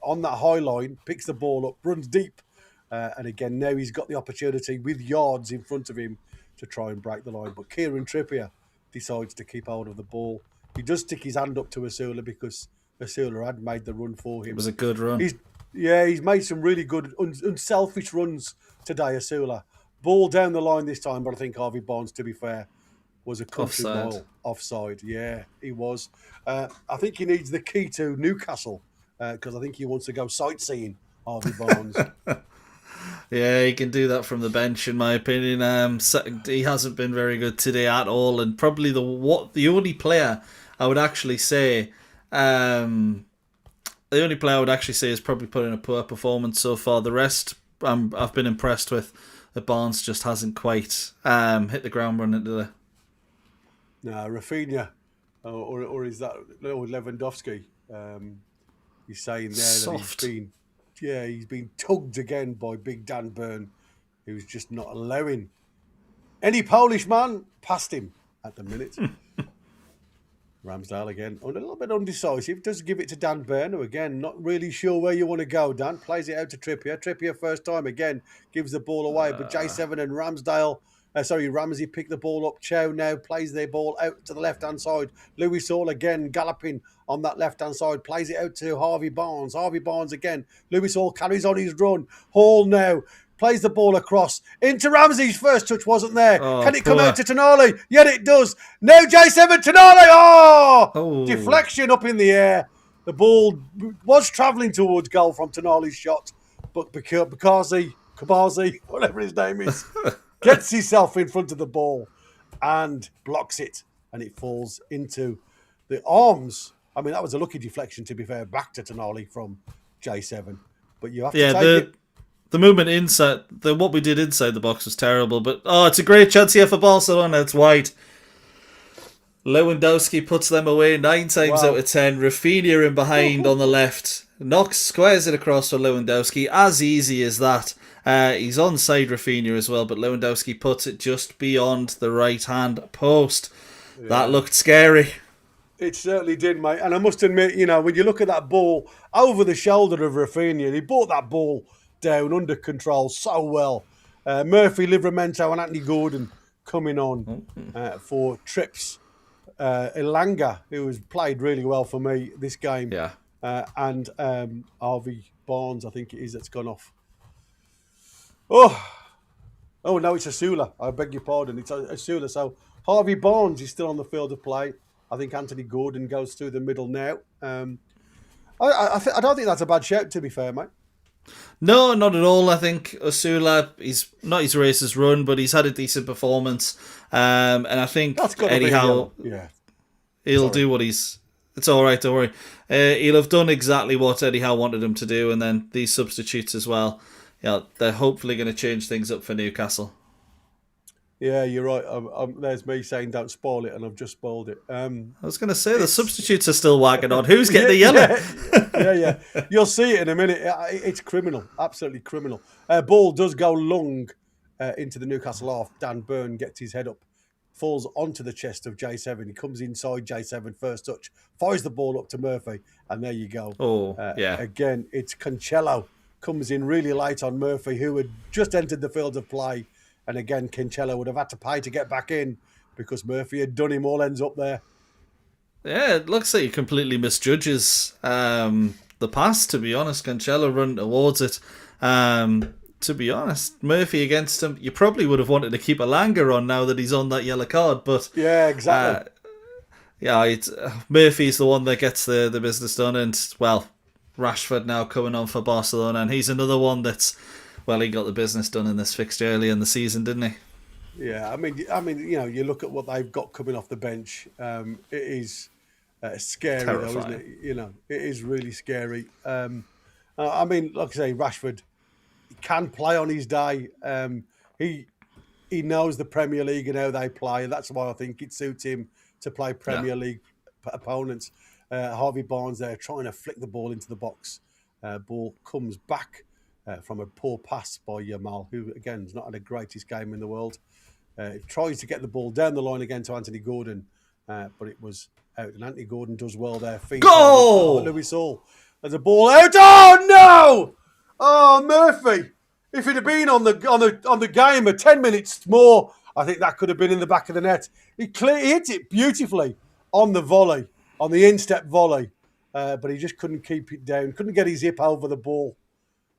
on that high line, picks the ball up, runs deep, and again now he's got the opportunity with yards in front of him to try and break the line. But Kieran Trippier decides to keep hold of the ball. He does stick his hand up to Asula because Asula had made the run for him. It was a good run. He's made some really good, unselfish runs today, Asula. Ball down the line this time, but I think Harvey Barnes, to be fair, was a country mile offside. Yeah, he was. I think he needs the key to Newcastle because I think he wants to go sightseeing, Harvey Barnes. Yeah, he can do that from the bench, in my opinion. He hasn't been very good today at all, and probably the only player I would actually say, is probably put in a poor performance so far. The rest, I've been impressed with. The Barnes just hasn't quite hit the ground running today. No, Rafinha, or is that Lewandowski? He's saying there Soft. that he's been tugged again by Big Dan Burn, who's just not allowing any Polish man past him at the minute. Ramsdale again, a little bit undecisive. Does give it to Dan Burn, who again, not really sure where you want to go, Dan. Plays it out to Trippier. Trippier first time again, gives the ball away. But J7 and Ramsey pick the ball up. Chow now plays their ball out to the left-hand side. Lewis Hall again galloping on that left-hand side. Plays it out to Harvey Barnes. Harvey Barnes again. Lewis Hall carries on his run. Hall now plays the ball across into Ramsey's first touch wasn't there. Can it come out to Tonali? Yet it does. No J7 Tonali. Deflection up in the air. The ball was travelling towards goal from Tonali's shot, but Kabazi, whatever his name is, gets himself in front of the ball and blocks it, and it falls into the arms. I mean, that was a lucky deflection, to be fair, back to Tonali from J7. But you have to take it. The movement inside, what we did inside the box was terrible. But it's a great chance here for Barcelona. It's wide. Lewandowski puts them away 9 times out of 10. Rafinha in behind on the left. Squares it across for Lewandowski. As easy as that. He's onside Rafinha as well, but Lewandowski puts it just beyond the right-hand post. Yeah. That looked scary. It certainly did, mate. And I must admit, when you look at that ball over the shoulder of Rafinha, he brought that ball down under control so well. Murphy, Livramento and Anthony Gordon coming on for trips. Elanga, who has played really well for me this game. Yeah. And Harvey Barnes, I think it is, that's gone off. Oh, no, it's Asula. I beg your pardon. It's Asula. So Harvey Barnes is still on the field of play. I think Anthony Gordon goes through the middle now. I don't think that's a bad shout, to be fair, mate. No, not at all. I think Asula, he's not his races run, but he's had a decent performance. And I think Eddie Howe, he'll do what he's... It's all right, don't worry. He'll have done exactly what Eddie Howe wanted him to do, and then these substitutes as well. They're hopefully going to change things up for Newcastle. Yeah, you're right. There's me saying don't spoil it, and I've just spoiled it. I was going to say the substitutes are still wagging on. Who's getting the yellow? Yeah. You'll see it in a minute. It's criminal, absolutely criminal. Ball does go long into the Newcastle half. Dan Burn gets his head up, falls onto the chest of J7. He comes inside J7, first touch, fires the ball up to Murphy, and there you go. Again, it's Cancelo. Comes in really late on Murphy, who had just entered the field of play. And again, Cancelo would have had to pay to get back in because Murphy had done him all ends up there. Yeah, it looks like he completely misjudges the pass, to be honest. Cancelo run towards it. To be honest, Murphy against him, you probably would have wanted to keep Alanga on now that he's on that yellow card. But yeah, exactly. Murphy's the one that gets the business done. And, well, Rashford now coming on for Barcelona. And he's another one that's, well, he got the business done in this fixture early in the season, didn't he? Yeah, I mean, you look at what they've got coming off the bench. It is scary, Terrifying. though, isn't it? It is really scary. I mean, like I say, Rashford can play on his day. He knows the Premier League and how they play, and that's why I think it suits him to play Premier League opponents. Harvey Barnes there trying to flick the ball into the box. Ball comes back from a poor pass by Yamal, who again has not had the greatest game in the world. Tries to get the ball down the line again to Anthony Gordon, but it was out. And Anthony Gordon does well there. Goal! Lewis Hall. There's a ball out. Oh no! Oh, Murphy! If it had been on the game of 10 minutes more, I think that could have been in the back of the net. He hit it beautifully on the volley, on the instep volley, but he just couldn't keep it down. Couldn't get his hip over the ball,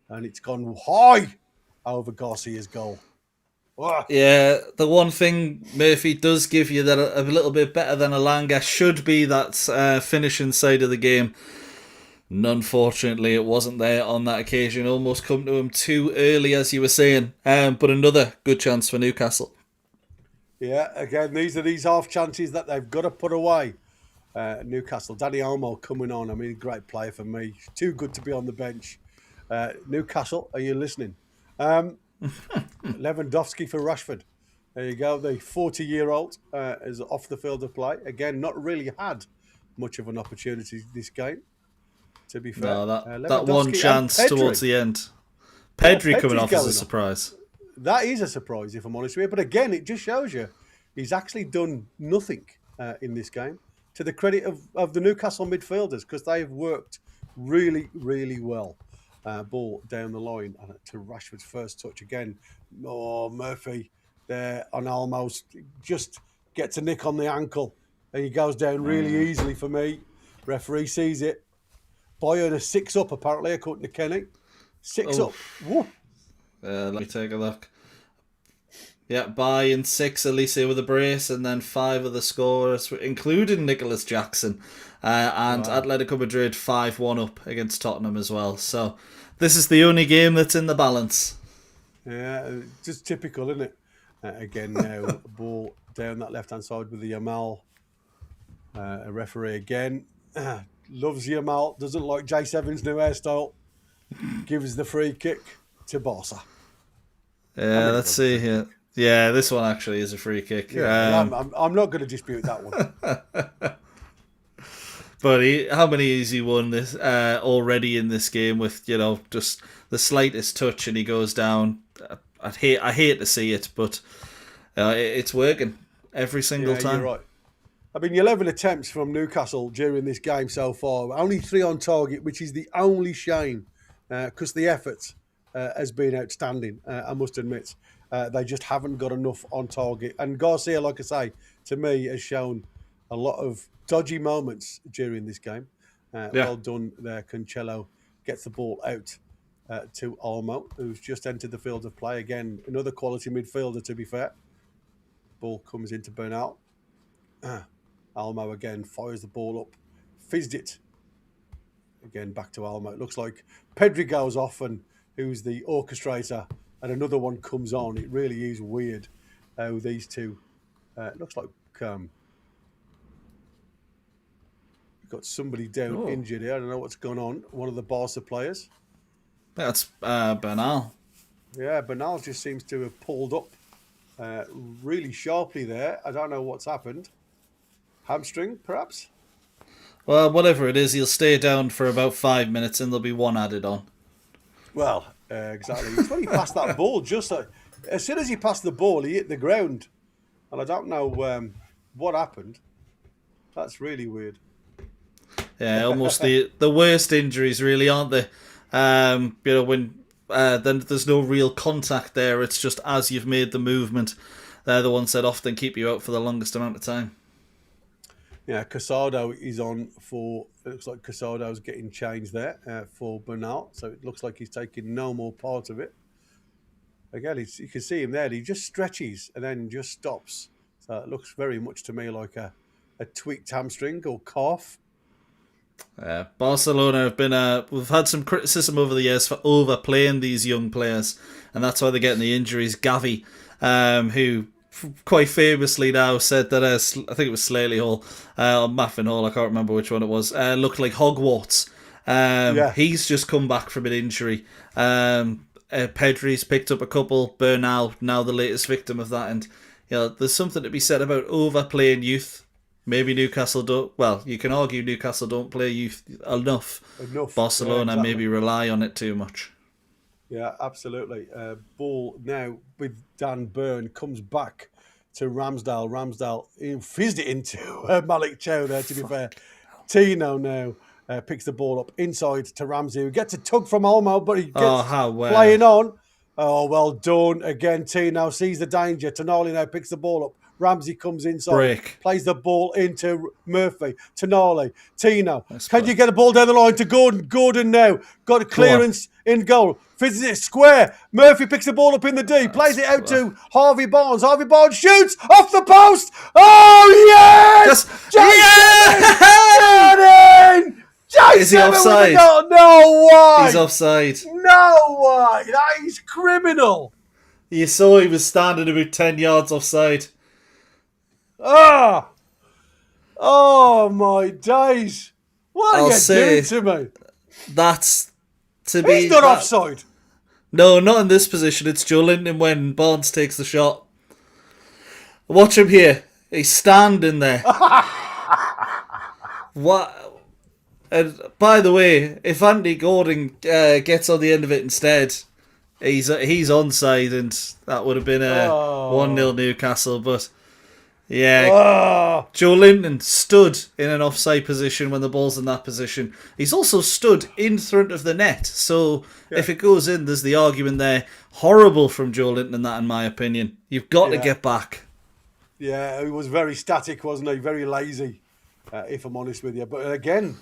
and it's gone high over Garcia's goal. Yeah, the one thing Murphy does give you that a little bit better than Alanga should be that finishing side of the game. And unfortunately, it wasn't there on that occasion. Almost come to him too early, as you were saying. But another good chance for Newcastle. Yeah, again, these are these half chances that they've got to put away. Newcastle, Danny Olmo coming on. I mean, great player for me. Too good to be on the bench. Newcastle, are you listening? Lewandowski for Rashford. There you go. The 40-year-old is off the field of play. Again, not really had much of an opportunity this game, to be fair. No, that one chance towards the end. Pedri coming off as a surprise. That is a surprise, if I'm honest with you. But again, it just shows you he's actually done nothing in this game, to the credit of the Newcastle midfielders, because they've worked really, really well. Ball down the line to Rashford's first touch again. Oh, Murphy there on almost just gets a nick on the ankle, and he goes down really easily for me. Referee sees it. Bayern are 6 up apparently, according to Kenny. 6 up. Woo. Let me take a look. Yeah, Bayern 6, Elise with a brace, and then 5 of the scorers, including Nicholas Jackson. And Atletico Madrid 5-1 up against Tottenham as well. So this is the only game that's in the balance. Yeah, just typical, isn't it? Again now, ball down that left-hand side with the Yamal. A referee again. Loves Yamal, doesn't like J7's new hairstyle. Gives the free kick to Barca. Yeah, let's see here. Yeah, this one actually is a free kick. Yeah, I'm not going to dispute that one. But how many has he won this already in this game with, just the slightest touch and he goes down? I hate to see it, but it's working every single time. You're right. I mean, 11 attempts from Newcastle during this game so far. Only 3 on target, which is the only shame, because the effort has been outstanding, I must admit. They just haven't got enough on target. And Garcia, like I say, to me, has shown a lot of dodgy moments during this game. Well done there. Cancelo gets the ball out to Olmo, who's just entered the field of play. Again, another quality midfielder, to be fair. Ball comes into Bernal. Olmo again fires the ball up. Fizzed it. Again, back to Olmo. It looks like Pedri goes off, and who's the orchestrator, and another one comes on. It really is weird how these two... it looks like... we've got somebody down injured here. I don't know what's gone on. One of the Barca players. That's Bernal. Yeah, Bernal just seems to have pulled up really sharply there. I don't know what's happened. Hamstring, perhaps? Well, whatever it is, he'll stay down for about 5 minutes and there'll be one added on. Well, exactly. It's when he passed that ball, as soon as he passed the ball, he hit the ground. And I don't know what happened. That's really weird. Yeah, almost the worst injuries, really, aren't they? When then there's no real contact there. It's just as you've made the movement, they're the ones that often keep you out for the longest amount of time. Yeah, Casado is on for. It looks like Casado's getting changed there for Bernal, so it looks like he's taking no more part of it. Again, you can see him there. He just stretches and then just stops. So it looks very much to me like a tweaked hamstring or calf. Barcelona have been we've had some criticism over the years for overplaying these young players, and that's why they're getting the injuries. Gavi, who quite famously now said that I think it was Slaley Hall or Maffin Hall, I can't remember which one it was, looked like Hogwarts. He's just come back from an injury. Pedri's picked up a couple. Bernal, now the latest victim of that, and there's something to be said about overplaying youth. Maybe Newcastle don't. Well, you can argue Newcastle don't play youth enough. Barcelona maybe rely on it too much. Yeah, absolutely. Ball now with Dan Burn comes back to Ramsdale. Ramsdale fizzed it into Malik Chow there, to be fair. Tino now picks the ball up inside to Ramsey, who gets a tug from Olmo, but he gets playing on. Oh, well done. Again, Tino sees the danger. Tonali now picks the ball up. Ramsey comes inside, plays the ball into Murphy, Tonali, Tino. Can you get the ball down the line to Gordon? Gordon now got a clearance in goal. Fizzes it square. Murphy picks the ball up in the D, plays it out to Harvey Barnes. Harvey Barnes shoots off the post. Oh, yes! Get in! Is he offside? No way! He's offside. No way! That is criminal. You saw he was standing about 10 yards offside. Oh my days! What are you doing to me? That's to be. He's not offside. No, not in this position. It's Joe Linton when Barnes takes the shot. Watch him here. He's standing there. What? And by the way, if Andy Gordon gets on the end of it instead, he's onside, and that would have been a 1-0 Newcastle. But yeah, Joe Linton stood in an offside position when the ball's in that position. He's also stood in front of the net. So if it goes in, there's the argument there. Horrible from Joe Linton in that, in my opinion. You've got to get back. Yeah, he was very static, wasn't he? Very lazy, if I'm honest with you. But again,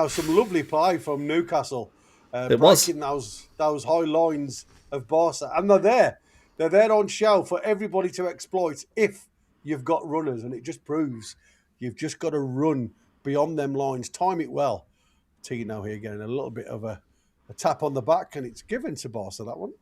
some lovely play from Newcastle. Breaking those high lines of Barca. And they're there. They're there on show for everybody to exploit if you've got runners, and it just proves you've just got to run beyond them lines. Time it well. Tino here getting a little bit of a tap on the back, and it's given to Barca, that one,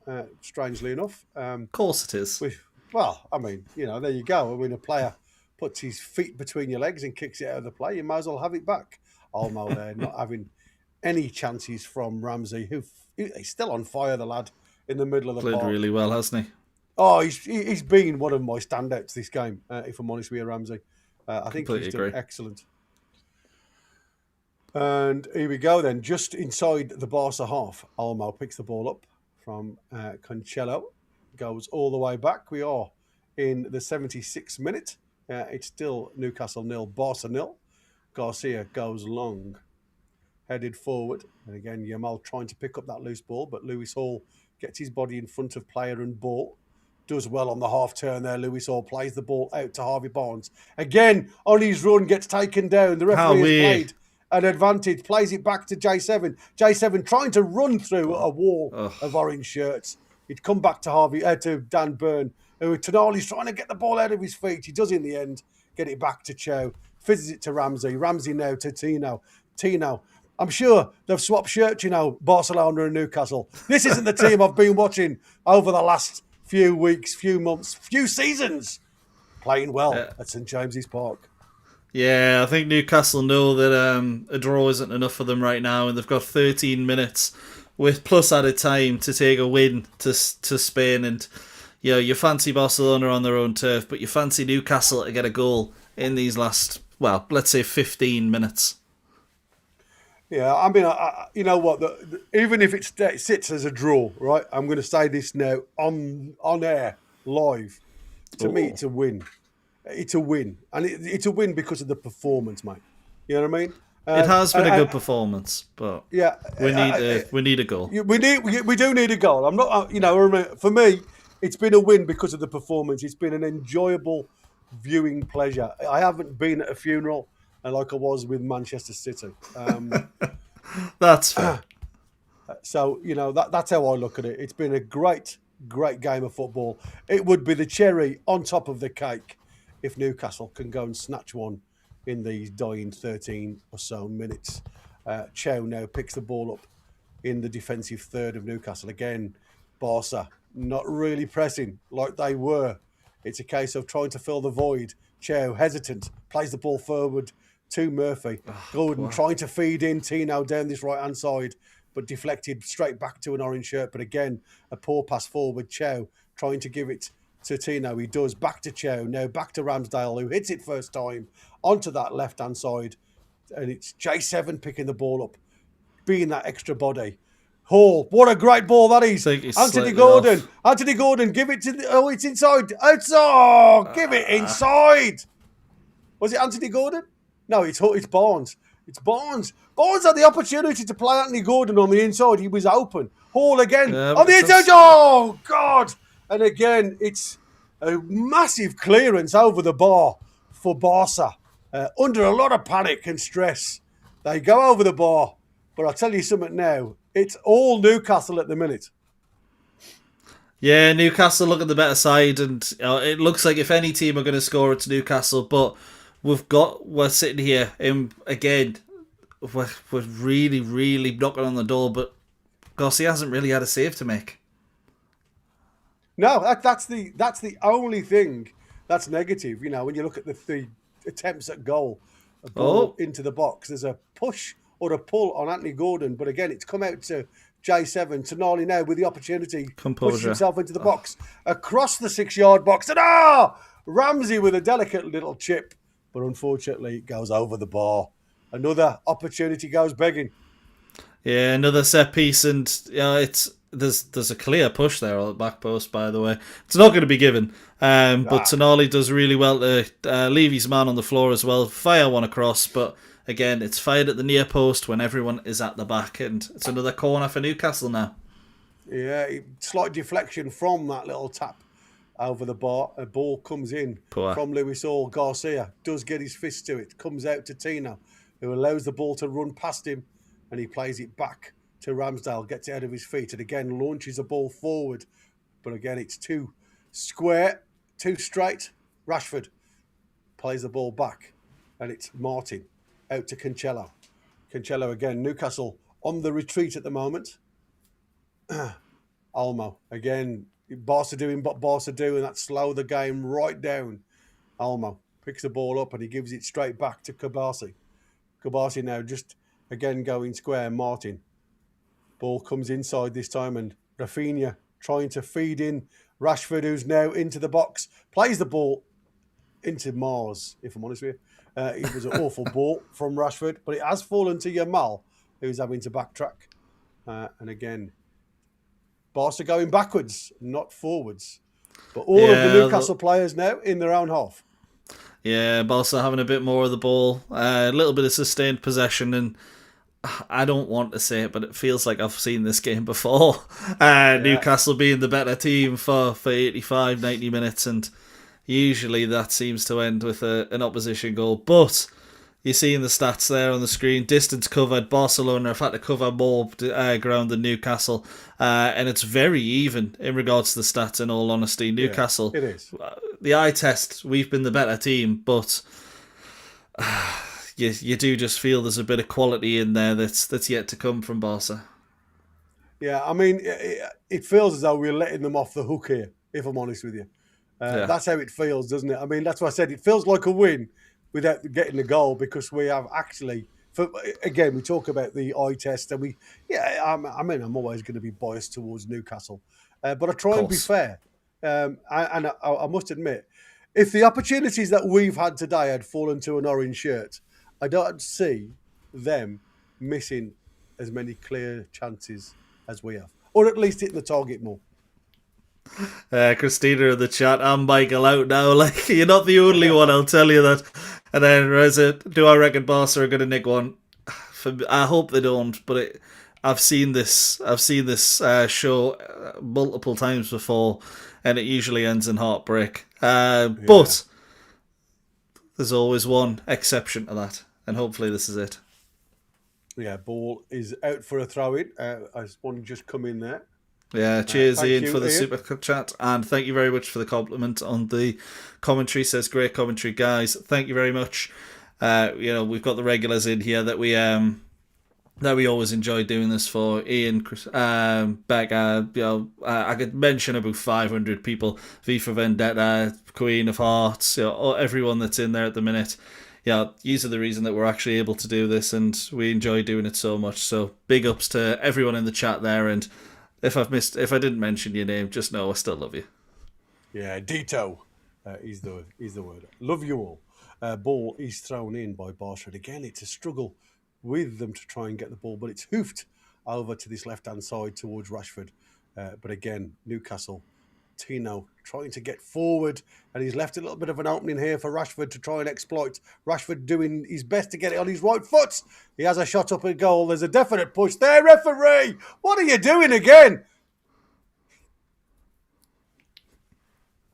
strangely enough. Of course it is. There you go. When a player puts his feet between your legs and kicks it out of the play, you might as well have it back. Olmo there, not having any chances from Ramsey, he's still on fire, the lad, in the middle of the park. Played really well, hasn't he? Oh, he's been one of my standouts this game, if I'm honest with you, Ramsey. I think he's done excellent. And here we go then, just inside the Barca half. Olmo picks the ball up from Cancelo, goes all the way back. We are in the 76th minute. It's still Newcastle 0, Barca 0. Garcia goes long, headed forward. And again, Yamal trying to pick up that loose ball, but Lewis Hall gets his body in front of player and ball. Does well on the half turn there. Lewis Hall plays the ball out to Harvey Barnes. Again, on his run, gets taken down. The referee has played an advantage, plays it back to J7. J7 trying to run through a wall of orange shirts. He'd come back to Dan Burn, who Tonali's trying to get the ball out of his feet. He does in the end, get it back to Chow. Fizzes it to Ramsey. Ramsey now to Tino. Tino. I'm sure they've swapped shirts, Barcelona and Newcastle. This isn't the team I've been watching over the last few weeks, few months, few seasons. Playing well at St James's Park. Yeah, I think Newcastle know that a draw isn't enough for them right now, and they've got 13 minutes with plus added time to take a win to Spain. And you fancy Barcelona on their own turf, but you fancy Newcastle to get a goal in these last, let's say 15 minutes. Yeah, I mean, you know what? Even if it sits as a draw, right? I'm going to say this now on air, live. To me, it's a win. It's a win. And it's a win because of the performance, mate. You know what I mean? It has been a good performance, but yeah, we need a goal. We do need a goal. I'm not, for me, it's been a win because of the performance. It's been an enjoyable viewing pleasure. I haven't been at a funeral like I was with Manchester City. That's fair. So that's how I look at it. It's been a great game of football. It would be the cherry on top of the cake if Newcastle can go and snatch one in these dying 13 or so minutes. Chow now picks the ball up in the defensive third of Newcastle. Again, Barca not really pressing like they were. It's a case of trying to fill the void. Chow, hesitant, plays the ball forward to Murphy. Gordon trying to feed in Tino down this right-hand side, but deflected straight back to an orange shirt. But again, a poor pass forward. Chow trying to give it to Tino. He does. Back to Chow. Now back to Ramsdale, who hits it first time onto that left-hand side. And it's J7 picking the ball up, being that extra body. Hall, what a great ball that is. Anthony Gordon. Anthony Gordon, give it to it's inside. Give it inside. Was it Anthony Gordon? No, it's Barnes. It's Barnes. Barnes had the opportunity to play Anthony Gordon on the inside. He was open. Hall again on the inside. Oh, God. And again, it's a massive clearance over the bar for Barca. Under a lot of panic and stress. They go over the bar. But I'll tell you something now. It's all Newcastle at the minute. Yeah, Newcastle look at the better side, and it looks like if any team are going to score, it's Newcastle. But we're sitting here, and again, we're really, really knocking on the door. But Garcia hasn't really had a save to make. No, that's the only thing that's negative. When you look at the attempts at goal, a ball into the box, there's a push or a pull on Anthony Gordon, but again, it's come out to J7. Tonali now with the opportunity, pushes himself into the box, across the 6-yard box, and Ramsey with a delicate little chip, but unfortunately, it goes over the bar. Another opportunity goes begging. Yeah, another set piece, and there's a clear push there on the back post, by the way. It's not going to be given, but Tonali does really well to leave his man on the floor as well, fire one across, but again, it's fired at the near post when everyone is at the back, and it's another corner for Newcastle now. Yeah, slight deflection from that little tap over the bar. A ball comes in from Luis Hall. Garcia does get his fist to it, comes out to Tino, who allows the ball to run past him, and he plays it back to Ramsdale, gets it out of his feet, and again launches the ball forward. But again, it's too square, too straight. Rashford plays the ball back, and it's Martin out to Cancelo. Cancelo again. Newcastle on the retreat at the moment. Olmo again. Barca doing what Barca do, and that slow the game right down. Olmo picks the ball up and he gives it straight back to Kabasi. Kabasi now just again going square. Martin. Ball comes inside this time, and Rafinha trying to feed in Rashford, who's now into the box. Plays the ball into Mars, if I'm honest with you. It was an awful ball from Rashford, but it has fallen to Yamal, who's having to backtrack. And again, Barca going backwards, not forwards. But all of the Newcastle players now in their own half. Yeah, Barca having a bit more of the ball, a little bit of sustained possession, and I don't want to say it, but it feels like I've seen this game before. Newcastle being the better team for 85, 90 minutes, and usually that seems to end with an opposition goal. But you're seeing the stats there on the screen. Distance covered. Barcelona have had to cover more ground than Newcastle. And it's very even in regards to the stats, in all honesty. Newcastle, it is. The eye test, we've been the better team, but you do just feel there's a bit of quality in there that's yet to come from Barca. Yeah, I mean, it feels as though we're letting them off the hook here, if I'm honest with you. That's how it feels, doesn't it? I mean, that's why I said it feels like a win without getting the goal, because we have actually, again, we talk about the eye test, and I'm always going to be biased towards Newcastle, but I try and be fair. I must admit, if the opportunities that we've had today had fallen to an orange shirt, I don't see them missing as many clear chances as we have, or at least hitting the target more. Christina in the chat, I'm Michael out now. Like, you're not the only one, I'll tell you that. And then do I reckon Barca are going to nick one? I hope they don't, but I've seen this show multiple times before, and it usually ends in heartbreak. But there's always one exception to that, and hopefully this is it. Yeah, ball is out for a throw-in. I just want to just come in there. Yeah, cheers Ian for the Ian. super chat, and thank you very much for the compliment on the commentary. Says great commentary, guys. Thank you very much. We've got the regulars in here that we always enjoy doing this for. Ian, Becca, I could mention about 500 people. V for Vendetta, Queen of Hearts, everyone that's in there at the minute. Yeah, these are the reason that we're actually able to do this, and we enjoy doing it so much. So big ups to everyone in the chat there, and if I didn't mention your name, just know I still love you. Yeah, Dito is the word. Love you all. Ball is thrown in by Barcelona. Again, it's a struggle with them to try and get the ball, but it's hoofed over to this left-hand side towards Rashford. But again, Newcastle, Tino trying to get forward, and he's left a little bit of an opening here for Rashford to try and exploit. Rashford doing his best to get it on his right foot. He has a shot up at goal. There's a definite push there, referee. What are you doing again?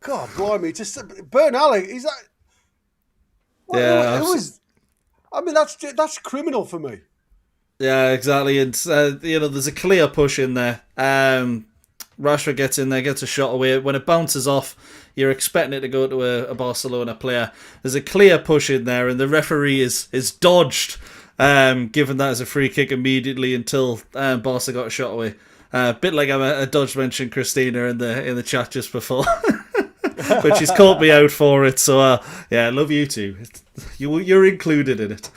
God, blimey, just Bernali. Is that? Yeah, it was. I mean, that's criminal for me. Yeah, exactly. And there's a clear push in there. Rashford gets in there, gets a shot away. When it bounces off, you're expecting it to go to a Barcelona player. There's a clear push in there, and the referee is dodged, given that as a free kick immediately until Barca got a shot away. A bit like I dodged mentioned Christina in the chat just before. But she's called me out for it, so yeah, love you too. You're included in it.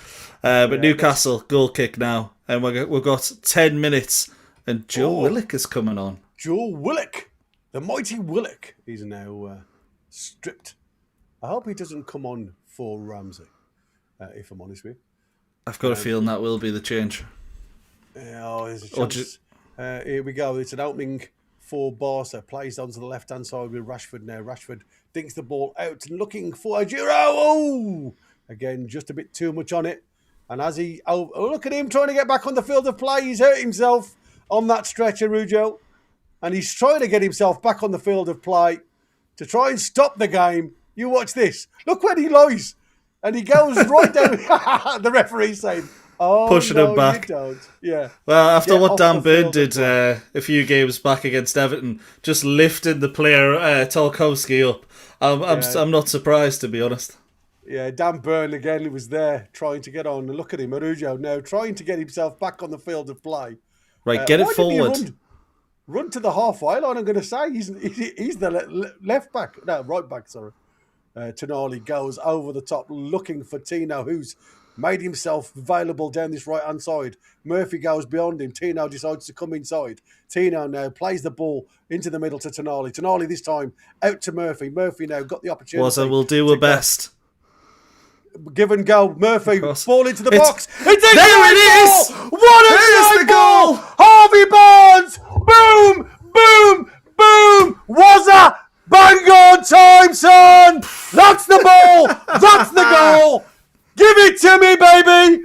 But Newcastle goal kick now, and we've got 10 minutes, and Joe Willock is coming on. Joe Willock, the mighty Willock, is now stripped. I hope he doesn't come on for Ramsey, if I'm honest with you. I've got a feeling that will be the change. There's a chance. Here we go. It's an opening for Barca. Plays onto the left-hand side with Rashford now. Rashford dinks the ball out and looking for a Giro. Oh! Again, just a bit too much on it. And as look at him trying to get back on the field of play. He's hurt himself on that stretch, Arujo. And he's trying to get himself back on the field of play to try and stop the game. You watch this. Look where he lies. And he goes right down. The referee's saying, pushing him back. You don't. Yeah. Well, after what Dan Burn did a few games back against Everton, just lifting the player Tarkowski up, I'm not surprised, to be honest. Yeah, Dan Burn again was there trying to get on. Look at him, Arujo now trying to get himself back on the field of play. Right, get it forward. Run to the halfway line. I'm going to say he's the left back, no, right back. Sorry. Tonali goes over the top, looking for Tino, who's made himself available down this right-hand side. Murphy goes beyond him. Tino decides to come inside. Tino now plays the ball into the middle to Tonali. Tonali this time out to Murphy. Murphy now got the opportunity. Waza will do her best. Give and go. Murphy, ball into the box. There it is! What a goal! Harvey Barnes! Boom! Boom! Boom! Waza! Bang on time, son! That's the ball! That's the goal! Give it to me, baby!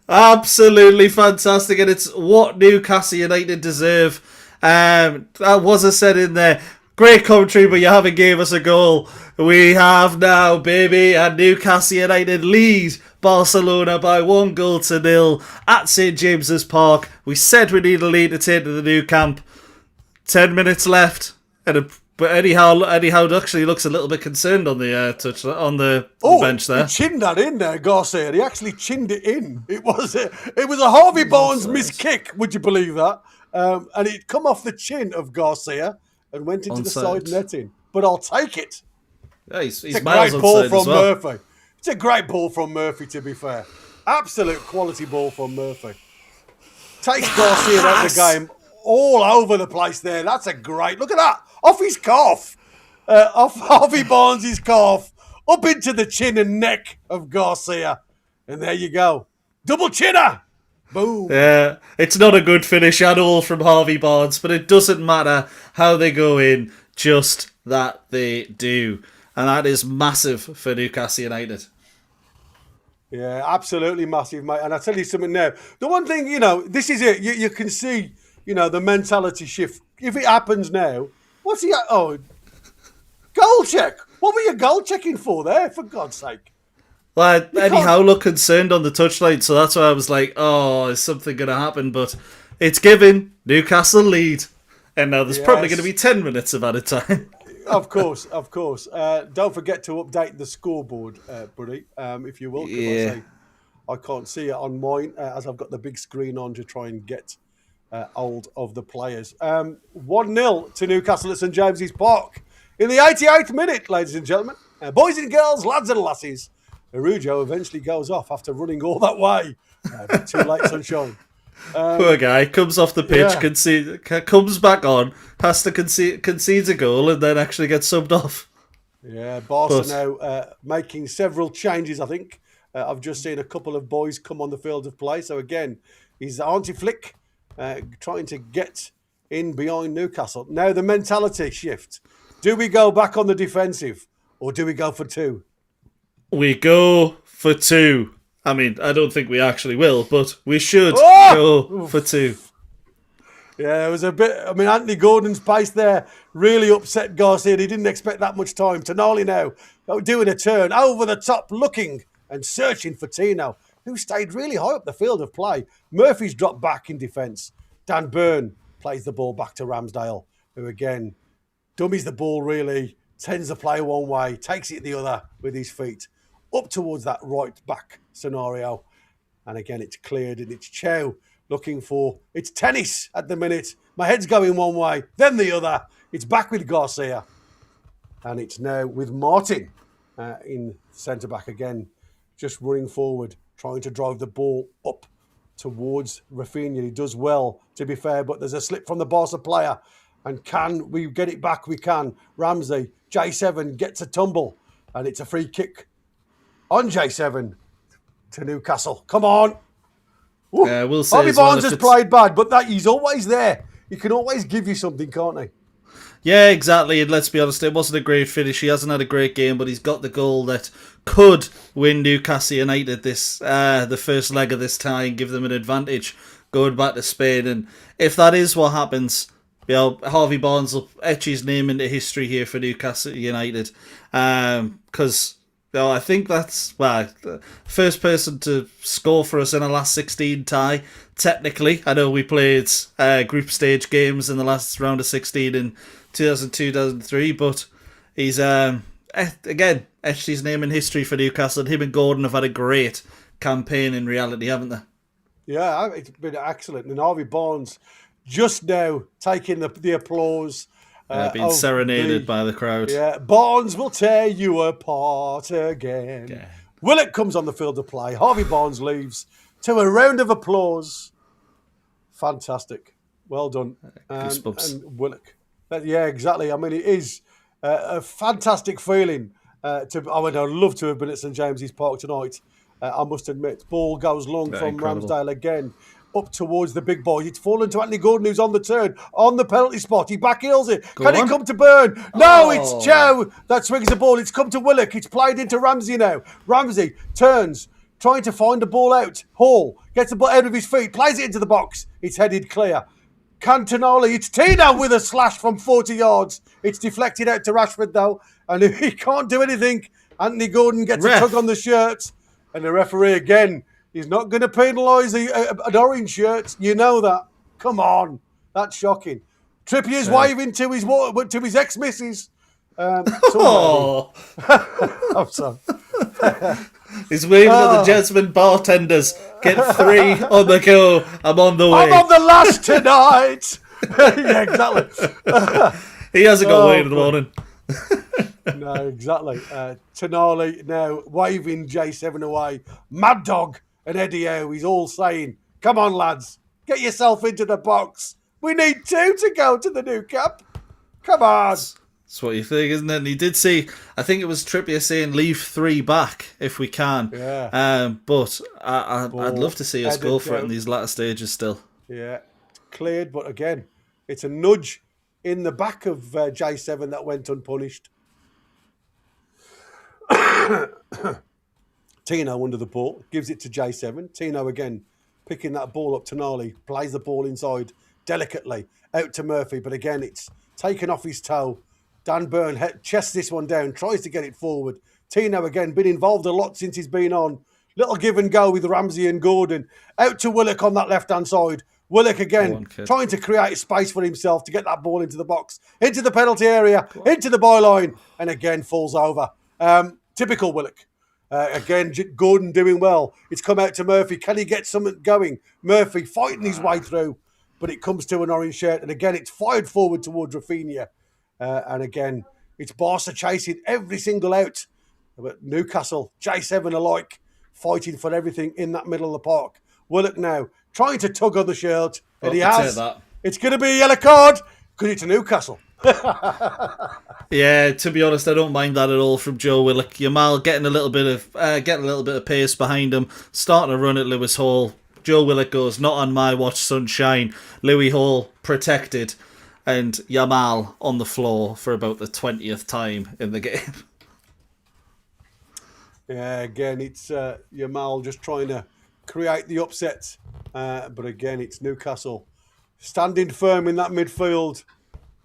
Absolutely fantastic, and it's what Newcastle United deserve. That was said in there. Great commentary, but you haven't gave us a goal. We have now, baby, and Newcastle United lead Barcelona by 1-0 at St James's Park. We said we need a lead to take to the new camp. 10 minutes left, but Eddie Howe actually looks a little bit concerned on the bench there. He chinned that in there, Garcia. He actually chinned it in. It was a Harvey Barnes missed kick. Would you believe that? And it come off the chin of Garcia and went into the side netting. But I'll take it. Yeah, it's a great ball from Murphy. It's a great ball from Murphy, to be fair. Absolute quality ball from Murphy. Takes Garcia out of the game all over the place there. That's a great... Look at that. Off his calf. Off Harvey Barnes' calf. Up into the chin and neck of Garcia. And there you go. Double chinner. Boom. Yeah, it's not a good finish at all from Harvey Barnes, but it doesn't matter how they go in, just that they do. And that is massive for Newcastle United. Yeah, absolutely massive, mate. And I tell you something now. The one thing, this is it. You can see, the mentality shift. If it happens now, what's he? Oh, goal check. What were you goal checking for there? For God's sake. Well, Eddie Howe looked concerned on the touchline, so that's why I was like, "Oh, is something going to happen?" But it's given Newcastle lead, and now there's probably going to be 10 minutes of added time. Of course. Don't forget to update the scoreboard, buddy, if you will. Yeah. I can't see it on mine as I've got the big screen on to try and get hold of the players. 1-0 to Newcastle at St James's Park in the 88th minute, ladies and gentlemen. Boys and girls, lads and lassies. Arujo eventually goes off after running all that way. But too late, sunshine. Poor guy comes off the pitch, comes back on, has to concedes a goal, and then actually gets subbed off. Yeah, Barca now making several changes. I think I've just seen a couple of boys come on the field of play. So again, he's Auntie Flick trying to get in behind Newcastle. Now the mentality shift: do we go back on the defensive, or do we go for two? We go for two. I mean, I don't think we actually will, but we should go for two. Yeah, it was a bit... I mean, Anthony Gordon's pace there really upset Garcia. He didn't expect that much time. Tonali now doing a turn, over the top, looking and searching for Tino, who stayed really high up the field of play. Murphy's dropped back in defence. Dan Burn plays the ball back to Ramsdale, who again dummies the ball really, tends to play one way, takes it the other with his feet, up towards that right back scenario. And again, it's cleared and it's Chow looking for... It's tennis at the minute. My head's going one way, then the other. It's back with Garcia. And it's now with Martin in centre-back again, just running forward, trying to drive the ball up towards Rafinha. He does well, to be fair, but there's a slip from the Barca player. And can we get it back? We can. Ramsey, J7 gets a tumble, and it's a free kick on J7 to Newcastle. Come on. We'll say Bobby Barnes has played bad, but he's always there. He can always give you something, can't he? Yeah, exactly. And let's be honest, it wasn't a great finish. He hasn't had a great game, but he's got the goal that could win Newcastle United the first leg of this tie and give them an advantage going back to Spain. And if that is what happens, Harvey Barnes will etch his name into history here for Newcastle United. Because... No, I think that's, the first person to score for us in a last 16 tie, technically. I know we played group stage games in the last round of 16 in 2002-2003, but he's, again, etched his name in history for Newcastle, and him and Gordon have had a great campaign in reality, haven't they? Yeah, it's been excellent. And Harvey Barnes just now taking the applause. Being serenaded by the crowd. Yeah, Barnes will tear you apart again. Yeah. Willock comes on the field of play. Harvey Barnes leaves to a round of applause. Fantastic. Well done. Goosebumps. And Willock. Yeah, exactly. I mean, it is a fantastic feeling. I'd love to have been at St James's Park tonight. I must admit. Ball goes long from incredible. Ramsdale again. Up towards the big boy. It's fallen to Anthony Gordon, who's on the turn, on the penalty spot. He backheels it. Can it come to Burn? No, it's Chow that swings the ball. It's come to Willock. It's played into Ramsey now. Ramsey turns, trying to find the ball out. Hall gets the ball out of his feet, plays it into the box. It's headed clear. Cantonali, it's Tino with a slash from 40 yards. It's deflected out to Rashford, though, and he can't do anything. Anthony Gordon gets a tug on the shirt, and the referee again... He's not going to penalise an orange shirt. You know that. Come on. That's shocking. Trippier's waving to his ex-missus. I'm sorry. He's waving at the Jasmine bartenders. Get 3 on the go. I'm on the way. I'm on the last tonight. Yeah, exactly. He hasn't got away in the morning. No, exactly. Tonali now waving J7 away. Mad Dog. And Eddie Howe, he's all saying, come on, lads, get yourself into the box. We need 2 to go to the new cup. Come on. That's what you think, isn't it? And he did say, I think it was Trippier saying, leave 3 back if we can. Yeah. But I'd love to see us go for it in these latter stages still. Yeah. Cleared, but again, it's a nudge in the back of J7 that went unpunished. Tino under the ball, gives it to J7. Tino again picking that ball up to Tonali, plays the ball inside delicately, out to Murphy, but again it's taken off his toe. Dan Burn chests this one down, tries to get it forward. Tino again, been involved a lot since he's been on. Little give and go with Ramsey and Gordon. Out to Willock on that left-hand side. Willock again, trying to create space for himself to get that ball into the box, into the penalty area, into the byline, and again falls over. Typical Willock. Again, Gordon doing well. It's come out to Murphy. Can he get something going? Murphy fighting his way through, but it comes to an orange shirt. And again, it's fired forward towards Rafinha. And again, it's Barca chasing every single out. But Newcastle, J7 alike, fighting for everything in that middle of the park. Willock now trying to tug on the shirt. And he has. It's going to be a yellow card because it's a Newcastle. Yeah, to be honest, I don't mind that at all from Joe Willock. Yamal getting a little bit of pace behind him, starting to run at Lewis Hall. Joe Willock goes, not on my watch, sunshine. Louis Hall protected, and Yamal on the floor for about the 20th time in the game. Yeah, again, it's Yamal just trying to create the upsets. But again, it's Newcastle standing firm in that midfield,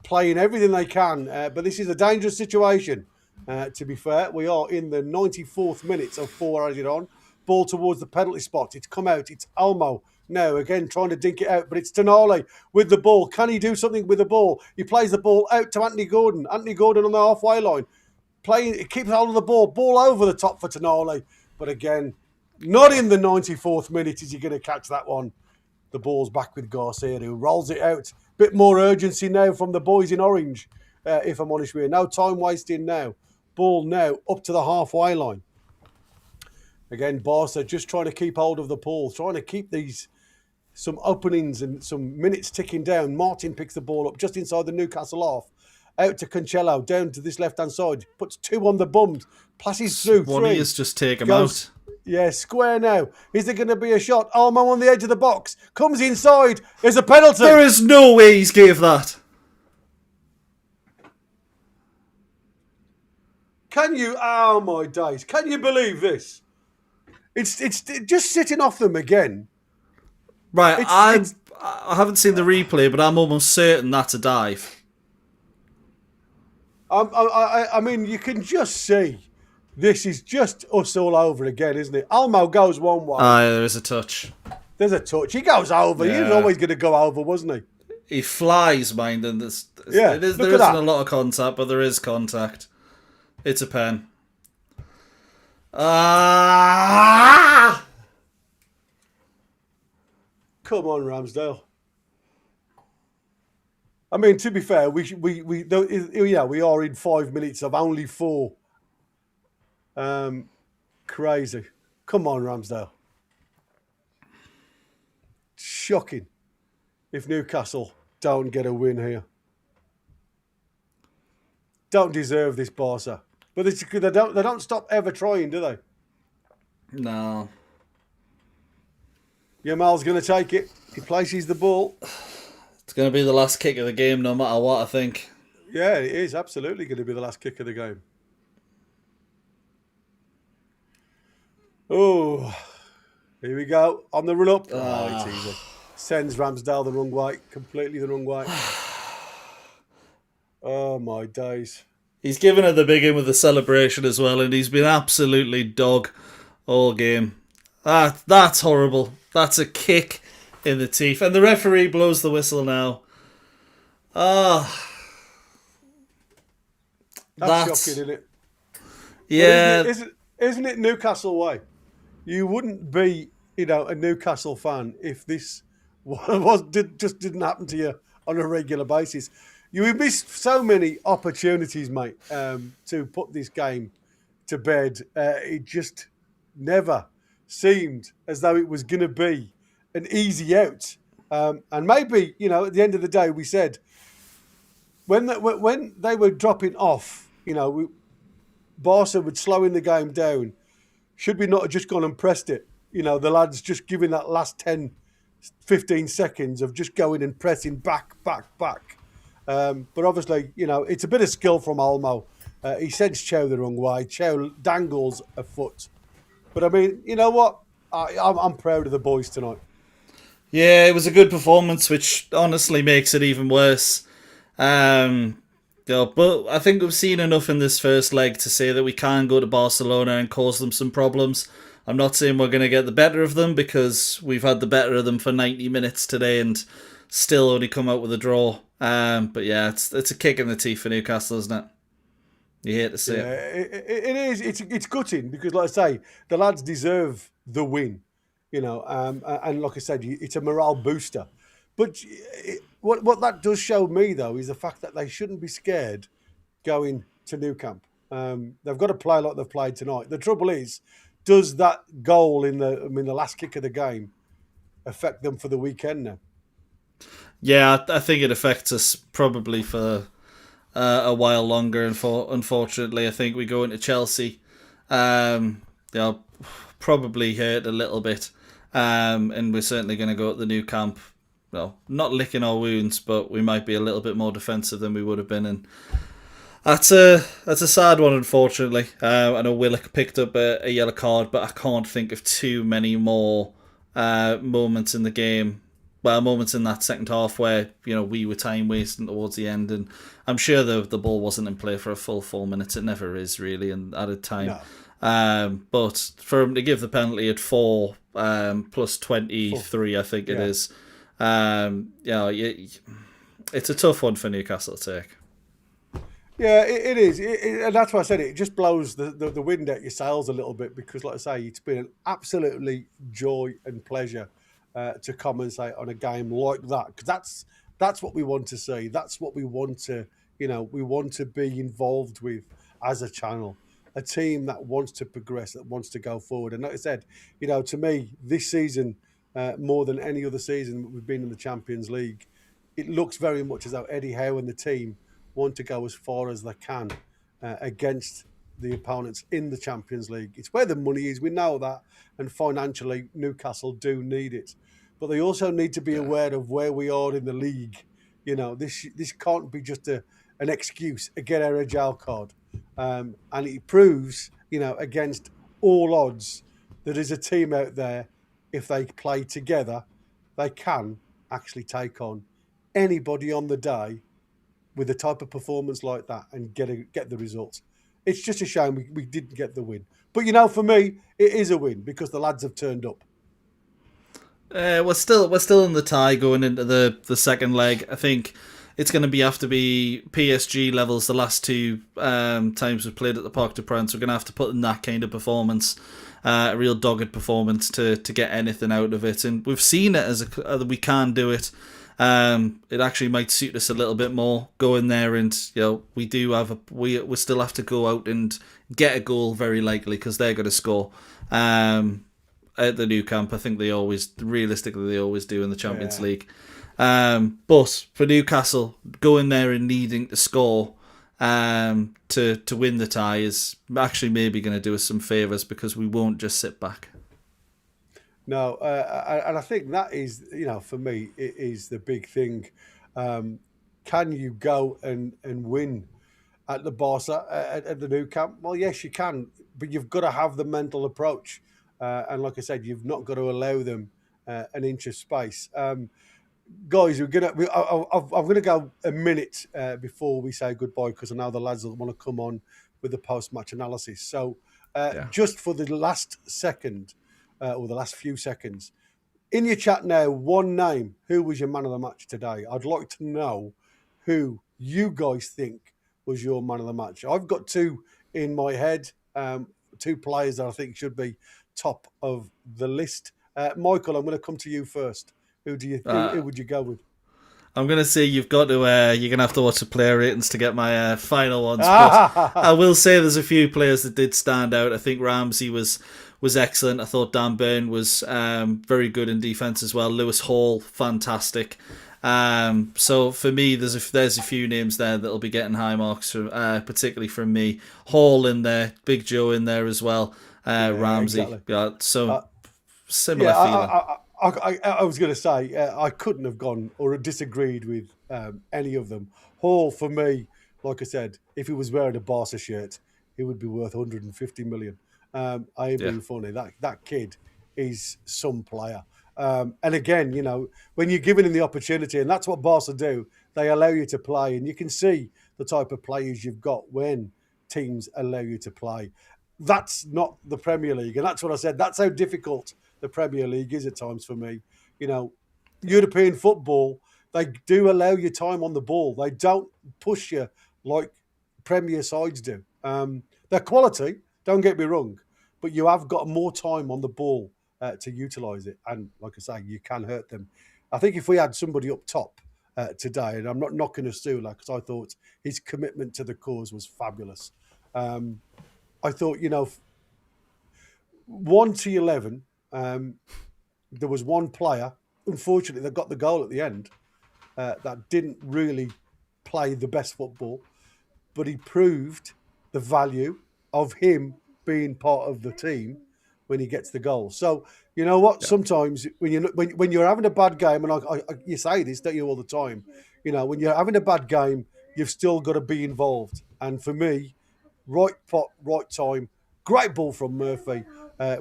playing everything they can. But this is a dangerous situation, to be fair. We are in the 94th minute of 4 added on. Ball towards the penalty spot. It's come out. It's Olmo now, again, trying to dink it out. But it's Tonali with the ball. Can he do something with the ball? He plays the ball out to Anthony Gordon. Anthony Gordon on the halfway line. It keeps hold of the ball. Ball over the top for Tonali. But again, not in the 94th minute is he going to catch that one. The ball's back with Garcia, who rolls it out. Bit more urgency now from the boys in orange, if I'm honest with you. No time wasting now. Ball now up to the halfway line. Again, Barca just trying to keep hold of the ball, trying to keep some openings and some minutes ticking down. Martin picks the ball up just inside the Newcastle half. Out to Cancelo, down to this left-hand side. Puts 2 on the bums. Passes through 3. One is just take him out. Yeah, square now. Is there going to be a shot? Olmo on the edge of the box. Comes inside. There's a penalty. There is no way he's gave that. Can you? Oh, my days. Can you believe this? It's just sitting off them again. Right, I haven't seen the replay, but I'm almost certain that's a dive. I mean, you can just see this is just us all over again, isn't it? Olmo goes one way. There is a touch. There's a touch. He goes over. Yeah. He was always going to go over, wasn't he? He flies, mind, and there isn't a lot of contact, but there is contact. It's a pen. Come on, Ramsdale. I mean, to be fair, we are in 5 minutes of only 4. Crazy. Come on, Ramsdale. Shocking if Newcastle don't get a win here. Don't deserve this, Barca. But they don't stop ever trying, do they? No. Yamal's going to take it. He places the ball. It's going to be the last kick of the game no matter what, I think. Yeah, it is absolutely going to be the last kick of the game. Oh, here we go. On the run up. Oh, it's easy. Sends Ramsdale the wrong way. Completely the wrong way. Oh, my days. He's given her the big in with the celebration as well, and he's been absolutely dog all game. That's horrible. That's a kick in the teeth. And the referee blows the whistle now. That's shocking, isn't it? Yeah. Isn't it Newcastle way? You wouldn't be, a Newcastle fan if this just didn't happen to you on a regular basis. You would miss so many opportunities, mate, to put this game to bed. It just never seemed as though it was going to be an easy out. And maybe, at the end of the day, we said when they were dropping off, Barca would slowing the game down. Should we not have just gone and pressed it? The lads just giving that last 10, 15 seconds of just going and pressing back. But obviously, it's a bit of skill from Olmo. He sends Chow the wrong way. Chow dangles a foot But I mean, you know what? I'm proud of the boys tonight. Yeah, it was a good performance, which honestly makes it even worse. But I think we've seen enough in this first leg to say that we can go to Barcelona and cause them some problems. I'm not saying we're going to get the better of them, because we've had the better of them for 90 minutes today and still only come out with a draw. But yeah, it's a kick in the teeth for Newcastle, isn't it? You hate to see it. It is. It's gutting because, like I say, the lads deserve the win. And like I said, it's a morale booster. But what that does show me, though, is the fact that they shouldn't be scared going to Nou Camp. They've got to play like they've played tonight. The trouble is, does that goal in the last kick of the game affect them for the weekend now? Yeah, I think it affects us probably for a while longer. And unfortunately, I think we go into Chelsea. They'll probably hurt a little bit. And we're certainly going to go at the Nou Camp. Well, not licking our wounds, but we might be a little bit more defensive than we would have been. And that's a sad one, unfortunately. I know Willock picked up a yellow card, but I can't think of too many more moments in the game. Well, moments in that second half where we were time wasting towards the end, and I'm sure the ball wasn't in play for a full 4 minutes. It never is really in added time. No. But for him to give the penalty at 4 plus 23, I think it is. It's a tough one for Newcastle to take. Yeah, it is. And that's why I said it just blows the wind at your sails a little bit, because, like I say, it's been an absolutely joy and pleasure to commentate on a game like that, because that's what we want to see. That's what we want to, we want to be involved with as a channel. A team that wants to progress, that wants to go forward. And like I said, to me, this season, more than any other season we've been in the Champions League, it looks very much as though Eddie Howe and the team want to go as far as they can against the opponents in the Champions League. It's where the money is, we know that, and financially Newcastle do need it. But they also need to be aware of where we are in the league. This can't be just an excuse, a get out of jail card. And it proves, against all odds, that there's a team out there, if they play together, they can actually take on anybody on the day with a type of performance like that and get the results. It's just a shame we didn't get the win. But, for me, it is a win because the lads have turned up. We're still in the tie going into the second leg. I think it's going to have to be PSG levels the last two times we've played at the Parc des Princes. We're going to have to put in that kind of performance, a real dogged performance to get anything out of it. And we've seen it as we can do it. It actually might suit us a little bit more. Go in there and we still have to go out and get a goal very likely because they're going to score. At the Nou Camp, I think they always do in the Champions League. But for Newcastle, going there and needing to score to win the tie is actually maybe going to do us some favours because we won't just sit back. No, and I think that is, for me, it is the big thing. Can you go and win at the Barca, at the Nou Camp? Well, yes, you can, but you've got to have the mental approach. And like I said, you've not got to allow them an inch of space. Guys, I'm gonna go a minute before we say goodbye because I know the lads will want to come on with the post-match analysis. So just for the last second, or the last few seconds, in your chat now, one name. Who was your man of the match today? I'd like to know who you guys think was your man of the match. I've got two in my head, two players that I think should be top of the list. Michael, I'm going to come to you first. Who would you go with? I'm going to say you've got to. You're going to have to watch the player ratings to get my final ones. But I will say there's a few players that did stand out. I think Ramsey was excellent. I thought Dan Burn was very good in defence as well. Lewis Hall, fantastic. So for me, there's a few names there that'll be getting high marks, particularly from me. Hall in there, Big Joe in there as well. Ramsey, exactly. Similar feeling. I was going to say I couldn't have gone or disagreed with any of them. Hall, for me, like I said, if he was wearing a Barca shirt, he would be worth 150 million. I ain't being funny. That kid is some player. And again, you know, when you're giving him the opportunity, and that's what Barca do, they allow you to play, and you can see the type of players you've got when teams allow you to play. That's not the Premier League, and that's what I said. That's how difficult the Premier League is at times for me. You know, European football, they do allow you time on the ball. They don't push you like Premier sides do. They're quality, don't get me wrong, but you have got more time on the ball to utilise it. And like I say, you can hurt them. I think if we had somebody up top today, and I'm not knocking Asula because I thought his commitment to the cause was fabulous. I thought, you know, 1 to 11, there was one player, unfortunately, that got the goal at the end that didn't really play the best football, but he proved the value of him being part of the team when he gets the goal. So, you know what? Yeah. Sometimes when you're having a bad game, and you say this, don't you, all the time, you know, when you're having a bad game, you've still got to be involved. And for me, right pot, right time, great ball from Murphy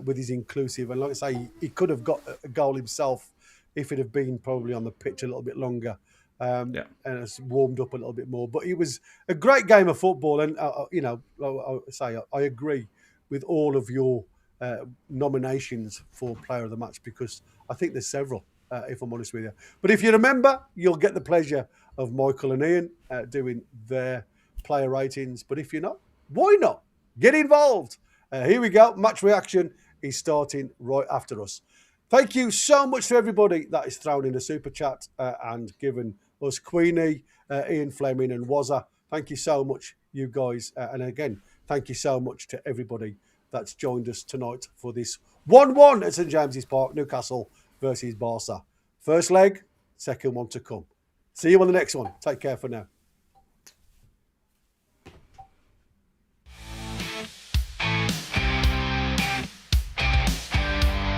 with his inclusive. And like I say, he could have got a goal himself if it had been probably on the pitch a little bit longer. And it's warmed up a little bit more. But it was a great game of football. And, you know, I agree with all of your nominations for Player of the Match, because I think there's several, if I'm honest with you. But if you remember, you'll get the pleasure of Michael and Ian doing their player ratings. But if you're not, why not? Get involved. Here we go. Match reaction is starting right after us. Thank you so much to everybody that is thrown in the super chat and given us Queenie, Ian Fleming and Wazza. Thank you so much, you guys. And again, thank you so much to everybody that's joined us tonight for this 1-1 at St James's Park, Newcastle versus Barca. First leg, second one to come. See you on the next one. Take care for now.